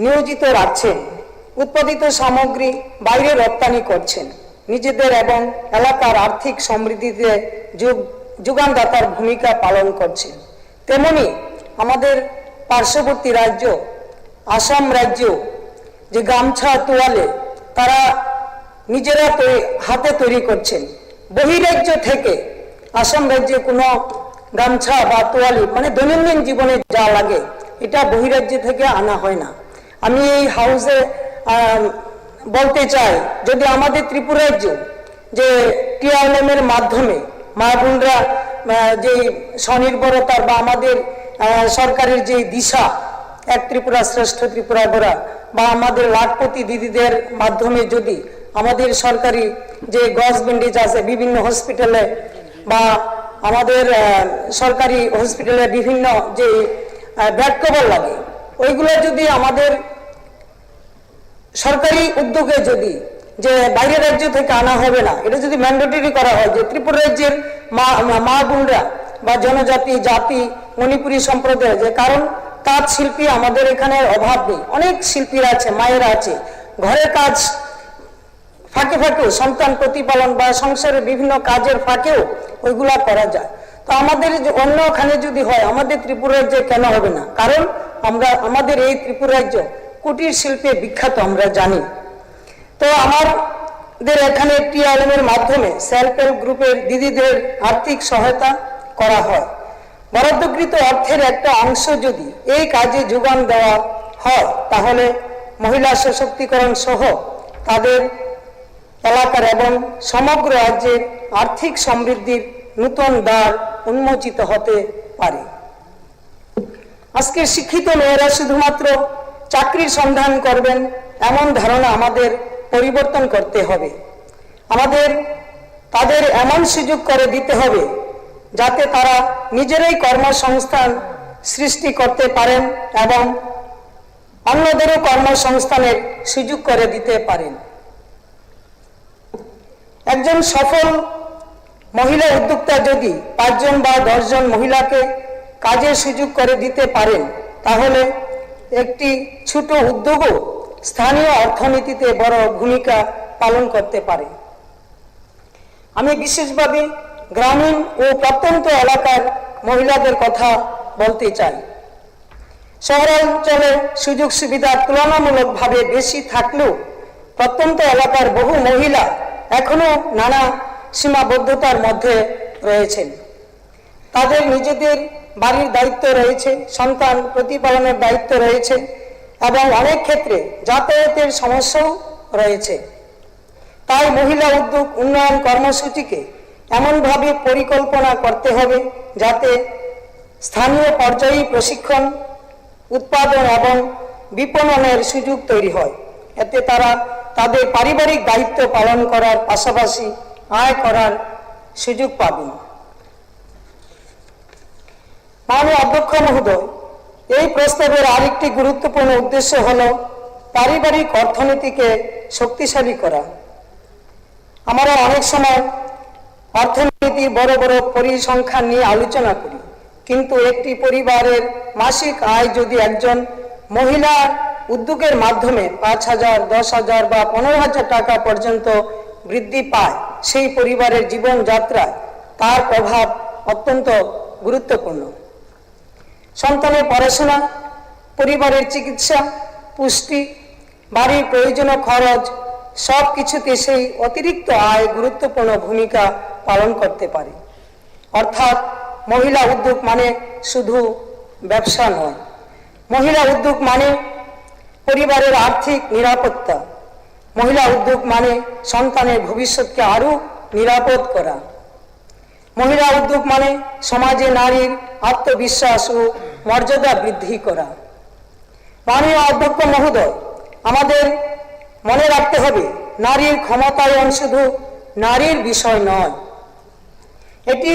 নিয়োজিত রাখছেন, উৎপাদিত সামগ্রী বাইরে রপ্তানি করছেন, নিজেদের এবং এলাকার আর্থিক সমৃদ্ধিতে যোগানদাতার ভূমিকা পালন করছেন। তেমনি আমাদের পার্শ্ববর্তী রাজ্য আসাম রাজ্য যে গামছা তোয়ালে তারা নিজেরা হাতে তৈরি করছেন। বহিরাজ্য থেকে আসাম রাজ্যে কোনো গামছা বা তোয়ালি মানে দৈনন্দিন জীবনে যা লাগে এটা বহিরাজ্য থেকে আনা হয় না। আমি এই হাউসে বলতে চাই, যদি আমাদের ত্রিপুরা রাজ্য যে TRLM এর মাধ্যমে মা বোনরা যে স্বনির্ভরতার বা আমাদের সরকারের যে দিশা এক ত্রিপুরা শ্রেষ্ঠ ত্রিপুরা গড়া বা আমাদের লাখপতি দিদিদের মাধ্যমে যদি আমাদের সরকারি যে গজ ব্যান্ডেজ আছে বিভিন্ন হসপিটালে বা আমাদের সরকারি হসপিটালে বিভিন্ন যে ব্যাড কভার লাগে ওইগুলো যদি আমাদের সরকারি উদ্যোগে যদি যে বাইরের রাজ্য থেকে আনা হবে না, এটা যদি ম্যান্ডেটরি করা হয় যে ত্রিপুরা রাজ্যের মা বোনরা বা জনজাতি জাতি মণিপুরী সম্প্রদায়, যে কারণ তাঁত শিল্পী আমাদের এখানে অভাব নেই, অনেক শিল্পীরা আছে, মায়েরা আছে, ঘরের কাজ ফাঁকে ফাঁকেও সন্তান প্রতিপালন বা সংসারের বিভিন্ন কাজের ফাঁকেও ওইগুলা করা যায়। তো আমাদের অন্যখানে যদি হয় আমাদের ত্রিপুরা রাজ্যে কেন হবে না? কারণ আমাদের এই ত্রিপুরা রাজ্য কুটির শিল্পে বিখ্যাত আমরা জানি। তো আমাদের এখানে TRLM এর মাধ্যমে সেলফ হেল্প গ্রুপের দিদিদের আর্থিক সহায়তা করা হয়। বরাদ্দকৃত অর্থের একটা অংশ যদি এই কাজে যোগান দেওয়া হয় তাহলে মহিলা সশক্তিকরণ সহ তাদের এলাকার এবং সমগ্র রাজ্যের আর্থিক সমৃদ্ধির নূতন দ্বার উন্মোচিত হতে পারে। আজকের শিক্ষিত মেয়েরা শুধুমাত্র চাকরির সন্ধান করবেন এমন ধারণা আমাদের পরিবর্তন করতে হবে। আমাদের তাদের এমন সুযোগ করে দিতে হবে যাতে তারা নিজেরাই কর্মসংস্থান সৃষ্টি করতে পারেন এবং অন্যদেরও কর্মসংস্থানের সুযোগ করে দিতে পারেন। একজন সফল মহিলা উদ্যোক্তা যদি 5 জন বা 10 জন মহিলাকে কাজের সুযোগ করে দিতে পারেন তাহলে একটি ছোট উদ্যোগও স্থানীয় অর্থনীতিতে বড় ভূমিকা পালন করতে পারে। আমি বিশেষভাবে গ্রামীণ ও প্রত্যন্ত এলাকার মহিলাদের কথা বলতে চাই। শহরাঞ্চলে সুযোগ সুবিধা তুলনামূলকভাবে বেশি থাকলেও প্রত্যন্ত এলাকার বহু মহিলা এখনো নানা সীমাবদ্ধতার মধ্যে রয়েছেন। তাদের নিজেদের বাড়ির দায়িত্ব রয়েছে, সন্তান প্রতিপালনের দায়িত্ব রয়েছে এবং অনেক ক্ষেত্রে যাতায়াতের সমস্যাও রয়েছে। তাই মহিলা উদ্যোগ উন্নয়ন কর্মসূচিকে এমনভাবে পরিকল্পনা করতে হবে যাতে স্থানীয় পর্যায়ে প্রশিক্ষণ, উৎপাদন এবং বিপণনের সুযোগ তৈরি হয়। এতে তারা তাদের পারিবারিক দায়িত্ব পালন করার পাশাপাশি আয় করার সুযোগ পাবেন। মাননীয় অধ্যক্ষ মহোদয়, এই প্রস্তাবের আরেকটি গুরুত্বপূর্ণ উদ্দেশ্য হল পারিবারিক অর্থনীতিকে শক্তিশালী করা। আমরা অনেক সময় অর্থনীতির বড় বড় পরিসংখ্যান নিয়ে আলোচনা করি, কিন্তু একটি পরিবারের মাসিক আয় যদি একজন মহিলার উদ্যোগের মাধ্যমে 5,000, 10,000 বা 15,000 টাকা পর্যন্ত বৃদ্ধি পায়, সেই পরিবারের জীবনযাত্রায় তার প্রভাব অত্যন্ত গুরুত্বপূর্ণ। সন্তানের পড়াশোনা, পরিবারের চিকিৎসা, পুষ্টি, বাড়ির প্রয়োজনীয় খরচ সব কিছুতে সেই অতিরিক্ত আয় গুরুত্বপূর্ণ ভূমিকা পালন করতে পারে। অর্থাৎ মহিলা উদ্যোগ মানে শুধু ব্যবসা নয়, মহিলা উদ্যোগ মানে পরিবারের আর্থিক নিরাপত্তা, মহিলা উদ্যোগ মানে সন্তানের ভবিষ্যৎকে আরো নিরাপদ করা। মহিলা উদ্যোগ মানে সমাজে নারীর আত্মবিশ্বাস ও মর্যাদা বৃদ্ধি করা। মাননীয় অধ্যক্ষ মহোদয়, আমাদের মনে রাখতে হবে নারীর ক্ষমতায়ন শুধু নারীর বিষয় নয়, এটি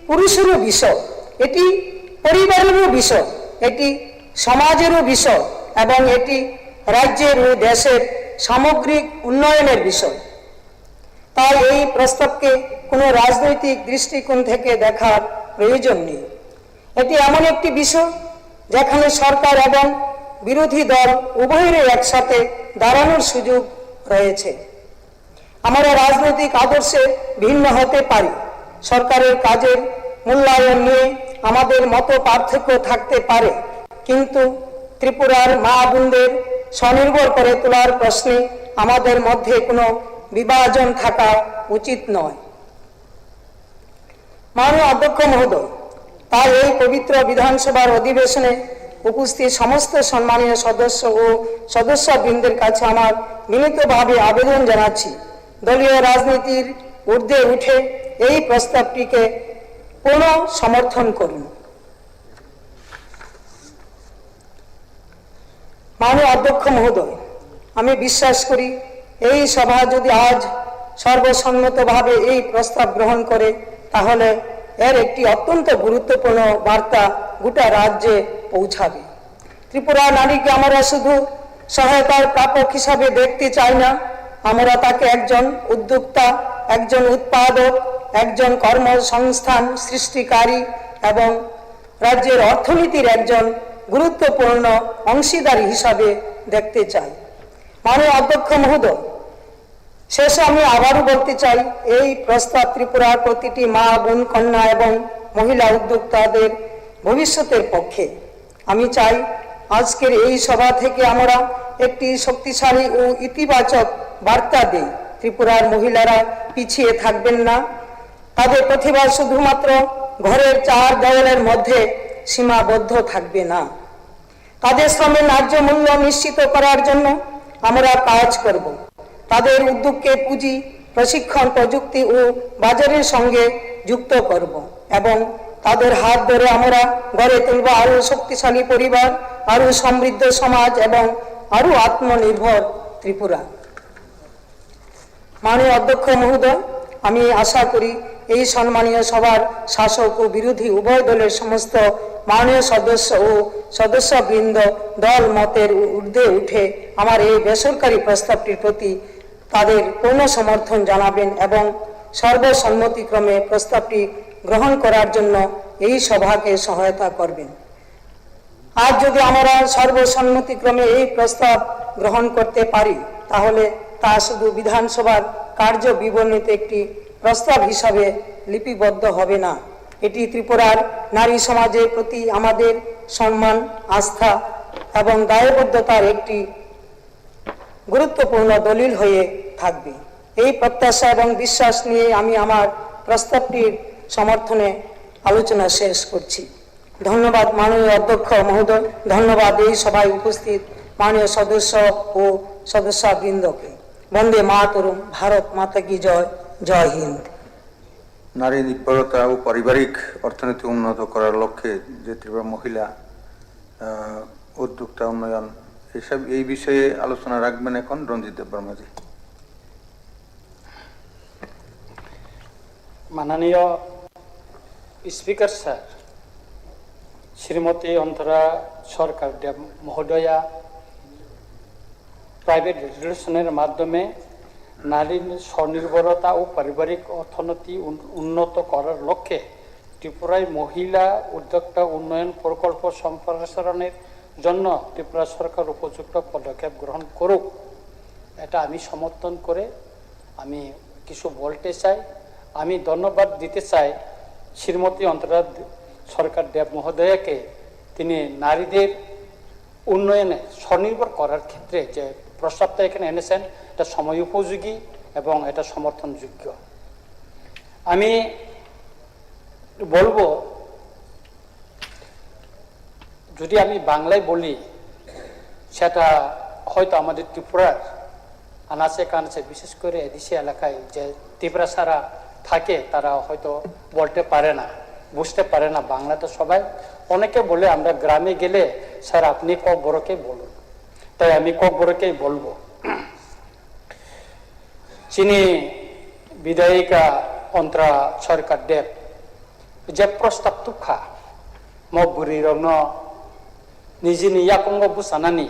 পুরুষেরও বিষয়, এটি পরিবারেরও বিষয়, এটি সমাজেরও বিষয় এবং এটি রাজ্যের ও দেশের সামগ্রিক উন্নয়নের বিষয়। তাই এই প্রস্তাবকে কোনো রাজনৈতিক দৃষ্টিকোণ থেকে দেখার প্রয়োজন নেই। এটি এমন একটি বিষয় যেখানে সরকার এবং বিরোধী দল উভয়েরই একসাথে দাঁড়ানোর সুযোগ রয়েছে। আমরা রাজনৈতিক আদর্শে ভিন্ন হতে পারি, সরকারের কাজের মূল্যায়ন নিয়ে আমাদের মত পার্থক্য থাকতে পারে, কিন্তু ত্রিপুরার মা বোনদের স্বনির্ভর করে তোলার প্রশ্নে আমাদের মধ্যে কোনো বিভাজন থাকা উচিত নয়। মাননীয় অধ্যক্ষ মহোদয়, তাই এই পবিত্র বিধানসভার অধিবেশনে উপস্থিত সমস্ত সম্মানীয় সদস্য ও সদস্যবৃন্দের কাছে আমার বিনীতভাবে আবেদন জানাচ্ছি, দলীয় রাজনীতির ঊর্ধ্বে উঠে এই প্রস্তাবটিকে পূর্ণ সমর্থন করুন। মাননীয় অধ্যক্ষ মহোদয়, আমি বিশ্বাস করি এই সভা যদি আজ সর্বসম্মতভাবে এই প্রস্তাব গ্রহণ করে তাহলে এর একটি অত্যন্ত গুরুত্বপূর্ণ বার্তা গোটা রাজ্যে পৌঁছাবে। ত্রিপুরা নারীকে আমরা শুধু সহায়তার প্রাপক হিসাবে দেখতে চাই না, আমরা তাকে একজন উদ্যোক্তা, একজন উৎপাদক, একজন কর্মসংস্থান সৃষ্টিকারী এবং রাজ্যের অর্থনীতির একজন গুরুত্বপূর্ণ অংশীদার হিসাবে দেখতে চাই। মাননীয় অধ্যক্ষ মহোদয়, শেষে আমি আবারও বলতে চাই, এই প্রস্তাব ত্রিপুরার প্রতিটি মা, বোন, কন্যা এবং মহিলা উদ্যোক্তাদের ভবিষ্যতের পক্ষে। আমি চাই আজকের এই সভা থেকে আমরা একটি শক্তিশালী ও ইতিবাচক বার্তা দিই। ত্রিপুরার মহিলারা পিছিয়ে থাকবেন না, তাদের প্রতিভা শুধুমাত্র ঘরের চার দেওয়ালের মধ্যে সীমাবদ্ধ থাকবে না। তাদের শ্রমের ন্যায্য মূল্য নিশ্চিত করার জন্য আমরা কাজ করব। তাদের উদ্যোগকে পুঁজি, প্রশিক্ষণ, প্রযুক্তি ও বাজারের সঙ্গে যুক্ত করব এবং তাদের হাত ধরে আমরা গড়ে তুলব আরও শক্তিশালী পরিবার, আরও সমৃদ্ধ সমাজ এবং আরও আত্মনির্ভর ত্রিপুরা। মাননীয় অধ্যক্ষ মহোদয়, আমি আশা করি এই সম্মানীয় সভার শাসক ও বিরোধী উভয় দলের সমস্ত মাননীয় সদস্য ও সদস্যবৃন্দ দল মতের ঊর্ধ্বে উঠে আমার এই বেসরকারি প্রস্তাবটির প্রতি তাদের পূর্ণ সমর্থন জানাবেন এবং সর্বসম্মতিক্রমে প্রস্তাবটি গ্রহণ করার জন্য এই সভাকে সহায়তা করবেন। আজ যদি আমরা সর্বসম্মতিক্রমে এই প্রস্তাব গ্রহণ করতে পারি তাহলে তা শুধু বিধানসভার কার্য বিবরণীতে একটি প্রস্তাব হিসাবে লিপিবদ্ধ হবে না, এটি ত্রিপুরার নারী সমাজের প্রতি আমাদের সম্মান, আস্থা এবং দায়বদ্ধতার একটি গুরুত্বপূর্ণ দলিল হয়ে থাকবে। এই প্রত্যাশা এবং বিশ্বাস নিয়ে আমি আমার প্রস্তাবটির সমর্থনে আলোচনা শেষ করছি। ধন্যবাদ মাননীয় অধ্যক্ষ মহোদয়, ধন্যবাদ এই সভায় উপস্থিত মাননীয় সদস্য ও সদস্যবৃন্দকে। বন্দে মাতরম, ভারত মাতা কি জয়, জয় হিন্দ। নারী নির্ভরতা ও পারিবারিক অর্থনীতি উন্নত করার লক্ষ্যে যে ত্রিপুরা মহিলা উদ্যোক্তা উন্নয়ন এই বিষয়ে আলোচনা রাখবেন এখন রঞ্জিত দেববর্মাজি। মাননীয় স্পিকার স্যার, শ্রীমতী অন্তরা সরকার দেব মহোদয়া প্রাইভেট রেজুলেশনের মাধ্যমে নারীর স্বনির্ভরতা ও পারিবারিক অর্থনীতি উন্নত করার লক্ষ্যে ত্রিপুরায় মহিলা উদ্যোক্তা উন্নয়ন প্রকল্প সম্প্রসারণের জন্য ত্রিপুরা সরকার উপযুক্ত পদক্ষেপ গ্রহণ করুক, এটা আমি সমর্থন করে আমি কিছু বলতে চাই। আমি ধন্যবাদ দিতে চাই শ্রীমতী অন্তরা সরকার দেব মহোদয়াকে, তিনি নারীদের উন্নয়নে স্বনির্ভর করার ক্ষেত্রে যে প্রস্তাবটা এখানে এনেছেন এটা সময় উপযোগী এবং এটা সমর্থনযোগ্য। আমি বলবো, যদি আমি বাংলায় বলি সেটা হয়তো আমাদের ত্রিপুরার আনাচে কানাচে, বিশেষ করে এদেশে এলাকায় যে ত্রিপুরা সারা থাকে তারা হয়তো বলতে পারে না, বুঝতে পারে না বাংলা। তো সবাই অনেকে বলে আমরা গ্রামে গেলে স্যার আপনি ককবরকে বলুন, তাই আমি ককবরকেই বলবো। চিনি বিধায়িকা অন্তরা সরকার দেব যে প্রস্তাব তুখা মবুরি রং নিজেनि याकंग बुसानानि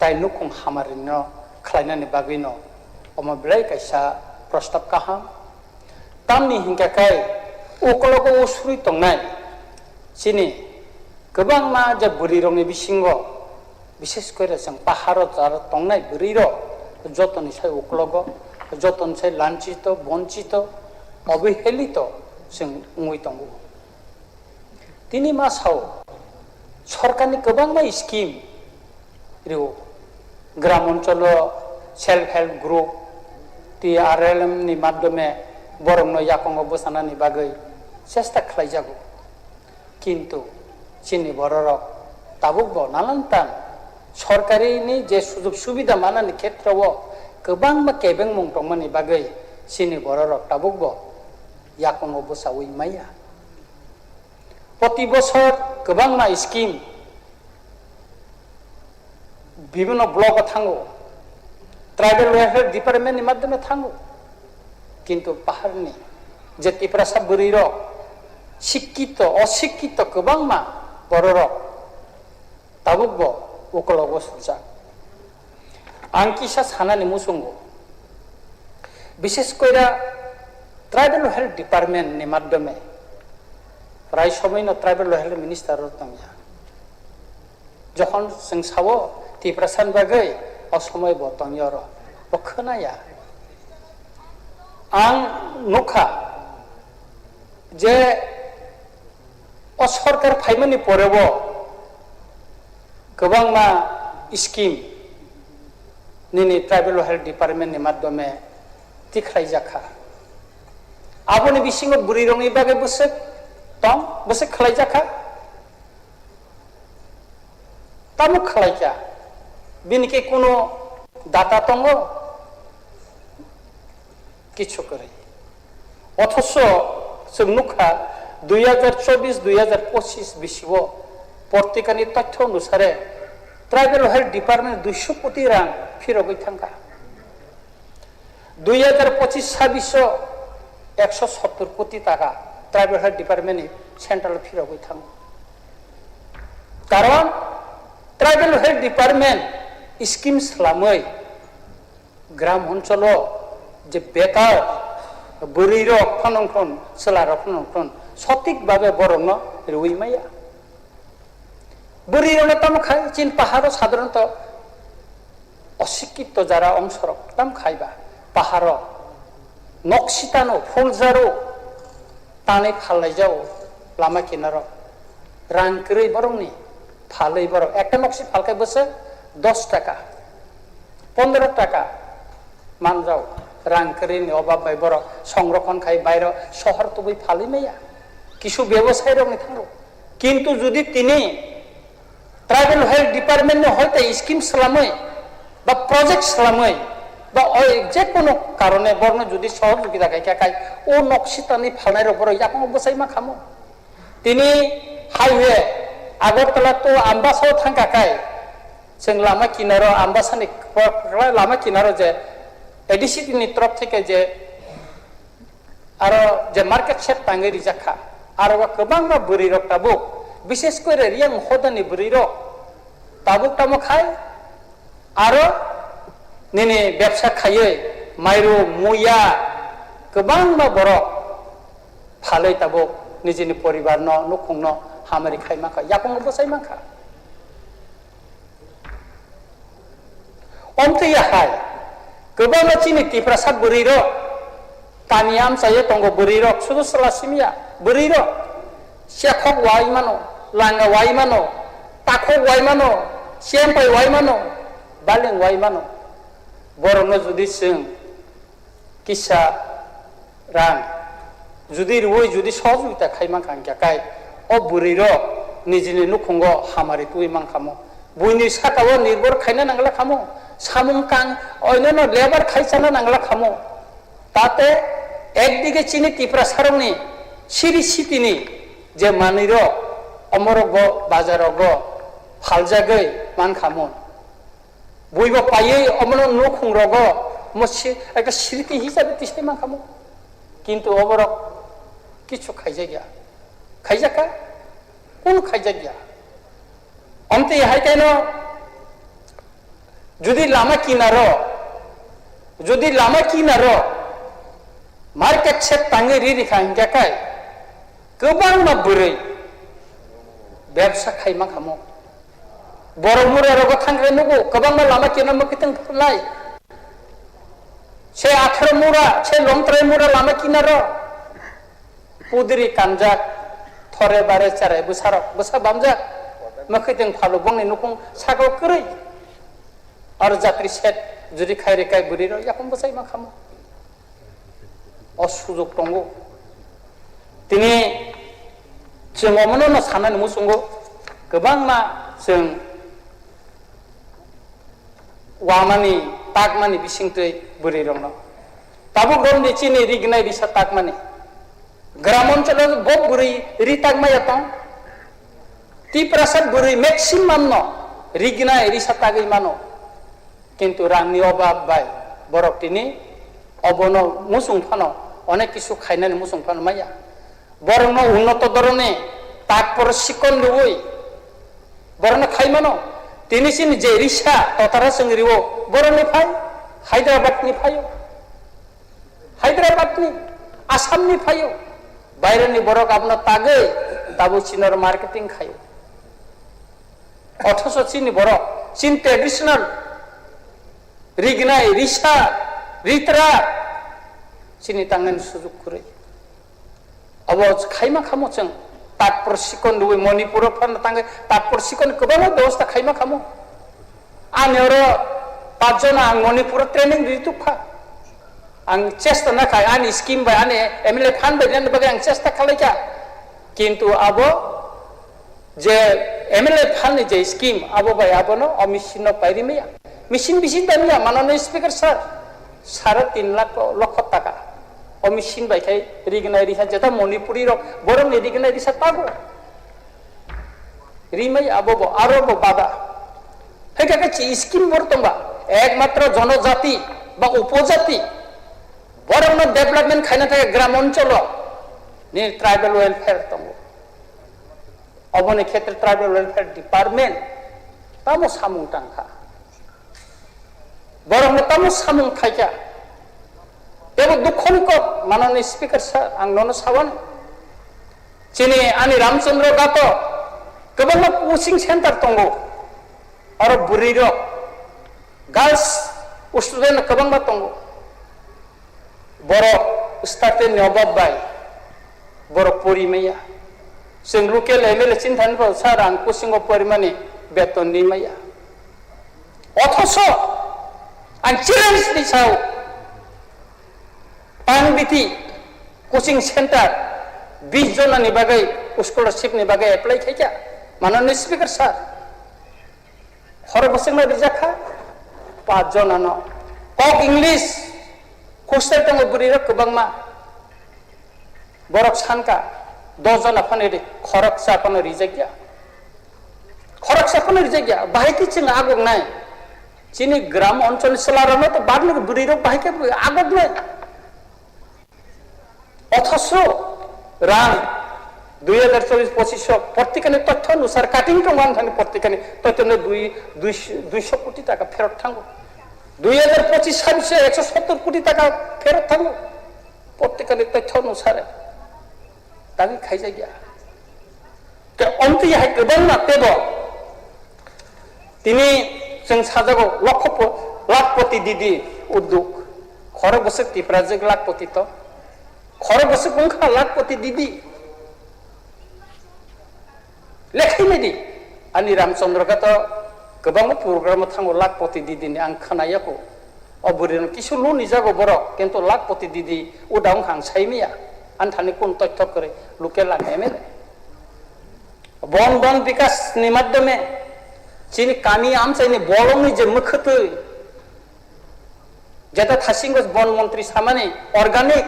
ताई नुखुं हामारिनो खालायनानि बागैनो अमा बिलाय कायसा प्रस्ताब काहाम तामनि हिंगाखाय उकलग उसुरि तंनाय चिनि गोबां मा जे बुरि रंनि बिसिंग विशेष करे जों पाहार जारा तंनाय बुरि र जतनि साय उकलग जतन साय लांचित वंचित अवहेलित जों उङै दंगो तिनि मासाव सरकारनि गोबां मा स्किम ग्राम अंचल सेल्फ हेल्प ग्रुप TRLM नि माध्यमे बरंनो याकंग बोसानानि बागै चेष्टा खालायजागौ किन्तु चिनि बररक ताबुकबो नानानतान सरकारिनि जे सुजुग सुबिदा मानानि क्षेत्रआव गोबां मा केबें मुं दंमोननि बागै चिनि बररक ताबुकबो याकंग बोसावै माया प्रति बছর गोबां मा स्किम বিভিন্ন ব্লক থাঙ্গো ট্রাইবেল ওয়েলফেয়ার ডিপার্টমেন্টनि माध्यमे थांगो किन्तु पाहाड़नि जे तिप्रासा बुरि रक शिक्षित अशिक्षित गोबां मा बर' रक ताबुकबो उकलग सुजा आं किसा सानानि मुसुंगो विशेष कइरा ट्राइबेल हेल्थ डिपार्टमेंटनि माध्यमे प्राय समयनो ट्राइबेल हेल्थ मिनिस्टार दंया जखन जों सावो तिप्रासान बागै असमय बतंयर बखोनाया आं नुखा जे सरकार फाइमनि परेबो गोबां मा स्किम निनि ट्राइबेल हेल्थ डिपार्टमेंटनि माध्यमे तिख्राय जाखा आबोनि बिसिङाव बुरि रंनि बागै बोसोक दं बोसोक खालाय जाखा तामु खालायजा बिनिके कोनो दाता दङ किछु करे अथच जों नुखा 2024-2025 बिसिङाव पत्रिकानि तथ्य अनुसारे ट्राइबेल हेल्थ डिपार्टमेंट 200 कोटी रां फिरगै थांगा 2025-26 170 कोटी टाका ट्राइबेल हेल्थ डिपार्टमेंट सेंट्रल फिरगै थांगा कारण ट्राइबेल हेल्थ डिपार्टमेंट स्कीम सालामै ग्राम अंचल जे बेकार बुरि रक फानंखन सोला रक फानंखन सঠিক ভাবে বরণ রুইমায়া বুরি রক তাম খাই চিন পাহাড় সাধারণত অশিক্ষিত যারা অংশ রক তাম খাইবা পাহাড় নকশিতানো ফুলজারো টানে ফালাই যাও লামা কিনার রাংক্রই বরংনি ফালাই বরং একটা নকশি ফালকাই বসে 10 টাকা 15 টাকা মান যাও রাংক্রইনি অভাব বাই বড় সংরক্ষণ খাই বাইরে শহর তো বই ফালি মাইয়া কিছু ব্যবসায়ী রঙে থাকলো কিন্তু যদি তিনি ট্রাইবেল হেলথ ডিপার্টমেন্টে হয়তো স্কিম সালামই বা প্রজেক্ট সালামই বা যে কোনো কারণে বর্ণ যদি সহযোগিতা খাই ও নকশিতানি ফালনার উপর এখন অবস্থায় মা খামো তিনি হাইওয়ে আগরতলা তো आम्बासाव थांगाखाय जों लामा किनाराव आम्बासानि लामा किनाराव जे एडिसिटिनि तरफ থেকে जे आरो जे मार्केट सेट तांगै रिजाखा आरो गोबां बा बुरि रक ताबुक विशेष करे रियां हदानि बुरि रक ताबुक तामो खाय आरो निनि व्यवसा खायै माइरु मुया गोबां बा बरक फालै ताबुक निजिनि परिवार न नखुं न हामारि खाय माखा याकं बसाय माखा अमथैया हाय गोबां चिनि तिप्रासा बुरि रक तानियाम साये तंगो बुरि रक सुदु सलासिमिया बुरि रक सेखक वाइ मानो लांगा वाइ मानो ताखक वाइ मानो सेमपाय वाइ मानो बालें वाइ मानो बरनो जुदि जों किसा रां जुदि रुइ जुदि सहजुगिता खायमा खांखाय अ बुरि रक निजिनि नुखुंग हामारि तुइ मांखामो बुइनि साकाव निर्भर खायना नांगला खामो सामुं कां अन्यान्य लेबार खायसाना नांगला खामो ताते একদিকে চিনি ত্রিপুরা সারংনি সিরি সিতিনি যে মানির অমরগ বাজারগ ফালজাগৈ মান খামুন বইব পাইয়ে অমন নখুংরগ মসি একটা স্মৃতি হিসাবে তিস্তে মান খামু কিন্তু অবরক কিছু খাইজা গিয়া খাইজাকা কোন খাইজা গিয়া অন্তে হাই কেন যদি লামা কিনার मार्केट से तांगे री रिखाइन जाकाय गोबां मा बोरै व्यवसा खाइमा खामो बरमुरा रग थांग्रे नुगो गोबां मा लामा किना मकितों लाय से 18 मुरा से लंत्रै मुरा लामा किनार पुदरी कानजाक थरे बारे चारे बुसा बामजाक मकितों फालो बंनि नुखुं सागो करै और जात्रि सेट जुदि खाइरे काय बुरि र याखम बसाय मा खामो असुजुग दङ दिनै जों अमनो साननानै मुसुंगो गोबां मा जों वामानि ताकमानि बिसिंतै बुरि रंना ताबो गमनि चिनि रिगनाय रिसा ताकमानि ग्राम अञ्चलाव बब बुरि रि ताकमाया दं ती प्रसाद बुरि मैक्सिमाम न रिगनाय रिसा तागै मानो किन्तु रांनि अभाब बाय बरक दिनै अबनो मुसुंफानो অনেক কিছু খাইনানি মুসুংফান মাইয়া বরং উন্নত ধরনে তারপর শিকন লুই বরং খাইমানো তিনি সিন যে রিসা ততারা সঙ্গিব বরং ফাই হায়দ্রাবাদনি ফাইও হায়দ্রাবাদনি আসামনি ফাইও বাইরেনি বরক আপনার তাগে তাবু চীনের মার্কেটিং খাইও অথচ চিনি বরক চীন ট্রেডিশনাল রিগনাই রিসা রিতরা চিনি তাঙ্গেন সুযোগ করে अब खाइमा खामो जों तात्पर सिकन लुबै मणिपुर फान तांगे तात्पर सिकन गोबां व्यवस्था खाइमा खामो आंनिर 5 जना आं मणिपुर ट्रेनिं दिथुफा आं चेष्टा नाखाय आंनि स्किम बाय आंनि एमएलए फान बायनानै बागै आं चेष्टा खालायका किन्तु आबो जे एमएलए फाननि जे स्किम आबो बाय आबोनो अमिसिनो पाइरिमिया मिसिन बिसिन दामिया माननीय स्पीकर सर 3.5 लाख टाका अमिसिन बायखाय रिगनाय रिसा जेता मणिपुरी रक बरं रिगनाय रिसा तागो रिमाय आबो आरो बादा हेकाके स्किम बर्तंबा एकमात्र जनजाति बा उपजाति बरं डेभलपमेंट खायना थाखाय ग्राम अञ्चल नि ट्राइबल वेलफेयर दङ अबनि क्षेत्र ट्राइबल वेलफेयर डिपार्टमेंट तामो सामुं टांखा बरं तामो सामुं थाइका एबो दुखनि को माननीय स्पीकर सर आं ननो सावन चिनि आनि रामचंद्र गातो गोबां कोचिं सेंटर दङ आरो बुरिर गर्ल्स स्टुडेंट गोबां दङ बर' स्टार्टेड नबाब बाय बर' परिमैया जों लकेल एमएलए चिन्तानिफ्राव सार आं कोचिं परिमानि बेतन निमाया अथच आं चेलेन्जनि सायाव पांबिति कोचिं सेंटर 20 जननि बागै स्कलारशिपनि बागै एप्लाइ खायजा माननीय स्पीकर सर हर बसंना रिजाखा 5 जनानो कक इंग्लिश हस्टेल दङ बुरिर गोबांमा बरक सानका 10 जना फानेरि खरक साफानो रिजागिया बाहायखि जों आगनाय चिनि ग्राम अञ्चल सलारानो तो बारनो बुरिर बाहायखि आगनाय अथच रां 2024-25 प्रत्येकानि तथ्य अनुसार काटिं दङ आंनि प्रत्येकानि तथ्यनो 200 कोटी टाका फेरत थांगो 2025-26 170 कोटी टाका फेरत थांगो प्रत्येकानि तथ्य अनुसार दानि खायजा गया के अन्ति हाय गोबां नातेबो तिनि जों साजागो लाखपति दिदी उद्योग खर बसे तिप्राजक लाखपति तो खर बसे गंखा लाखपति दिदी लेखायनायदि आंनि रामचंद्रगा तो गोबां प्रग्राम थांगो लाखपति दिदिनि आं खोनायाखौ अबुरिनो किसु लुनि जागो बर किन्तु लाखपति दिदी उदां हां साइमिया आं थानि कोन तथ्य करे लोकेल एमएलए बन विकास नि माध्यमे चिनि कामी आमचाइनि बलंनि जे मखोतै जेता थासिंगस बन मंत्री सामानि अर्गानिक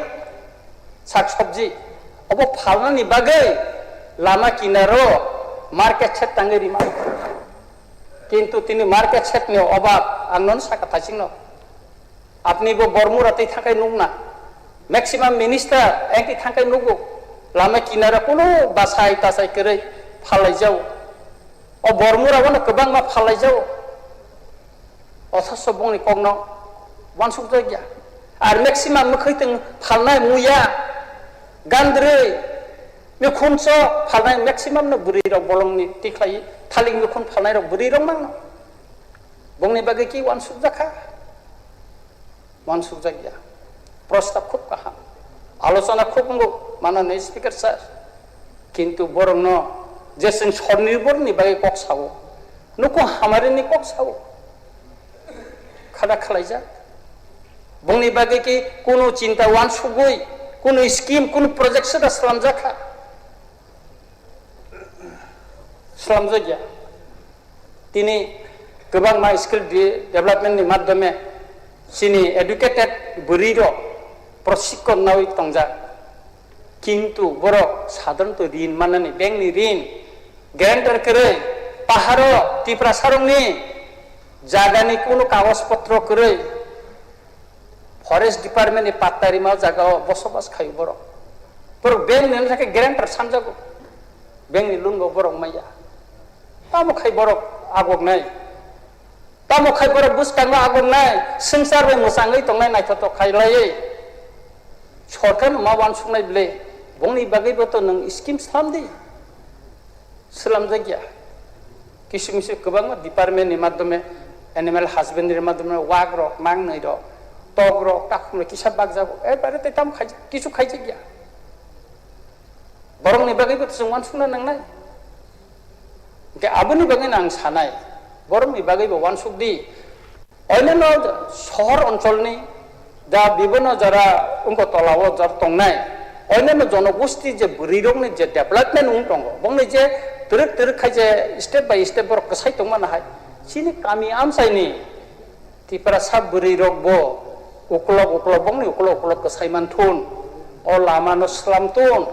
শাক সবজি अब फालनानि बागै लामा किनारो मार्केट सेट तांगे रिमा किंतु तिनि मार्केट सेट नि अभाव आंनन साका थासिनो आपनि बो बरमुरातै थाखाय नुना मैक्सिमाम मिनिस्टार एंकि थाखाय नुगो लामा किनारो कोनो बासाय तासाय करे फालाय जाव अ बरमुरावनो गोबां मा फालाय जाव अथास बंनि कगनो वानसुक जायगा आरो मैक्सिमाम मखैतों फालनाय मुया गांद्रै मेखुनसो फालनाय मैक्सिमाम न बुरि रक बलंनि तिख्लाय थालिं मेखुन फालनाय रक बुरि रक मांनो बंनि बागै कि वानसुक जाखा वानसुक जागिया प्रस्ताव खूब कहा आलोचना खूब गो माननीय स्पीकर सर किंतु बरं न जेसें स्वनिर्भरनि बागै कक सावो नुको हामारिनि कक सावो खादा खालायजा बंनि बागै कि कोनो चिंता वानसुगै কোনো স্কিম কোন প্রজেক্ট সেটা সালাম জাখা সালাম জায়গা তিনি गोबां मा स्किल डेभलपमेंटनि माध्यमे सिनि एडुकेटेड बुरिर प्रशिक्षण नावै तंजा किंतु बर साधारणत ऋण माननि बेंकनि ऋण ग्यारान्टर करे पाहारो तिप्रा सारंनि जागानि कोनो कागज पत्र करे फरेस्ट डिपार्टमेंट नि पात्तारी मा जागा बसबास खायो बर पर बेंक ने थाके ग्यारान्टर सानजागो बेंक नि लुन बर माया तामो खाय बर आगक नाय तामो खाय बर बुसकांग आगक नाय संसार बे मोसाङै तंनाय नायथत खायलायै सरकार मा वान सुनाय ब्ले बंनि बागैबो तो नों स्किम सामदि सलाम जागिया किसु मिसु गोबां डिपार्टमेंट नि माध्यमे एनिमल हासबेंडरि माध्यमे वाग्र मांगनै र तग्र ताखुम किसा बाग जाबो एबारे तेताम खाय किसु खाय जागिया बरंनि बागैबो जों वान सुना नांनाय के आबुनि बागै आं सानाय बरंनि बागैबो वान सुकदि अन्यान्य शहर ओनसोलनि दा विभिन्न जरा उनको तलाव जर तंनाय अन्यान्य जनगोष्ठी जे बुरिरंनि जे डेभलपमेंट उन दङ बंनि जे तरक तरक खाय जे स्टेप बाय स्टेप बर कसाय तंमान हाय सिनि कामी आमसायनि तिपरा सब बुरिरक बो उकलक उकलक बंनि उकलक उकलक कसायमान थुन अ लामानो स्लाम थुन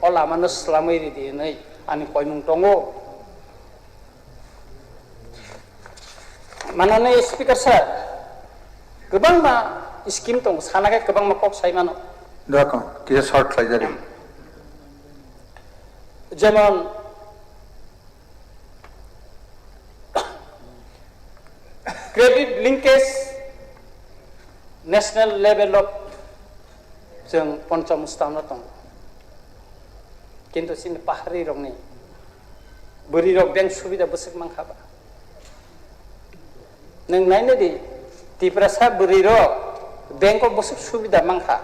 अ लामानो स्लामै दिनै आनि कयमुं दङ माननीय स्पीकर सर गोबां मा स्कीम दं सानाखै गोबां मा कक सायमानो देखो कि शॉर्ट खायजारि जेमन credit linkage national level of जों पंचम स्थानाव दं किन्तु सिन पाहारि रंनि बोरि रक बेंक सुबिदा बसक मांखाबा नों नायनो दि तिप्रासा बोरि रक बैंक बसक सुबिदा मांखा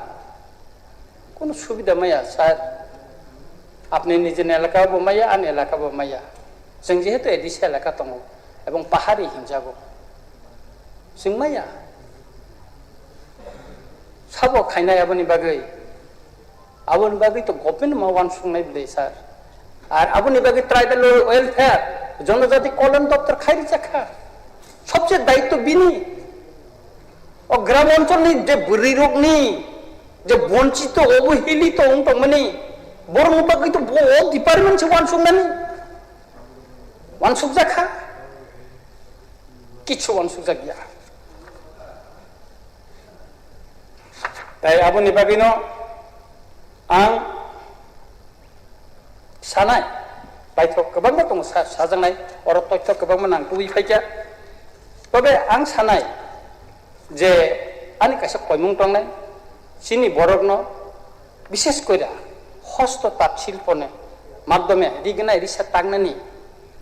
कोनो सुबिदा माया सर अपने निजेन एलाका बमाया आन एलाका बमाया जों जेहेतु एडिस एलाका दङ एवं पाहारि हिंजागो जों माया साबो खायनाय आबोनि बागै तो गभर्नमेंट मावान सुंनाय बिले सर आर आबोनि बागै ट्राइबल वेलफेयर जनजाति कल्याण दप्तर खायरि जाखा सबसे दायित्व बिनि और ग्राम अंचलनि जे बुरि रकनि जे बंचित अबहेलित अंतमनि बरं बागै तो बो डिपार्टमेंट से वानसुंनानि वानसुक जाखा किछु वानसुक जागिया ताई आबोनि बागैनो आं सानाय बायथ गोबां दं साजांनाय अर तथ्य गोबां आं गुबै फायजा तबे आं सानाय जे आनि कासे कयमुं दंनाय सिनि बरकनो विशेष कइरा हस्त ताঁত शिल्पने माध्यमे रिगनाय रिसा तांनानि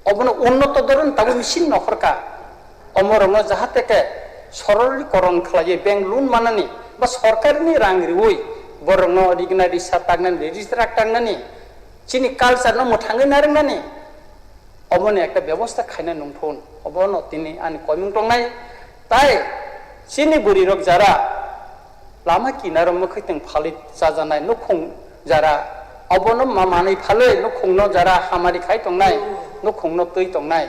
अबनो उन्नत धरन ताबो मिसिन नखरका अमरनो जाहाते के सरलीकरण खालायो बेंक लुन मानानि बा सरकारनि रां रिवै बरनो रिगनाय रिसा तांनानि रेजिस्ट्रार तांनानि सिनि कालचार न मोथाङै नारंनानि अबनो एकटा व्यवस्था खायना नंथन अबनो तिनि आनि कयमुं दंनाय ताई सिनि बुरिरक जारा लामा किनारो मखैतों फालित जाजानाय नखं जारा अबनो मामानै फालै नखंनो जारा हामारि खाय तंनाय नखंनो तै तंनाय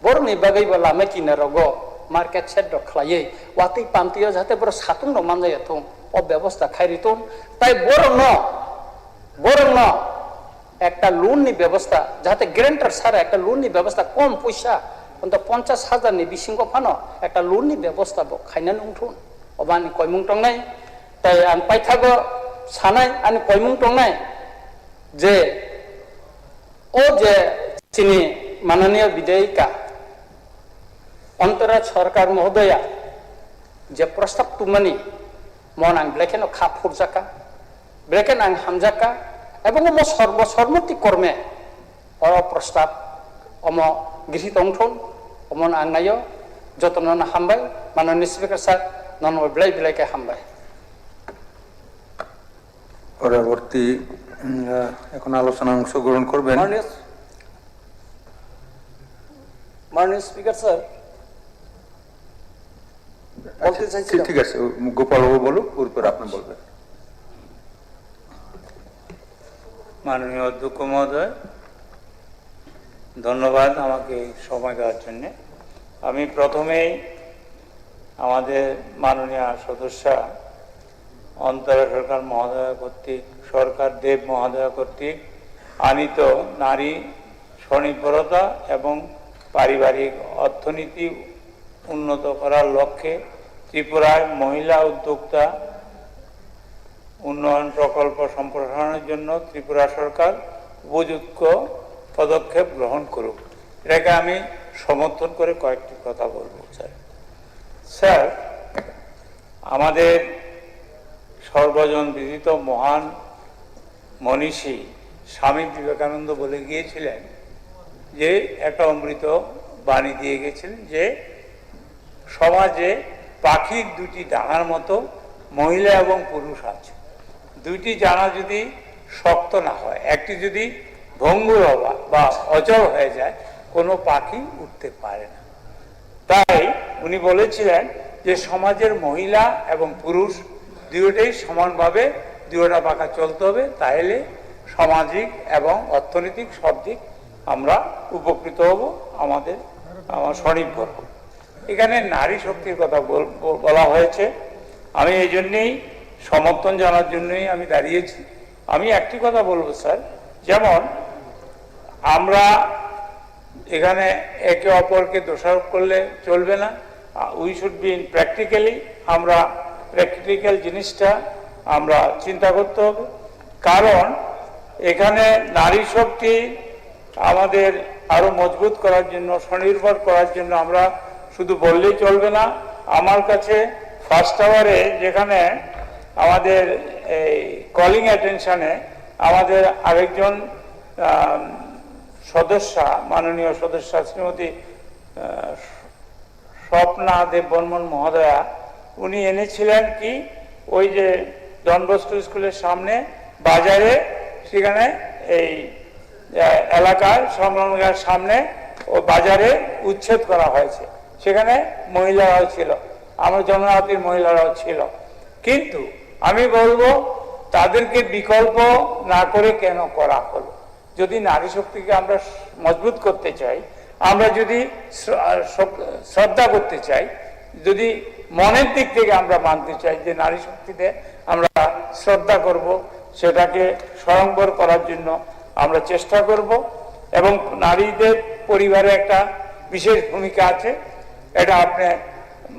बरनि बागैबो लामा किनारो गो मार्केट सेट द खलायै वातै पामतियो जाहाते बर सातुं दमान जाया थं ব্যবস্থা খাইরিতুন তাই বরং একটা লোননি ব্যবস্থা যাতে গ্যারান্টার ছাড়া একটা লোননি ব্যবস্থা কম পয়সা অন্তত 50,000 বিশিঙ্গ ফানো একটা লোননি ব্যবস্থা খাইনাनै उठुन अबा आंनि कयमुं दंनाय ताई आं पाइथागो सानाय आंनि कयमुं दंनाय जे चिनी माननीय विधेयिका अंतरा सरकार महोदया जे प्रस्ताव तुमनी मन आं ब्लेकेन खा फुरजाका ब्लेकेन आं हामजाका एवं मो सर्वसम्मति कर्मे प्रस्ताव अम गृहीत उठुन अमन आं नायो जतन हामबाय माननीय स्पीकर सार नन बिलाइके हामबाय পরবর্তী এখন আলোচনা অংশগ্রহণ করবেন माननीय स्पीकर सर ঠিক আছে গোপাল বাবু বলুক এরপর আপনি বলবেন মাননীয় অধ্যক্ষ মহোদয় ধন্যবাদ আমাকে সময় দেওয়ার জন্য আমি প্রথমেই আমাদের মাননীয় সদস্যা অন্তরা সরকার মহোদয় কর্তৃক সরকার দেব মহোদয় কর্তৃক আনিত নারী স্বনির্ভরতা এবং পারিবারিক অর্থনীতি উন্নত করার লক্ষ্যে ত্রিপুরায় মহিলা উদ্যোক্তা উন্নয়ন প্রকল্প সম্প্রসারণের জন্য ত্রিপুরা সরকার উপযুক্ত পদক্ষেপ গ্রহণ করুক এটাকে আমি সমর্থন করে কয়েকটি কথা বলবো স্যার আমাদের সর্বজন বিদিত মহান মনীষী স্বামী বিবেকানন্দ বলে গিয়েছিলেন যে একটা অমৃত বাণী দিয়ে গেছিলেন যে সমাজে পাখির দুটি ডানার মতো মহিলা এবং পুরুষ আছে দুইটি ডানা যদি শক্ত না হয় একটি যদি ভঙ্গুর বা অচল হয়ে যায় কোনো পাখি উঠতে পারে না তাই উনি বলেছিলেন যে সমাজের মহিলা এবং পুরুষ দুইটাই সমানভাবে দুইটা পাখা চলতে হবে তাহলে সামাজিক এবং অর্থনৈতিক সব দিক আমরা উপকৃত হব আমার স্বনির্ভর হব এখানে নারী শক্তির কথা বলা হয়েছে আমি এই জন্যই সমর্থন জানার জন্যই আমি দাঁড়িয়েছি আমি একটি কথা বলবো স্যার যেমন আমরা এখানে একে অপরকে দোষারোপ করলে চলবে না we should be in practically আমরা প্র্যাকটিক্যাল জিনিসটা আমরা চিন্তা করতে হবে কারণ এখানে নারী শক্তি আমাদের আরো মজবুত করার জন্য স্বনির্ভর করার জন্য আমরা শুধু বললেই চলবে না আমার কাছে ফার্স্ট আওয়ারে যেখানে আমাদের এই কলিং অ্যাটেনশনে আমাদের আরেকজন সদস্যা মাননীয় সদস্যা শ্রীমতী স্বপ্না দেব বর্মন মহোদয়া উনি এনেছিলেন কি ওই যে ডন বস্কো স্কুলের সামনে বাজারে সেখানে এই এলাকার সংলগ্ন সামনে ও বাজারে উচ্ছেদ করা হয়েছে সেখানে মহিলারাও ছিল আমার জনজাতির মহিলারাও ছিল কিন্তু আমি বলবো তাদেরকে বিকল্প না করে কেন করা হলো যদি নারী শক্তিকে আমরা মজবুত করতে চাই আমরা যদি শ্রদ্ধা করতে চাই যদি মনের দিক থেকে আমরা মানতে চাই যে নারী শক্তিতে আমরা শ্রদ্ধা করব সেটাকে স্বয়ংবর করার জন্য আমরা চেষ্টা করব এবং নারীদের পরিবারে একটা বিশেষ ভূমিকা আছে এটা আপনি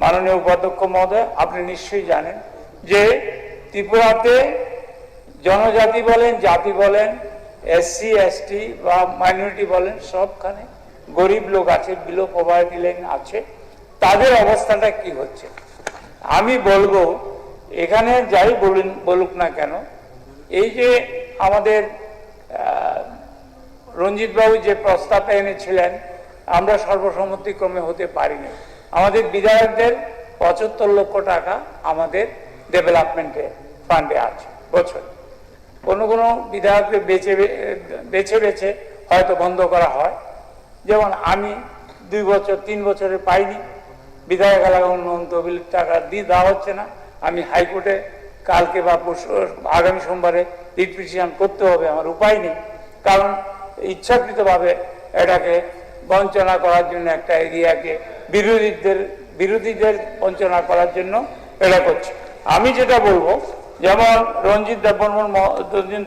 মাননীয় উপাধ্যক্ষ মহোদয় আপনি নিশ্চয়ই জানেন যে ত্রিপুরাতে জনজাতি বলেন জাতি বলেন এসসি এসটি বা মাইনরিটি বলেন সবখানে গরিব লোক আছে বিলো পভার্টি লাইন আছে তাদের অবস্থাটা কি হচ্ছে আমি বলবো এখানে যাই বলুক না কেন এই যে আমাদের রঞ্জিত বাবু যে প্রস্তাবটা এনেছিলেন আমরা সর্বসম্মতিক্রমে হতে পারিনি আমাদের বিধায়কদের 75 লক্ষ টাকা আমাদের ডেভেলপমেন্টে ফান্ডে আছে বছর কোনো কোনো বিধায়কদের বেছে বেছে হয়তো বন্ধ করা হয় যেমন আমি 2 বছর 3 বছরে পাইনি বিধায়ক এলাকা উন্নয়ন তহবিলের টাকা দেওয়া হচ্ছে না আমি হাইকোর্টে কালকে বা আগামী সোমবারে রিট পিটিশন করতে হবে আমার উপায় নেই কারণ ইচ্ছাকৃতভাবে এটাকে বঞ্চনা করার জন্য একটা এরিয়াকে বিরোধীদের বঞ্চনা করার জন্য এটা করছে আমি যেটা বলবো, যেমন রঞ্জিত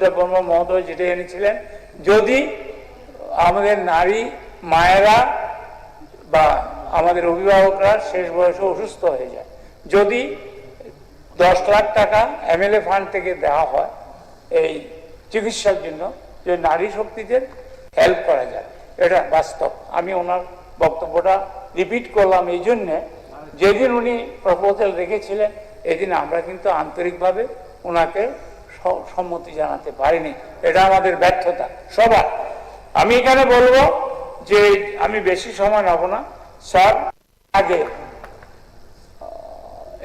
দেববর্মা মহোদয় যেটা এনেছিলেন, যদি আমাদের নারী মায়েরা বা আমাদের অভিভাবকরা শেষ বয়সে অসুস্থ হয়ে যায়, যদি 10 লাখ টাকা MLA ফান্ড থেকে দেওয়া হয় এই চিকিৎসার জন্য, যে নারী শক্তিদের হেল্প করা যায়, এটা বাস্তব। আমি ওনার বক্তব্যটা রিপিট করলাম এই জন্যে, যেদিন উনি প্রপোজাল রেখেছিলেন এদিন আমরা কিন্তু আন্তরিকভাবে ওনাকে সম্মতি জানাতে পারিনি। এটা আমাদের ব্যর্থতা সবার। আমি এখানে বলবো যে আমি বেশি সময় নেব না স্যার। আগে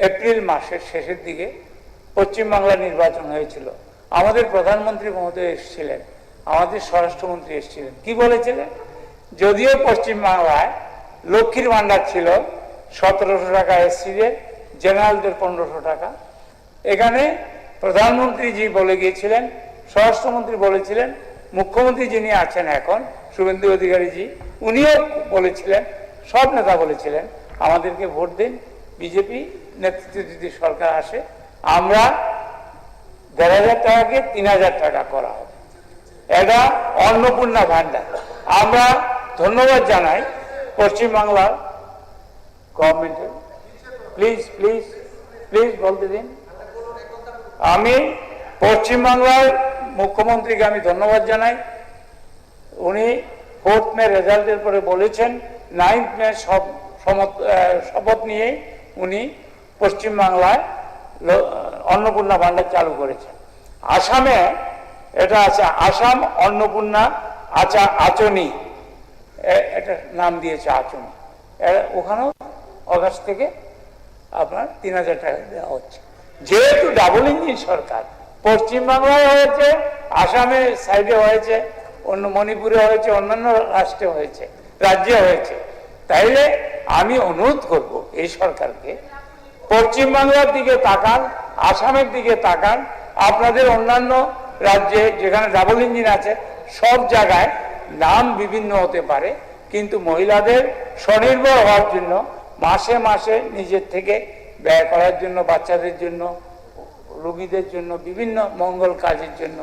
এপ্রিল মাসের শেষের দিকে পশ্চিমবাংলা নির্বাচন হয়েছিল, আমাদের প্রধানমন্ত্রী মহোদয় এসেছিলেন, আমাদের স্বরাষ্ট্রমন্ত্রী এসেছিলেন, কি বলেছিলেন? যদিও পশ্চিমবাংলায় লক্ষ্মীর ভান্ডার ছিল 1700 টাকা এসসিদের, জেনারেলদের 1500 টাকা, এখানে প্রধানমন্ত্রীজি বলে গিয়েছিলেন, স্বরাষ্ট্রমন্ত্রী বলেছিলেন, মুখ্যমন্ত্রী যিনি আছেন এখন শুভেন্দু অধিকারীজি উনিও বলেছিলেন, সব নেতা বলেছিলেন আমাদেরকে ভোট দিন, বিজেপি নেতৃত্বে যদি সরকার আসে আমরা 1500 টাকাকে 3000 টাকা করা হবে। এটা অন্নপূর্ণা ভান্ডার। আমরা ধন্যবাদ জানাই পশ্চিমবাংলার গভর্নমেন্টের। প্লিজ প্লিজ প্লিজ বলতে দিন। আমি পশ্চিমবাংলার মুখ্যমন্ত্রীকে আমি ধন্যবাদ জানাই। উনি 4th মে রেজাল্টের পরে বলেছেন 9th মে শপথ নিয়ে উনি পশ্চিমবাংলায় অন্নপূর্ণা ভান্ডার চালু করেছেন। আসামে এটা আছে আসাম অন্নপূর্ণা আচনি, এটা নাম দিয়েছে আচনি। ওখানেও অগাস্ট থেকে আপনার 3000 টাকা দেওয়া হচ্ছে। যেহেতু ডাবল ইঞ্জিন সরকার, পশ্চিমবাংলায় হয়েছে, আসামের সাইডে হয়েছে, অন্য মণিপুরে হয়েছে, অন্যান্য রাষ্ট্রে হয়েছে, রাজ্যে হয়েছে, তাইলে আমি অনুরোধ করব এই সরকারকে পশ্চিমবাংলার দিকে তাকান, আসামের দিকে তাকান। আপনাদের অন্যান্য রাজ্যে যেখানে ডাবল ইঞ্জিন আছে সব জায়গায় নাম বিভিন্ন হতে পারে, কিন্তু মহিলাদের স্বনির্ভর হওয়ার জন্য মাসে মাসে নিজের থেকে ব্যয় করার জন্য, বাচ্চাদের জন্য, রোগীদের জন্য, বিভিন্ন মঙ্গল কাজের জন্য,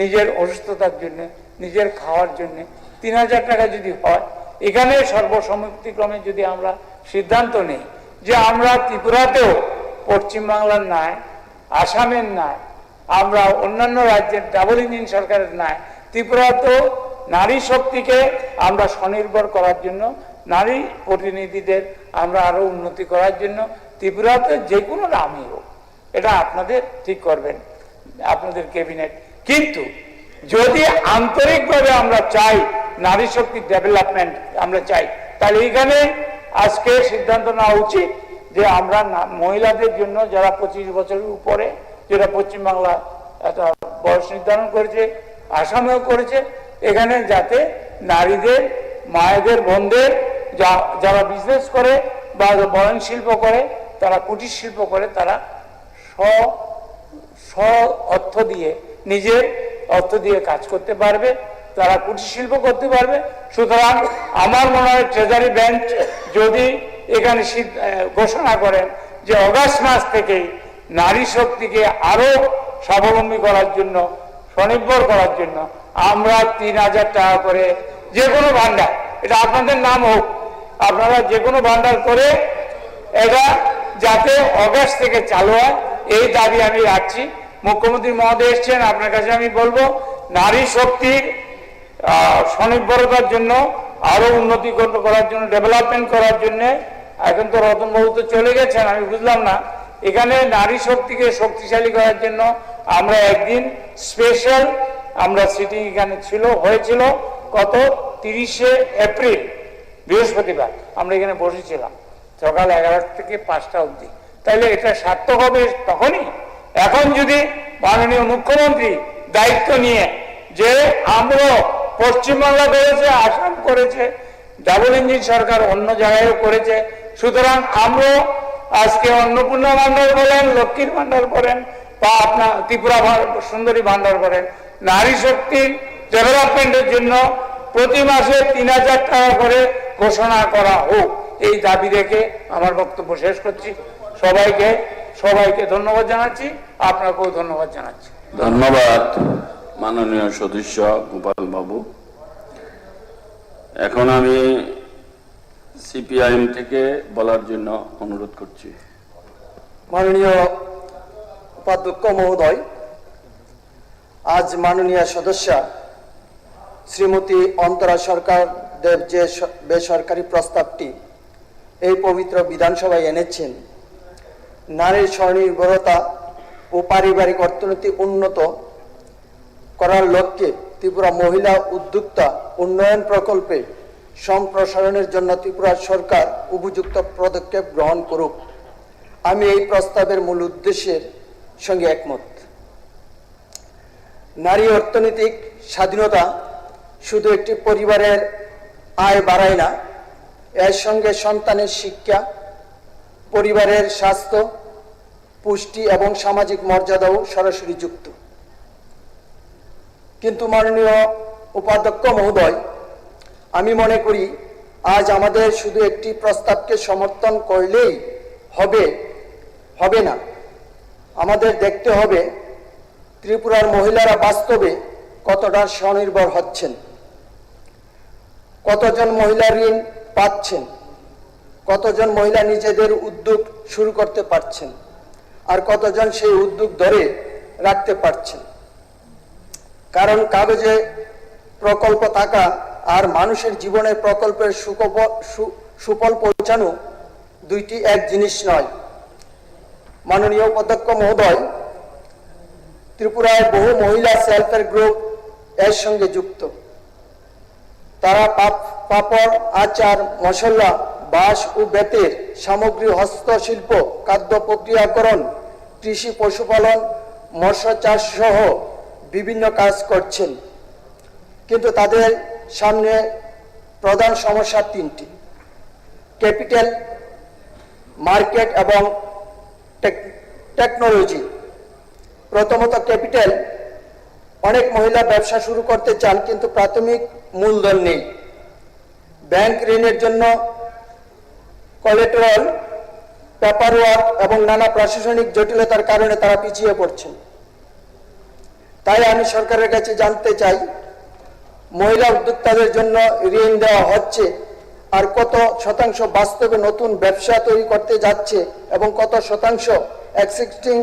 নিজের অসুস্থতার জন্য, নিজের খাওয়ার জন্য 3000 টাকা যদি হয়, এখানে সর্বসম্মতিক্রমে যদি আমরা সিদ্ধান্ত নেই যে আমরা ত্রিপুরাতেও পশ্চিমবাংলার ন্যায়, আসামের ন্যায়, আমরা অন্যান্য রাজ্যের ডাবল ইঞ্জিন সরকারের ন্যায় ত্রিপুরাতেও নারী শক্তিকে আমরা স্বনির্ভর করার জন্য, নারী প্রতিনিধিদের আমরা আরো উন্নতি করার জন্য ত্রিপুরাতে যে কোনো নামই হোক, এটা আপনাদের ঠিক করবেন, আপনাদের ক্যাবিনেট। কিন্তু যদি আন্তরিকভাবে আমরা চাই নারী শক্তির ডেভেলপমেন্ট আমরা চাই, তাহলে এখানে আজকে সিদ্ধান্ত নেওয়া উচিত যে আমরা মহিলাদের জন্য যারা 25 বছরের উপরে, যেটা পশ্চিমবাংলা একটা বয়স নির্ধারণ করেছে, আসামেও করেছে, এখানে যাতে নারীদের, মায়েদের, বোনদের যারা বিজনেস করে বা বয়ন শিল্প করে, তারা কুটির শিল্প করে, তারা স্ব অর্থ দিয়ে, নিজের অর্থ দিয়ে কাজ করতে পারবে, তারা কুটির শিল্প করতে পারবে। সুতরাং আমার মনে হয় ট্রেজারি ব্যাংক যদি এখানে ঘোষণা করেন যে অগাস্ট মাস থেকেই নারী শক্তিকে আরো স্বাবলম্বী করার জন্য, স্বনির্ভর করার জন্য আমরা 3000 টাকা করে যে কোনো ভান্ডার, এটা আপনাদের নাম হোক, আপনারা যে কোনো ভান্ডার করে এটা যাতে অগাস্ট থেকে চালু হয়, এই দাবি আমি রাখছি। মুখ্যমন্ত্রী মহোদয় এসছেন, আপনার কাছে আমি বলবো নারী শক্তির স্বনির্ভরতার জন্য, আরো উন্নতি করার জন্য, ডেভেলপমেন্ট করার জন্য, এখন তো রতনবাবু তো চলে গেছেন, আমি বুঝলাম না, এখানে নারী শক্তিকে শক্তিশালী করার জন্য আমরা একদিন স্পেশাল আমরা সিটিং এখানে হয়েছিল গত 30শে এপ্রিল বৃহস্পতিবার, আমরা এখানে বসেছিলাম সকাল 11টা থেকে 5টা অবধি। তাইলে এটা সার্থক হবে তখনই। এখন যদি মাননীয় মুখ্যমন্ত্রী দায়িত্ব নিয়ে যে আমরা পশ্চিমবাংলা করেছে, আসাম করেছে, ডাবল ইঞ্জিন সরকার অন্য জায়গায়ও করেছে, সুতরাং আমরা আজকে অন্নপূর্ণা ভান্ডার বলেন, লক্ষ্মীর ভান্ডার করেন, বা আপনার ত্রিপুরা সুন্দরী ভান্ডার করেন, নারী শক্তির ডেভেলপমেন্টের জন্য প্রতি মাসে 3000 টাকা করে ঘোষণা করা হোক, এই দাবি রেখে আমার বক্তব্য শেষ করছি। সবাইকে ধন্যবাদ জানাচ্ছি, আপনাকেও ধন্যবাদ জানাচ্ছি। ধন্যবাদ মাননীয় সদস্য গোপাল বাবু। এখন আমি সিপিআইএম থেকে বলার জন্য অনুরোধ করছি। মাননীয় উপাধ্যক্ষ মহোদয়, আজ মাননীয় সদস্যা শ্রীমতী অন্তরা সরকার দেব যে বেসরকারি প্রস্তাবটি এই পবিত্র বিধানসভায় এনেছেন, নারীর স্বনির্ভরতা ও পারিবারিক অর্থনীতি উন্নত করার লক্ষ্যে ত্রিপুরা মহিলা উদ্যোক্তা উন্নয়ন প্রকল্পে সম্প্রসারণের জন্য ত্রিপুরা সরকার উপযুক্ত পদক্ষেপ গ্রহণ করুক, আমি এই প্রস্তাবের মূল উদ্দেশ্যের সঙ্গে একমত। নারী অর্থনৈতিক স্বাধীনতা শুধু একটি পরিবারের আয় বাড়ায় না, এর সঙ্গে সন্তানের শিক্ষা, পরিবারের স্বাস্থ্য, পুষ্টি এবং সামাজিক মর্যাদাও সরাসরি যুক্ত। কিন্তু মাননীয় উপাধ্যক্ষ মহোদয়, আমি মনে করি আজ আমাদের শুধু একটি প্রস্তাবকে সমর্থন করলেই হবে না। আমাদের দেখতে হবে ত্রিপুরার মহিলারা বাস্তবে কতটা স্বনির্ভর হচ্ছেন, কতজন মহিলা ঋণ পাচ্ছেন, কতজন মহিলা নিজেদের উদ্যোগ শুরু করতে পারছেন, আর কতজন সেই উদ্যোগ ধরে রাখতে পারছেন। কারণ কাগজে প্রকল্প থাকা আর মানুষের জীবনে প্রকল্পের সুফল পৌঁছানো দুইটি এক জিনিস নয়। মাননীয় উপাধ্যক্ষ মহোদয়, ত্রিপুরায় বহু মহিলা সেলফ হেল্প গ্রুপ এর সঙ্গে যুক্ত। তারা পাপড়, আচার, মশলা, বাঁশ ও বেতের সামগ্রী, হস্তশিল্প, খাদ্য প্রক্রিয়াকরণ, কৃষি, পশুপালন, মৎস্য চাষ সহ বিভিন্ন কাজ করছেন। কিন্তু তাদের সামনে প্রধান সমস্যা তিনটি: ক্যাপিটাল, মার্কেট এবং টেকনোলজি। প্রথমত ক্যাপিটাল। অনেক মহিলা ব্যবসা শুরু করতে চান কিন্তু প্রাথমিক মূলধন নেই। ব্যাংক ঋণের জন্য কোলাটেরাল, পেপারওয়ার্ক এবং নানা প্রশাসনিক জটিলতার কারণে তারা পিছিয়ে পড়ছেন। তাই আমি সরকারের কাছে জানতে চাই, মহিলা উদ্যোক্তাদের জন্য ঋণ দেওয়া হচ্ছে, আর কত শতাংশ বাস্তবে নতুন ব্যবসা তৈরি করতে যাচ্ছে এবং কত শতাংশ এক্সিস্টিং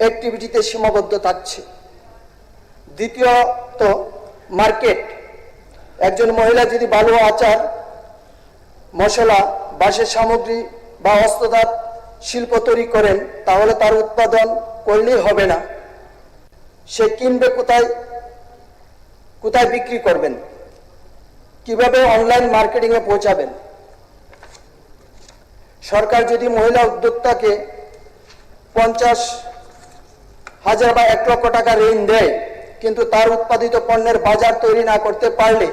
অ্যাক্টিভিটিতে সীমাবদ্ধ থাকছে। দ্বিতীয়ত মার্কেট। একজন মহিলা যদি ভালো আচার, মশলা, বাঁশের সামগ্রী বা হস্ততাঁত শিল্প তৈরি করেন, তাহলে তার উৎপাদন করলেই হবে না। সে কিনবে কোথায় বিক্রি করবেন, কিভাবে অনলাইন মার্কেটিং এ পৌঁছাবেন? সরকার যদি মহিলা উদ্যোক্তাকে 50,000 বা 1 লক্ষ টাকা ঋণ দেয়, কিন্তু তার উৎপাদিত পণ্যের বাজার তৈরি না করতে পারলে,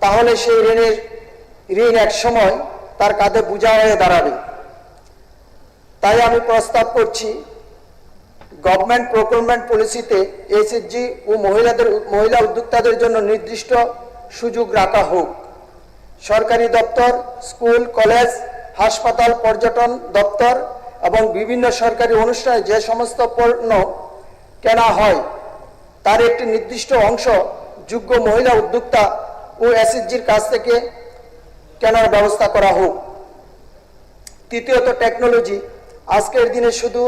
তাহলে সেই ঋণ এক সময় তার কাঁধে বোঝা হয়ে দাঁড়াবে। তাই আমি প্রস্তাব করছি, গভর্নমেন্ট প্রকিউরমেন্ট পলিসিতে এসএইচজি ও মহিলা উদ্যোক্তাদের জন্য নির্দিষ্ট সুযোগ রাখা হোক। সরকারি দপ্তর, স্কুল, কলেজ, হাসপাতাল, পর্যটন দপ্তর এবং বিভিন্ন সরকারি অনুষ্ঠানে যে সমস্ত পণ্য কেনা হয়, তার একটি নির্দিষ্ট অংশ যোগ্য মহিলা উদ্যোক্তা ও এসএইচজির কাছ থেকে কেনার ব্যবস্থা করা হোক। তৃতীয়ত টেকনোলজি। আজকের দিনে শুধু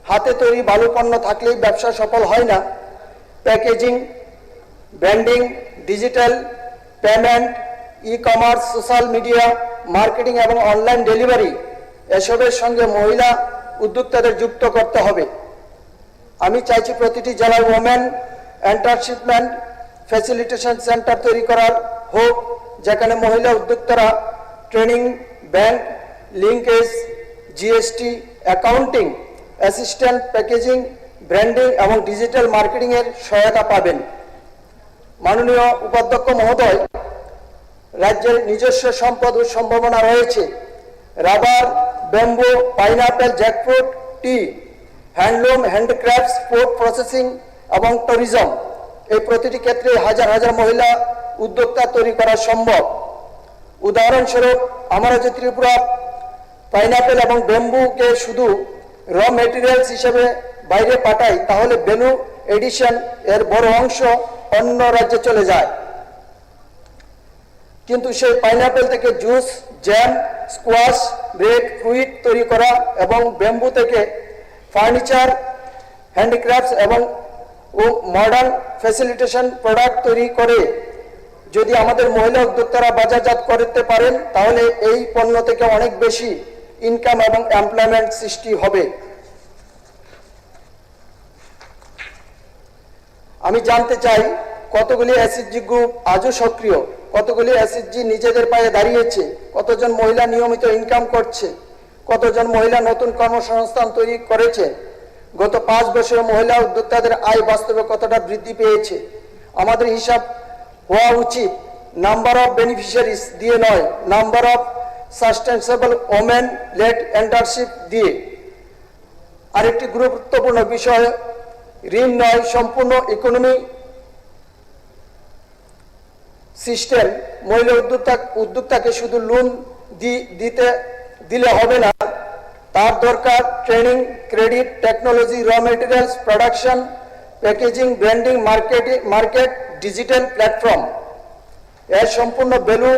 হাতে তৈরি ভালো পণ্য থাকলেই ব্যবসা সফল হয় না। Packaging, branding, digital payment, e-commerce, social media marketing এবং অনলাইন ডেলিভারি, এসবের সঙ্গে মহিলা উদ্যোক্তাদের যুক্ত করতে হবে। আমি চাইছি প্রতিটি জেলায় ওমেন এন্টারপ্রেনারশিপ ফ্যাসিলিটেশন সেন্টার তৈরি করার হোক, যেখানে মহিলা উদ্যোক্তারা training, bank linkage, GST, accounting, assistant, packaging, branding এবং ডিজিটাল মার্কেটিং এর সহায়তা পাবেন। মাননীয় উপাধ্যক্ষ মহোদয়, রাজ্যের নিজস্ব সম্পদ ও সম্ভাবনা রয়েছে। রাবার, ব্যাম্বু, পাইনাপেল, জ্যাকফ্রুট, টি, হ্যান্ডলুম, হ্যান্ডিক্রাফটস, ফুড প্রসেসিং এবং ট্যুরিজম, এই প্রতিটি ক্ষেত্রে হাজার হাজার মহিলা উদ্যোক্তা তৈরি করা সম্ভব। উদাহরণস্বরূপ, আমরা যে ত্রিপুরা পাইনাপেল এবং ব্যাম্বুকে শুধু র মেটেরিয়ালস হিসেবে বাইরে পাঠাই, তাহলে ভ্যালু এডিশন এর বড় অংশ অন্য রাজ্যে চলে যায়। কিন্তু সেই পাইনাপেল থেকে juice, jam, squash, bread, fruit তৈরি করা এবং ব্যাম্বু থেকে ফার্নিচার, হ্যান্ডিক্রাফটস এবং মডার্ন ফ্যাসিলিটেশন প্রোডাক্ট তৈরি করে যদি আমাদের মহিলা উদ্যোক্তারা বাজারজাত করতে পারেন, তাহলে এই পণ্য থেকে অনেক বেশি ইনকাম এবং এমপ্লয়মেন্ট সৃষ্টি হবে। আমি জানতে চাই, কতগুলি এসএইচজি গ্রুপ আজও সক্রিয়, কতগুলি এসএইচজি নিজেদের পায়ে দাঁড়িয়েছে, কতজন মহিলা নিয়মিত ইনকাম করছে, কতজন মহিলা নতুন কর্মসংস্থান তৈরি করেছে, গত 5 বছরে মহিলা উদ্যোক্তাদের আয় বাস্তবে কতটা বৃদ্ধি পেয়েছে। আমাদের হিসাব হওয়া উচিত নাম্বার অফ বেনিফিশিয়ারিজ দিয়ে নয়, number of sustainable women led entrepreneurship দিয়ে। আরেকটি গুরুত্বপূর্ণ বিষয়, ঋণ নয়, সম্পূর্ণ ইকোনমি সিস্টেম। মহিলা উদ্যোক্তাকে শুধু লোন দিলে হবে না, তার দরকার training, credit, technology, raw materials, production, packaging, branding, market, digital platform. এর সম্পূর্ণ ভ্যালু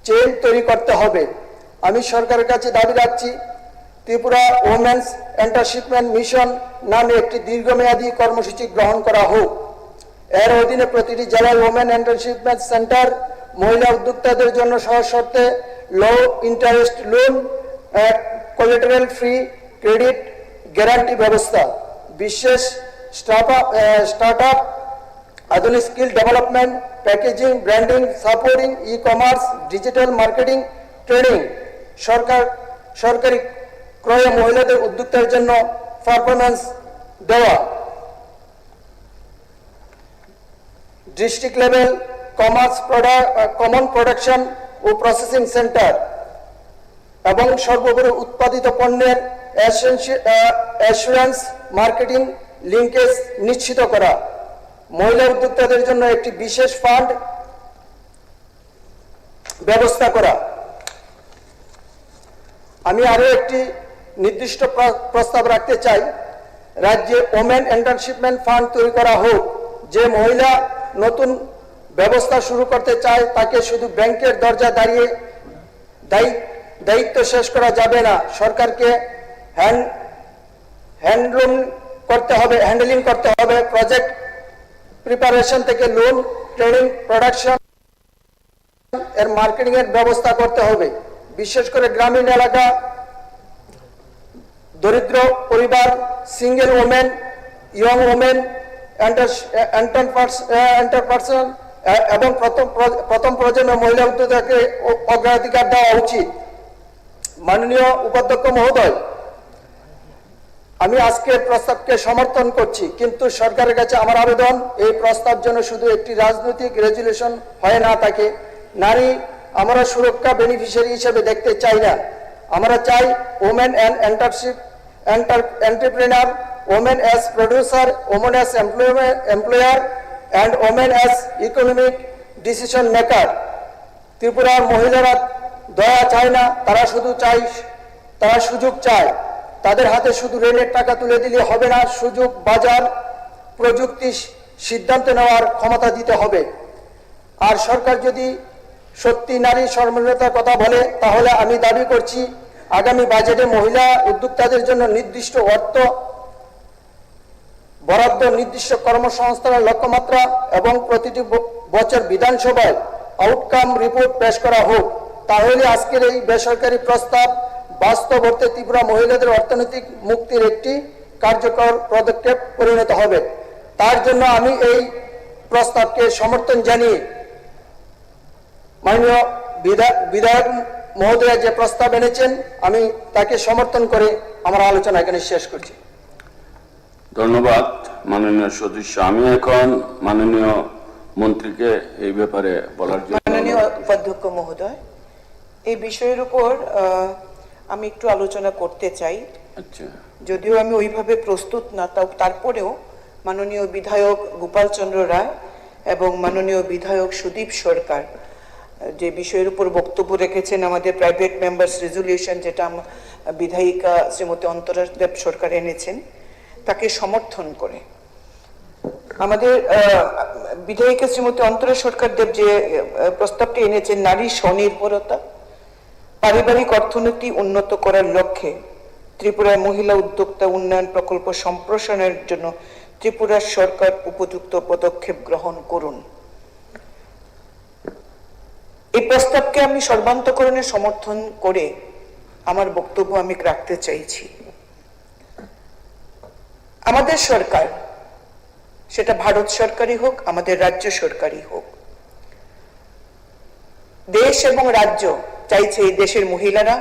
চেইন তৈরি করতে হবে। আমি সরকারের কাছে দাবি রাখছি, ত্রিপুরা ওমেন্স এন্টারপ্রেনারশিপ মিশন নামে একটি দীর্ঘমেয়াদী কর্মসূচি গ্রহণ করা হোক। এর অধীনে প্রতিটি জেলায় ওমেন এন্টারপ্রেনারশিপ সেন্টার, মহিলা উদ্যোক্তাদের জন্য সহজ শর্তে low interest loan, collateral free credit guarantee ব্যবস্থা, বিশেষ স্টার্টআপ, আধুনিক skill development, packaging, branding, supporting, e-commerce, digital marketing training, সরকারি ক্রয়ে মহিলাদের উদ্যোক্তার জন্য পারফরম্যান্স দেওয়া, ডিস্ট্রিক্ট লেভেল কমন প্রোডাকশন ও প্রসেসিং সেন্টার এবং সর্বোপরি উৎপাদিত পণ্যের অ্যাসুরেন্স মার্কেটিং লিঙ্কেজ নিশ্চিত করা, মহিলা উদ্যোক্তাদের জন্য একটি বিশেষ ফান্ড ব্যবস্থা করা। আমি আরো একটি নির্দিষ্ট প্রস্তাব রাখতে চাই, রাজ্যে ওমেন এন্টারপ্রেনারশিপ ফান্ড তৈরি করা হোক। যে মহিলা নতুন ব্যবস্থা শুরু করতে চায়, তাকে শুধু ব্যাংকের দরজা দাঁড়িয়ে দায়িত্ব শেষ করা যাবে না, সরকারকে হ্যান্ডলিং করতে হবে। প্রজেক্ট প্রিপারেশন থেকে লোন, ট্রেনিং, প্রোডাকশন এর মার্কেটিং এর ব্যবস্থা করতে হবে। বিশেষ করে গ্রামীণ এলাকা, দরিদ্র পরিবার, single women, young women entrepreneur এবং প্রথম প্রজন্মের মহিলা উদ্যোক্তাকে অগ্রাধিকার দেওয়া উচিত। মাননীয় উপাধ্যক্ষ মহোদয়, আমি আজকের প্রস্তাবকে সমর্থন করছি, কিন্তু সরকারের কাছে আমার আবেদন, এই প্রস্তাব যেন শুধু একটি রাজনৈতিক রেজুলেশন হয়ে না থাকে। নারী আমরা সুরক্ষা বেনিফিশিয়ারি হিসেবে দেখতে চাই না। আমরা চাই women and entrepreneur, women as producer, women as employer and women as economic decision maker. ত্রিপুরার মহিলারা দয়া চায় না, তারা সুযোগ চায়। তাদের হাতে শুধু ঋণের টাকা তুলে দিলে হবে না, সুযোগ, বাজার, প্রযুক্তি, সিদ্ধান্ত নেওয়ার ক্ষমতা দিতে হবে। আর সরকার যদি সত্যি নারী স্বাবলম্বিতার কথা বলে, তাহলে আমি দাবি করছি আগামী বাজেটে মহিলা উদ্যোক্তাদের জন্য নির্দিষ্ট অর্থ বরাদ্দ, নির্দিষ্ট কর্মসংস্থানের লক্ষ্যমাত্রা এবং প্রতিটি বছর বিধানসভায় আউটকাম রিপোর্ট পেশ করা হোক। তাহলে আজকের এই বেসরকারি প্রস্তাব বাস্তব অর্থে ত্রিপুরা মহিলাদের অর্থনৈতিক মুক্তির একটি কার্যকর পদক্ষেপ পরিণত হবে। তার জন্য আমি এই প্রস্তাবকে সমর্থন জানিয়ে মাননীয় বিধায়ক মহোদয়া যে প্রস্তাব এনেছেন, আমি তাকে সমর্থন করে আমার আলোচনা এখানে শেষ করছি। ধন্যবাদ মাননীয় সদস্য। আমি এখন মাননীয় মন্ত্রীকে এই ব্যাপারে বলার জন্য। মাননীয় উপাধ্যক্ষ মহোদয়, এই বিষয়ের উপর আমি একটু আলোচনা করতে চাই। আচ্ছা, যদিও আমি ওইভাবে প্রস্তুত না, তারপরেও মাননীয় বিধায়ক গোপাল চন্দ্র রায় এবং মাননীয় বিধায়ক সুদীপ সরকার যে বিষয়ের উপর বক্তব্য রেখেছেন, আমাদের প্রাইভেট মেম্বার্স রেজুলিউশন যেটা বিধায়িকা শ্রীমতী অন্তরা দেব সরকার এনেছেন, তাকে সমর্থন করে আমাদের বিধায়িকা শ্রীমতী অন্তরা সরকার দেব যে প্রস্তাবটি এনেছেন, নারী স্বনির্ভরতা পারিবারিক অর্থনীতি উন্নত করার লক্ষ্যে ত্রিপুরায় মহিলা উদ্যোক্তা উন্নয়ন প্রকল্প সম্প্রসারণের জন্য ত্রিপুরা সরকার উপযুক্ত পদক্ষেপ গ্রহণ করুন। এই প্রস্তাবকে আমি সর্বান্তকরণে সমর্থন করে আমার বক্তব্য আমি রাখতে চাইছি। আমাদের সরকার, সেটা ভারত সরকারই হোক, আমাদের রাজ্য সরকারই হোক, দেশ এবং রাজ্য চাইছে এই দেশের মহিলারা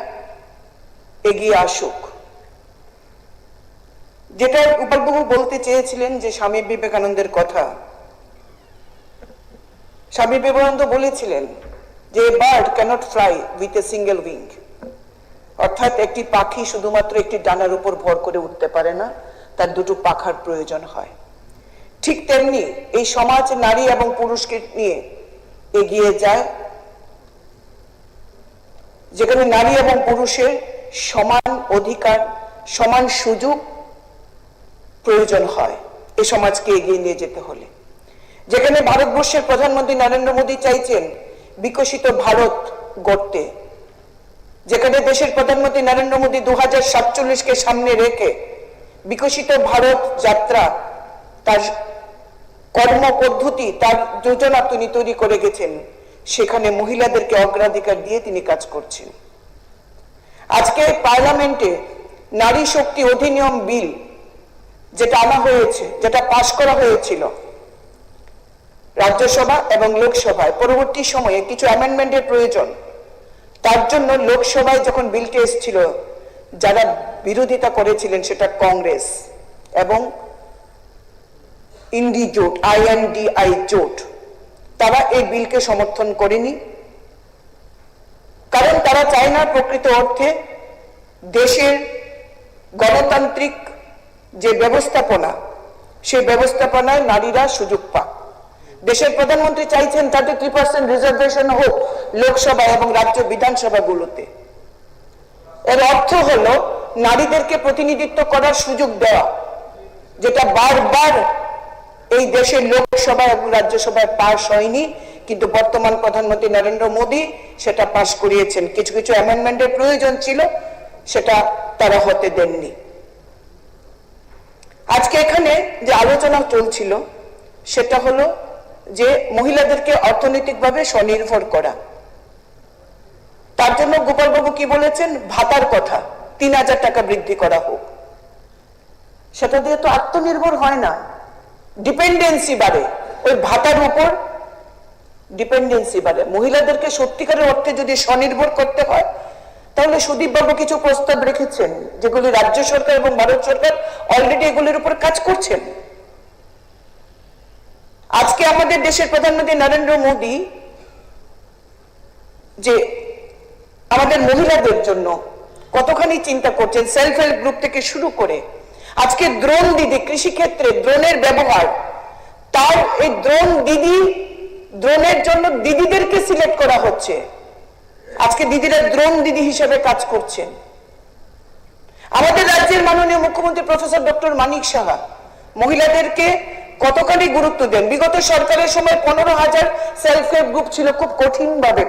এগিয়ে আসুক। যেটা গোপালবাবু বলতে চেয়েছিলেন যে স্বামী বিবেকানন্দের কথা, স্বামী বিবেকানন্দ বলেছিলেন যে bird cannot fly with a single wing, অর্থাৎ একটি পাখি শুধুমাত্র একটি ডানার উপর ভর করে উঠতে পারে না, তার দুটো পাখার প্রয়োজন হয়। ঠিক তেমনি এই সমাজ নারী এবং পুরুষকে নিয়ে এগিয়ে যায়, যেখানে নারী এবং পুরুষের সমান অধিকার, সমান সুযোগ প্রয়োজন হয় এই সমাজকে এগিয়ে নিয়ে যেতে হলে। যেখানে ভারতবর্ষের প্রধানমন্ত্রী নরেন্দ্র মোদী চাইছেন বিকশিত ভারত গড়তে, যেখানে দেশের প্রধানমন্ত্রী নরেন্দ্র মোদী 2047কে সামনে রেখে বিকশিত ভারত যাত্রা, তার কর্ম পদ্ধতি, তার যোজনা তিনি তৈরি করে গেছেন, সেখানে মহিলাদেরকে অগ্রাধিকার দিয়ে তিনি কাজ করছেন। আজকে পার্লামেন্টে নারী শক্তি অধিনিয়ম বিল যেটা আনা হয়েছে, যেটা পাশ করা হয়েছিল রাজ্যসভা এবং লোকসভায়, পরবর্তী সময়ে কিছু অ্যামেন্ডমেন্টের প্রয়োজন। তার জন্য লোকসভায় যখন বিলটি এসেছিল, যারা বিরোধিতা করেছিলেন সেটা কংগ্রেস এবং ইন্ডি জোট, INDI জোট, তারা এই বিলকে সমর্থন করেনি। কারণ তারা চায় না প্রকৃত অর্থে দেশের গণতান্ত্রিক যে ব্যবস্থাপনা, সেই ব্যবস্থাপনায় নারীরা সুযোগ পাক। দেশের প্রধানমন্ত্রী চাইছেন 33% রিজার্ভেশন হোক লোকসভা এবং রাজ্য বিধানসভাগুলোতে। এর অর্থ হলো নারীদেরকে প্রতিনিধিত্ব করার সুযোগ দেওয়া, যেটা বারবার এই দেশের লোকসভা এবং রাজ্যসভায় পাশ হয়নি, কিন্তু বর্তমান প্রধানমন্ত্রী নরেন্দ্র মোদী সেটা পাশ করিয়েছেন। কিছু কিছু অ্যামেন্ডমেন্টের প্রয়োজন ছিল, সেটা তারা হতে দেননি। আজকে এখানে যে আলোচনা চলছিল সেটা হলো যে মহিলাদেরকে অর্থনৈতিকভাবে স্বনির্ভর করা। তার জন্য গোপালবাবু কি বলেছেন, ভাতার কথা 3000 টাকা বৃদ্ধি করা হোক। সেটা দিয়ে তো আত্মনির্ভর হয় না, ডিপেন্ডেন্সি বাড়ে, ওই ভাতার উপর ডিপেন্ডেন্সি বাড়ে। মহিলাদেরকে সত্যিকারের অর্থে যদি স্বনির্ভর করতে হয়, তাহলে সুদীপ বাবু কিছু প্রস্তাব রেখেছেন, যেগুলি রাজ্য সরকার এবং ভারত সরকার অলরেডি এগুলির উপর কাজ করছেন। আজকে আমাদের দেশের প্রধানমন্ত্রী নরেন্দ্র মোদী যে আমাদের মহিলাদের জন্য কতখানি চিন্তা করছেন, সেলফ হেল্প গ্রুপ থেকে শুরু করে আজকে দ্রোণ দিদি, কৃষিক্ষেত্রে দ্রোণের ব্যবহার, তার এই দ্রোণ দিদি, দ্রোণের জন্য দিদিদেরকে সিলেক্ট করা হচ্ছে। আজকে দিদিরা দ্রোণ দিদি হিসেবে কাজ করছেন। আমাদের রাজ্যের মাননীয় মুখ্যমন্ত্রী প্রফেসর ডক্টর মানিক সাহা মহিলাদেরকে কতখানি গুরুত্ব দেন। বিগত সরকারের সময় 15,000 সেলফ হেল্প গ্রুপ ছিল, খুব কঠিন ভাবে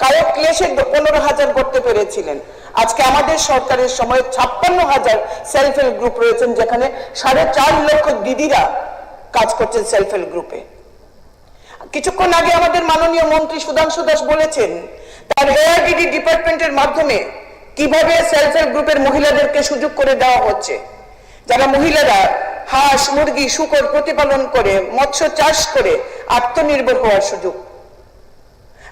কায়ক ক্লেশে 15,000 করতে পেরেছিলেন। আজকে আমাদের সরকারের সময় 56,000 সেলফ হেল্প গ্রুপ রয়েছেন, যেখানে 4.5 লক্ষ দিদিরা কাজ করছেন সেলফ হেল্প গ্রুপে। কিছুক্ষণ আগে আমাদের মাননীয় মন্ত্রী সুধাংশু দাস বলেছেন তার ARDD ডিপার্টমেন্টের মাধ্যমে কিভাবে সেলফ হেল্প গ্রুপের মহিলাদেরকে সুযোগ করে দেওয়া হচ্ছে, যারা মহিলারা হাঁস, মুরগি, শূকর প্রতিপালন করে, মৎস্য চাষ করে আত্মনির্ভর হওয়ার সুযোগ।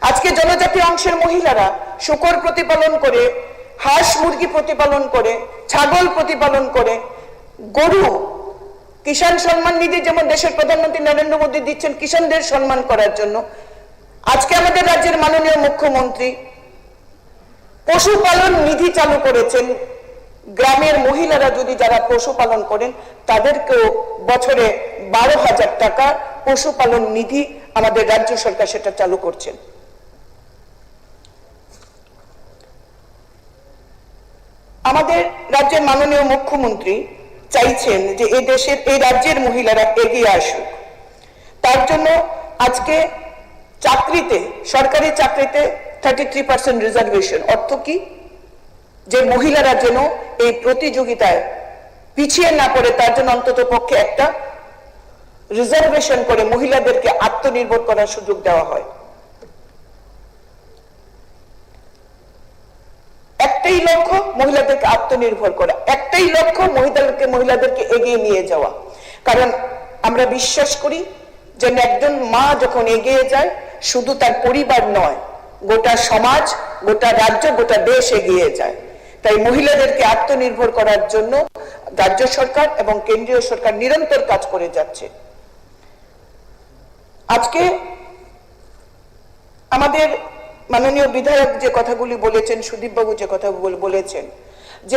আজকে জনজাতি অংশের মহিলারা শূকর প্রতিপালন করে, হাঁস মুরগি প্রতিপালন করে, ছাগল প্রতিপালন করে, গরু, কিষাণ সম্মান নিধি যেমন দেশের প্রধানমন্ত্রী নরেন্দ্র মোদী দিচ্ছেন কিষাণদের সম্মান করার জন্য, আজকে আমাদের রাজ্যের মাননীয় মুখ্যমন্ত্রী পশুপালন নিধি চালু করেছেন। গ্রামের মহিলারা যদি যারা পশুপালন করেন তাদেরকেও বছরে 12,000 টাকা পশুপালন নিধি আমাদের রাজ্য সরকার সেটা চালু করছেন। আমাদের রাজ্যের মাননীয় মুখ্যমন্ত্রী চাইছেন যে এই রাজ্যের মহিলারা এগিয়ে আসুক। তার জন্য আজকে সরকারি চাকরিতে 33% রিজার্ভেশন। অর্থ কি? যে মহিলারা যেন এই প্রতিযোগিতায় পিছিয়ে না পড়ে, তার জন্য অন্তত পক্ষে একটা রিজার্ভেশন করে মহিলাদেরকে আত্মনির্ভর করার সুযোগ দেওয়া হয়। একটাই লক্ষ্য, মহিলাদেরকে আত্মনির্ভর করা। একটাই লক্ষ্য, মহিলাদেরকে এগিয়ে নিয়ে যাওয়া। কারণ আমরা বিশ্বাস করি যে একজন মা যখন এগিয়ে যায়, শুধু তার পরিবার নয়, গোটা সমাজ, গোটা রাজ্য, গোটা দেশ এগিয়ে যায়। তাই মহিলাদেরকে আত্মনির্ভর করার জন্য রাজ্য সরকার এবং কেন্দ্রীয় সরকার নিরন্তর কাজ করে যাচ্ছে। আজকে আমাদের মাননীয় বিধায়ক যে কথাগুলি বলেছেন, সুদীপ বাবু যে কথাগুলো বলেছেন, যে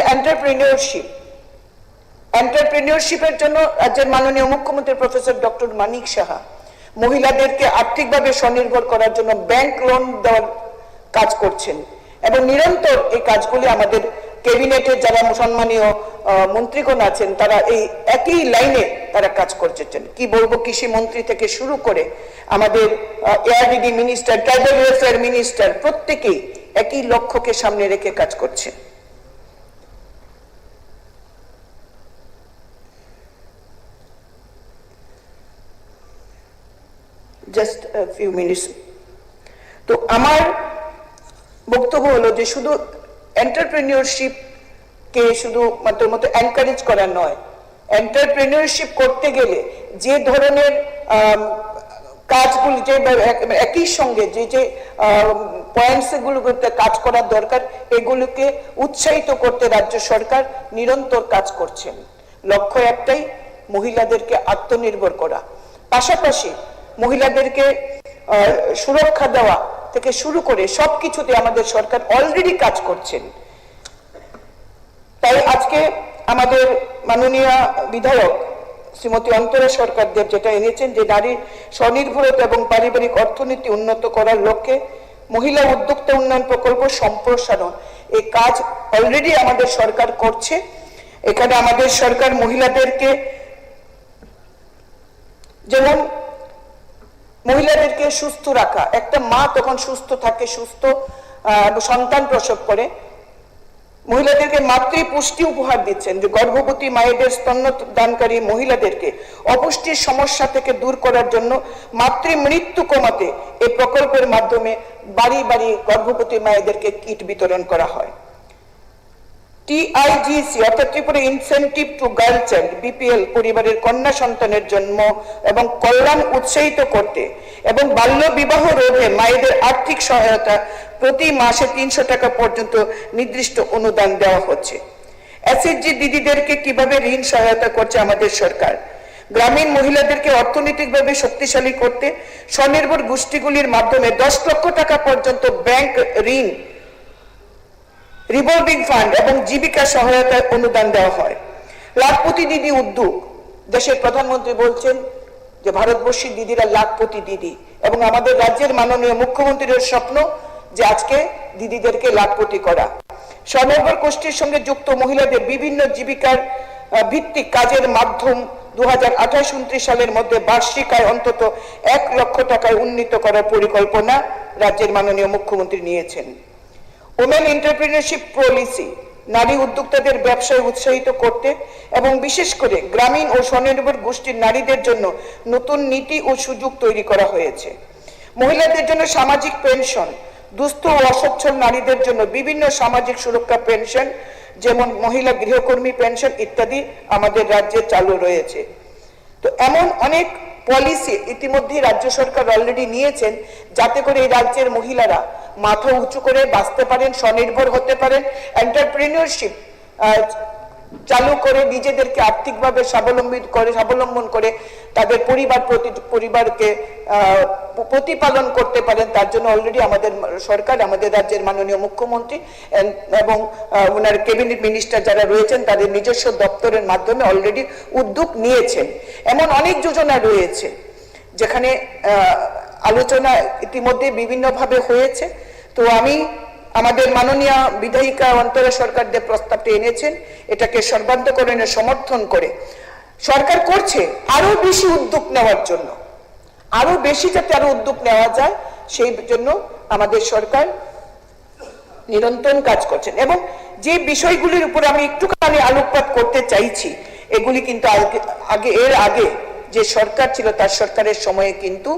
এন্টারপ্রেনিয়রশিপের জন্য রাজ্যের মাননীয় মুখ্যমন্ত্রী প্রফেসর ডক্টর মানিক সাহা মহিলাদেরকে আর্থিকভাবে স্বনির্ভর করার জন্য ব্যাংক লোন দেওয়ার কাজ করছেন এবং নিরন্তর এই কাজগুলি আমাদের ক্যাবিনেটের যারা সম্মানীয় মন্ত্রীগণ আছেন তারা এই একই লাইনে তারা কাজ করছেন। কি বলবো, কৃষি মন্ত্রী থেকে শুরু করে আমাদের ARDD minister, tribal welfare minister, প্রত্যেকেই একই লক্ষ্যকে সামনে রেখে কাজ করছেন। Just few minutes. তো আমার বক্তব্য হলো যে শুধু এন্টারপ্রেনিয়রশিপ কে শুধু মতো এনকারেজ করা নয়, এন্টারপ্রেনিয়রশিপ করতে গেলে যে ধরনের কাজগুলি, যে একই সঙ্গে যে পয়েন্টস গুলোতে কাজ করার দরকার, এগুলোকে উৎসাহিত করতে রাজ্য সরকার নিরন্তর কাজ করছেন। লক্ষ্য একটাই, মহিলাদেরকে আত্মনির্ভর করা। পাশাপাশি মহিলাদেরকে সুরক্ষা দেওয়া থেকে শুরু করে সবকিছুতে আমাদের সরকার অলরেডি কাজ করছেন। তাই আজকে আমাদের মাননীয় বিধায়ক শ্রীমতী অন্তরা সরকারদেব যেটা এনেছেন, যে নারী স্বনির্ভরতা এবং পারিবারিক অর্থনীতি উন্নত করার লক্ষ্যে মহিলা উদ্যোক্তা উন্নয়ন প্রকল্প সম্প্রসারণ, এই কাজ অলরেডি আমাদের সরকার করছে। এখানে আমাদের সরকার মহিলাদেরকে, যেমন মহিলাদেরকে সুস্থ রাখা, একটা মা তখন সুস্থ থাকে, সুস্থ সন্তান প্রসব করে, মহিলাদেরকে মাতৃপুষ্টি উপহার দিচ্ছেন, যে গর্ভবতী মায়েদের স্তন্যদানকারী মহিলাদেরকে অপুষ্টির সমস্যা থেকে দূর করার জন্য মাতৃ মৃত্যু কমাতে এই প্রকল্পের মাধ্যমে বাড়ি বাড়ি গর্ভবতী মায়েদেরকে কিট বিতরণ করা হয়। TIGC অর্থাৎ Tripura incentive two girl child, BPL পরিবারের কন্যা সন্তানের জন্ম এবং কল্যাণ উৎসাহিত করতে এবং বাল্য বিবাহ রোধে মায়েদের আর্থিক সহায়তা প্রতি মাসে 300 টাকা পর্যন্ত নির্দিষ্ট অনুদান দেওয়া হচ্ছে। SHG দিদিদেরকে কিভাবে ঋণ সহায়তা করছে আমাদের সরকার? গ্রামীণ মহিলাদেরকে অর্থনৈতিকভাবে শক্তিশালী করতে স্বনির্ভর গোষ্ঠীগুলির মাধ্যমে 10 লক্ষ টাকা পর্যন্ত ব্যাংক ঋণ, রিভলভিং ফান্ড এবং জীবিকা সহায়তায় অনুদান দেওয়া হয়। লাখপতি দিদি উদ্যোগ, দেশের প্রধানমন্ত্রী বলছেন যে ভারতবর্ষের দিদিরা লাখপতি দিদি, এবং আমাদের রাজ্যের মাননীয় মুখ্যমন্ত্রীর স্বপ্ন যে আজকে দিদিদেরকে লাখপতি করা। স্বনির্ভর গোষ্ঠীর সঙ্গে যুক্ত মহিলাদের বিভিন্ন জীবিকার ভিত্তিক কাজের মাধ্যম 2028-29 সালের মধ্যে বার্ষিক আয় অন্তত 1 লক্ষ টাকায় উন্নীত করার পরিকল্পনা রাজ্যের মাননীয় মুখ্যমন্ত্রী নিয়েছেন। ওমেন এন্টারপ্রেনিয়রশিপ পলিসি, নারী উদ্যোক্তাদের ব্যবসায় উৎসাহিত করতে এবং বিশেষ করে গ্রামীণ ও স্বনির্ভর গোষ্ঠীর নারীদের জন্য নতুন নীতি ও সুযোগ তৈরি করা হয়েছে। মহিলাদের জন্য সামাজিক পেনশন, দুস্থ ও অসচ্ছল নারীদের জন্য বিভিন্ন সামাজিক সুরক্ষা পেনশন, যেমন মহিলা গৃহকর্মী পেনশন ইত্যাদি আমাদের রাজ্যে চালু রয়েছে। তো এমন অনেক পলিসি ইতিমধ্যে রাজ্য সরকার অলরেডি নিয়েছেন, যাতে করে এই রাজ্যের মহিলারা মাথা উঁচু করে বাঁচতে পারেন, স্বনির্ভর হতে পারেন, এন্টারপ্রেনিয়রশিপ চালু করে নিজেদেরকে আর্থিকভাবে স্বাবলম্বন করে তাদের পরিবারকে প্রতিপালন করতে পারেন। তার জন্য অলরেডি আমাদের সরকার, আমাদের রাজ্যের মাননীয় মুখ্যমন্ত্রী এবং ওনার ক্যাবিনেট মিনিস্টার যারা রয়েছেন তাদের নিজস্ব দপ্তরের মাধ্যমে অলরেডি উদ্যোগ নিয়েছেন। এমন অনেক যোজনা রয়েছে যেখানে আলোচনা ইতিমধ্যে বিভিন্নভাবে হয়েছে। তো আমি আমাদের মাননীয় বিধায়িকা অন্তরা সরকার যে প্রস্তাবটি এনেছেন, এটাকে সর্বান্তকরণে সমর্থন করে সরকার করছে আরো বেশি উদ্যোগ নেওয়ার জন্য, আরো বেশি যাতে আরো উদ্যোগ নেওয়া যায় সেই জন্য আমাদের সরকার নিরন্তর কাজ করছেন। এবং যে বিষয়গুলির উপর আমি একটুখানি আলোকপাত করতে চাইছি, এগুলি কিন্তু এর আগে যে সরকার ছিল তার সরকারের সময়ে কিন্তু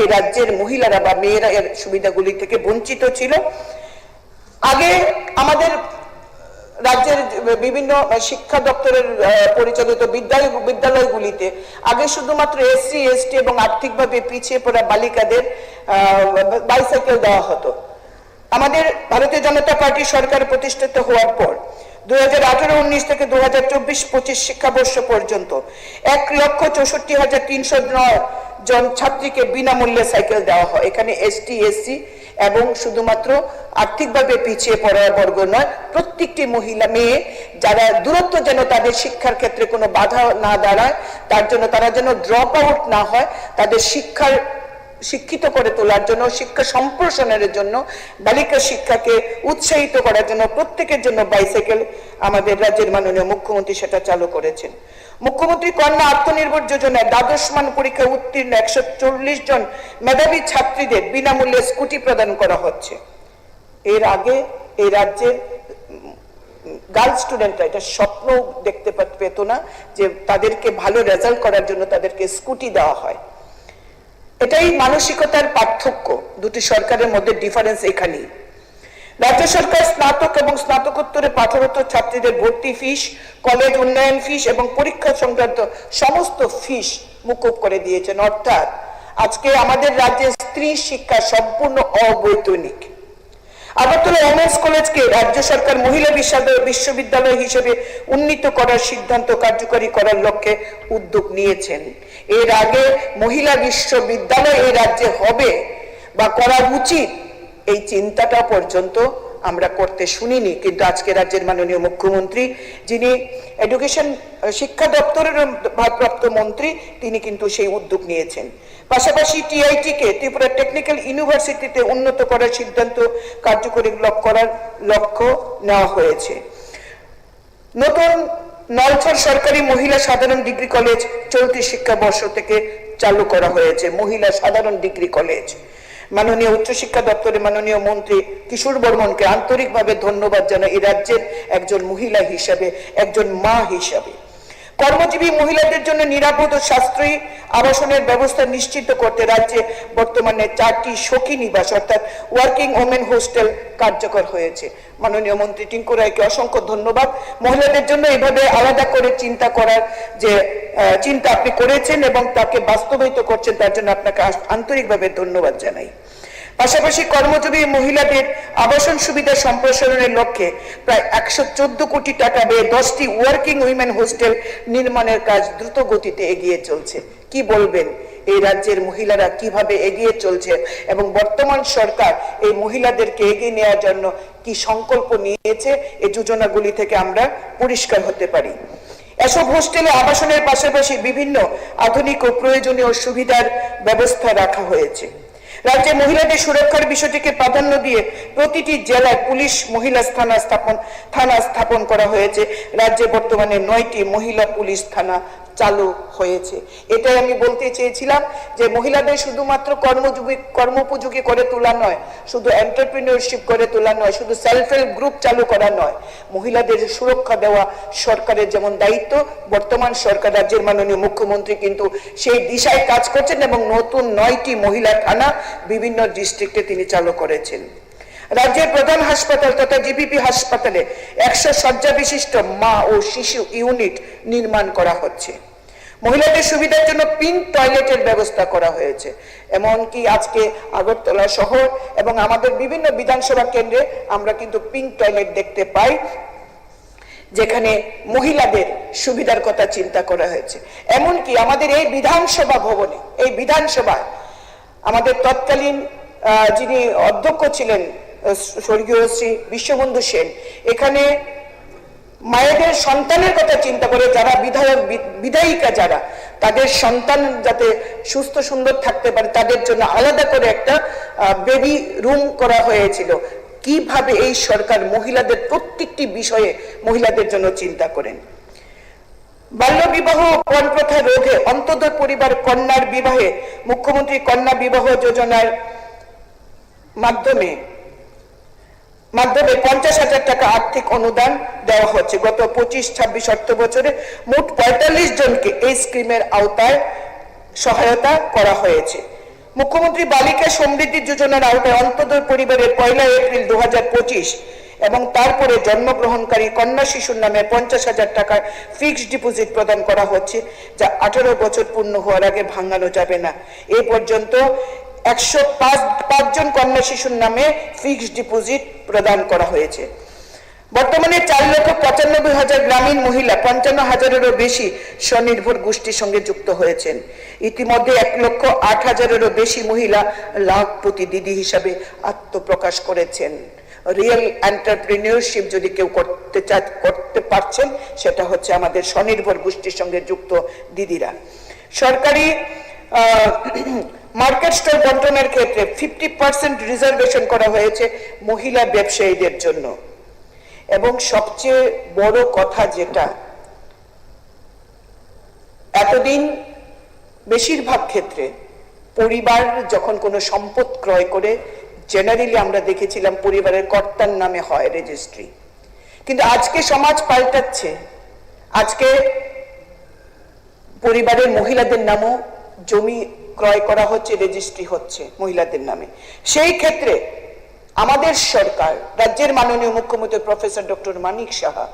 এই রাজ্যের মহিলারা বা মেয়েরা এর সুবিধাগুলি থেকে বঞ্চিত ছিল। আগে আমাদের রাজ্যের বিভিন্ন শিক্ষা দপ্তরের পরিচালিত বিদ্যালয়গুলিতে আগে শুধুমাত্র এসসি এসটি এবং আর্থিকভাবে পিছিয়ে পড়া বালিকাদের বাইসাইকেল দেওয়া হতো। আমাদের ভারতীয় জনতা পার্টি সরকার প্রতিষ্ঠিত হওয়ার পর 2018-19 থেকে 2024-25 শিক্ষাবর্ষ পর্যন্ত 1,64,309 জন ছাত্রীকে বিনামূল্যে সাইকেল দেওয়া হয়। এখানে এসটি এসসি এবং শুধুমাত্র আর্থিকভাবে পিছিয়ে পড়া বর্গ নয়, প্রত্যেকটি মহিলা মেয়ে যারা দূরত্ব যেন তাদের শিক্ষার ক্ষেত্রে কোনো বাধা না দাঁড়ায়, তার জন্য তারা যেন ড্রপ আউট না হয়, তাদের শিক্ষিত করে তোলার জন্য, শিক্ষা সম্প্রসারণের জন্য, বালিকা শিক্ষাকে উৎসাহিত করার জন্য প্রত্যেকের জন্য বাইসাইকেল আমাদের রাজ্যের মাননীয় মুখ্যমন্ত্রী সেটা চালু করেছেন। মুখ্যমন্ত্রী কন্যা আত্মনির্ভর যোজনায় দ্বাদশ মান পরীক্ষা উত্তীর্ণ 140 জন মেধাবী ছাত্রীদের বিনামূল্যে স্কুটি প্রদান করা হচ্ছে। এর আগে এই রাজ্যের গার্ল স্টুডেন্টরা এটা স্বপ্ন দেখতে পেত না যে তাদেরকে ভালো রেজাল্ট করার জন্য তাদেরকে স্কুটি দেওয়া হয়। এটাই মানসিকতার পার্থক্য, দুটি সরকারের মধ্যে ডিফারেন্স এখানেই। রাজ্য সরকার স্নাতক এবং স্নাতকোত্তরে পাঠরত ছাত্রীদের ভর্তি ফিস, কলেজ উন্নয়ন ফিস এবং পরীক্ষা সংক্রান্ত সমস্ত ফিস মুকুব করে দিয়েছেন। অর্থাৎ আজকে আমাদের রাজ্যে স্ত্রী শিক্ষা সম্পূর্ণ অবৈতনিক। আগরতলা ওমেন্স কলেজকে রাজ্য সরকার মহিলা বিশ্ববিদ্যালয় হিসেবে উন্নীত করার সিদ্ধান্ত কার্যকরী করার লক্ষ্যে উদ্যোগ নিয়েছেন। এর আগে মহিলা বিশ্ববিদ্যালয় এই রাজ্যে হবে বা করা উচিত এই চিন্তাটা পর্যন্ত আমরা করতে শুনিনি, কিন্তু আজকে রাজ্যের মাননীয় মুখ্যমন্ত্রী যিনি এডুকেশন শিক্ষা দপ্তরের ভারপ্রাপ্ত মন্ত্রী, তিনি কিন্তু সেই উদ্যোগ নিয়েছেন। পাশাপাশি টিআইটি-কে ত্রিপুরা টেকনিক্যাল ইউনিভার্সিটিতে উন্নত করার সিদ্ধান্ত কার্যকরী করার লক্ষ্য নেওয়া হয়েছে। নতুন নলছড় সরকারি মহিলা সাধারণ ডিগ্রি কলেজ চলতি শিক্ষাবর্ষ থেকে চালু করা হয়েছে। মহিলা সাধারণ ডিগ্রি কলেজ মাননীয় উচ্চশিক্ষা দপ্তরের মাননীয় মন্ত্রী কিশোর বর্মনকে আন্তরিকভাবে ধন্যবাদ জানাই এই রাজ্যের একজন মহিলা হিসাবে, একজন মা হিসাবে। কর্মজীবী মহিলাদের জন্য নিরাপদ ও সাশ্রয়ী আবাসনের ব্যবস্থা নিশ্চিত করতে রাজ্যে বর্তমানে 4টি সখী নিবাস অর্থাৎ ওয়ার্কিং ওমেন হোস্টেল কার্যকর হয়েছে। মাননীয় মন্ত্রী টিঙ্কু রায়কে অসংখ্য ধন্যবাদ। মহিলাদের জন্য এভাবে আলাদা করে চিন্তা করার যে চিন্তা আপনি করেছেন এবং তাকে বাস্তবায়িত করছেন, তার জন্য আপনাকে আন্তরিকভাবে ধন্যবাদ জানাই। পাশাপাশি কর্মজীবী মহিলাদের আবাসন সুবিধা সম্প্রসারণের লক্ষ্যে প্রায় 114 কোটি টাকা ব্যয়ে 10টি ওয়ার্কিং উইমেন হোস্টেল নির্মাণের কাজ দ্রুত গতিতে এগিয়ে চলছে। কি বলবেন এই রাজ্যের মহিলারা কিভাবে এগিয়ে চলছে এবং বর্তমান সরকার এই মহিলাদেরকে এগিয়ে নেওয়ার জন্য কি সংকল্প নিয়েছে, এই যোজনাগুলি থেকে আমরা পরিষ্কার হতে পারি। এসব হোস্টেলে আবাসনের পাশাপাশি বিভিন্ন আধুনিক ও প্রয়োজনীয় সুবিধার ব্যবস্থা রাখা হয়েছে। রাজ্যে মহিলাদের সুরক্ষার বিষয়টিকে প্রাধান্য দিয়ে প্রতিটি জেলায় পুলিশ মহিলা থানা স্থাপন করা হয়েছে। রাজ্যে বর্তমানে 9টি মহিলা পুলিশ থানা চালু হয়েছে। এটাই আমি বলতে চেয়েছিলাম যে মহিলাদের শুধুমাত্র কর্মোপযোগী করে তোলা নয়, শুধু এন্টারপ্রেনিয়রশিপ করে তোলা নয়, শুধু সেলফ হেল্প গ্রুপ চালু করা নয়, মহিলাদের সুরক্ষা দেওয়া সরকারের যেমন দায়িত্ব, বর্তমান সরকার রাজ্যের মাননীয় মুখ্যমন্ত্রী কিন্তু সেই দিশায় কাজ করছেন এবং নতুন 9টি মহিলা থানা বিভিন্ন ডিস্ট্রিক্টে তিনি চালু করেছেন। রাজ্যের প্রধান হাসপাতাল তথা জিবিপি হাসপাতালে 100 শয্যা বিশিষ্ট মা ও শিশু ইউনিট নির্মাণ করা হচ্ছে। মহিলাদের সুবিধার জন্য পিঙ্ক টয়লেটের ব্যবস্থা করা হয়েছে। এমনকি আজকে আগরতলা শহর এবং আমাদের বিভিন্ন বিধানসভা কেন্দ্রে আমরা কিন্তু পিঙ্ক টয়লেট দেখতে পাই, যেখানে মহিলাদের সুবিধার কথা চিন্তা করা হয়েছে। এমনকি আমাদের এই বিধানসভা ভবনে, এই বিধানসভায় আমাদের তৎকালীন যিনি অধ্যক্ষ ছিলেন স্বর্গীয় শ্রী বিশ্ববন্ধু সেন, এখানে মায়েদের সন্তানের কথা চিন্তা করে যারা বিধায়িকা যারা তাদের সন্তান যাতে সুস্থ সুন্দর থাকতে পারে তাদের জন্য আলাদা করে একটা বেবি রুম করা হয়েছিল। কিভাবে এই সরকার মহিলাদের প্রত্যেকটি বিষয়ে মহিলাদের জন্য চিন্তা করেন। বাল্য বিবাহ পণ প্রথা রোধে অন্তঃদয় পরিবার কন্যার বিবাহে মুখ্যমন্ত্রী কন্যা বিবাহ যোজনার মাধ্যমে 50,000 টাকা আর্থিক অনুদান দেওয়া হচ্ছে। গত 25-26 অর্থ বছরে মোট 45 জনকে এই স্কিমের আওতায় সহায়তা করা হয়েছে। মুখ্যমন্ত্রী বালিকা সমৃদ্ধি যোজনার আওতায় অন্তঃদয় পরিবারের 1 এপ্রিল 2025 এবং তারপরে জন্মগ্রহণকারী কন্যা শিশুর নামে 50,000 টাকার ফিক্সড ডিপোজিট প্রদান করা হচ্ছে, যা 18 বছর পূর্ণ হওয়ার আগে ভাঙানো যাবে না। এ পর্যন্ত 105 জন কন্যা শিশুর নামে ফিক্সড ডিপোজিট প্রদান করা হয়েছে। বর্তমানে 4,95,000 গ্রামীণ মহিলা 55,000-এরও বেশি স্বনির্ভর গোষ্ঠীর সঙ্গে যুক্ত হয়েছেন। ইতিমধ্যে 1,08,000-এরও বেশি মহিলা লাখপতি দিদি হিসাবে আত্মপ্রকাশ করেছেন। রিয়েল এন্টারপ্রেনিয়রশিপ যদি কেউ করতে পারছেন, সেটা হচ্ছে আমাদের স্বনির্ভর গোষ্ঠীর সঙ্গে যুক্ত দিদিরা। সরকারি মার্কেট স্টল বন্টনের ক্ষেত্রে 50% রিজার্ভেশন করা হয়েছে মহিলা ব্যবসায়ীদের জন্য। এবং সবচেয়ে বড় কথা যেটা, এতদিন বেশিরভাগ ক্ষেত্রে পরিবার যখন কোনো সম্পদ ক্রয় করে, জেনারেলি আমরা দেখেছিলাম পরিবারের কর্তার নামে হয় রেজিস্ট্রি, কিন্তু আজকে সমাজ পাল্টাচ্ছে। আজকে পরিবারের মহিলাদের নামও জমি ক্রয় করা হচ্ছে, রেজিস্ট্রি হচ্ছে মহিলাদের নামে। সেই ক্ষেত্রে আমাদের সরকার, রাজ্যের মাননীয় মুখ্যমন্ত্রী প্রফেসর ডক্টর মানিক সাহা,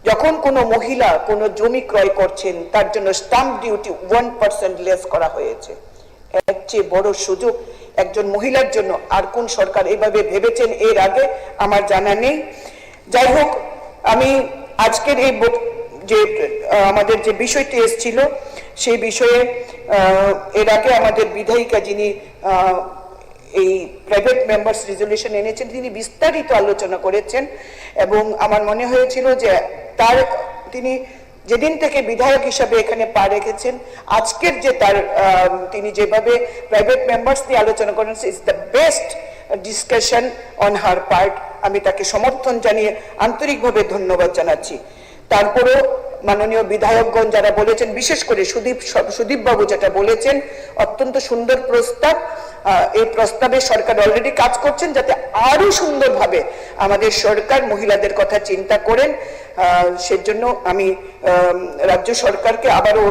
যখন কোনো মহিলা কোনো জমি ক্রয় করছেন, তার জন্য স্টাম্প ডিউটি 1% লেস করা হয়েছে। এর চেয়ে বড় সুযোগ একজন মহিলার জন্য আর কোন সরকার এইভাবে ভেবেছেন এর আগে আমার জানা নেই। যাই হোক, আমি আজকের এই যে আমাদের যে বিষয়টি এসেছিল, সেই বিষয়ে এর আগে আমাদের বিধায়িকা যিনি এই প্রাইভেট মেম্বার্স রেজলিউশন এনেছেন, তিনি বিস্তারিত আলোচনা করেছেন এবং আমার মনে হয়েছিল যে তিনি যেদিন থেকে বিধায়ক হিসাবে এখানে পা রেখেছেন, আজকের যে তিনি যেভাবে প্রাইভেট মেম্বার্স নিয়ে আলোচনা করেন, is the best discussion on her part. আমি তাকে সমর্থন জানিয়ে আন্তরিকভাবে ধন্যবাদ জানাচ্ছি। তারপরেও মাননীয় বিধায়কগণ যারা বলেছেন, বিশেষ করে সুদীপ বাবু যেটা বলেছেন, অত্যন্ত সুন্দর প্রস্তাব। এই প্রস্তাবে সরকার অলরেডি কাজ করছেন, যাতে আরো সুন্দরভাবে আমাদের সরকার মহিলাদের কথা চিন্তা করেন। সেজন্য আমি রাজ্য সরকারকে আবারও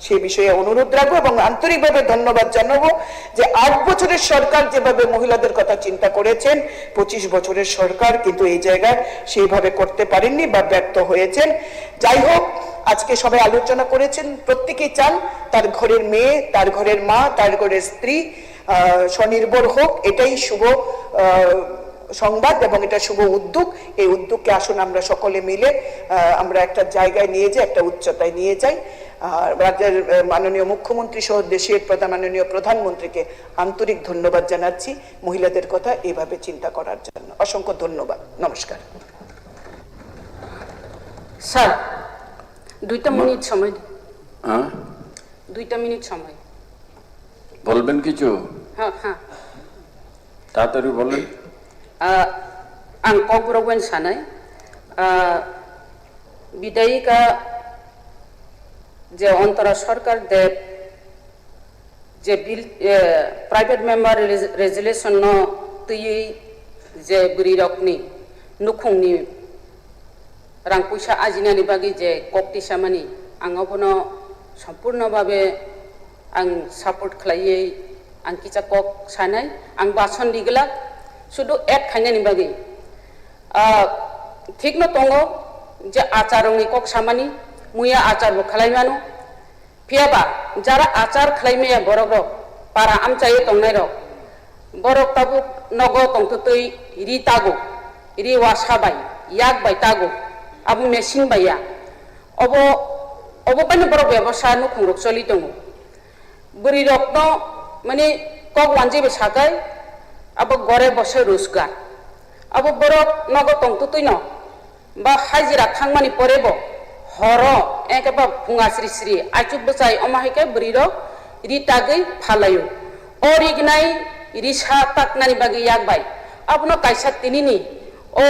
সেই বিষয়ে অনুরোধ রাখবো এবং আন্তরিকভাবে ধন্যবাদ জানাবো যে 8 বছরের সরকার যেভাবে মহিলাদের কথা চিন্তা করেছেন, 25 বছরের সরকার কিন্তু এই জায়গায় সেইভাবে করতে পারেননি বা ব্যর্থ হয়েছেন। যাই হোক, আজকে সবাই আলোচনা করেছেন, প্রত্যেকেই চান তার ঘরের মেয়ে, তার ঘরের মা, তার ঘরের স্ত্রী স্বনির্ভর হোক। এটাই শুভ সংবাদ এবং এটা শুভ উদ্যোগ। এই উদ্যোগকে আসুন আমরা সকলে মিলে আমরা একটা জায়গায় নিয়ে যাই, একটা উচ্চতায় নিয়ে যাই। আর রাজ্যের মাননীয় মুখ্যমন্ত্রী সহ দেশের মাননীয় প্রধানমন্ত্রীকে আন্তরিক ধন্যবাদ জানাচ্ছি মহিলাদের কথা এইভাবে চিন্তা করার জন্য। অসংখ্য ধন্যবাদ। নমস্কার। স্যার, 2 মিনিট সময়। 2 মিনিট সময় বলবেন কিছু? হ্যাঁ হ্যাঁ, তাড়াতাড়ি বলেন। आं क'क्राझार सानै विधायिका जे अंतरा सरकार दे जे बिल प्राइवेट मेम्बर रेजुलेशन नो तुई जे बुरी रकनी नुखुंगनी रां पैसा आजिनानि बागै जे कक्ति सामानि आंगोबनो सम्पूर्ण भाबे आं सापर्ट खालायै आं किसा कक सानै आं बासन दिगला शुद्ध एक खाने बागी ठीक न तंगो जे आचारंनि कक सामानि मुया आचार खालायमानो फियाबा जरा आचार खालायमाया बरक पारा आमचायै तंनाय रक बरक ताबु नगो तंतुतै रि तागो रि वासाबाय याक बाय तागो आबु मेसिन बाया अबो पानि बरक व्यवसाय नु खुंरक चलि दंगो बुरि रक्न माने कक वानजेबे सागाय अब गरे बसे रोजगार अब बरफ नगो तंतुतै न बा हाजिरा थांमानि परेबो हर एकेबा फुङा स्रि स्रि आइचुक बसाय अमाहिके बुरिरो रि तागै फालायो अरिगनाय रि सा ताकनानि बागै याकबाय अपनो कैसा तिनी ओ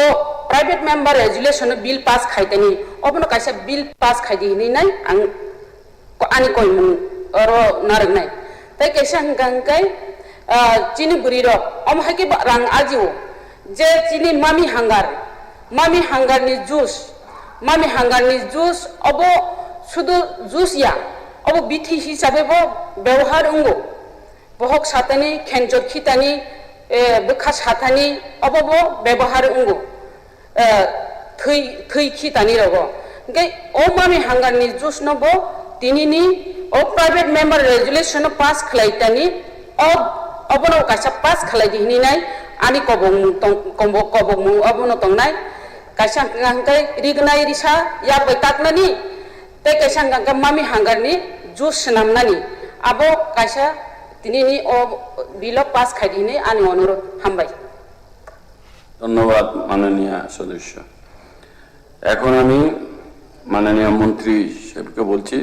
private member resolution bill pass खाइतनी अपनो कैसा बिल पास खाइदी नहीं आं आनी कोई मुं और नारंग नहीं तै कैसा हंगांगै चीनी बुरी रो अम है कि रंग आजिओ जे चीनी मामी हांगार नि जूस अब शुद्ध जूस या अब बिथि हिसाबै बो व्यवहार उंगो बहक सातानी खेंजर खितानी बखा सातानी अब बो व्यवहार उंगो थै खितानी रगो गे ओ मामी हांगार नि जूस न बो तिनिनी ओ प्राइवेट मेंबर रेजुलेशन पास खलाइतानी अब न कैसा पास खलाइदि हिनाय आनी कबंग अबनो तंगनाय कैसा गांगै रिगनाय रिसा या बैकाकनानी ते कैसा गांगा मामी हांगारनि जुस नामनानी आबो कैसा तिनिनी ओ बिल पास खाइदिने आनी अनुरोध हामबाय ধন্যবাদ মাননীয় সদস্য এখন আমি মাননীয় মন্ত্রী সাহেবকে বলছি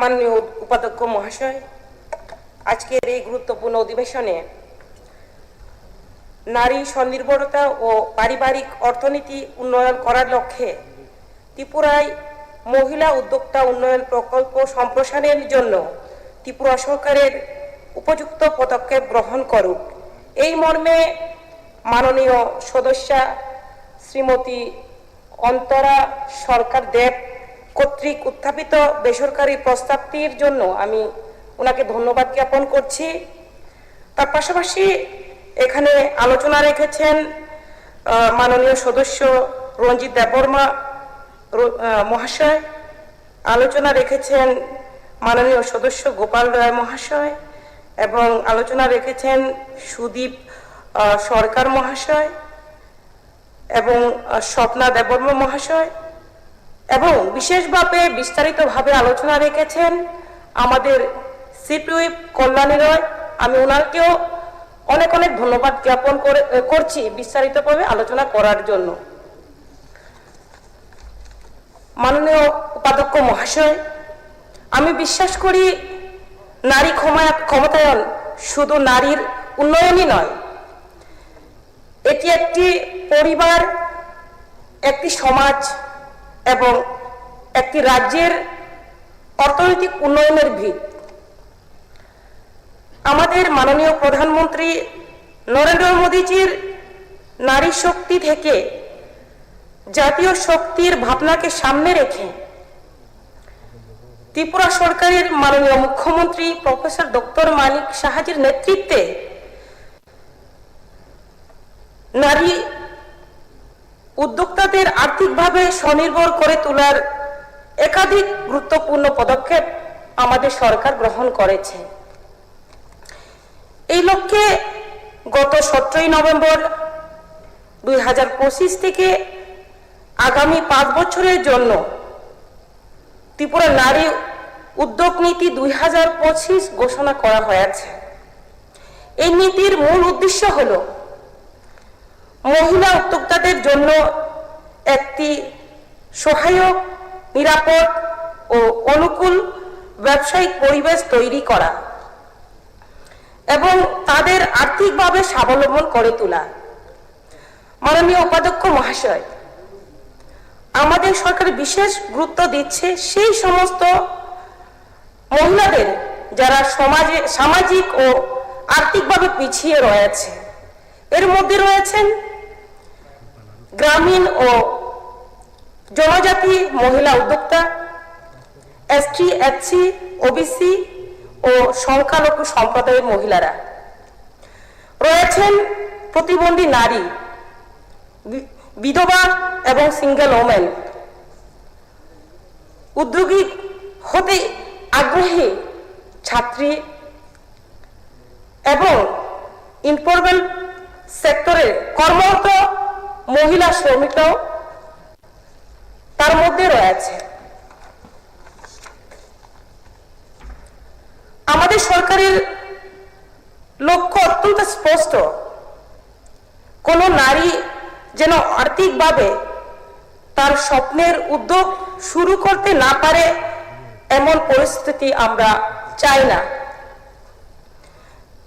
মাননীয় উপাধ্যক্ষ মহাশয় আজকের এই গুরুত্বপূর্ণ অধিবেশনে নারী স্বনির্ভরতা ও পারিবারিক অর্থনীতি উন্নয়ন করার লক্ষ্যে ত্রিপুরায় মহিলা উদ্যোক্তা উন্নয়ন প্রকল্প সম্প্রসারণের জন্য ত্রিপুরা সরকারের উপযুক্ত পদক্ষেপ গ্রহণ করুক এই মর্মে মাননীয় সদস্যা শ্রীমতী অন্তরা সরকার দেব কর্তৃক উত্থাপিত বেসরকারি প্রস্তাবটির জন্য আমি ওনাকে ধন্যবাদ জ্ঞাপন করছি তার পাশাপাশি এখানে আলোচনা রেখেছেন মাননীয় সদস্য রঞ্জিত দেববর্মা মহাশয় আলোচনা রেখেছেন মাননীয় সদস্য গোপাল রায় মহাশয় এবং আলোচনা রেখেছেন সুদীপ সরকার মহাশয় এবং স্বপ্না দেববর্মা মহাশয় এবং বিশেষভাবে বিস্তারিতভাবে আলোচনা রেখেছেন আমাদের সিপিউইপ কল্যাণী রয় আমি ওনাকেও অনেক অনেক ধন্যবাদ জ্ঞাপন করছি বিস্তারিতভাবে আলোচনা করার জন্য মাননীয় উপাধ্যক্ষ মহাশয় আমি বিশ্বাস করি নারী ক্ষমতায়ন শুধু নারীর উন্নয়নই নয় এটি একটি পরিবার একটি সমাজ এবং একটি রাজ্যের অর্থনৈতিক উন্নয়নের ভিত আমাদের মাননীয় প্রধানমন্ত্রী নরেন্দ্র মোদীজির নারী শক্তি থেকে জাতীয় শক্তির ভাবনাকে সামনে রেখে ত্রিপুরা সরকারের মাননীয় মুখ্যমন্ত্রী প্রফেসর ডক্টর মানিক সাহাজির নেতৃত্বে নারী উদ্যোক্তাদের আর্থিকভাবে স্বনির্ভর করে তোলার একাধিক গুরুত্বপূর্ণ পদক্ষেপ আমাদের সরকার গ্রহণ করেছে এই লক্ষ্যে গত 17 নভেম্বর 2025 থেকে আগামী 5 বছরের জন্য ত্রিপুরা নারী উদ্যোগ নীতি 2025 ঘোষণা করা হয়েছে এই নীতির মূল উদ্দেশ্য হলো মহিলা উদ্যোক্তাদের জন্য একটি সহায়ক নিরাপদ ও অনুকূল ব্যবসায়িক পরিবেশ তৈরি করা এবং তাদের আর্থিকভাবে স্বাবলম্বন করে তোলা মাননীয় উপাধ্যক্ষ মহাশয় আমাদের সরকার বিশেষ গুরুত্ব দিচ্ছে সেই সমস্ত মহিলাদের যারা সামাজিক ও আর্থিকভাবে পিছিয়ে রয়েছে এর মধ্যে রয়েছেন গ্রামীণ ও জনজাতি মহিলা উদ্যোক্তা এসটি এসসি ওবিসি ও সংখ্যালঘু সম্প্রদায়ের মহিলারা রয়েছেন প্রতিবন্ধী নারী বিধবা এবং সিঙ্গেল ওমেন উদ্যোগী হতে আগ্রহী ছাত্রী এবং ইনফর্মাল সেক্টরে কর্মরত মহিলা শ্রমিকরাও তার মধ্যে রয়েছে আমাদের সরকারের লক্ষ্য অত্যন্ত স্পষ্ট কোন নারী যেন আর্থিকভাবে তার স্বপ্নের উদ্যোগ শুরু করতে না পারে এমন পরিস্থিতি আমরা চাই না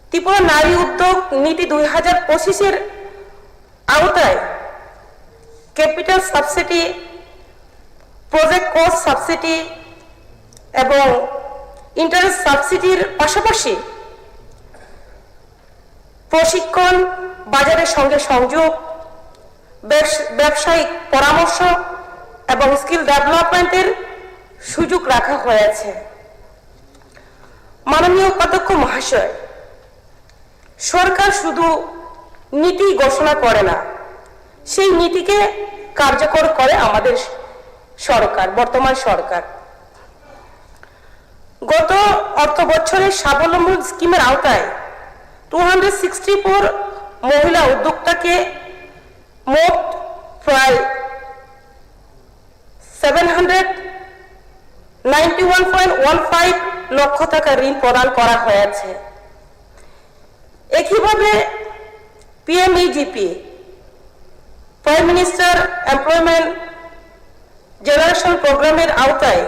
ত্রিপুরা নারী উদ্যোগ নীতি 2025-এর আওতায় capital subsidy, project cost subsidy এবং ইন্টারেস্ট সাবসিডির পাশাপাশি প্রশিক্ষণ, বাজারের সঙ্গে সংযোগ, ব্যবসায়িক পরামর্শ এবং স্কিল ডেভেলপমেন্টের সুযোগ রাখা হয়েছে। মাননীয় উপাধ্যক্ষ মহাশয়, সরকার শুধু নীতি ঘোষণা করে না, সেই নীতিকে কার্যকর করে আমাদের সরকার, বর্তমান সরকার। গত অর্থ বছরের স্বাবলম্বী স্কিমের আওতায় 264 মহিলা উদ্যোক্তাকে মোট প্রায় 791.15 লক্ষ টাকা ঋণ প্রদান করা হয়েছে। একইভাবে PMEGP, prime minister employment generation প্রোগ্রামের আওতায়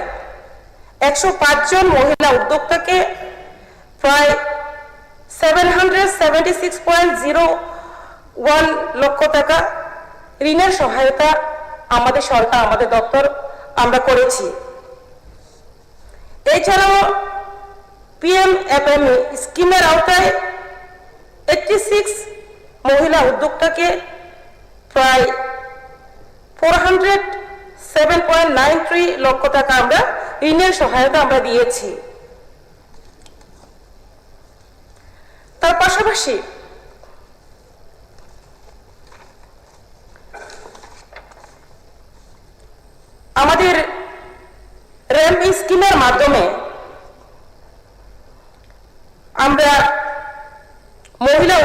105 জন মহিলা উদ্যোক্তাকে প্রায় 776.01 লক্ষ টাকা ঋণের সহায়তা আমাদের সরকার, আমাদের দপ্তর আমরা করেছি। এছাড়াও পিএমএফএমই স্কিমের আওতায় 86 মহিলা উদ্যোক্তাকে প্রায় 407.93 লক্ষ টাকা আমরা ঋণের সহায়তা আমরা দিয়েছি। তার পাশাপাশি আমাদের র্যাম্প স্কিমের মাধ্যমে আমরা মহিলা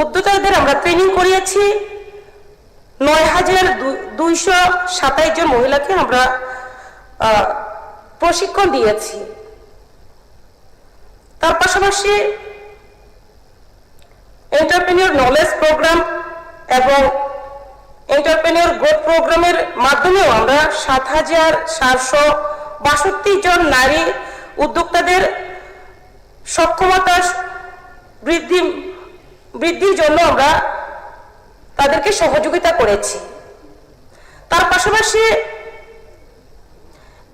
উদ্যোক্তাদের আমরা ট্রেনিং করিয়েছি। 9,227 জন মহিলাকে আমরা প্রশিক্ষণ দিয়েছি। তার পাশাপাশি এন্টারপ্রেনিউর নলেজ প্রোগ্রাম এবং এন্টারপ্রেনিউর গ্রোথ প্রোগ্রামের মাধ্যমেও আমরা 7,762 জন নারী উদ্যোক্তাদের সক্ষমতা বৃদ্ধির জন্য আমরা তাদেরকে সহযোগিতা করেছি। তার পাশাপাশি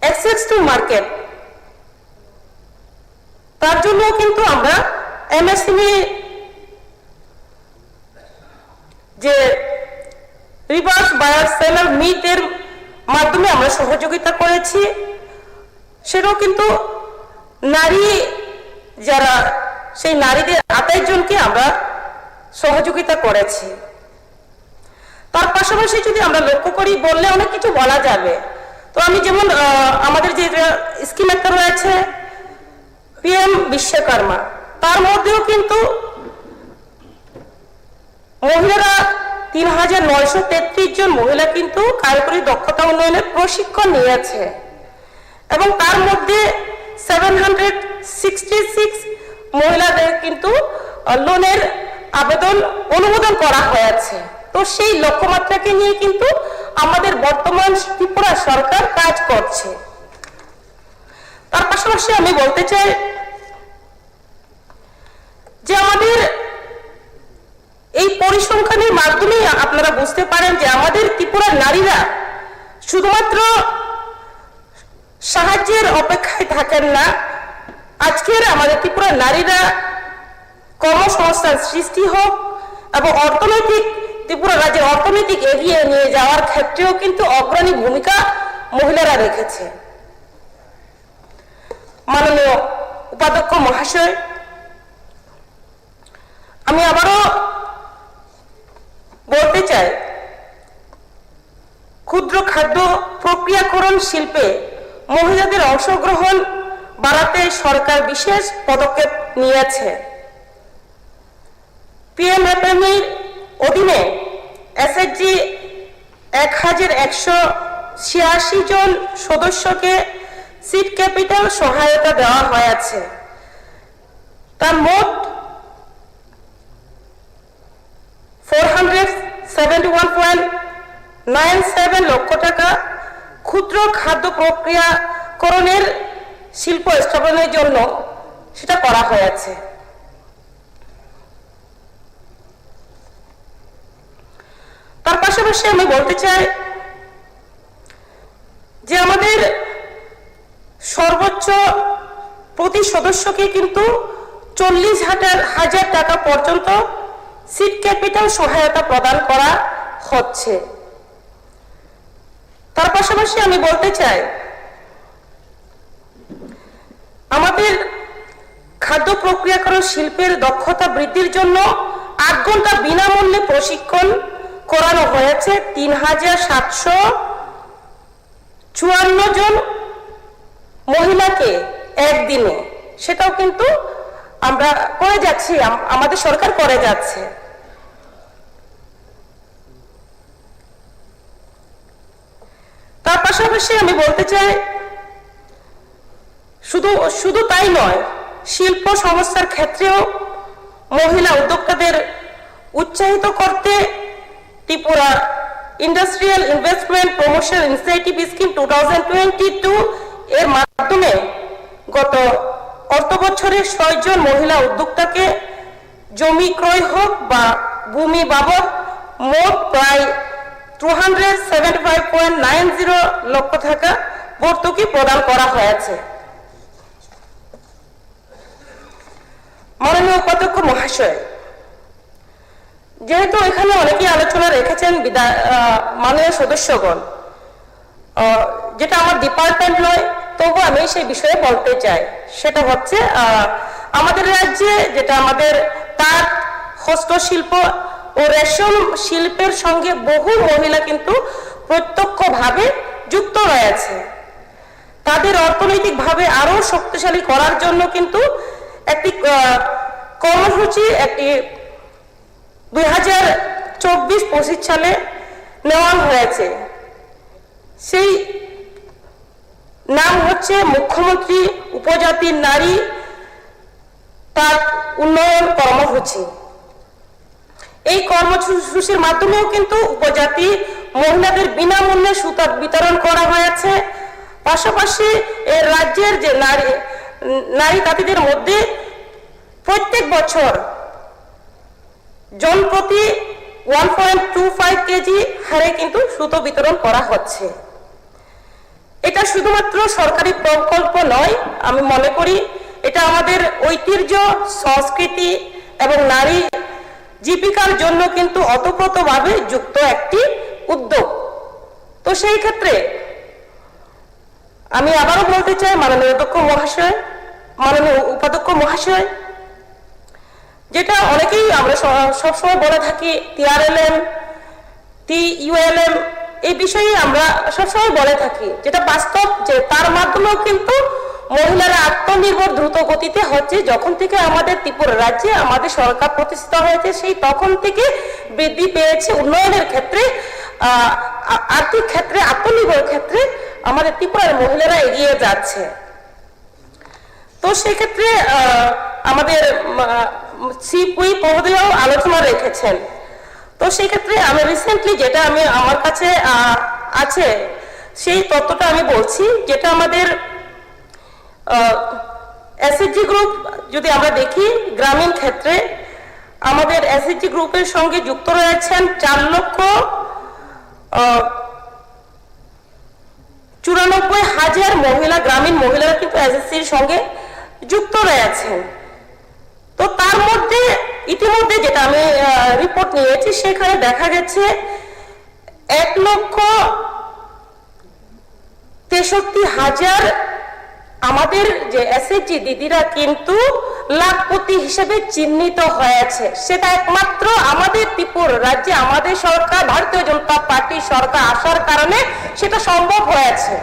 অ্যাক্সেস টু মার্কেট, তার জন্য কিন্তু আমরা এমএসএমই যে রিভার্স বায়ার সেলার মিটের মাধ্যমে আমরা সহযোগিতা করেছি। সেটাও কিন্তু নারী যারা, সেই নারীদের 28 জনকে আমরা সহযোগিতা করেছি। তার পাশাপাশি যদি আমরা লক্ষ্য করি, বললে অনেক কিছু বলা যাবে। তো আমি যেমন আমাদের যে স্কিম একটা রয়েছে পিএম বিশ্বকর্মা, তার মধ্যেও কিন্তু মহিলারা 3,933 জন মহিলা কিন্তু কারিগরি দক্ষতা উন্নয়নের প্রশিক্ষণ নিয়েছে এবং তার মধ্যে 766 মহিলাদের কিন্তু লোনের অনুমোদন করা হয়েছে। তো সেই লক্ষ্যমাত্রাকে নিয়ে কিন্তু আমাদের বর্তমান ত্রিপুরা সরকার কাজ করছে। তার পাশাপাশি আমি বলতে চাই যে আমাদের এই পরিসংখ্যানের মাধ্যমে আপনারা বুঝতে পারেন যে আমাদের ত্রিপুরার নারীরা শুধুমাত্র সাহায্যের অপেক্ষায় থাকেন না। আজকের আমাদের ত্রিপুরার নারীরা কর্মসংস্থান সৃষ্টি হোক এবং ত্রিপুরা রাজ্যের অর্থনৈতিক এগিয়ে নিয়ে যাওয়ার ক্ষেত্রেও কিন্তু অগ্রণী ভূমিকা মহিলারা রেখেছে। মাননীয় উপাধ্যক্ষ মহাশয়, আমি আবারও বলতে চাই, ক্ষুদ্র খাদ্য প্রক্রিয়াকরণ শিল্পে মহিলাদের অংশগ্রহণ বাড়াতে সরকার বিশেষ পদক্ষেপ নিয়েছে। পিএমএফএমইর অধীনে এসএইচজি 1,186 জন সদস্যকে সিড ক্যাপিটাল সহায়তা দেওয়া হয়েছে। তার মোট 471.97 লক্ষ টাকা ক্ষুদ্র খাদ্য প্রক্রিয়াকরণের শিল্প স্থাপনের জন্য সেটা করা হয়েছে। পাশাপাশি আমি বলতে চাই যে আমাদের সর্বোচ্চ প্রতি সদস্যকে কিন্তু 40,000 টাকা পর্যন্ত সিড ক্যাপিটাল সহায়তা প্রদান করা হচ্ছে। তার পাশাপাশি আমি বলতে চাই আমাদের খাদ্য প্রক্রিয়াকরণ শিল্পের দক্ষতা বৃদ্ধির জন্য 8 ঘন্টা বিনামূল্যে প্রশিক্ষণ করানো হয়েছে 3,754 জন মহিলাকে একদিনে। সেটাও কিন্তু আমরা করে যাচ্ছি, আমাদের সরকার করে যাচ্ছে। তার পাশাপাশি আমি বলতে চাই শুধু তাই নয়, শিল্প সংস্থার ক্ষেত্রেও মহিলা উদ্যোক্তাদের উৎসাহিত করতে Tripura industrial investment promotion initiative scheme 2022 এর মাধ্যমে গত অর্থ বছরে 6 জন মহিলা উদ্যোক্তাকে জমি ক্রয় হোক বা ভূমি বাবদ মোট প্রায় 275.90 লক্ষ টাকা ভর্তুকি প্রদান করা হয়েছে। মাননীয় উপাধ্যক্ষ মহাশয়, যেহেতু এখানে অনেকেই আলোচনা রেখেছেন মাননীয় সদস্যগণ, যেটা আমার ডিপার্টমেন্ট নয়, তবু আমি সেই বিষয়ে বলতে চাই। সেটা হচ্ছে আমাদের রাজ্যে যেটা আমাদের তাঁত হস্তশিল্প ও রেশম শিল্পের সঙ্গে বহু মহিলা কিন্তু প্রত্যক্ষভাবে যুক্ত রয়েছে। তাদের অর্থনৈতিকভাবে আরো শক্তিশালী করার জন্য কিন্তু একটি কর্মসূচি 2024-25 সালে নেওয়া হয়েছে। সেই নাম হচ্ছে মুখ্যমন্ত্রী উপজাতির নারী তাঁত উন্নয়ন কর্মসূচি। এই কর্মসূচির মাধ্যমেও কিন্তু উপজাতি মহিলাদের বিনামূল্যে সুতা বিতরণ করা হয়েছে। পাশাপাশি এই রাজ্যের যে নারী তাঁতিদের মধ্যে প্রত্যেক বছর জনপ্রতি 1.25 কেজি হারে কিন্তু সুতো বিতরণ করা হচ্ছে। এটা শুধুমাত্র সরকারি প্রকল্প নয়, আমি মনে করি এটা আমাদের ঐতিহ্য, সংস্কৃতি এবং নারী জীবিকার জন্য কিন্তু ওতপ্রোতভাবে যুক্ত একটি উদ্যোগ। তো সেই ক্ষেত্রে আমি আবারও বলতে চাই মাননীয় অধ্যক্ষ মহাশয়, মাননীয় উপাধ্যক্ষ মহাশয়, যেটা অনেকেই আমরা সবসময় বলে থাকি TRLM, TULM, এই বিষয়ে আমরা সবসময় বলে থাকি, যেটা বাস্তব যে তার মাধ্যমেও কিন্তু মহিলারা আত্মনির্ভর দ্রুত গতিতে হচ্ছে। যখন থেকে আমাদের ত্রিপুরা রাজ্যে আমাদের সরকার প্রতিষ্ঠিত হয়েছে, সেই তখন থেকে বৃদ্ধি পেয়েছে উন্নয়নের ক্ষেত্রে, আর্থিক ক্ষেত্রে, আত্মনির্ভর ক্ষেত্রে আমাদের ত্রিপুরার মহিলারা এগিয়ে যাচ্ছে। তো সেক্ষেত্রে আমাদের সিপুই মহোদয়ও আলোচনা রেখেছেন। তো সেই ক্ষেত্রে আমি রিসেন্টলি যেটা আমার কাছে আছে সেই তথ্যটা আমি বলছি, যেটা আমাদের SHG গ্রুপ যদি আমরা দেখি, গ্রামীণ ক্ষেত্রে আমাদের SHG গ্রুপের সঙ্গে যুক্ত রয়েছেন 4,94,000 মহিলা, গ্রামীণ মহিলারা কিন্তু SHGর সঙ্গে যুক্ত রয়েছেন। তো তার মধ্যে ইতিমধ্যে যেটা আমি রিপোর্ট নিয়েছি, সেখানে দেখা গেছে 1,63,000 আমাদের যে SHG দিদিরা কিন্তু লাখপতি হিসেবে চিহ্নিত হয়েছে। সেটা একমাত্র আমাদের ত্রিপুরা রাজ্যে আমাদের সরকার, ভারতীয় জনতা পার্টি সরকার আসার কারণে সেটা সম্ভব হয়েছে।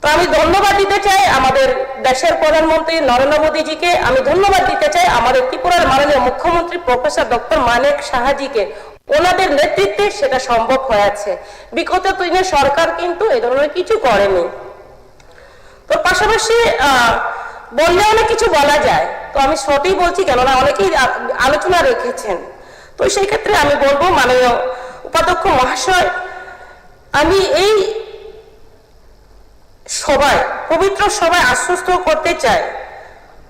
তো আমি ধন্যবাদ দিতে চাই আমাদের দেশের প্রধানমন্ত্রী নরেন্দ্র মোদীজিকে, আমি ধন্যবাদ দিতে চাই আমাদের ত্রিপুরার মাননীয় মুখ্যমন্ত্রী প্রফেসর ডক্টর মানিক সাহাজিকে। ওনাদের নেতৃত্বে সেটা সম্ভব হয়েছে। বিগত দিনে সরকার কিন্তু এই ধরনের কিছু করেনি। তো পাশাপাশি বললে অনেক কিছু বলা যায়, তো আমি সঠিক বলছি কেননা অনেকেই আলোচনা রেখেছেন। তো সেই ক্ষেত্রে আমি বলবো মাননীয় উপাধ্যক্ষ মহাশয়, আমি এই সবাই পবিত্র সবাই আশ্বস্ত করতে চাই,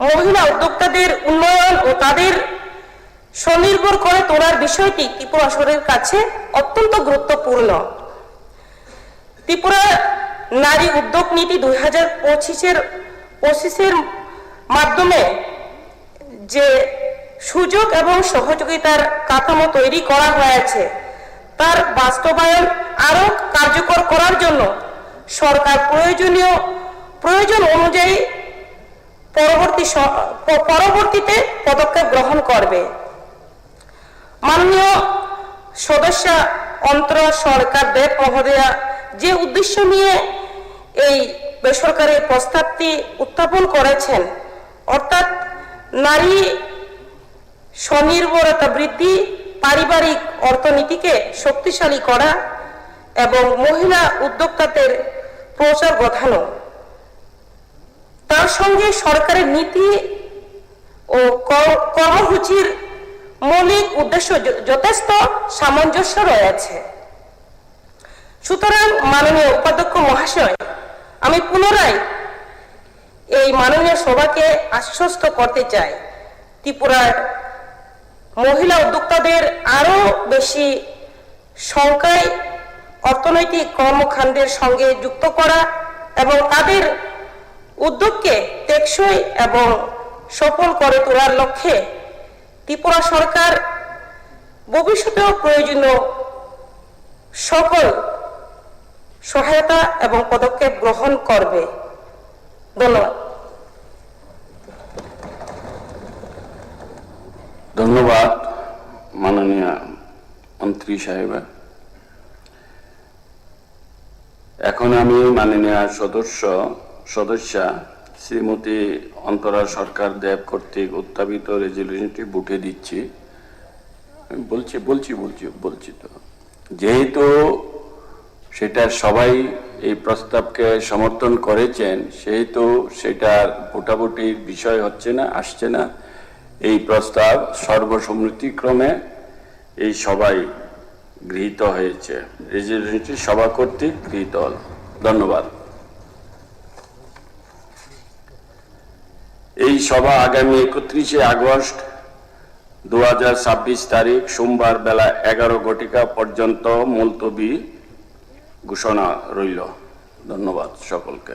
মহিলা উদ্যোক্তাদের উন্নয়ন ও তাদের স্বনির্ভর করে তোলার বিষয়টি ত্রিপুরা সরকারের কাছে অত্যন্ত গুরুত্বপূর্ণ। ত্রিপুরা নারী উদ্যোগ নীতি 2025-এর মাধ্যমে যে সুযোগ এবং সহযোগিতার কাঠামো তৈরি করা হয়েছে তার বাস্তবায়ন আরো কার্যকর করার জন্য সরকার প্রয়োজন অনুযায়ী পরবর্তীতে পদক্ষেপ গ্রহণ করবে। মাননীয় সদস্য অন্তরা সরকার দেব মহোদয়া যে উদ্দেশ্য নিয়ে এই বেসরকারি প্রস্তাবটি উত্থাপন করেছেন, অর্থাৎ নারী স্বনির্ভরতা বৃদ্ধি, পারিবারিক অর্থনীতিকে শক্তিশালী করা এবং মহিলা উদ্যোক্তাদের প্রচার ঘটানো, তার সঙ্গে সরকারের নীতি ও কর্মসূচির মৌলিক উদ্দেশ্য যথেষ্ট সামঞ্জস্য রয়েছে। সুতরাং মাননীয় উপাধ্যক্ষ মহাশয়, আমি পুনরায় এই মাননীয় সভাকে আশ্বস্ত করতে চাই, ত্রিপুরার মহিলা উদ্যোক্তাদের আরো বেশি সংখ্যায় অর্থনৈতিক কর্মকাণ্ডের সঙ্গে যুক্ত করা এবং তাদের উদ্যোগকে টেকসই এবং সফল করে তোলার লক্ষ্যে ত্রিপুরা সরকার ভবিষ্যতেও প্রয়োজনীয় সকল সহায়তা এবং পদক্ষেপ গ্রহণ করবে। ধন্যবাদ। ধন্যবাদ মাননীয় মন্ত্রী সাহেবা। এখন আমি মাননীয় সদস্যা শ্রীমতী অন্তরা সরকার দেব কর্তৃক উত্থাপিত রেজলিউশনটি বুটে দিচ্ছি। বলছি তো, যেহেতু সেটা সবাই এই প্রস্তাবকে সমর্থন করেছেন, সেহেতু সেটার ভোটাভুটির বিষয় হচ্ছে না, আসছে না। এই প্রস্তাব সর্বসম্মতিক্রমে এই সবাই গৃহীত হয়েছে, রেজলিউশনটি সভা কর্তৃক গৃহীত হল। ধন্যবাদ। এই সভা আগামী 31শে আগস্ট 2026 তারিখ সোমবার বেলা 11 ঘটিকা পর্যন্ত মুলতবি ঘোষণা রইল। ধন্যবাদ সকলকে।